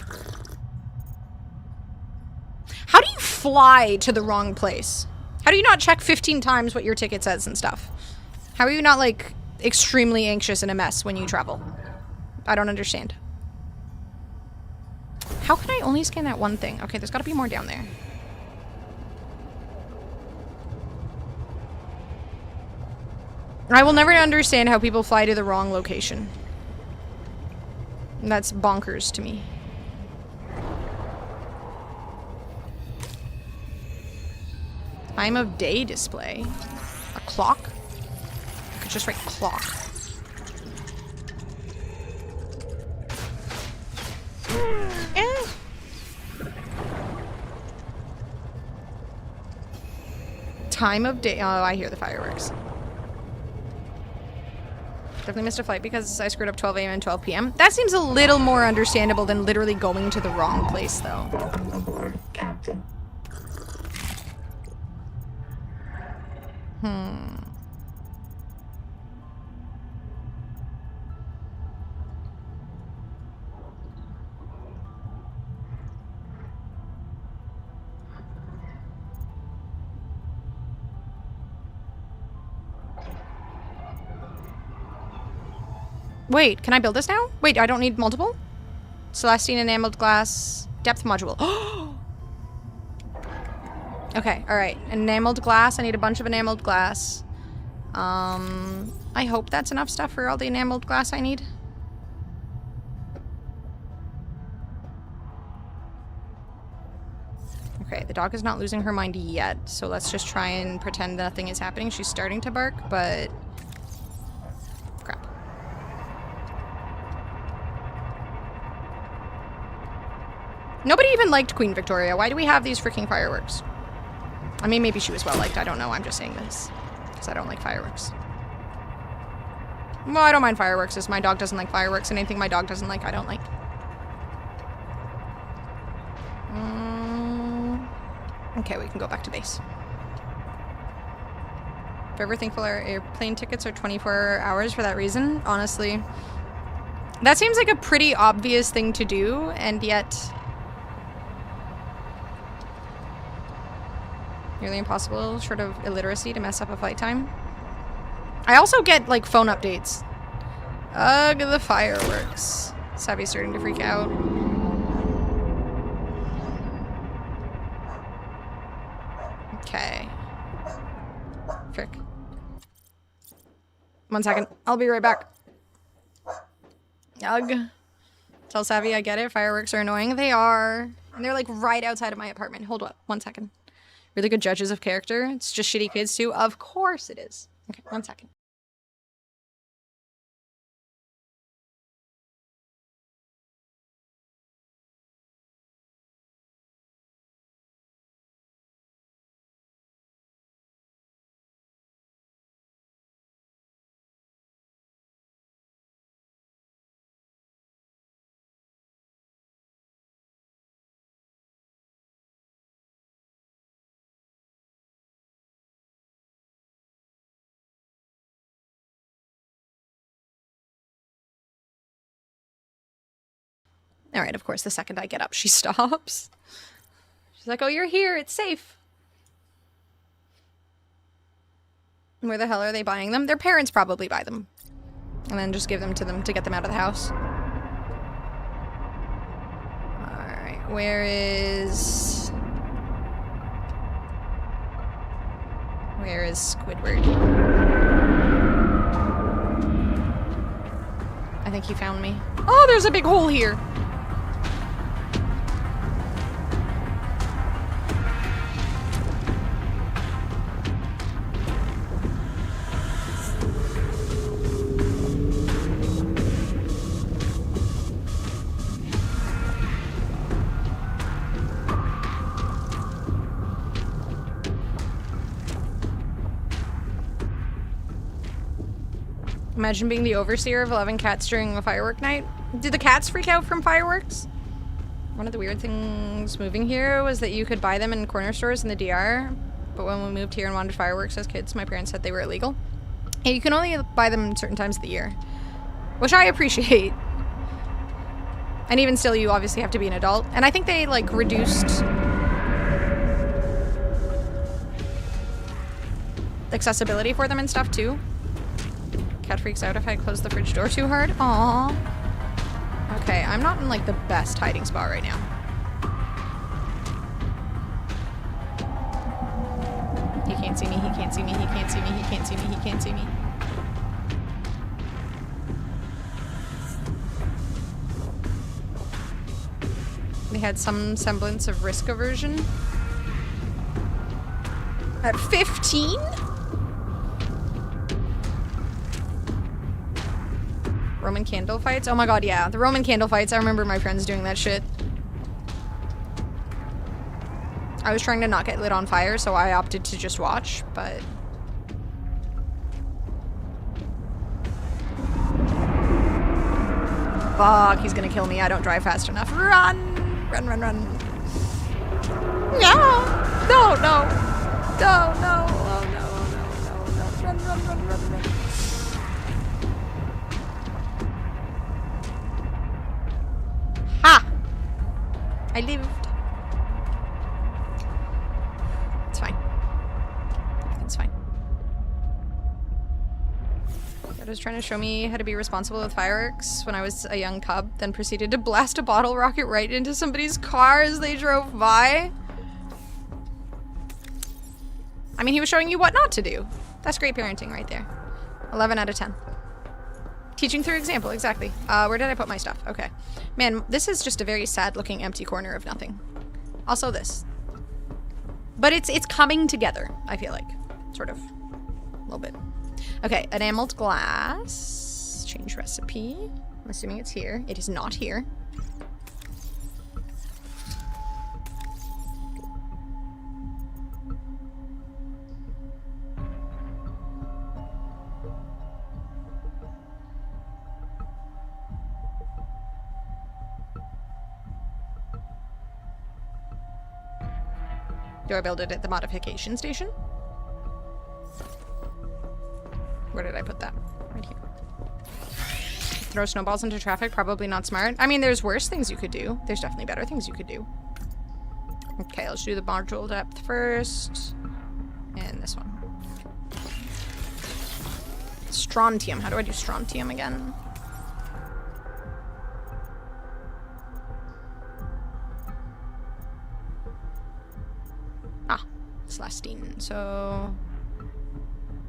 Speaker 1: How do you fly to the wrong place? How do you not check 15 times what your ticket says and stuff? How are you not, like, extremely anxious and a mess when you travel? I don't understand. How can I only scan that one thing? Okay, there's gotta be more down there. I will never understand how people fly to the wrong location. That's bonkers to me. Time of day display. A clock? I could just write clock. Time of day. Oh, I hear the fireworks. Definitely missed a flight because I screwed up 12 a.m. and 12 p.m. That seems a little more understandable than literally going to the wrong place, though.
Speaker 7: Welcome aboard, Captain.
Speaker 1: Wait, can I build this now? Wait, I don't need multiple? Celestine enameled glass depth module. Okay, alright. Enameled glass. I need a bunch of enameled glass. I hope that's enough stuff for all the enameled glass I need. Okay, the dog is not losing her mind yet, so let's just try and pretend nothing is happening. She's starting to bark, but... crap. Nobody even liked Queen Victoria. Why do we have these freaking fireworks? I mean, maybe she was well liked. I don't know. I'm just saying this. Because I don't like fireworks. Well, I don't mind fireworks, as my dog doesn't like fireworks, and anything my dog doesn't like, I don't like. Okay, we can go back to base. Forever thankful our airplane tickets are 24 hours for that reason, honestly. That seems like a pretty obvious thing to do, and yet... nearly impossible, short of illiteracy, to mess up a flight time. I also get, like, phone updates. Ugh, the fireworks. Savvy's starting to freak out. Okay. Frick. 1 second. I'll be right back. Ugh. Tell Savvy I get it. Fireworks are annoying. They are. And they're, like, right outside of my apartment. Hold up. 1 second. Really good judges of character. It's just shitty kids, too. Of course it is. Okay, 1 second. Alright, of course, the second I get up, she stops. She's like, oh, you're here, it's safe. Where the hell are they buying them? Their parents probably buy them. And then just give them to get them out of the house. Alright, where is Squidward? I think he found me. Oh, there's a big hole here! Imagine being the overseer of 11 cats during a firework night. Did the cats freak out from fireworks? One of the weird things moving here was that you could buy them in corner stores in the DR, but when we moved here and wanted fireworks as kids, my parents said they were illegal. And you can only buy them certain times of the year, which I appreciate. And even still, you obviously have to be an adult. And I think they, like, reduced accessibility for them and stuff, too. Cat freaks out if I close the fridge door too hard. Aww. Okay, I'm not in, like, the best hiding spot right now. He can't see me, he can't see me, he can't see me, he can't see me, he can't see me. They had some semblance of risk aversion. At 15? Roman candle fights? Oh my god, yeah. The Roman candle fights. I remember my friends doing that shit. I was trying to not get lit on fire, so I opted to just watch, but... Fuck, he's gonna kill me. I don't drive fast enough. Run! Run, run, run. No! No, no! No, no! Oh, no, no, no, no. Run, run, run, run, run. I lived. It's fine. Everything's fine. That was trying to show me how to be responsible with fireworks when I was a young cub, then proceeded to blast a bottle rocket right into somebody's car as they drove by. I mean, he was showing you what not to do. That's great parenting right there. 11 out of 10. Teaching through example, exactly. Where did I put my stuff? Okay. Man, this is just a very sad-looking empty corner of nothing. Also this. But it's coming together, I feel like. Sort of. A little bit. Okay, enameled glass. Change recipe. I'm assuming it's here. It is not here. Do I build it at the modification station? Where did I put that? Right here. Throw snowballs into traffic? Probably not smart. I mean, there's worse things you could do. There's definitely better things you could do. Okay, let's do the module depth first. And this one. Strontium. How do I do strontium again? Ah, Celestine. So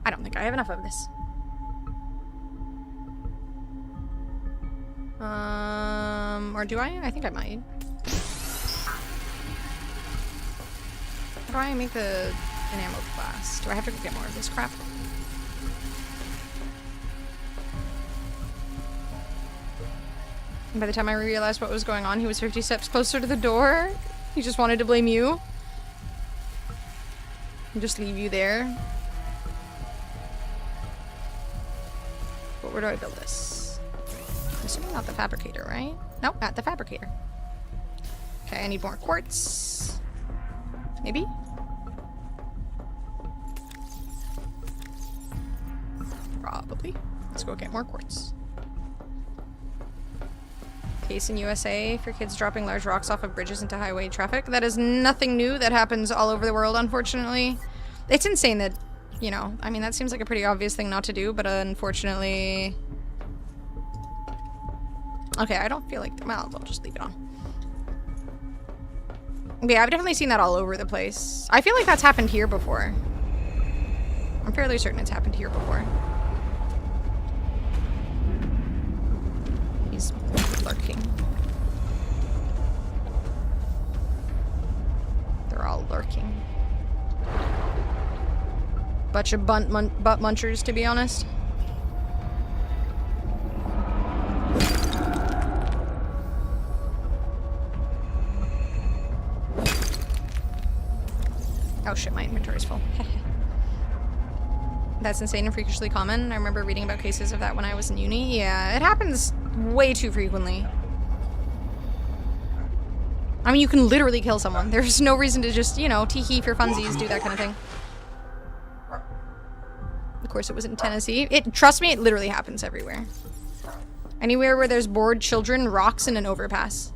Speaker 1: I don't think I have enough of this. Or do I? I think I might. How do I make the enameled glass? Do I have to go get more of this crap? And by the time I realized what was going on, he was 50 steps closer to the door. He just wanted to blame you. And just leave you there. But where do I build this? I'm assuming not the fabricator, right? Nope, at the fabricator. Okay, I need more quartz. Maybe? Probably. Let's go get more quartz. Case in USA for kids dropping large rocks off of bridges into highway traffic. That is nothing new. That happens all over the world, unfortunately. It's insane that, you know, I mean, that seems like a pretty obvious thing not to do, but unfortunately... Okay, I don't feel like... Well, I'll just leave it on. Yeah, I've definitely seen that all over the place. I feel like that's happened here before. I'm fairly certain it's happened here before. He's lurking. They're all lurking. Bunch of butt munchers, to be honest. Oh shit, my inventory's full. That's insane and freakishly common. I remember reading about cases of that when I was in uni. Yeah, it happens way too frequently. I mean, you can literally kill someone. There's no reason to just, you know, tee-hee for funsies, do that kind of thing. Of course, it was in Tennessee. Trust me, it literally happens everywhere. Anywhere where there's bored children, rocks, and an overpass.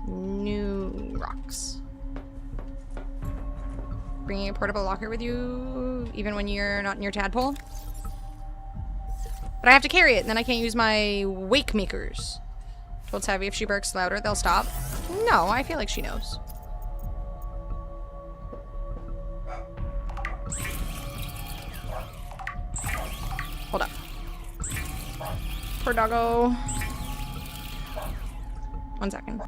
Speaker 1: New rocks. Bringing a portable locker with you, even when you're not near Tadpole? But I have to carry it, and then I can't use my wake makers. Told Savvy if she barks louder, they'll stop. No, I feel like she knows. Hold up. Poor doggo. 1 second.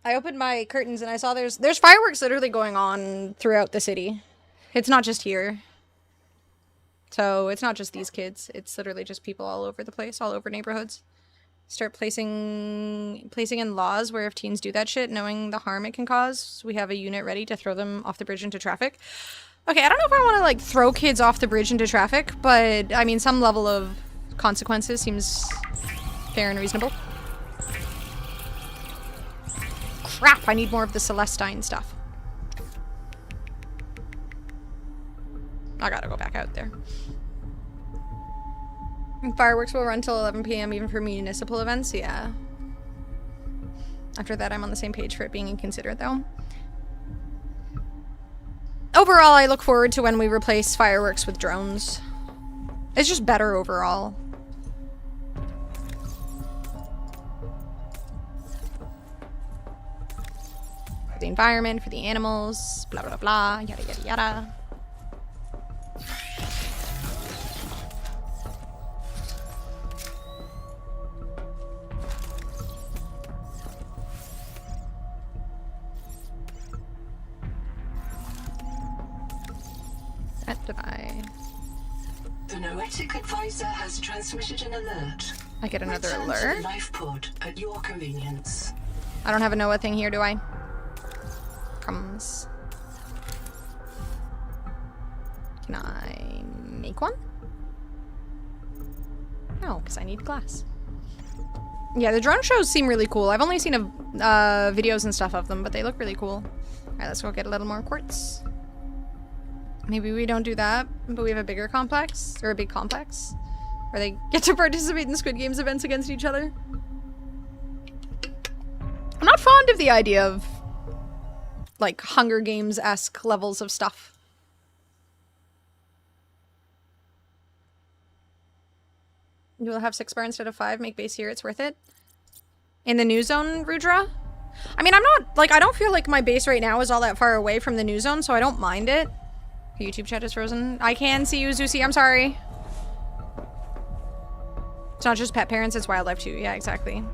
Speaker 1: I opened my curtains and I saw there's fireworks literally going on throughout the city. It's not just here. So it's not just these kids. It's literally just people all over the place, all over neighborhoods. Start placing in laws where if teens do that shit, knowing the harm it can cause, we have a unit ready to throw them off the bridge into traffic. Okay, I don't know if I want to, like, throw kids off the bridge into traffic, but, I mean, some level of consequences seems fair and reasonable. Crap, I need more of the Celestine stuff. I gotta go back out there. And fireworks will run till 11 p.m. even for municipal events, yeah. After that, I'm on the same page for it being inconsiderate, though. Overall, I look forward to when we replace fireworks with drones. It's just better overall. For the environment, for the animals, blah blah blah, yada yada yada. That did I?
Speaker 8: The Noetic advisor has transmitted an alert.
Speaker 1: I get another
Speaker 8: Return
Speaker 1: alert?
Speaker 8: to the life pod at your convenience.
Speaker 1: I don't have a Noah thing here, do I? Crumbs. Can I make one? No, because I need glass. Yeah, the drone shows seem really cool. I've only seen videos and stuff of them, but they look really cool. Alright, let's go get a little more quartz. Maybe we don't do that, but we have a bigger complex, or a big complex, where they get to participate in Squid Games events against each other. I'm not fond of the idea of, like, Hunger Games-esque levels of stuff. You will have 6 bar instead of 5, make base here, it's worth it. In the new zone, Rudra? I mean, I'm not, like, I don't feel like my base right now is all that far away from the new zone, so I don't mind it. YouTube chat is frozen. I can see you, Zusi, I'm sorry. It's not just pet parents, it's wildlife too. Yeah, exactly.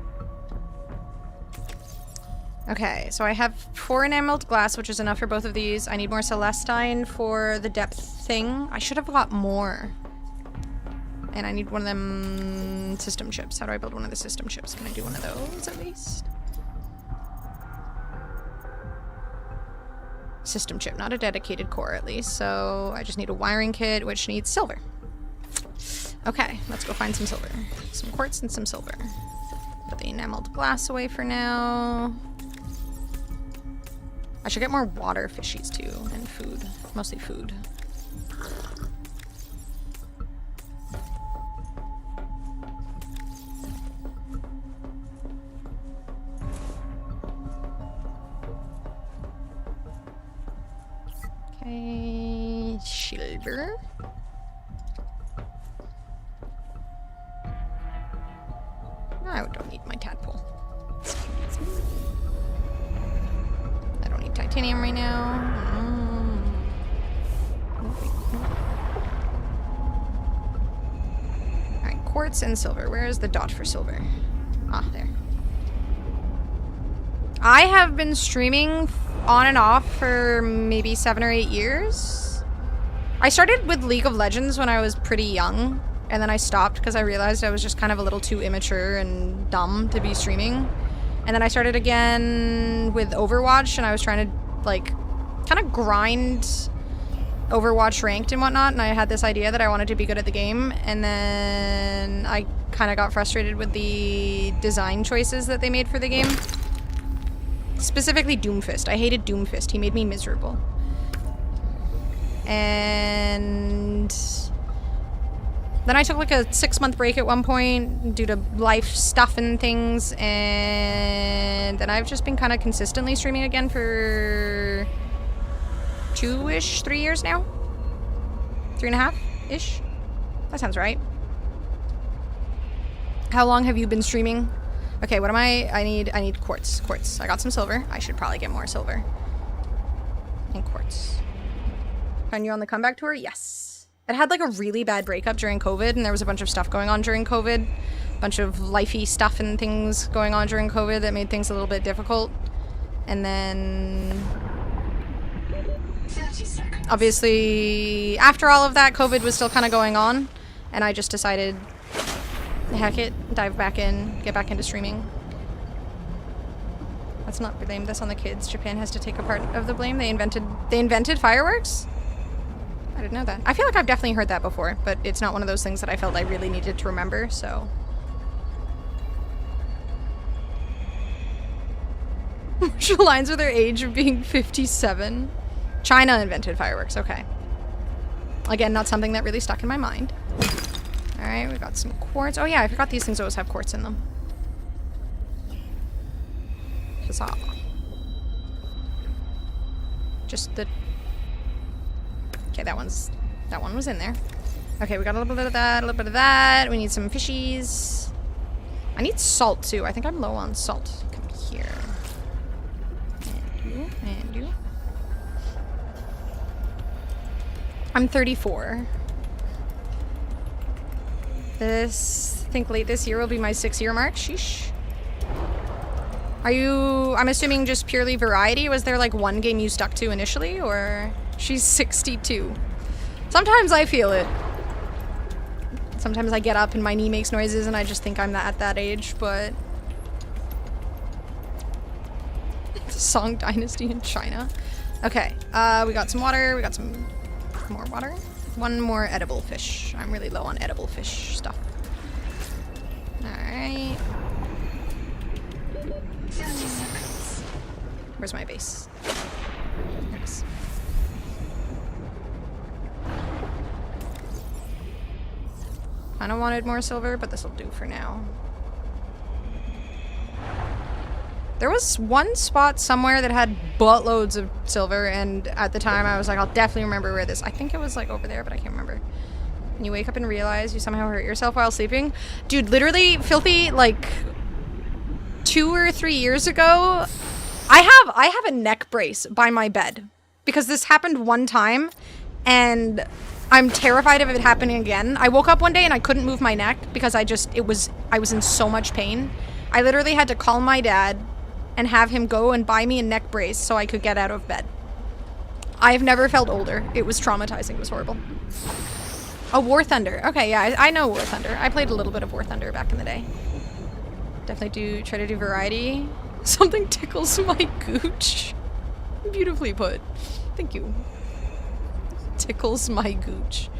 Speaker 1: Okay, so I have 4 enameled glass, which is enough for both of these. I need more Celestine for the depth thing. I should have got more. And I need one of them system chips. How do I build one of the system chips? Can I do one of those at least? System chip, not a dedicated core at least. So I just need a wiring kit, which needs silver. Okay, let's go find some silver. Some quartz and some silver. Put the enameled glass away for now. I should get more water fishies too, and food. Mostly food. Okay, silver. I don't need my tadpole. I don't need titanium right now. Alright, quartz and silver. Where is the dot for silver? Ah, there. I have been streaming on and off for maybe 7 or 8 years. I started with League of Legends when I was pretty young, and then I stopped because I realized I was just kind of a little too immature and dumb to be streaming. And then I started again with Overwatch, and I was trying to, like, kind of grind Overwatch ranked and whatnot, and I had this idea that I wanted to be good at the game, and then I kind of got frustrated with the design choices that they made for the game. Specifically Doomfist. I hated Doomfist. He made me miserable. And then I took like a 6-month break at one point due to life stuff and things, and then I've just been kind of consistently streaming again for 2-ish, 3 years now? 3.5-ish? That sounds right. How long have you been streaming? Okay, what am I need quartz. Quartz. I got some silver. I should probably get more silver. And quartz. Are you on the comeback tour? Yes. It had like a really bad breakup during COVID, and there was a bunch of stuff going on during COVID. A bunch of lifey stuff and things going on during COVID that made things a little bit difficult. And then
Speaker 8: 30 seconds.
Speaker 1: obviously after all of that, COVID was still kind of going on, and I just decided, heck it, dive back in, get back into streaming. Let's not blame this on the kids. Japan has to take a part of the blame. They invented fireworks? I didn't know that. I feel like I've definitely heard that before, but it's not one of those things that I felt I really needed to remember, so. Which aligns with their age of being 57. China invented fireworks, okay. Again, not something that really stuck in my mind. Alright, we got some quartz. Oh yeah, I forgot these things always have quartz in them. Huzzah. Just the... Okay, that one was in there. Okay, we got a little bit of that, a little bit of that. We need some fishies. I need salt too. I think I'm low on salt. Come here. And you. I'm 34. I think late this year will be my 6-year mark. Sheesh. I'm assuming just purely variety? Was there like one game you stuck to initially, or? She's 62. Sometimes I feel it. Sometimes I get up and my knee makes noises and I just think I'm at that age, but... Song Dynasty in China. Okay, we got some water, we got some more water. One more edible fish. I'm really low on edible fish stuff. Alright.
Speaker 8: 30 seconds.
Speaker 1: Where's my base? Thanks. Kinda wanted more silver, but this'll do for now. There was one spot somewhere that had buttloads of silver, and at the time I was like, I'll definitely remember where this... I think it was like over there, but I can't remember. And you wake up and realize you somehow hurt yourself while sleeping. Dude, literally, Filthy, like 2 or 3 years ago, I have a neck brace by my bed. Because this happened one time, and I'm terrified of it happening again. I woke up one day and I couldn't move my neck because I was in so much pain. I literally had to call my dad and have him go and buy me a neck brace so I could get out of bed. I've never felt older. It was traumatizing. It was horrible. Oh, War Thunder. Okay, yeah, I know War Thunder. I played a little bit of War Thunder back in the day. Definitely try to do variety. Something tickles my gooch. Beautifully put. Thank you. Tickles my gooch.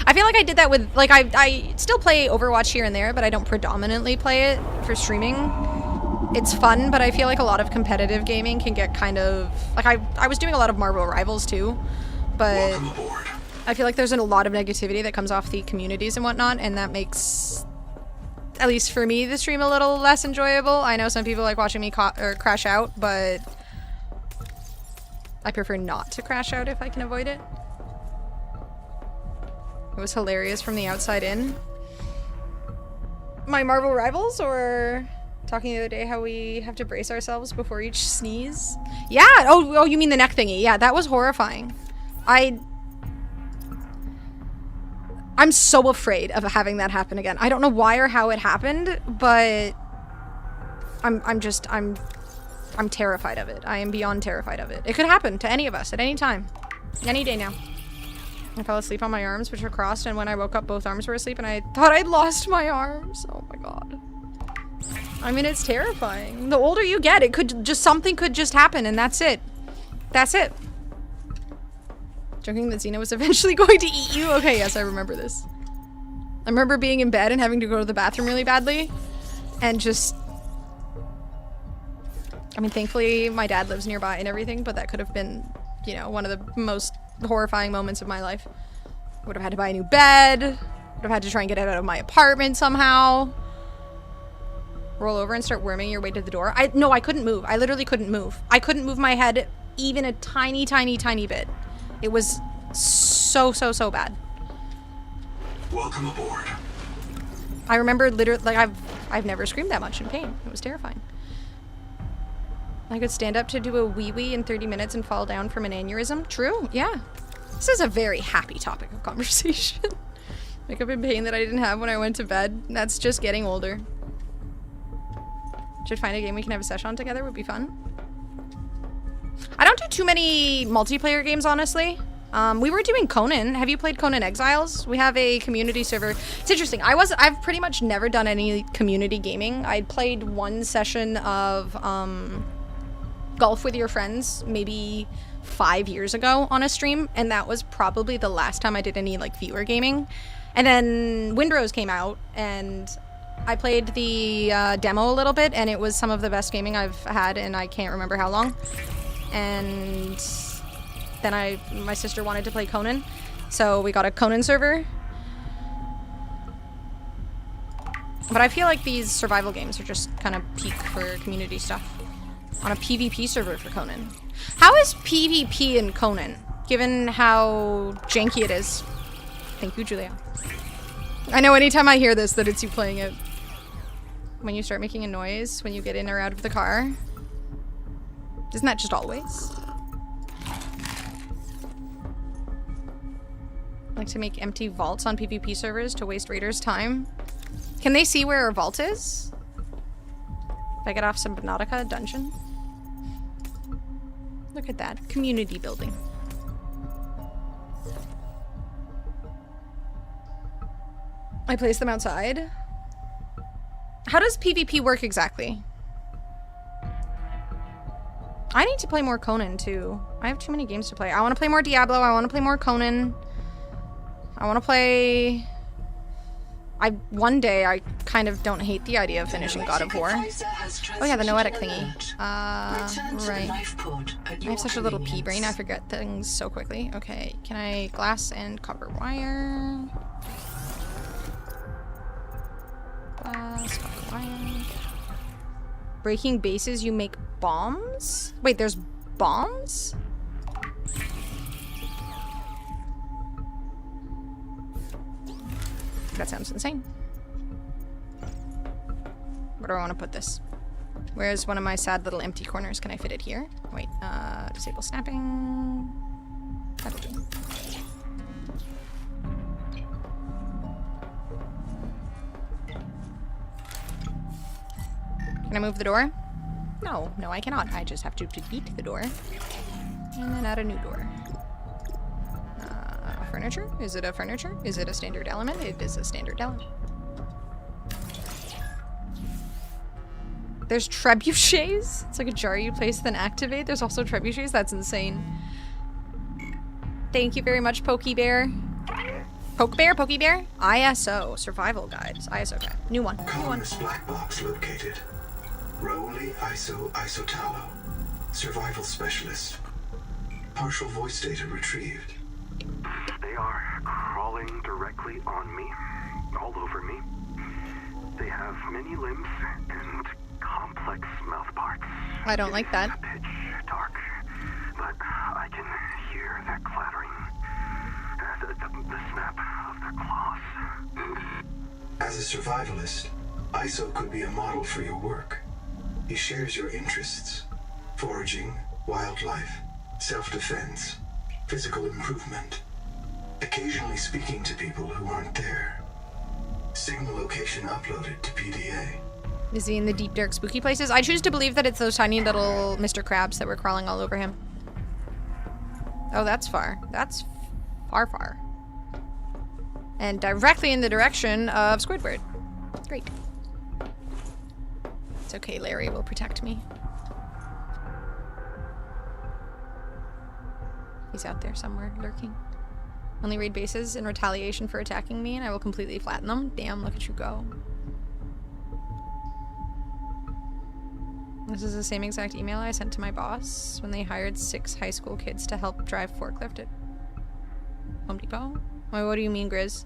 Speaker 1: I feel like I did that with, like, I still play Overwatch here and there, but I don't predominantly play it for streaming. It's fun, but I feel like a lot of competitive gaming can get kind of... Like, I was doing a lot of Marvel Rivals, too, but I feel like there's a lot of negativity that comes off the communities and whatnot, and that makes, at least for me, the stream a little less enjoyable. I know some people like watching me crash out, but I prefer not to crash out if I can avoid it. It was hilarious from the outside in. My Marvel Rivals, or... Talking the other day how we have to brace ourselves before each sneeze. Yeah! Oh, you mean the neck thingy. Yeah, that was horrifying. I'm so afraid of having that happen again. I don't know why or how it happened, but I'm terrified of it. I am beyond terrified of it. It could happen to any of us at any time. Any day now. I fell asleep on my arms, which were crossed, and when I woke up, both arms were asleep, and I thought I'd lost my arms. Oh my god. I mean, it's terrifying. The older you get, something could just happen, and that's it. That's it. Joking that Xena was eventually going to eat you? Okay, yes, I remember this. I remember being in bed and having to go to the bathroom really badly, and just... I mean, thankfully, my dad lives nearby and everything, but that could have been, you know, one of the most horrifying moments of my life. Would have had to buy a new bed. Would have had to try and get out of my apartment somehow. Roll over and start worming your way to the door. No, I couldn't move. I literally couldn't move. I couldn't move my head even a tiny, tiny, tiny bit. It was so bad.
Speaker 5: Welcome aboard.
Speaker 1: I remember literally, like, I've never screamed that much in pain. It was terrifying. I could stand up to do a wee-wee in 30 minutes and fall down from an aneurysm. True, yeah. This is a very happy topic of conversation. Wake up in pain that I didn't have when I went to bed. That's just getting older. Should find a game we can have a session on together. Would be fun. I don't do too many multiplayer games, honestly. We were doing Conan. Have you played Conan Exiles? We have a community server. It's interesting. I've pretty much never done any community gaming. I played one session of golf with your friends maybe 5 years ago on a stream, and that was probably the last time I did any like viewer gaming. And then Windrose came out, and I played the demo a little bit, and it was some of the best gaming I've had, and I can't remember how long. And then my sister wanted to play Conan, so we got a Conan server. But I feel like these survival games are just kind of peak for community stuff. On a PvP server for Conan. How is PvP in Conan, given how janky it is? Thank you, Julia. I know anytime I hear this that it's you playing it. When you start making a noise when you get in or out of the car. Isn't that just always? Like to make empty vaults on PvP servers to waste raiders' time. Can they see where a vault is? If I get off Subnautica dungeon? Look at that. Community building. I place them outside. How does PvP work exactly? I need to play more Conan too. I have too many games to play. I want to play more Diablo. I want to play more Conan. I want to play... One day I kind of don't hate the idea of finishing God of War. Oh yeah, the noetic thingy. Right. I have such a little pea brain, I forget things so quickly. Okay, can I glass and copper wire? Glass, copper wire. Breaking bases, you make bombs? Wait, there's bombs? That sounds insane. Where do I want to put this? Where's one of my sad little empty corners? Can I fit it here? Wait, disable snapping. That'll do. Can I move the door? No, no, I cannot. I just have to delete the door. And then add a new door. Furniture? Is it a furniture? Is it a standard element? It is a standard element. There's trebuchets? It's like a jar you place then activate. There's also trebuchets? That's insane. Thank you very much, Pokey Bear. Poke Bear? Pokey Bear? ISO. Survival guides. ISO guide. New one. New one.
Speaker 5: Columnist black box located. Rowley Isotalo. Survival specialist. Partial voice data retrieved.
Speaker 4: They are crawling directly on me, all over me. They have many limbs and complex mouth parts.
Speaker 1: I don't like that.
Speaker 4: Pitch dark, but I can hear their clattering, the snap of their claws.
Speaker 5: As a survivalist, ISO could be a model for your work. He shares your interests: foraging, wildlife, self-defense, physical improvement, occasionally speaking to people who aren't there. Signal location uploaded to PDA.
Speaker 1: Is he in the deep, dark, spooky places? I choose to believe that it's those tiny little Mr. Krabs that were crawling all over him. Oh, that's far. That's far, far. And directly in the direction of Squidward. Great. It's okay, Larry will protect me. He's out there somewhere, lurking. Only raid bases in retaliation for attacking me, and I will completely flatten them. Damn, look at you go. This is the same exact email I sent to my boss when they hired 6 high school kids to help drive forklift at Home Depot. Wait, what do you mean, Grizz?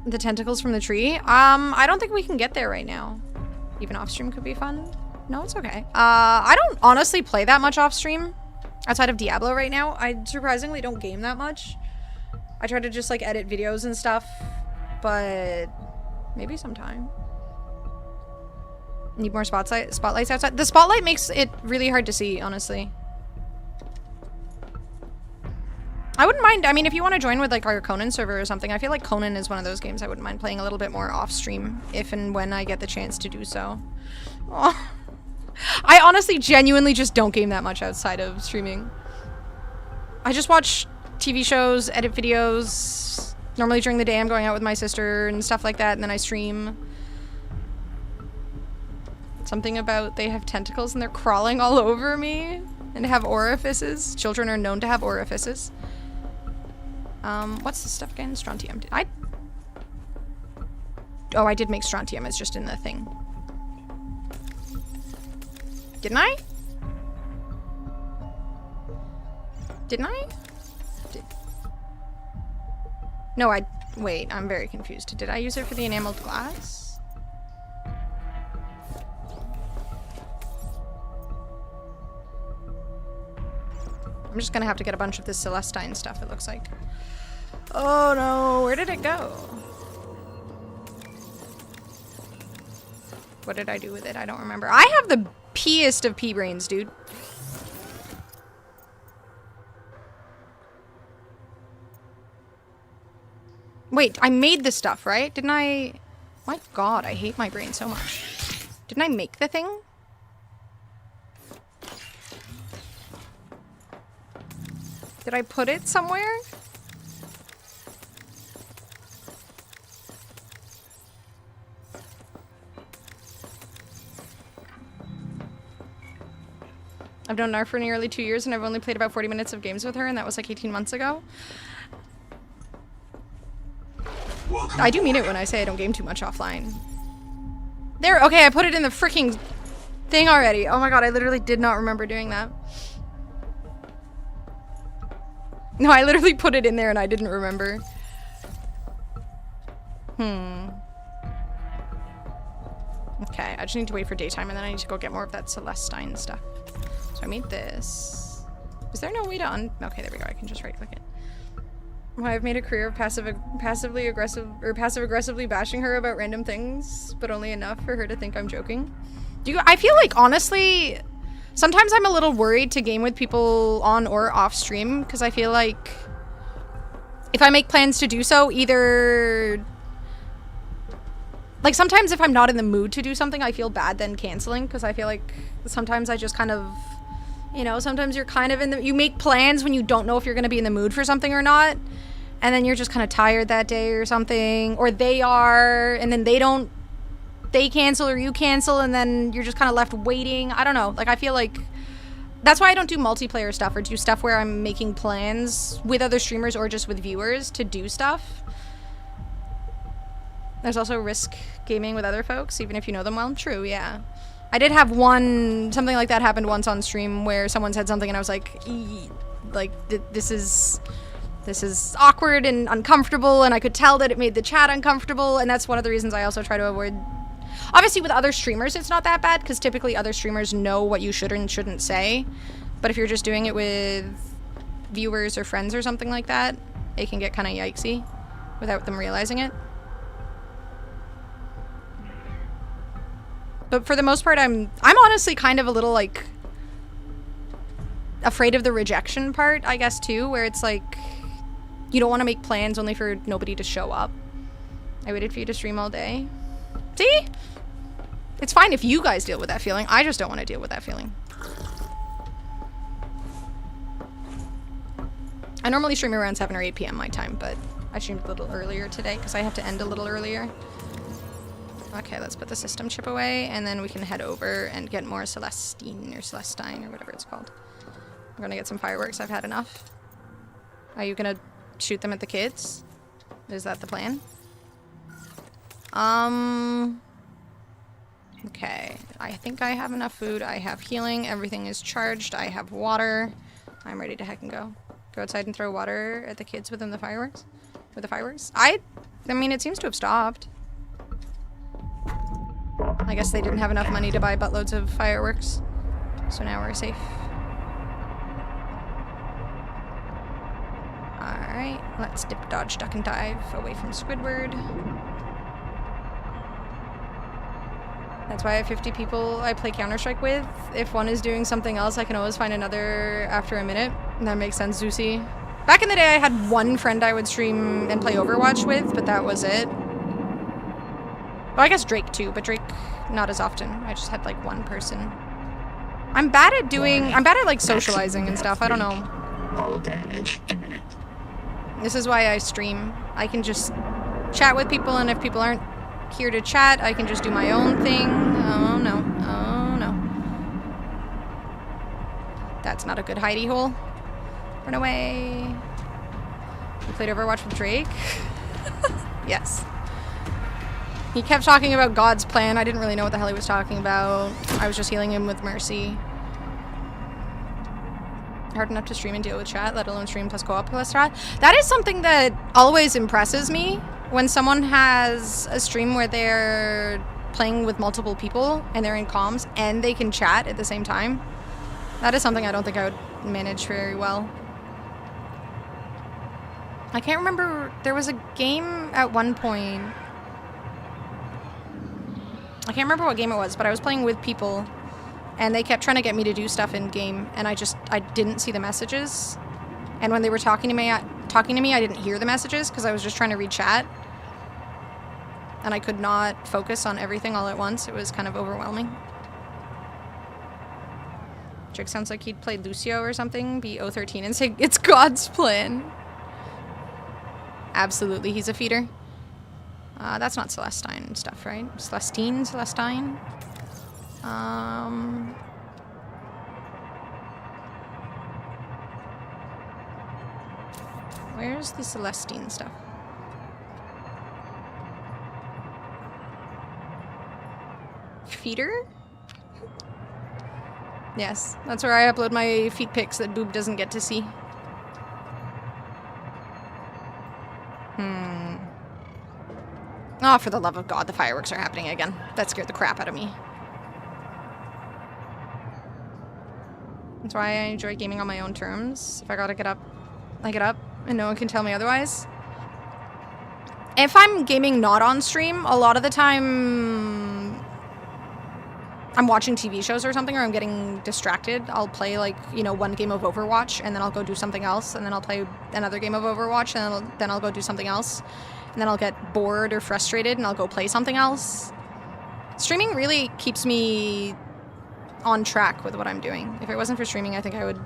Speaker 1: The tentacles from the tree? I don't think we can get there right now. Even off stream could be fun. No, it's okay. I don't honestly play that much off stream. Outside of Diablo right now, I surprisingly don't game that much. I try to just like edit videos and stuff, but maybe sometime. Need more spotlights outside. The spotlight makes it really hard to see, honestly. I wouldn't mind, I mean, if you want to join with like our Conan server or something, I feel like Conan is one of those games I wouldn't mind playing a little bit more off stream if and when I get the chance to do so. Oh. I honestly, genuinely just don't game that much outside of streaming. I just watch TV shows, edit videos. Normally during the day I'm going out with my sister and stuff like that, and then I stream. Something about they have tentacles and they're crawling all over me and have orifices. Children are known to have orifices. What's this stuff again? Strontium. Oh, I did make strontium. It's just in the thing. Didn't I? Didn't I? No, wait, I'm very confused. Did I use it for the enameled glass? I'm just gonna have to get a bunch of this Celestine stuff, it looks like. Oh no, where did it go? What did I do with it? I don't remember. I have the peest of pea brains, dude. Wait, I made this stuff, right? Didn't I? My god, I hate my brain so much. Didn't I make the thing? Did I put it somewhere? I've known Nar for nearly 2 years and I've only played about 40 minutes of games with her, and that was like 18 months ago.
Speaker 5: Welcome
Speaker 1: I do mean it
Speaker 5: aboard.
Speaker 1: when I say I don't game too much offline. There, okay, I put it in the freaking thing already. Oh my god, I literally did not remember doing that. No, I literally put it in there and I didn't remember. Okay, I just need to wait for daytime and then I need to go get more of that Celestine stuff. So I made this. Is there no way to okay, there we go. I can just right click it. Well, I've made a career of passive aggressively bashing her about random things, but only enough for her to think I'm joking. I feel like, honestly, sometimes I'm a little worried to game with people on or off stream, because I feel like if I make plans to do so, either... Like, sometimes if I'm not in the mood to do something, I feel bad then canceling, because I feel like sometimes I just kind of... You know, sometimes you're kind of in the... You make plans when you don't know if you're going to be in the mood for something or not. And then you're just kind of tired that day or something. Or they are, and then they don't... They cancel or you cancel, and then you're just kind of left waiting. I don't know. Like, I feel like... That's why I don't do multiplayer stuff or do stuff where I'm making plans with other streamers or just with viewers to do stuff. There's also risk gaming with other folks, even if you know them well. True, yeah. I did have something like that happened once on stream where someone said something and I was like, this is awkward and uncomfortable, and I could tell that it made the chat uncomfortable, and that's one of the reasons I also try to avoid... Obviously with other streamers it's not that bad, because typically other streamers know what you should and shouldn't say, but if you're just doing it with viewers or friends or something like that, it can get kind of yikesy without them realizing it. But for the most part, I'm honestly kind of a little, like, afraid of the rejection part, I guess, too, where it's like, you don't want to make plans only for nobody to show up. I waited for you to stream all day. See? It's fine if you guys deal with that feeling. I just don't want to deal with that feeling. I normally stream around 7 or 8 p.m. my time, but I streamed a little earlier today because I have to end a little earlier. Okay, let's put the system chip away, and then we can head over and get more Celestine or whatever it's called. I'm gonna get some fireworks. I've had enough. Are you gonna shoot them at the kids? Is that the plan? Okay. I think I have enough food. I have healing. Everything is charged. I have water. I'm ready to heck and go. Go outside and throw water at the kids within the fireworks? With the fireworks? I mean, it seems to have stopped. I guess they didn't have enough money to buy buttloads of fireworks. So now we're safe. Alright, let's dip, dodge, duck, and dive away from Squidward. That's why I have 50 people I play Counter-Strike with. If one is doing something else, I can always find another after a minute. That makes sense, Zeusy. Back in the day, I had one friend I would stream and play Overwatch with, but that was it. Well, I guess Drake too, but Drake not as often. I just had like one person. I'm bad at like socializing and stuff. I don't know.
Speaker 7: All damage.
Speaker 1: This is why I stream. I can just chat with people, and if people aren't here to chat, I can just do my own thing. Oh no. Oh no. That's not a good hidey hole. Run away. You played Overwatch with Drake? Yes. He kept talking about God's plan. I didn't really know what the hell he was talking about. I was just healing him with mercy. Hard enough to stream and deal with chat, let alone stream plus co-op plus chat. That is something that always impresses me. When someone has a stream where they're playing with multiple people and they're in comms and they can chat at the same time. That is something I don't think I would manage very well. I can't remember, there was a game at one point. I can't remember what game it was, but I was playing with people and they kept trying to get me to do stuff in game and I didn't see the messages. And when they were talking to me, I didn't hear the messages because I was just trying to read chat. And I could not focus on everything all at once. It was kind of overwhelming. Drake sounds like he'd played Lucio or something, be 013 and say, it's God's plan. Absolutely, he's a feeder. That's not Celestine stuff, right? Celestine? Where's the Celestine stuff? Feeder? Yes, that's where I upload my feet pics that Boob doesn't get to see. Oh, for the love of God, the fireworks are happening again. That scared the crap out of me. That's why I enjoy gaming on my own terms. If I gotta get up, I get up, and no one can tell me otherwise. If I'm gaming not on stream, a lot of the time I'm watching TV shows or something, or I'm getting distracted. I'll play, like, you know, one game of Overwatch, and then I'll go do something else, and then I'll play another game of Overwatch, and then I'll go do something else. And then I'll get bored or frustrated, and I'll go play something else. Streaming really keeps me on track with what I'm doing. If it wasn't for streaming, I think I would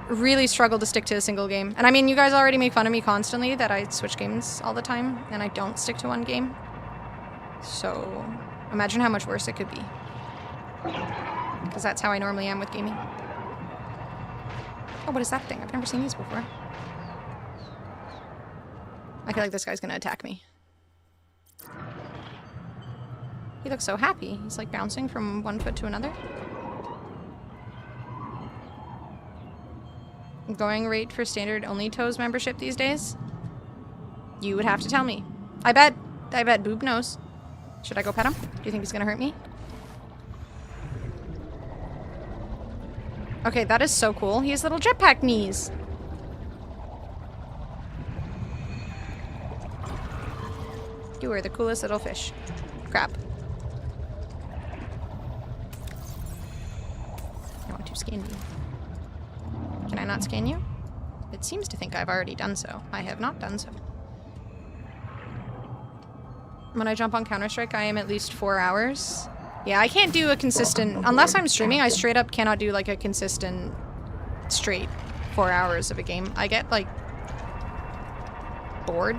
Speaker 1: really struggle to stick to a single game. And I mean, you guys already make fun of me constantly that I switch games all the time, and I don't stick to one game. So imagine how much worse it could be. Because that's how I normally am with gaming. Oh, what is that thing? I've never seen these before. I feel like this guy's gonna attack me. He looks so happy. He's like bouncing from one foot to another. Going rate for standard only toes membership these days? You would have to tell me. I bet Boob knows. Should I go pet him? Do you think he's gonna hurt me? Okay, that is so cool. He has little jetpack knees. You are the coolest little fish. Crap. I want to scan you. Can I not scan you? It seems to think I've already done so. I have not done so. When I jump on Counter-Strike, I am at least 4 hours. Yeah, I can't do a consistent... Unless I'm streaming, I straight up cannot do, like, a consistent straight 4 hours of a game. I get, like, bored,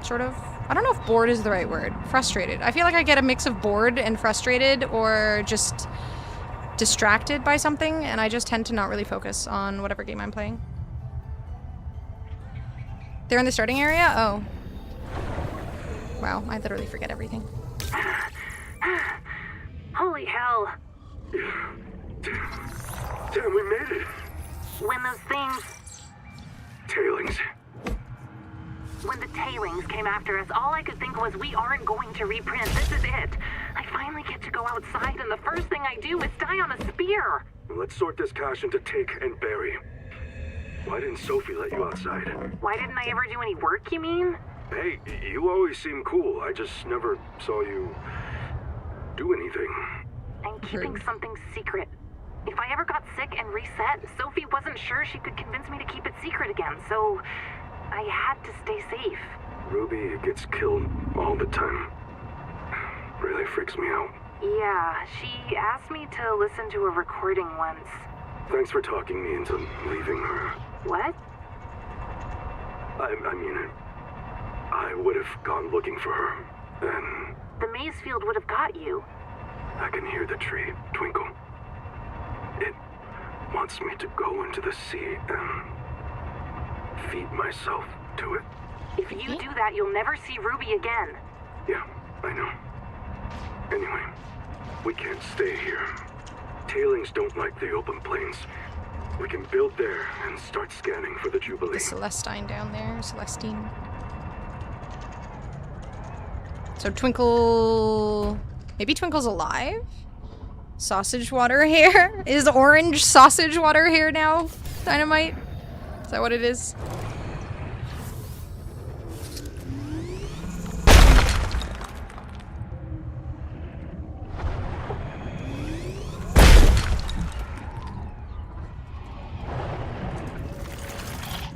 Speaker 1: sort of. I don't know if bored is the right word. Frustrated. I feel like I get a mix of bored and frustrated, or just distracted by something, and I just tend to not really focus on whatever game I'm playing. They're in the starting area? Oh. Wow, I literally forget everything.
Speaker 6: Holy hell.
Speaker 4: Damn, we made it.
Speaker 6: When those things...
Speaker 4: Tailings.
Speaker 6: When the tailings came after us, all I could think was, we aren't going to reprint. This is it. I finally get to go outside, and the first thing I do is die on a spear.
Speaker 4: Let's sort this cash into take and bury. Why didn't Sophie let you outside?
Speaker 6: Why didn't I ever do any work, you mean?
Speaker 4: Hey, you always seem cool. I just never saw you do anything.
Speaker 6: I'm keeping something secret. If I ever got sick and reset, Sophie wasn't sure she could convince me to keep it secret again, so I had to stay safe.
Speaker 4: Ruby gets killed all the time. Really freaks me out.
Speaker 6: Yeah, she asked me to listen to a recording once.
Speaker 4: Thanks for talking me into leaving her.
Speaker 6: What?
Speaker 4: I mean, I would have gone looking for her, and
Speaker 6: The maze field would have got you.
Speaker 4: I can hear the tree twinkle. It wants me to go into the sea and feed myself to it.
Speaker 6: If you do that, you'll never see Ruby again.
Speaker 4: Yeah, I know. Anyway, we can't stay here. Tailings don't like the open plains. We can build there and start scanning for the Jubilee.
Speaker 1: The Celestine down there. Celestine. So Twinkle... Maybe Twinkle's alive? Sausage water hair? Is orange sausage water hair now Dynamite? Is that what it is?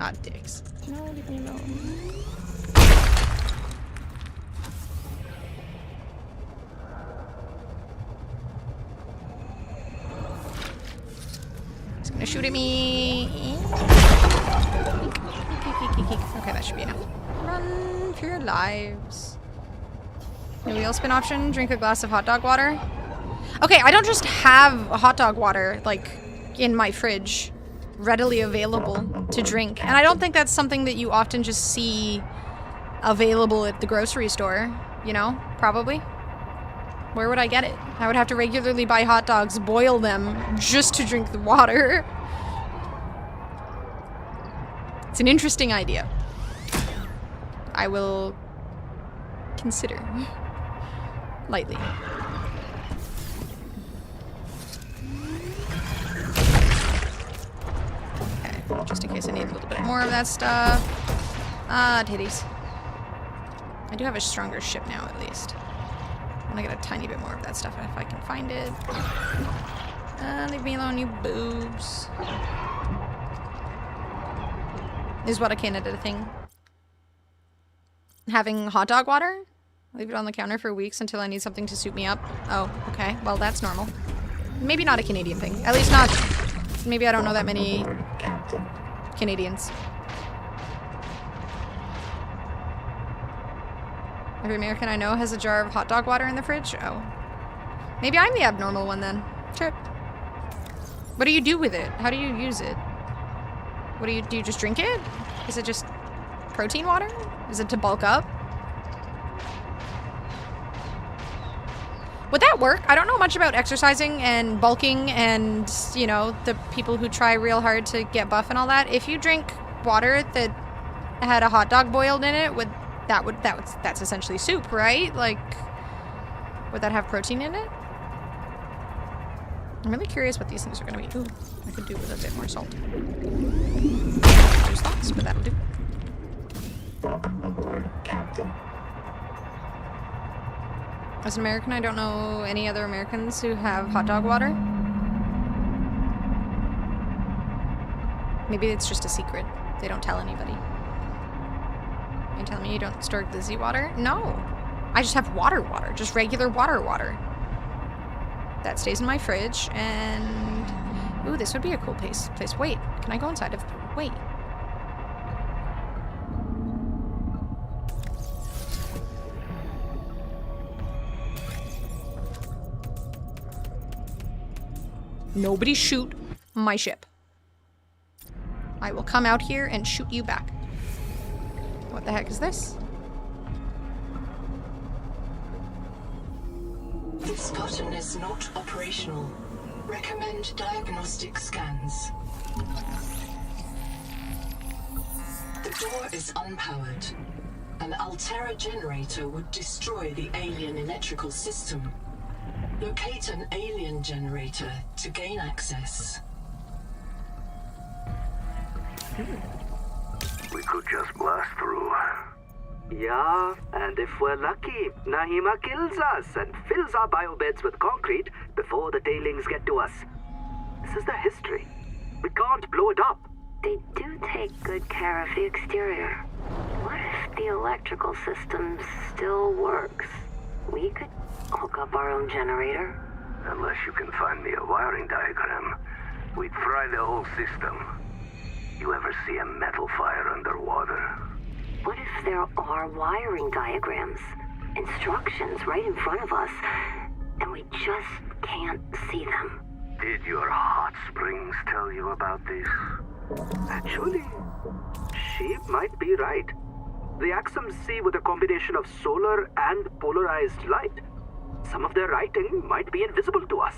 Speaker 1: Ah, dicks. No, leave me alone. He's gonna shoot at me. Okay, that should be enough. Run for your lives. New wheel spin option. Drink a glass of hot dog water. Okay, I don't just have hot dog water, like, in my fridge. Readily available to drink. And I don't think that's something that you often just see available at the grocery store, you know? Probably. Where would I get it? I would have to regularly buy hot dogs, boil them, just to drink the water. It's an interesting idea. I will consider. Lightly. Just in case I need a little bit more of that stuff. Ah, titties. I do have a stronger ship now, at least. I'm gonna get a tiny bit more of that stuff if I can find it. Leave me alone, you boobs. Is what a Canada thing. Having hot dog water? Leave it on the counter for weeks until I need something to suit me up. Oh, okay. Well, that's normal. Maybe not a Canadian thing. At least not... Maybe I don't know that many Canadians. Every American I know has a jar of hot dog water in the fridge. Oh. Maybe I'm the abnormal one then. Sure. What do you do with it? How do you use it? What do you just drink it? Is it just protein water? Is it to bulk up? Would that work? I don't know much about exercising and bulking and, you know, the people who try real hard to get buff and all that. If you drink water that had a hot dog boiled in it, that's essentially soup, right? Like, would that have protein in it? I'm really curious what these things are gonna be. Ooh, I could do with a bit more salt. There's lots, but that'll do. As an American, I don't know any other Americans who have hot dog water. Maybe it's just a secret. They don't tell anybody. You telling me you don't store glizzy water? No. I just have water. Just regular water. That stays in my fridge, and... Ooh, this would be a cool place. Wait, can I go inside of... Wait. Nobody shoot my ship. I will come out here and shoot you back. What the heck is this?
Speaker 8: This button is not operational. Recommend diagnostic scans. The door is unpowered. An Altera generator would destroy the alien electrical system. Locate an alien generator to gain access.
Speaker 4: We could just blast through.
Speaker 9: Yeah, and if we're lucky, Nahima kills us and fills our biobeds with concrete before the tailings get to us. This is the history. We can't blow it up.
Speaker 6: They do take good care of the exterior. What if the electrical system still works? We could hook up our own generator.
Speaker 4: Unless you can find me a wiring diagram, we'd fry the whole system. You ever see a metal fire underwater?
Speaker 6: What if there are wiring diagrams, instructions right in front of us, and we just can't see them?
Speaker 4: Did your hot springs tell you about this?
Speaker 9: Actually, she might be right. The Axums see with a combination of solar and polarized light. Some of their writing might be invisible to us.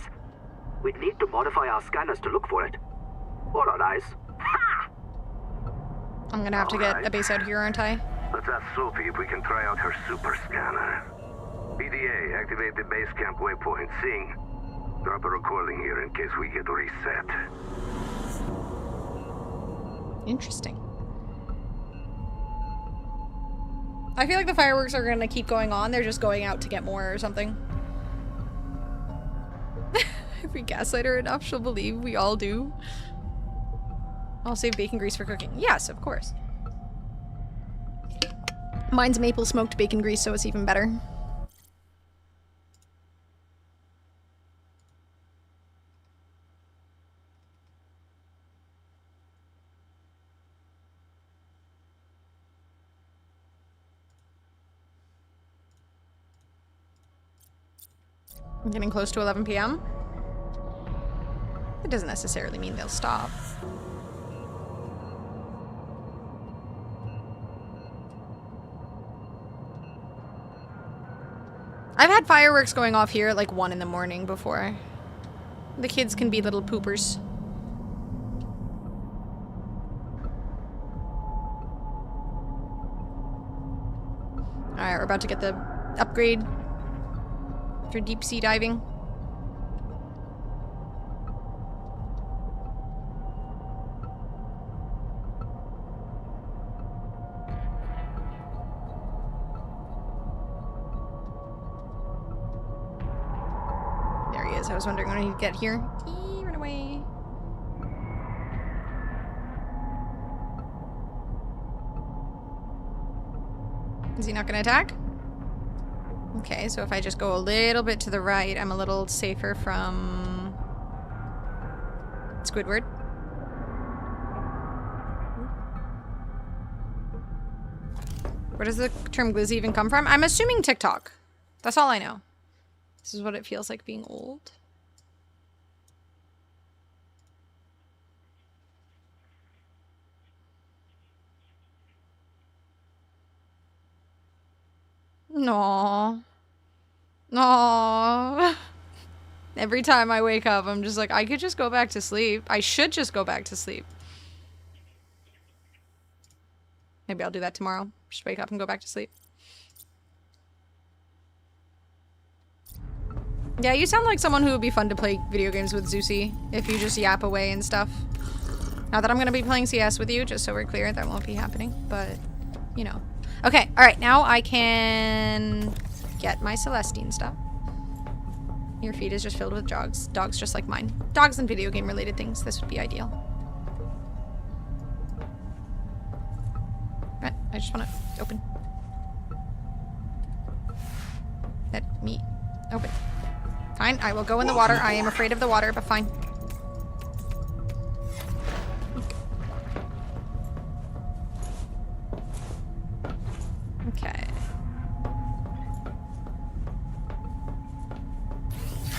Speaker 9: We'd need to modify our scanners to look for it. Or our eyes. Ha!
Speaker 1: I'm gonna have to get a base out here, aren't I?
Speaker 4: Let's ask Sophie if we can try out her super scanner. PDA, activate the base camp waypoint. Sing. Drop a recording here in case we get reset.
Speaker 1: Interesting. I feel like the fireworks are gonna keep going on. They're just going out to get more or something. If we gaslight her enough, she'll believe we all do. I'll save bacon grease for cooking. Yes, of course. Mine's maple smoked bacon grease, so it's even better. I'm getting close to 11 p.m. It doesn't necessarily mean they'll stop. I've had fireworks going off here at like 1 in the morning before. The kids can be little poopers. Alright, we're about to get the upgrade for deep sea diving. There he is. I was wondering when he'd get here. Eee, run away. Is he not gonna attack? Okay, so if I just go a little bit to the right, I'm a little safer from Squidward. Where does the term glizzy even come from? I'm assuming TikTok. That's all I know. This is what it feels like being old. No. No. Every time I wake up, I'm just like, I could just go back to sleep. I should just go back to sleep. Maybe I'll do that tomorrow. Just wake up and go back to sleep. Yeah, you sound like someone who would be fun to play video games with, Zeusy, if you just yap away and stuff. Not that I'm gonna be playing CS with you, just so we're clear, that won't be happening, but, you know. Okay, alright, now I can get my Celestine stuff. Your feed is just filled with dogs. Dogs just like mine. Dogs and video game related things. This would be ideal. Right, I just want to open. Let me open. Fine, I will go in the water. I am afraid of the water, but fine. Okay.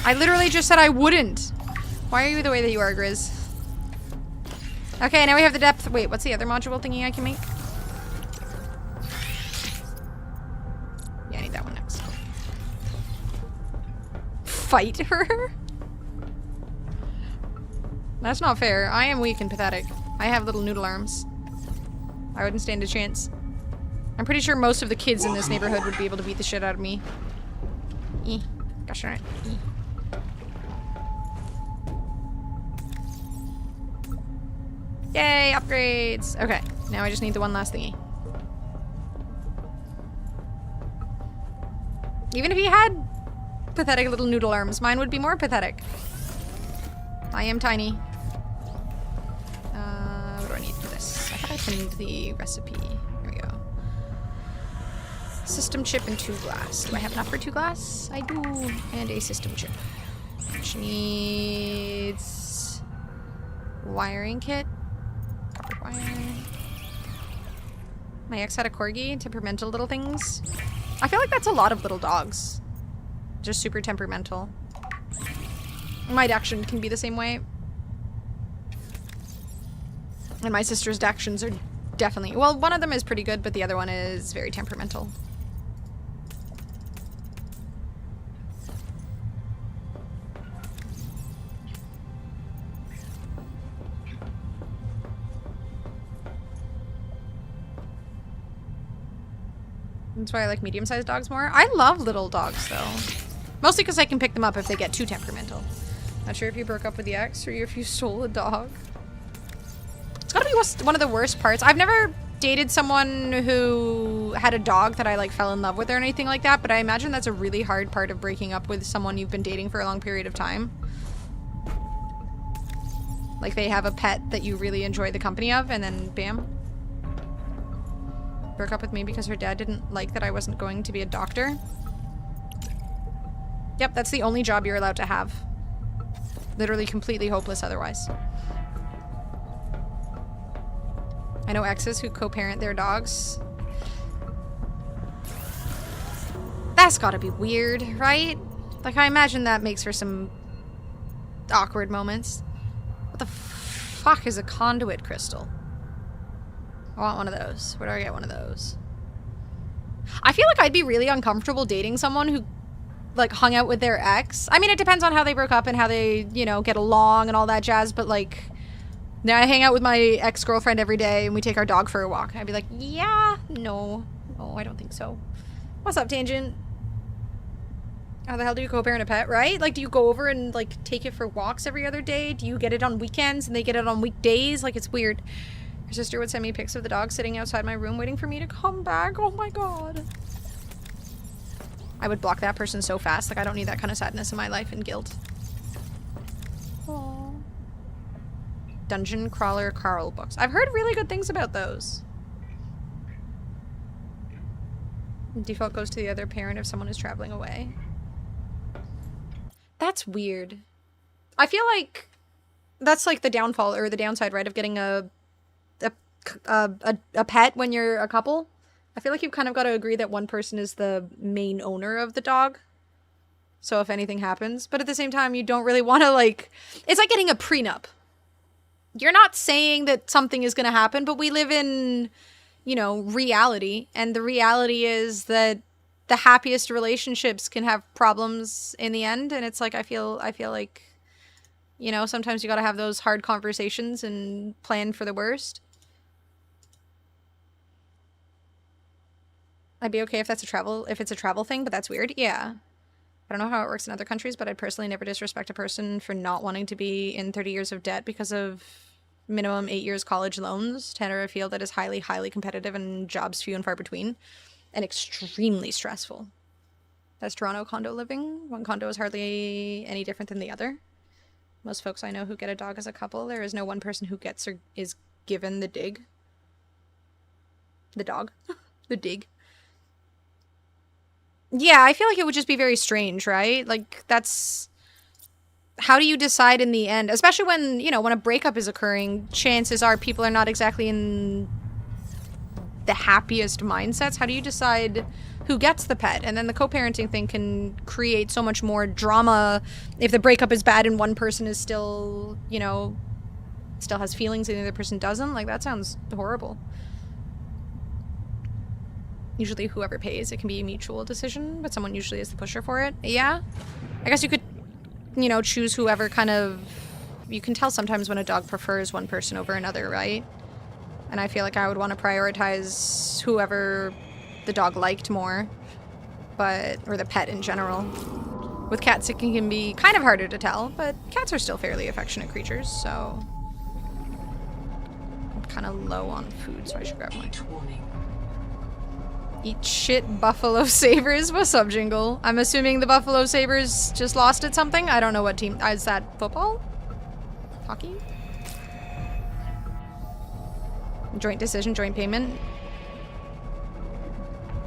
Speaker 1: I literally just said I wouldn't. Why are you the way that you are, Grizz? Okay, now we have the depth. Wait, what's the other module thingy I can make? Yeah, I need that one next. Fight her? That's not fair. I am weak and pathetic. I have little noodle arms. I wouldn't stand a chance. I'm pretty sure most of the kids in this neighborhood would be able to beat the shit out of me. Gosh darn it. Yay, upgrades! Okay, now I just need the one last thingy. Even if he had pathetic little noodle arms, mine would be more pathetic. I am tiny. What do I need for this? I thought I pinned the recipe. Here we go. System chip and 2 glass. Do I have enough for 2 glass? I do. And a system chip. Which needs... wiring kit. Copper wire. My ex had a corgi. Temperamental little things. I feel like that's a lot of little dogs. Just super temperamental. My Dachshund can be the same way. And my sister's Dachshunds are definitely... well, one of them is pretty good, but the other one is very temperamental. That's why I like medium-sized dogs more. I love little dogs, though. Mostly because I can pick them up if they get too temperamental. Not sure if you broke up with the ex or if you stole a dog. It's gotta be one of the worst parts. I've never dated someone who had a dog that I like fell in love with or anything like that, but I imagine that's a really hard part of breaking up with someone you've been dating for a long period of time. Like they have a pet that you really enjoy the company of, and then bam. Broke up with me because her dad didn't like that I wasn't going to be a doctor. Yep, that's the only job you're allowed to have. Literally completely hopeless otherwise. I know exes who co-parent their dogs. That's gotta be weird, right? Like, I imagine that makes for some awkward moments. What the fuck is a conduit crystal? I want one of those. Where do I get one of those? I feel like I'd be really uncomfortable dating someone who, like, hung out with their ex. I mean, it depends on how they broke up and how they, you know, get along and all that jazz, but, like, now I hang out with my ex-girlfriend every day and we take our dog for a walk. I'd be like, yeah, no. Oh, I don't think so. What's up, Tangent? How the hell do you co-parent a pet, right? Like, do you go over and, like, take it for walks every other day? Do you get it on weekends and they get it on weekdays? Like, it's weird. Her sister would send me pics of the dog sitting outside my room waiting for me to come back. Oh my god. I would block that person so fast. Like, I don't need that kind of sadness in my life and guilt. Aww. Dungeon Crawler Carl books. I've heard really good things about those. Default goes to the other parent if someone is traveling away. That's weird. I feel like that's like the downfall or the downside, right, of getting a pet when you're a couple. I feel like you've kind of got to agree that one person is the main owner of the dog. So if anything happens, but at the same time, you don't really want to, like, it's like getting a prenup. You're not saying that something is going to happen, but we live in, you know, reality. And the reality is that the happiest relationships can have problems in the end. And it's like, I feel like, you know, sometimes you got to have those hard conversations and plan for the worst. I'd be okay if it's a travel thing, but that's weird. Yeah. I don't know how it works in other countries, but I'd personally never disrespect a person for not wanting to be in 30 years of debt because of minimum 8 years college loans to enter a field that is highly, highly competitive and jobs few and far between and extremely stressful. That's Toronto condo living. One condo is hardly any different than the other. Most folks I know who get a dog as a couple, there is no one person who gets or is given the dig. The dog. The dig. Yeah, I feel like it would just be very strange, right? Like, that's... How do you decide in the end? Especially when, you know, when a breakup is occurring, chances are people are not exactly in the happiest mindsets. How do you decide who gets the pet? And then the co-parenting thing can create so much more drama if the breakup is bad and one person is still, you know, still has feelings and the other person doesn't. Like, that sounds horrible. Usually whoever pays, it can be a mutual decision, but someone usually is the pusher for it. Yeah. I guess you could, you know, choose whoever kind of... You can tell sometimes when a dog prefers one person over another, right? And I feel like I would want to prioritize whoever the dog liked more. But... Or the pet in general. With cats, it can be kind of harder to tell, but cats are still fairly affectionate creatures, so... I'm kind of low on food, so I should grab more. Eat shit, Buffalo Sabres. What's up, Jingle? I'm assuming the Buffalo Sabres just lost at something. I don't know what team. Is that football? Hockey? Joint decision, joint payment.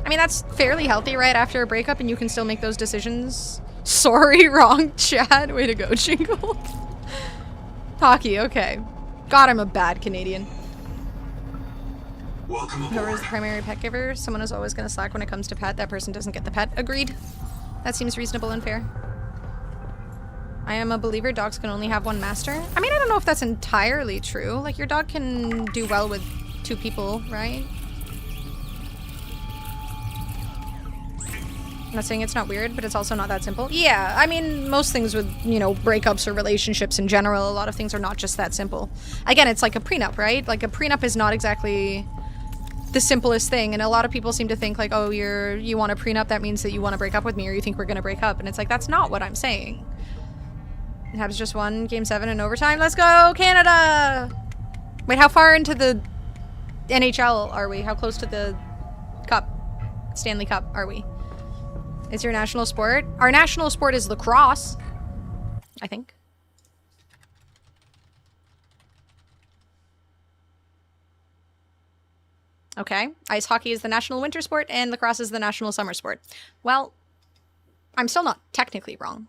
Speaker 1: I mean, that's fairly healthy right after a breakup, and you can still make those decisions. Sorry, wrong chat. Way to go, Jingle. Hockey, okay. God, I'm a bad Canadian.
Speaker 5: Welcome aboard.
Speaker 1: Whoever is the primary pet giver, someone is always going to slack when it comes to pet. That person doesn't get the pet. Agreed. That seems reasonable and fair. I am a believer dogs can only have one master. I mean, I don't know if that's entirely true. Like, your dog can do well with 2 people, right? I'm not saying it's not weird, but it's also not that simple. Yeah, I mean, most things with, you know, breakups or relationships in general, a lot of things are not just that simple. Again, it's like a prenup, right? Like, a prenup is not exactly the simplest thing, and a lot of people seem to think like, oh, you want a prenup, that means that you want to break up with me, or you think we're gonna break up, and it's like, that's not what I'm saying. Habs just won Game 7 in overtime. Let's go, Canada! Wait, how far into the NHL are we? How close to the Cup? Stanley Cup are we? Is your national sport? Our national sport is lacrosse, I think. Okay. Ice hockey is the national winter sport, and lacrosse is the national summer sport. Well, I'm still not technically wrong.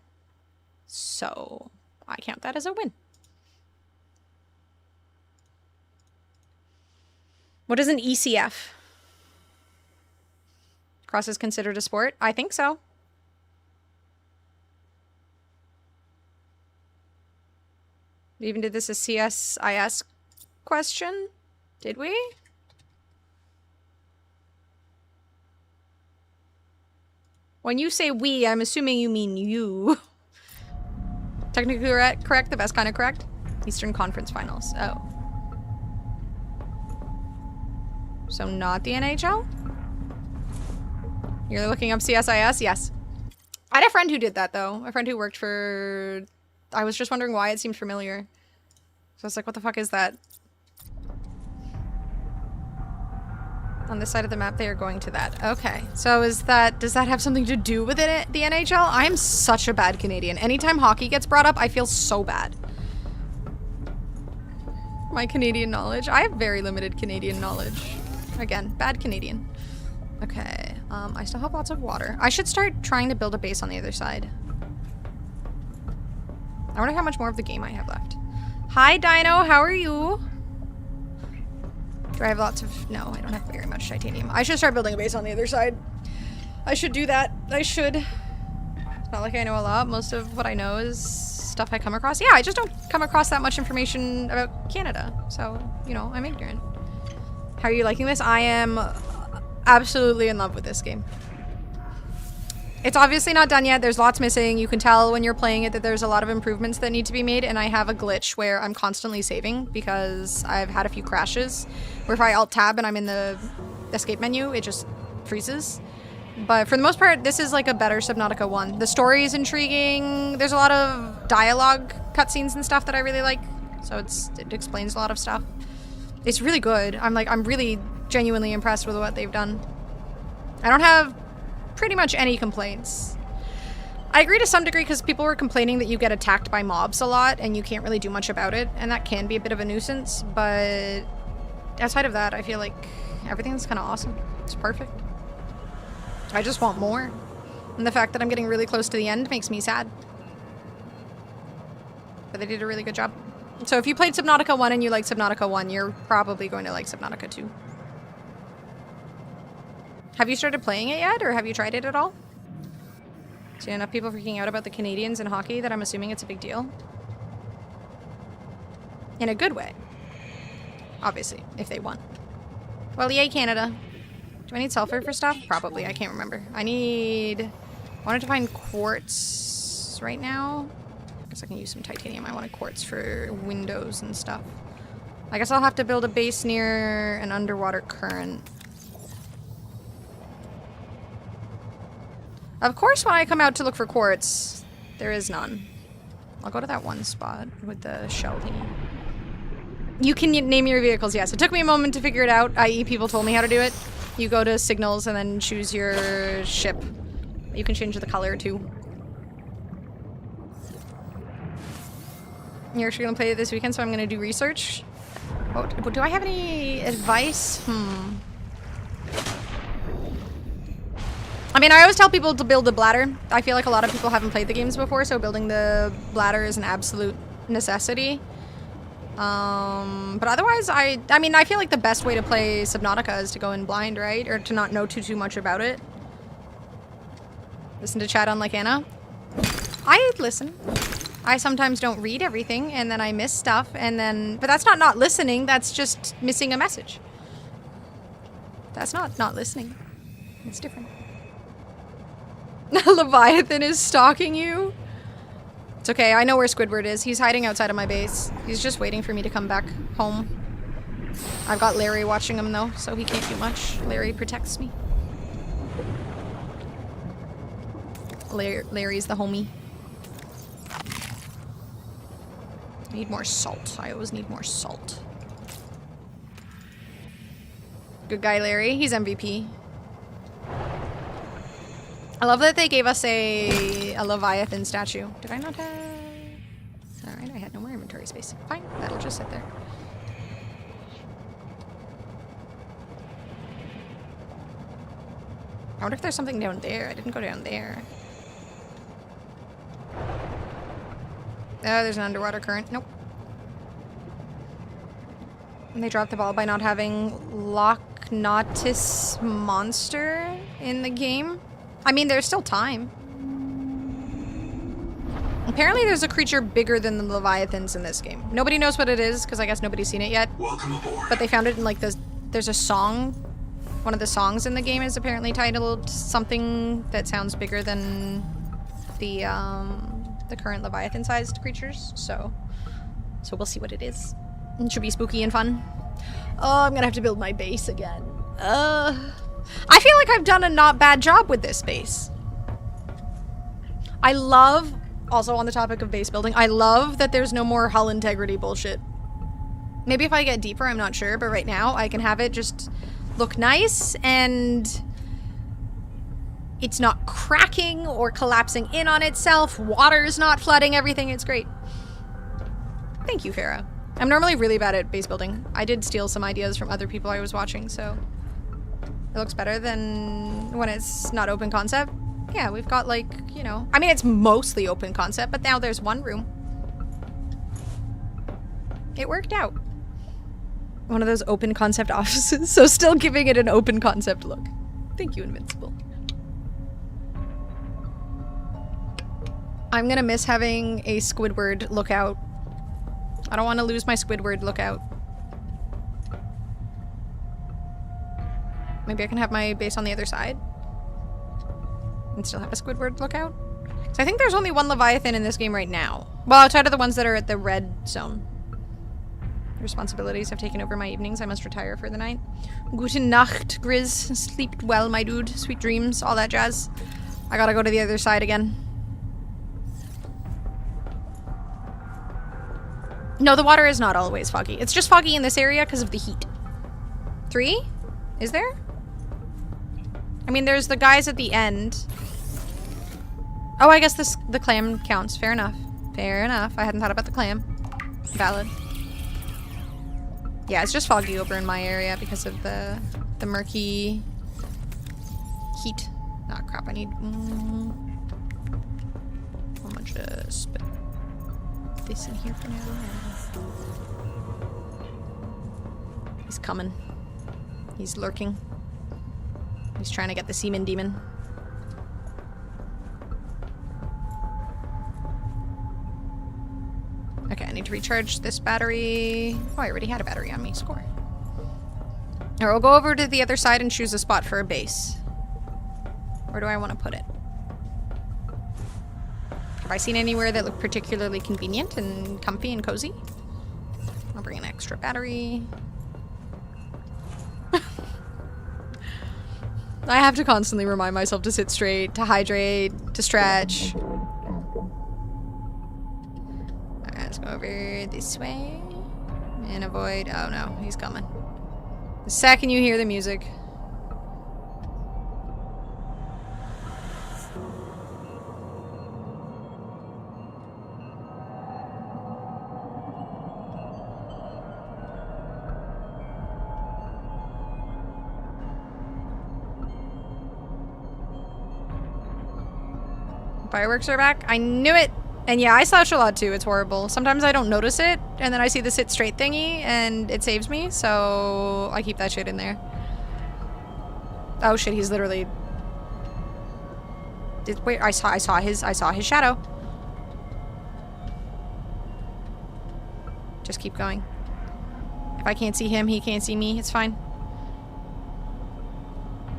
Speaker 1: So, I count that as a win. What is an ECF? Cross is considered a sport? I think so. We even did this as CSIS question? Did we? When you say we, I'm assuming you mean you. Technically correct, the best kind of correct. Eastern Conference Finals. Oh. So not the NHL? You're looking up CSIS? Yes. I had a friend who did that, though. A friend who worked for... I was just wondering why it seemed familiar. So I was like, what the fuck is that? On this side of the map, they are going to that. Okay. So is that... Does that have something to do with it, the NHL? I'm such a bad Canadian. Anytime hockey gets brought up, I feel so bad. My Canadian knowledge. I have very limited Canadian knowledge. Again, bad Canadian. Okay. I still have lots of water. I should start trying to build a base on the other side. I wonder how much more of the game I have left. Hi, Dino. How are you? Do I have lots of... No, I don't have very much titanium. I should start building a base on the other side. I should do that. I should. It's not like I know a lot. Most of what I know is stuff I come across. Yeah, I just don't come across that much information about Canada. So, you know, I'm ignorant. How are you liking this? I am absolutely in love with this game. It's obviously not done yet. There's lots missing. You can tell when you're playing it that there's a lot of improvements that need to be made, and I have a glitch where I'm constantly saving because I've had a few crashes where if I alt-tab and I'm in the escape menu, it just freezes. But for the most part, this is like a better Subnautica 1. The story is intriguing. There's a lot of dialogue cutscenes and stuff that I really like, so it explains a lot of stuff. It's really good. I'm really genuinely impressed with what they've done. I don't have pretty much any complaints. I agree to some degree because people were complaining that you get attacked by mobs a lot and you can't really do much about it, and that can be a bit of a nuisance, but outside of that, I feel like everything's kind of awesome. It's perfect. I just want more. And the fact that I'm getting really close to the end makes me sad. But they did a really good job. So if you played Subnautica 1 and you like Subnautica 1, you're probably going to like Subnautica 2. Have you started playing it yet, or have you tried it at all? See enough people freaking out about the Canadians in hockey that I'm assuming it's a big deal. In a good way. Obviously, if they won. Well, yay, Canada. Do I need sulfur for stuff? Probably, I can't remember. I wanted to find quartz right now. I guess I can use some titanium. I wanted quartz for windows and stuff. I guess I'll have to build a base near an underwater current. Of course, when I come out to look for quartz, there is none. I'll go to that one spot with the shell thingy. You can name your vehicles, yes. It took me a moment to figure it out, i.e. people told me how to do it. You go to signals and then choose your ship. You can change the color too. You're actually gonna play it this weekend, so I'm gonna do research. Oh, do I have any advice? I mean, I always tell people to build a bladder. I feel like a lot of people haven't played the games before, so building the bladder is an absolute necessity. But otherwise, I mean, I feel like the best way to play Subnautica is to go in blind, right? Or to not know too much about it. Listen to chat on like Anna. I listen. I sometimes don't read everything, and then I miss stuff, and then... But that's not listening, that's just missing a message. That's not listening. It's different. Leviathan is stalking you? It's okay, I know where Squidward is. He's hiding outside of my base. He's just waiting for me to come back home. I've got Larry watching him, though, so he can't do much. Larry protects me. Larry's the homie. I need more salt. I always need more salt. Good guy, Larry. He's MVP. I love that they gave us a Leviathan statue. Did I not have... Alright, I had no more inventory space. Fine, that'll just sit there. I wonder if there's something down there. I didn't go down there. Oh, there's an underwater current. Nope. And they dropped the ball by not having Loch Ness Monster in the game. I mean, there's still time. Apparently there's a creature bigger than the Leviathans in this game. Nobody knows what it is, because I guess nobody's seen it yet.
Speaker 5: Welcome aboard.
Speaker 1: But they found it in, like, there's a song. One of the songs in the game is apparently titled something that sounds bigger than the current Leviathan-sized creatures. So we'll see what it is. It should be spooky and fun. Oh, I'm gonna have to build my base again. I feel like I've done a not bad job with this base. I love, also on the topic of base building, I love that there's no more hull integrity bullshit. Maybe if I get deeper, I'm not sure, but right now I can have it just look nice and it's not cracking or collapsing in on itself. Water's not flooding everything. It's great. Thank you, Farah. I'm normally really bad at base building. I did steal some ideas from other people I was watching, so it looks better than when it's not open concept. Yeah, we've got, like, you know, I mean, it's mostly open concept, but now there's one room. It worked out. One of those open concept offices, so still giving it an open concept look. Thank you, Invincible. I'm gonna miss having a Squidward lookout. I don't want to lose my Squidward lookout. Maybe I can have my base on the other side and still have a Squidward lookout. So I think there's only one Leviathan in this game right now. Well, outside of the ones that are at the red zone. Responsibilities have taken over my evenings. I must retire for the night. Guten Nacht, Grizz. Sleep well, my dude. Sweet dreams, all that jazz. I gotta go to the other side again. No, the water is not always foggy. It's just foggy in this area because of the heat. 3? Is there? I mean, there's the guys at the end. Oh, I guess the clam counts. Fair enough. Fair enough. I hadn't thought about the clam. Valid. Yeah, it's just foggy over in my area because of the murky heat. Ah, crap. I need... how much spit this in here for now? He's coming. He's lurking. He's trying to get the semen demon. Okay, I need to recharge this battery. Oh, I already had a battery on me. Score. Or I'll go over to the other side and choose a spot for a base. Where do I want to put it? Have I seen anywhere that looked particularly convenient and comfy and cozy? I'll bring an extra battery. I have to constantly remind myself to sit straight, to hydrate, to stretch. Alright, let's go over this way. And avoid... oh no, he's coming. The second you hear the music. Fireworks are back. I knew it! And yeah, I slash a lot too. It's horrible. Sometimes I don't notice it, and then I see the sit straight thingy, and it saves me, so I keep that shit in there. Oh shit, he's literally... Wait, I saw his shadow. Just keep going. If I can't see him, he can't see me. It's fine.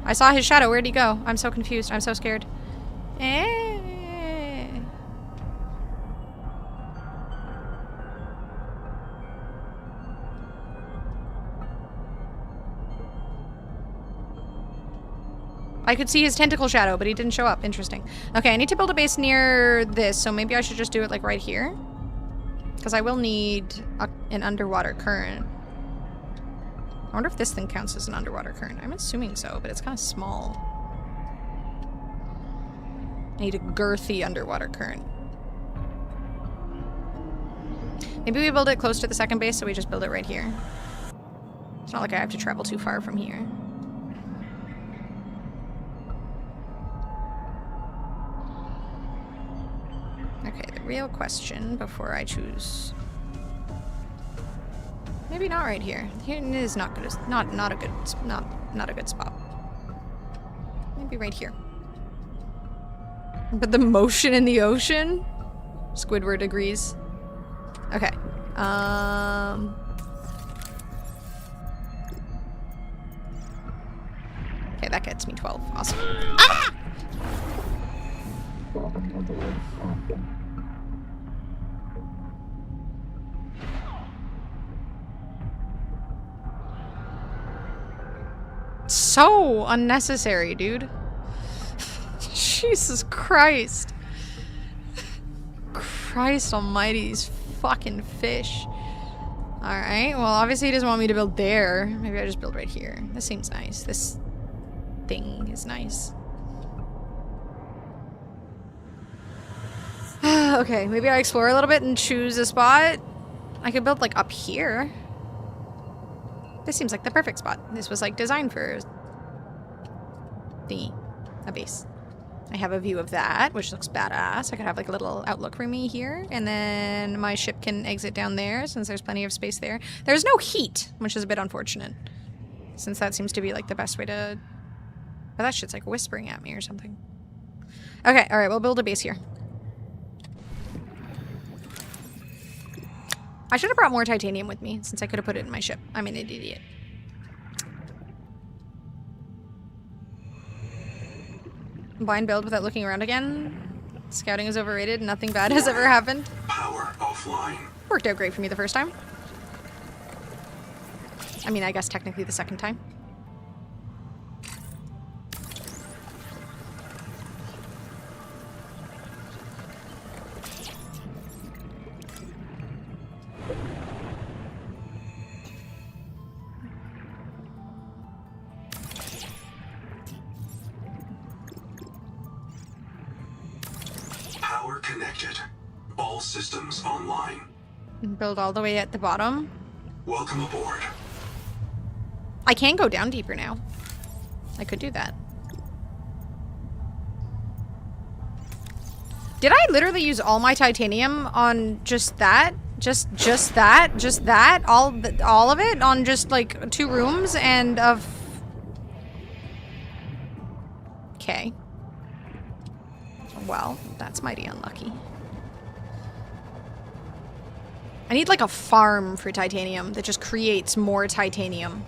Speaker 1: I saw his shadow. Where'd he go? I'm so confused. I'm so scared. I could see his tentacle shadow, but he didn't show up. Interesting. Okay, I need to build a base near this, so maybe I should just do it like right here. Because I will need an underwater current. I wonder if this thing counts as an underwater current. I'm assuming so, but it's kind of small. I need a girthy underwater current. Maybe we build it close to the second base, so we just build it right here. It's not like I have to travel too far from here. Okay, the real question before I choose... Maybe not right here. Here is not good. Not a good spot. Maybe right here. But the motion in the ocean? Squidward agrees. Okay. Okay, that gets me 12. Awesome. Ah! So unnecessary, dude. Jesus Christ. Christ almighty, these fucking fish. Alright, well obviously he doesn't want me to build there. Maybe I just build right here. This seems nice. This thing is nice. Okay, maybe I explore a little bit and choose a spot. I could build like up here. This seems like the perfect spot. This was like designed for a base. I have a view of that, which looks badass. I could have like a little outlook for me here, and then my ship can exit down there since there's plenty of space there. There's no heat, which is a bit unfortunate, since that seems to be like the best way to... But that shit's like whispering at me or something. Okay, alright, we'll build a base here. I should have brought more titanium with me, since I could have put it in my ship. I'm an idiot. Blind build without looking around again. Scouting is overrated. Nothing bad has ever happened.
Speaker 5: Power offline.
Speaker 1: Worked out great for me the first time. I mean, I guess technically the second time.
Speaker 5: Power connected. All systems online.
Speaker 1: Build all the way at the bottom.
Speaker 5: Welcome aboard.
Speaker 1: I can go down deeper now. I could do that. Did I literally use all my titanium on just that? Just that? All of it? On just like 2 rooms and of... Okay. Well, that's mighty unlucky. I need like a farm for titanium that just creates more titanium.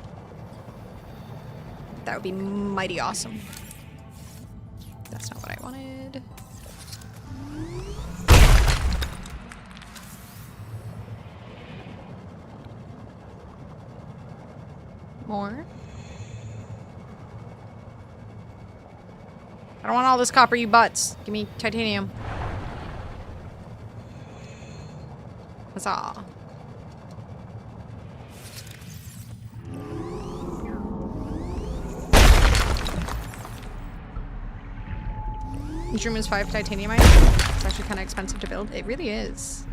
Speaker 1: That would be mighty awesome. That's not what I wanted. More. I don't want all this copper, you butts. Give me titanium. Huzzah. Each room is 5 titanium items. It's actually kind of expensive to build. It really is.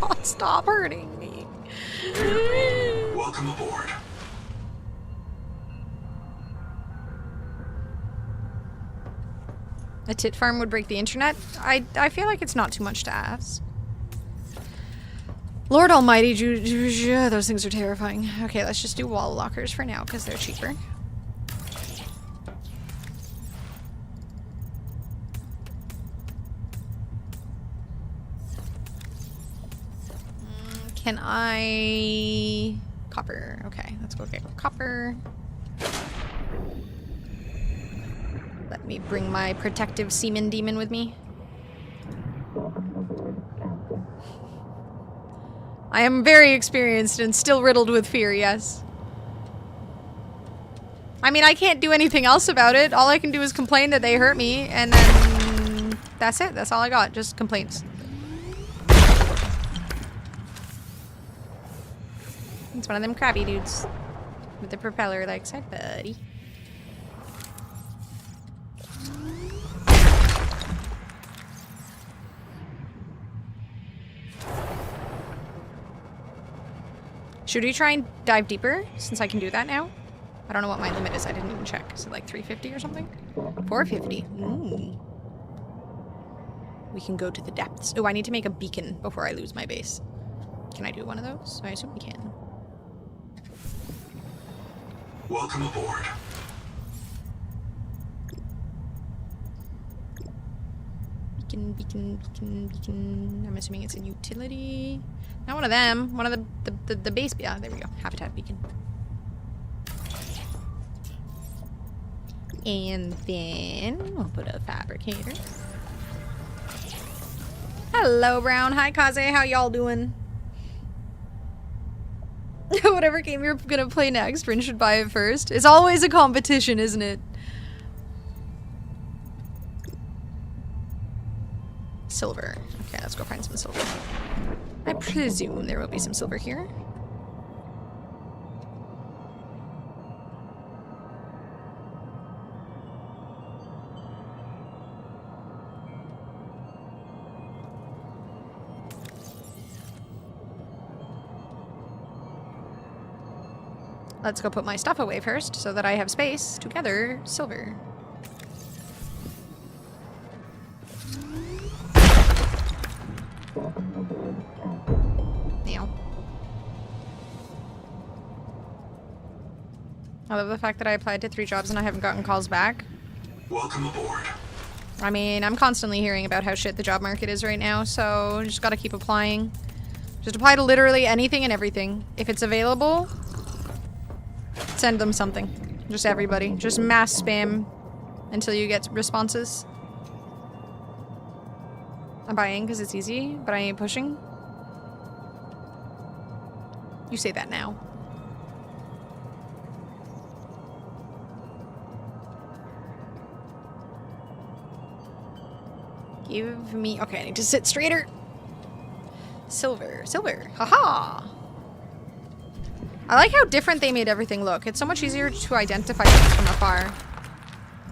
Speaker 1: God, stop hurting me.
Speaker 5: Welcome aboard.
Speaker 1: A tit farm would break the internet? I feel like it's not too much to ask. Lord almighty, those things are terrifying. Okay, let's just do wall lockers for now, because they're cheaper. Can I... Copper. Okay, let's go get copper. Let me bring my protective semen demon with me. I am very experienced and still riddled with fear, yes. I mean, I can't do anything else about it. All I can do is complain that they hurt me, and then that's it. That's all I got. Just complaints. It's one of them crabby dudes with the propeller legs. Hi, buddy. Should we try and dive deeper, since I can do that now? I don't know what my limit is. I didn't even check. Is it like 350 or something? 450. Ooh. We can go to the depths. Oh, I need to make a beacon before I lose my base. Can I do one of those? I assume we can.
Speaker 5: Welcome aboard.
Speaker 1: Beacon, beacon, beacon, beacon. I'm assuming it's a utility. Not one of them. One of the base. Yeah, there we go. Habitat beacon. And then we'll put a fabricator. Hello, Brown. Hi, Kaze. How y'all doing? Whatever game you're gonna play next, Rin should buy it first. It's always a competition, isn't it? Silver. Okay, let's go find some silver. I presume there will be some silver here. Let's go put my stuff away first so that I have space to gather silver. Now. I love the fact that I applied to 3 jobs and I haven't gotten calls back.
Speaker 5: Welcome aboard.
Speaker 1: I mean, I'm constantly hearing about how shit the job market is right now, so just gotta keep applying. Just apply to literally anything and everything. If it's available, send them something. Just everybody. Just mass spam until you get responses. I'm buying because it's easy, but I ain't pushing. You say that now. Give me... Okay, I need to sit straighter. Silver. Silver. Haha! I like how different they made everything look. It's so much easier to identify things from afar.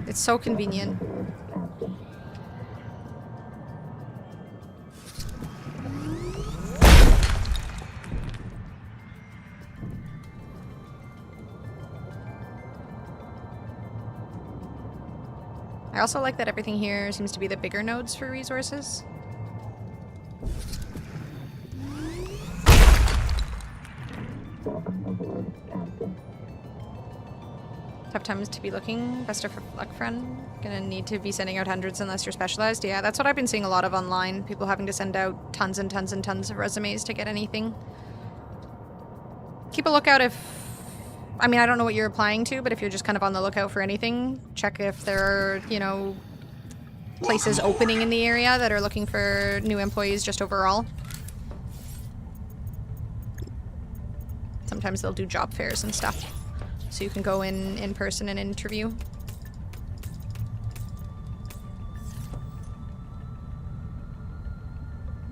Speaker 1: It's so convenient. I also like that everything here seems to be the bigger nodes for resources. Tough times to be looking. Best of luck, friend. Gonna need to be sending out hundreds unless you're specialized. Yeah, that's what I've been seeing a lot of online. People having to send out tons and tons and tons of resumes to get anything. Keep a lookout if... I mean, I don't know what you're applying to, but if you're just kind of on the lookout for anything, check if there are, you know, places opening in the area that are looking for new employees just overall. Sometimes they'll do job fairs and stuff. So you can go in person and interview.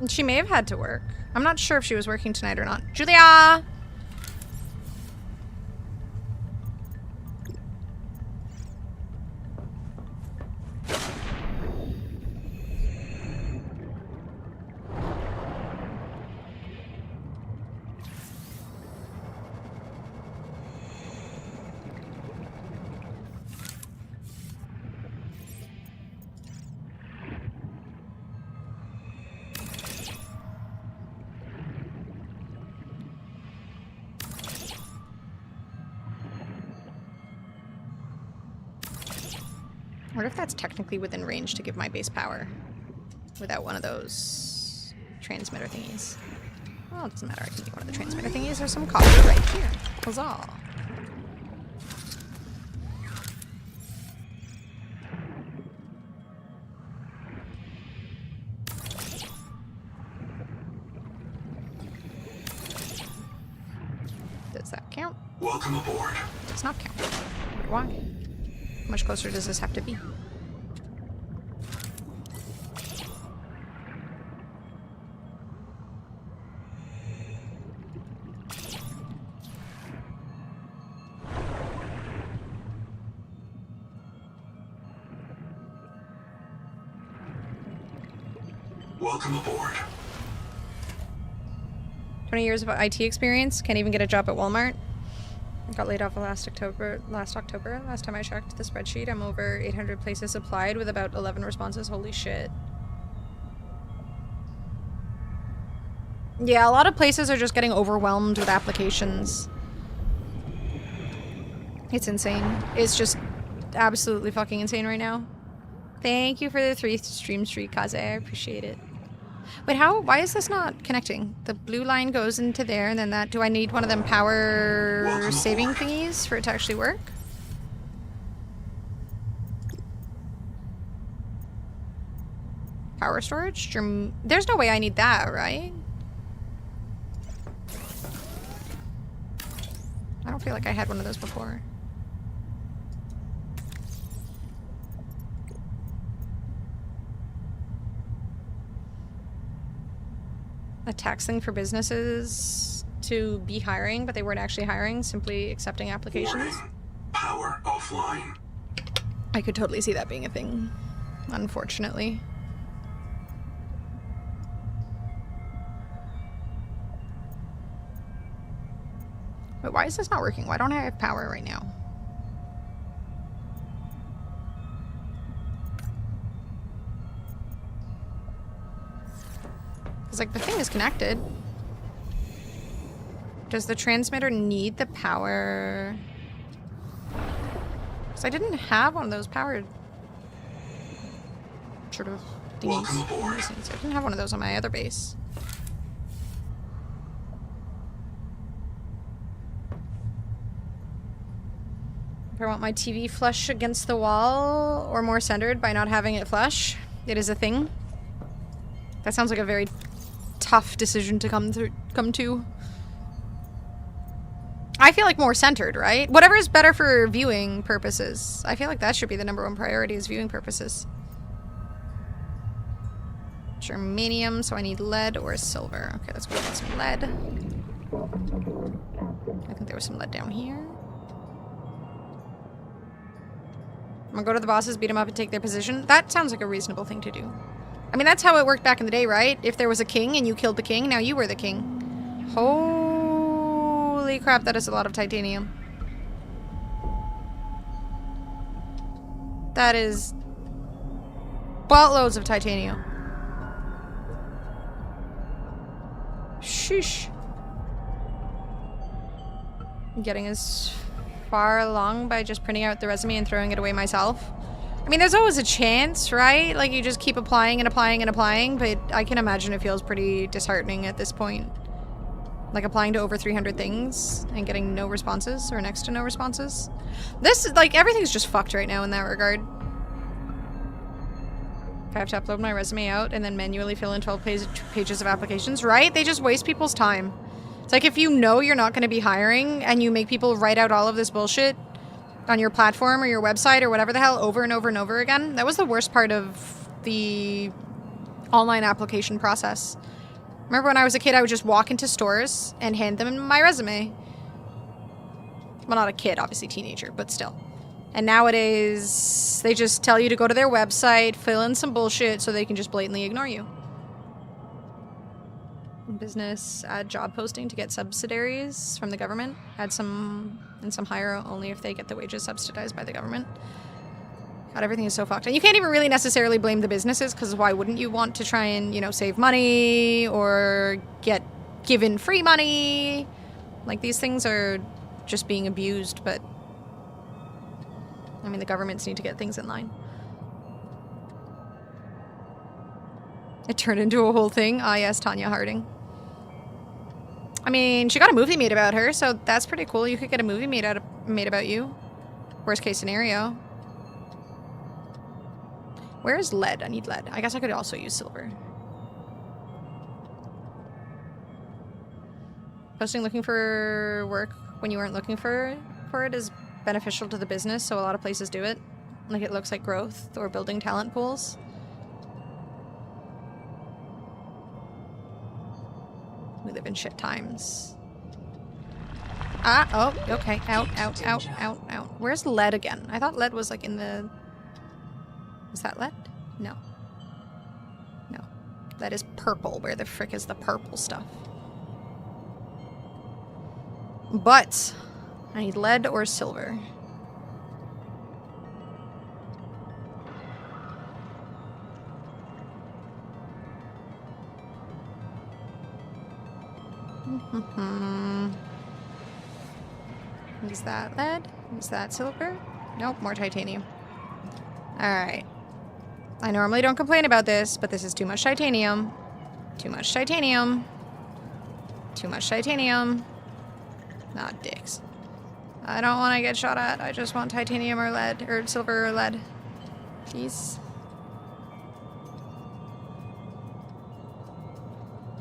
Speaker 1: And she may have had to work. I'm not sure if she was working tonight or not. Julia! wonder if that's technically within range to give my base power without one of those transmitter thingies. Well, it doesn't matter. I can get one of the transmitter thingies. There's some copper right here. Huzzah. Does that count?
Speaker 5: Welcome aboard.
Speaker 1: Does not count. Why? How much closer does this have to be?
Speaker 5: Welcome aboard.
Speaker 1: 20 years of IT experience. Can't even get a job at Walmart. Got laid off last October. Last time I checked the spreadsheet, I'm over 800 places applied with about 11 responses. Holy shit. Yeah, a lot of places are just getting overwhelmed with applications. It's insane. It's just absolutely fucking insane right now. Thank you for the 3 stream streak, Kaze. I appreciate it. Wait, why is this not connecting? The blue line goes into there, and then that... Do I need one of them power saving thingies for it to actually work? Power storage? There's no way I need that, right? I don't feel like I had one of those before. A tax thing for businesses to be hiring, but they weren't actually hiring, simply accepting applications.
Speaker 5: Warning. Power offline.
Speaker 1: I could totally see that being a thing, unfortunately. Wait, why is this not working? Why don't I have power right now? Because, like, the thing is connected. Does the transmitter need the power? Because I didn't have one of those powered sort of thingies.
Speaker 5: Welcome aboard.
Speaker 1: I didn't have one of those on my other base. If I want my TV flush against the wall or more centered by not having it flush, it is a thing. That sounds like a very tough decision to come to. I feel like more centered, right? Whatever is better for viewing purposes. I feel like that should be the #1 priority, is viewing purposes. Germanium, so I need lead or silver. Okay, let's go get some lead. I think there was some lead down here. I'm gonna go to the bosses, beat them up, and take their position. That sounds like a reasonable thing to do. I mean, that's how it worked back in the day, right? If there was a king and you killed the king, now you were the king. Holy crap, that is a lot of titanium. That is buttloads of titanium. Sheesh. I'm getting as far along by just printing out the resume and throwing it away myself. I mean, there's always a chance, right? Like, you just keep applying and applying and applying, but I can imagine it feels pretty disheartening at this point. Like, applying to over 300 things and getting no responses, or next to no responses. This, like, everything's just fucked right now in that regard. If I have to upload my resume out and then manually fill in 12 pages of applications, right? They just waste people's time. It's like, if you know you're not going to be hiring and you make people write out all of this bullshit on your platform or your website or whatever the hell over and over and over again. That was the worst part of the online application process. Remember when I was a kid, I would just walk into stores and hand them my resume. Well, not a kid, obviously teenager, but still. And nowadays, they just tell you to go to their website, fill in some bullshit so they can just blatantly ignore you. Business, add job posting to get subsidiaries from the government. Add some, and some hire only if they get the wages subsidized by the government. God, everything is so fucked. And you can't even really necessarily blame the businesses, because why wouldn't you want to try and, you know, save money or get given free money? Like, these things are just being abused, but I mean, the governments need to get things in line. It turned into a whole thing. Ah, yes, Tanya Harding. I mean, she got a movie made about her, so that's pretty cool. You could get a movie made about you. Worst case scenario. Where's lead? I need lead. I guess I could also use silver. Posting looking for work when you weren't looking for it is beneficial to the business, so a lot of places do it. Like, it looks like growth or building talent pools. We live in shit times. Ah, oh, okay. Out. Where's lead again? I thought lead was like in the... Is that lead? No. No. Lead is purple. Where the frick is the purple stuff? But I need lead or silver. Is that lead? Is that silver? Nope, more titanium. Alright. I normally don't complain about this, but this is too much titanium. Too much titanium. Too much titanium. Not dicks. I don't want to get shot at. I just want titanium or lead, or silver or lead. Please.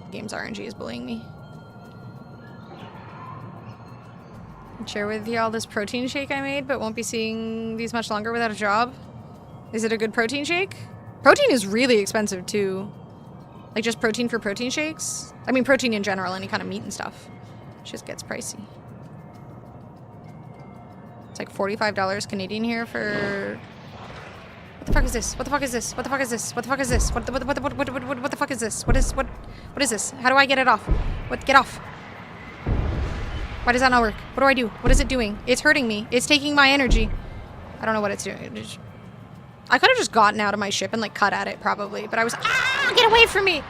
Speaker 1: The game's RNG is bullying me. Share with y'all this protein shake I made, but won't be seeing these much longer without a job. Is it a good protein shake? Protein is really expensive too. Like just protein for protein shakes? I mean protein in general, any kind of meat and stuff. Just gets pricey. It's like $45 Canadian here for... What the fuck is this? What the fuck is this? What the fuck is this? What the fuck is this? What the fuck is this? What is this? How do I get it off? What? Get off. Why does that not work? What do I do? What is it doing? It's hurting me. It's taking my energy. I don't know what it's doing. I could have just gotten out of my ship and like cut at it probably, but I was, ah, get away from me.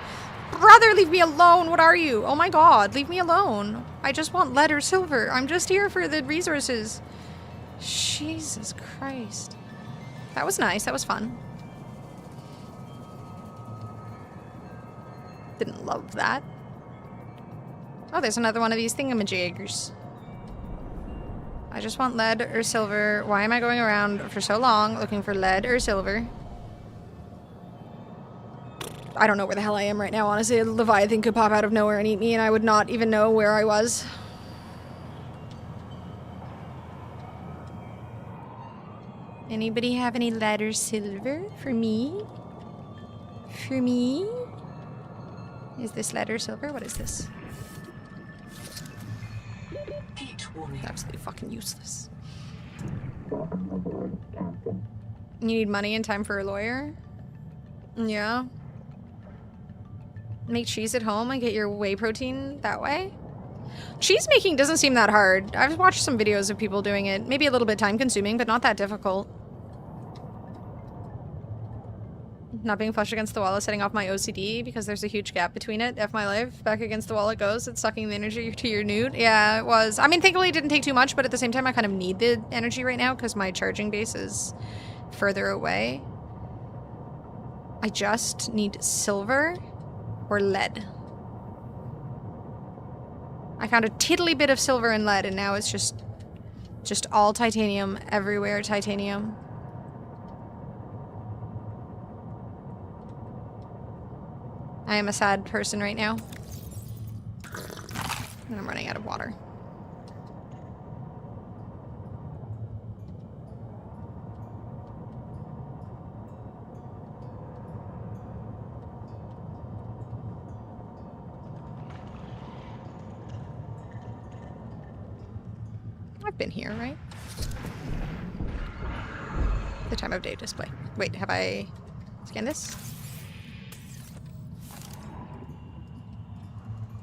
Speaker 1: Brother, leave me alone. What are you? Oh my God, leave me alone. I just want lead or silver. I'm just here for the resources. Jesus Christ. That was nice. That was fun. Didn't love that. Oh, there's another one of these thingamajiggers. I just want lead or silver. Why am I going around for so long looking for lead or silver? I don't know where the hell I am right now, honestly. A Leviathan could pop out of nowhere and eat me and I would not even know where I was. Anybody have any lead or silver for me? For me? Is this lead or silver? What is this? Absolutely fucking useless. You need money and time for a lawyer? Yeah. Make cheese at home and get your whey protein that way? Cheese making doesn't seem that hard. I've watched some videos of people doing it. Maybe a little bit time consuming, but not that difficult. Not being flushed against the wall is setting off my OCD because there's a huge gap between it. F my life. Back against the wall it goes. It's sucking the energy to your nude. Yeah, it was. I mean, thankfully it didn't take too much, but at the same time I kind of need the energy right now because my charging base is further away. I just need silver or lead. I found a tiddly bit of silver and lead and now it's just all titanium everywhere. Titanium. I am a sad person right now. And I'm running out of water. I've been here, right? The time of day display. Wait, have I scanned this?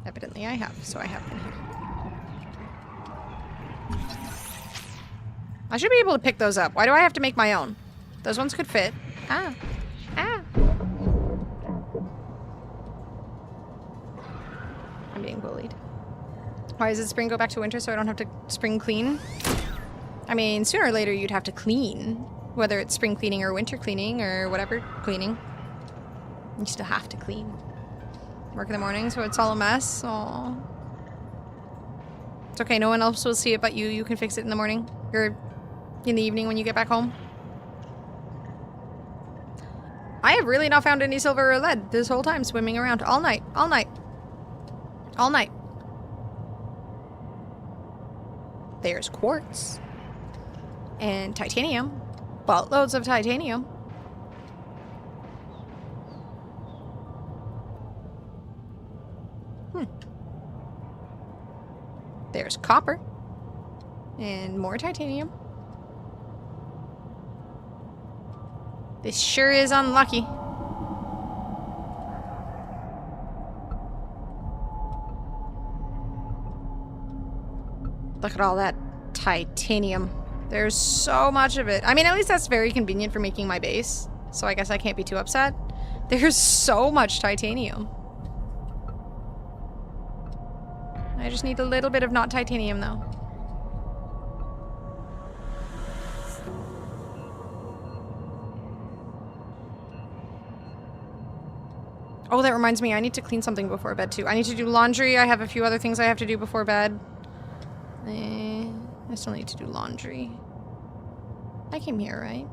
Speaker 1: Evidently I have, so I have been here. I should be able to pick those up. Why do I have to make my own? Those ones could fit. Ah. Ah. I'm being bullied. Why does it spring go back to winter so I don't have to spring clean? I mean, sooner or later you'd have to clean. Whether it's spring cleaning or winter cleaning or whatever cleaning. You still have to clean. Work in the morning, so it's all a mess. Aww. It's okay, no one else will see it but you. You can fix it in the morning. Or in the evening when you get back home. I have really not found any silver or lead this whole time, swimming around all night. All night. All night. There's quartz. And titanium. Boatloads of titanium. There's copper. And more titanium. This sure is unlucky. Look at all that titanium. There's so much of it. I mean, at least that's very convenient for making my base. So I guess I can't be too upset. There's so much titanium. I just need a little bit of not titanium, though. Oh, that reminds me, I need to clean something before bed, too. I need to do laundry. I have a few other things I have to do before bed. I still need to do laundry. I came here, right?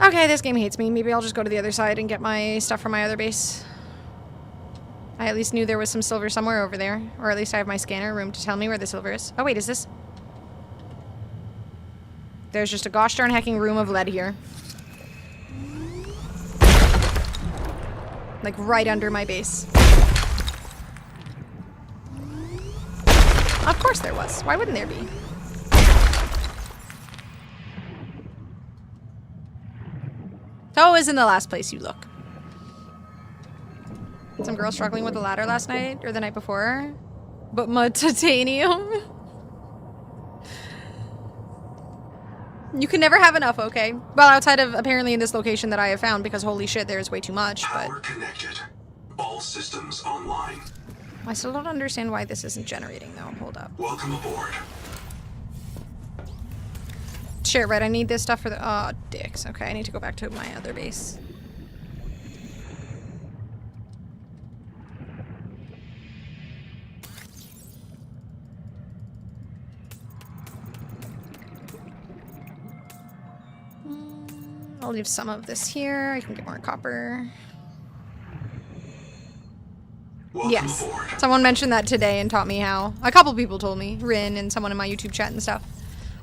Speaker 1: Okay, this game hates me. Maybe I'll just go to the other side and get my stuff from my other base. I at least knew there was some silver somewhere over there. Or at least I have my scanner room to tell me where the silver is. Oh, wait, is this? There's just a gosh darn hecking room of lead here. Like, right under my base. Of course there was. Why wouldn't there be? It's always in the last place you look. Some girl struggling with the ladder last night, or the night before. But my titanium. You can never have enough, okay? Well, outside of apparently in this location that I have found, because holy shit, there's way too much, but...
Speaker 5: Power connected. All systems online.
Speaker 1: I still don't understand why this isn't generating, though. Hold up.
Speaker 5: Welcome aboard.
Speaker 1: Shit, right, I need this stuff for the... Oh, dicks. Okay, I need to go back to my other base. I'll leave some of this here. I can get more copper.
Speaker 5: Welcome
Speaker 1: yes.
Speaker 5: aboard.
Speaker 1: Someone mentioned that today and taught me how. A couple people told me. Rin and someone in my YouTube chat and stuff.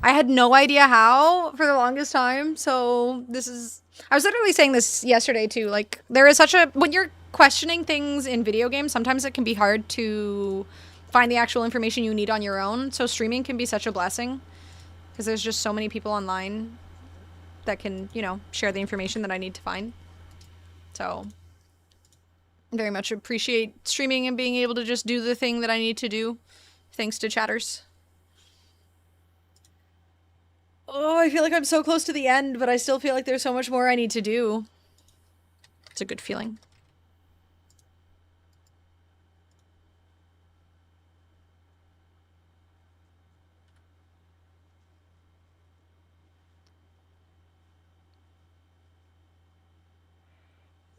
Speaker 1: I had no idea how for the longest time. So this is... I was literally saying this yesterday too. Like, there is such a... When you're questioning things in video games, sometimes it can be hard to find the actual information you need on your own. So streaming can be such a blessing. Because there's just so many people online that can, you know, share the information that I need to find. So, very much appreciate streaming and being able to just do the thing that I need to do, thanks to chatters. Oh, I feel like I'm so close to the end, but I still feel like there's so much more I need to do. It's a good feeling.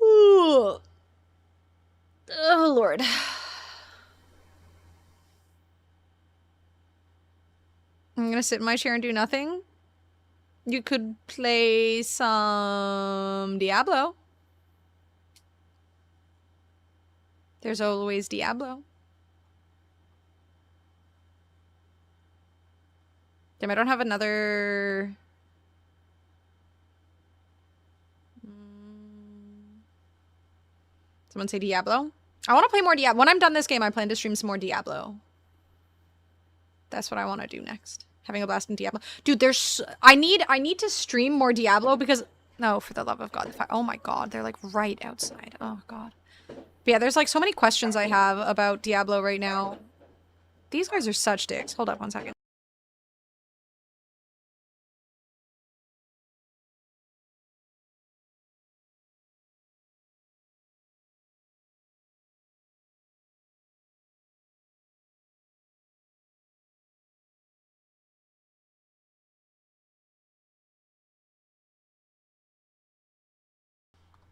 Speaker 1: Ooh. Oh, Lord. I'm gonna sit in my chair and do nothing. You could play some Diablo. There's always Diablo. Damn, I don't have another... Someone say Diablo? I want to play more Diablo. When I'm done this game, I plan to stream some more Diablo. That's what I want to do next. Having a blast in Diablo. Dude, there's... I need to stream more Diablo because... No, for the love of God. Oh my God, they're like right outside. Oh God. But yeah, there's like so many questions I have about Diablo right now. These guys are such dicks. Hold up one second.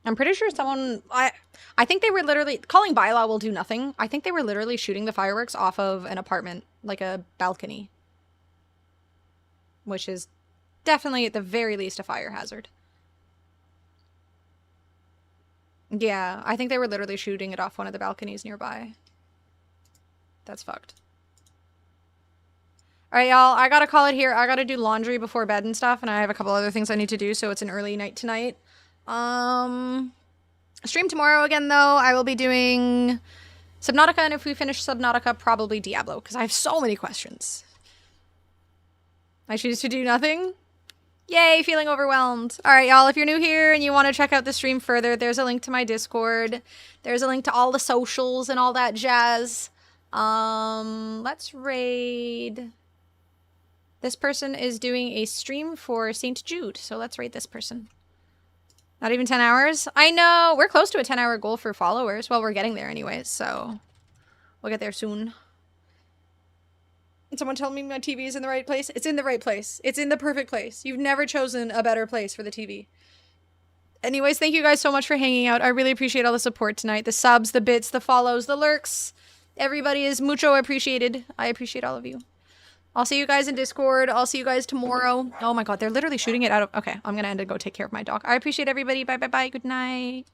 Speaker 1: I'm pretty sure someone... I think they were literally... Calling bylaw will do nothing. I think they were literally shooting the fireworks off of an apartment. Like a balcony. Which is definitely, at the very least, a fire hazard. Yeah, I think they were literally shooting it off one of the balconies nearby. That's fucked. Alright, y'all. I gotta call it here. I gotta do laundry before bed and stuff. And I have a couple other things I need to do, so it's an early night tonight. Stream tomorrow again, though. I will be doing Subnautica, and if we finish Subnautica, probably Diablo, because I have so many questions. I choose to do nothing. Yay, feeling overwhelmed. Alright, y'all, if you're new here and you want to check out the stream further, there's a link to my Discord. There's a link to all the socials and all that jazz. Let's raid... This person is doing a stream for St. Jude, so let's raid this person. Not even 10 hours? I know! We're close to a 10-hour goal for followers. Well, we're getting there anyways, so... We'll get there soon. Someone tell me my TV is in the right place? It's in the right place. It's in the perfect place. You've never chosen a better place for the TV. Anyways, thank you guys so much for hanging out. I really appreciate all the support tonight. The subs, the bits, the follows, the lurks. Everybody is mucho appreciated. I appreciate all of you. I'll see you guys in Discord. I'll see you guys tomorrow. Oh my god, they're literally shooting it out of... Okay, I'm gonna end and go take care of my dog. I appreciate everybody. Bye, bye, bye. Good night.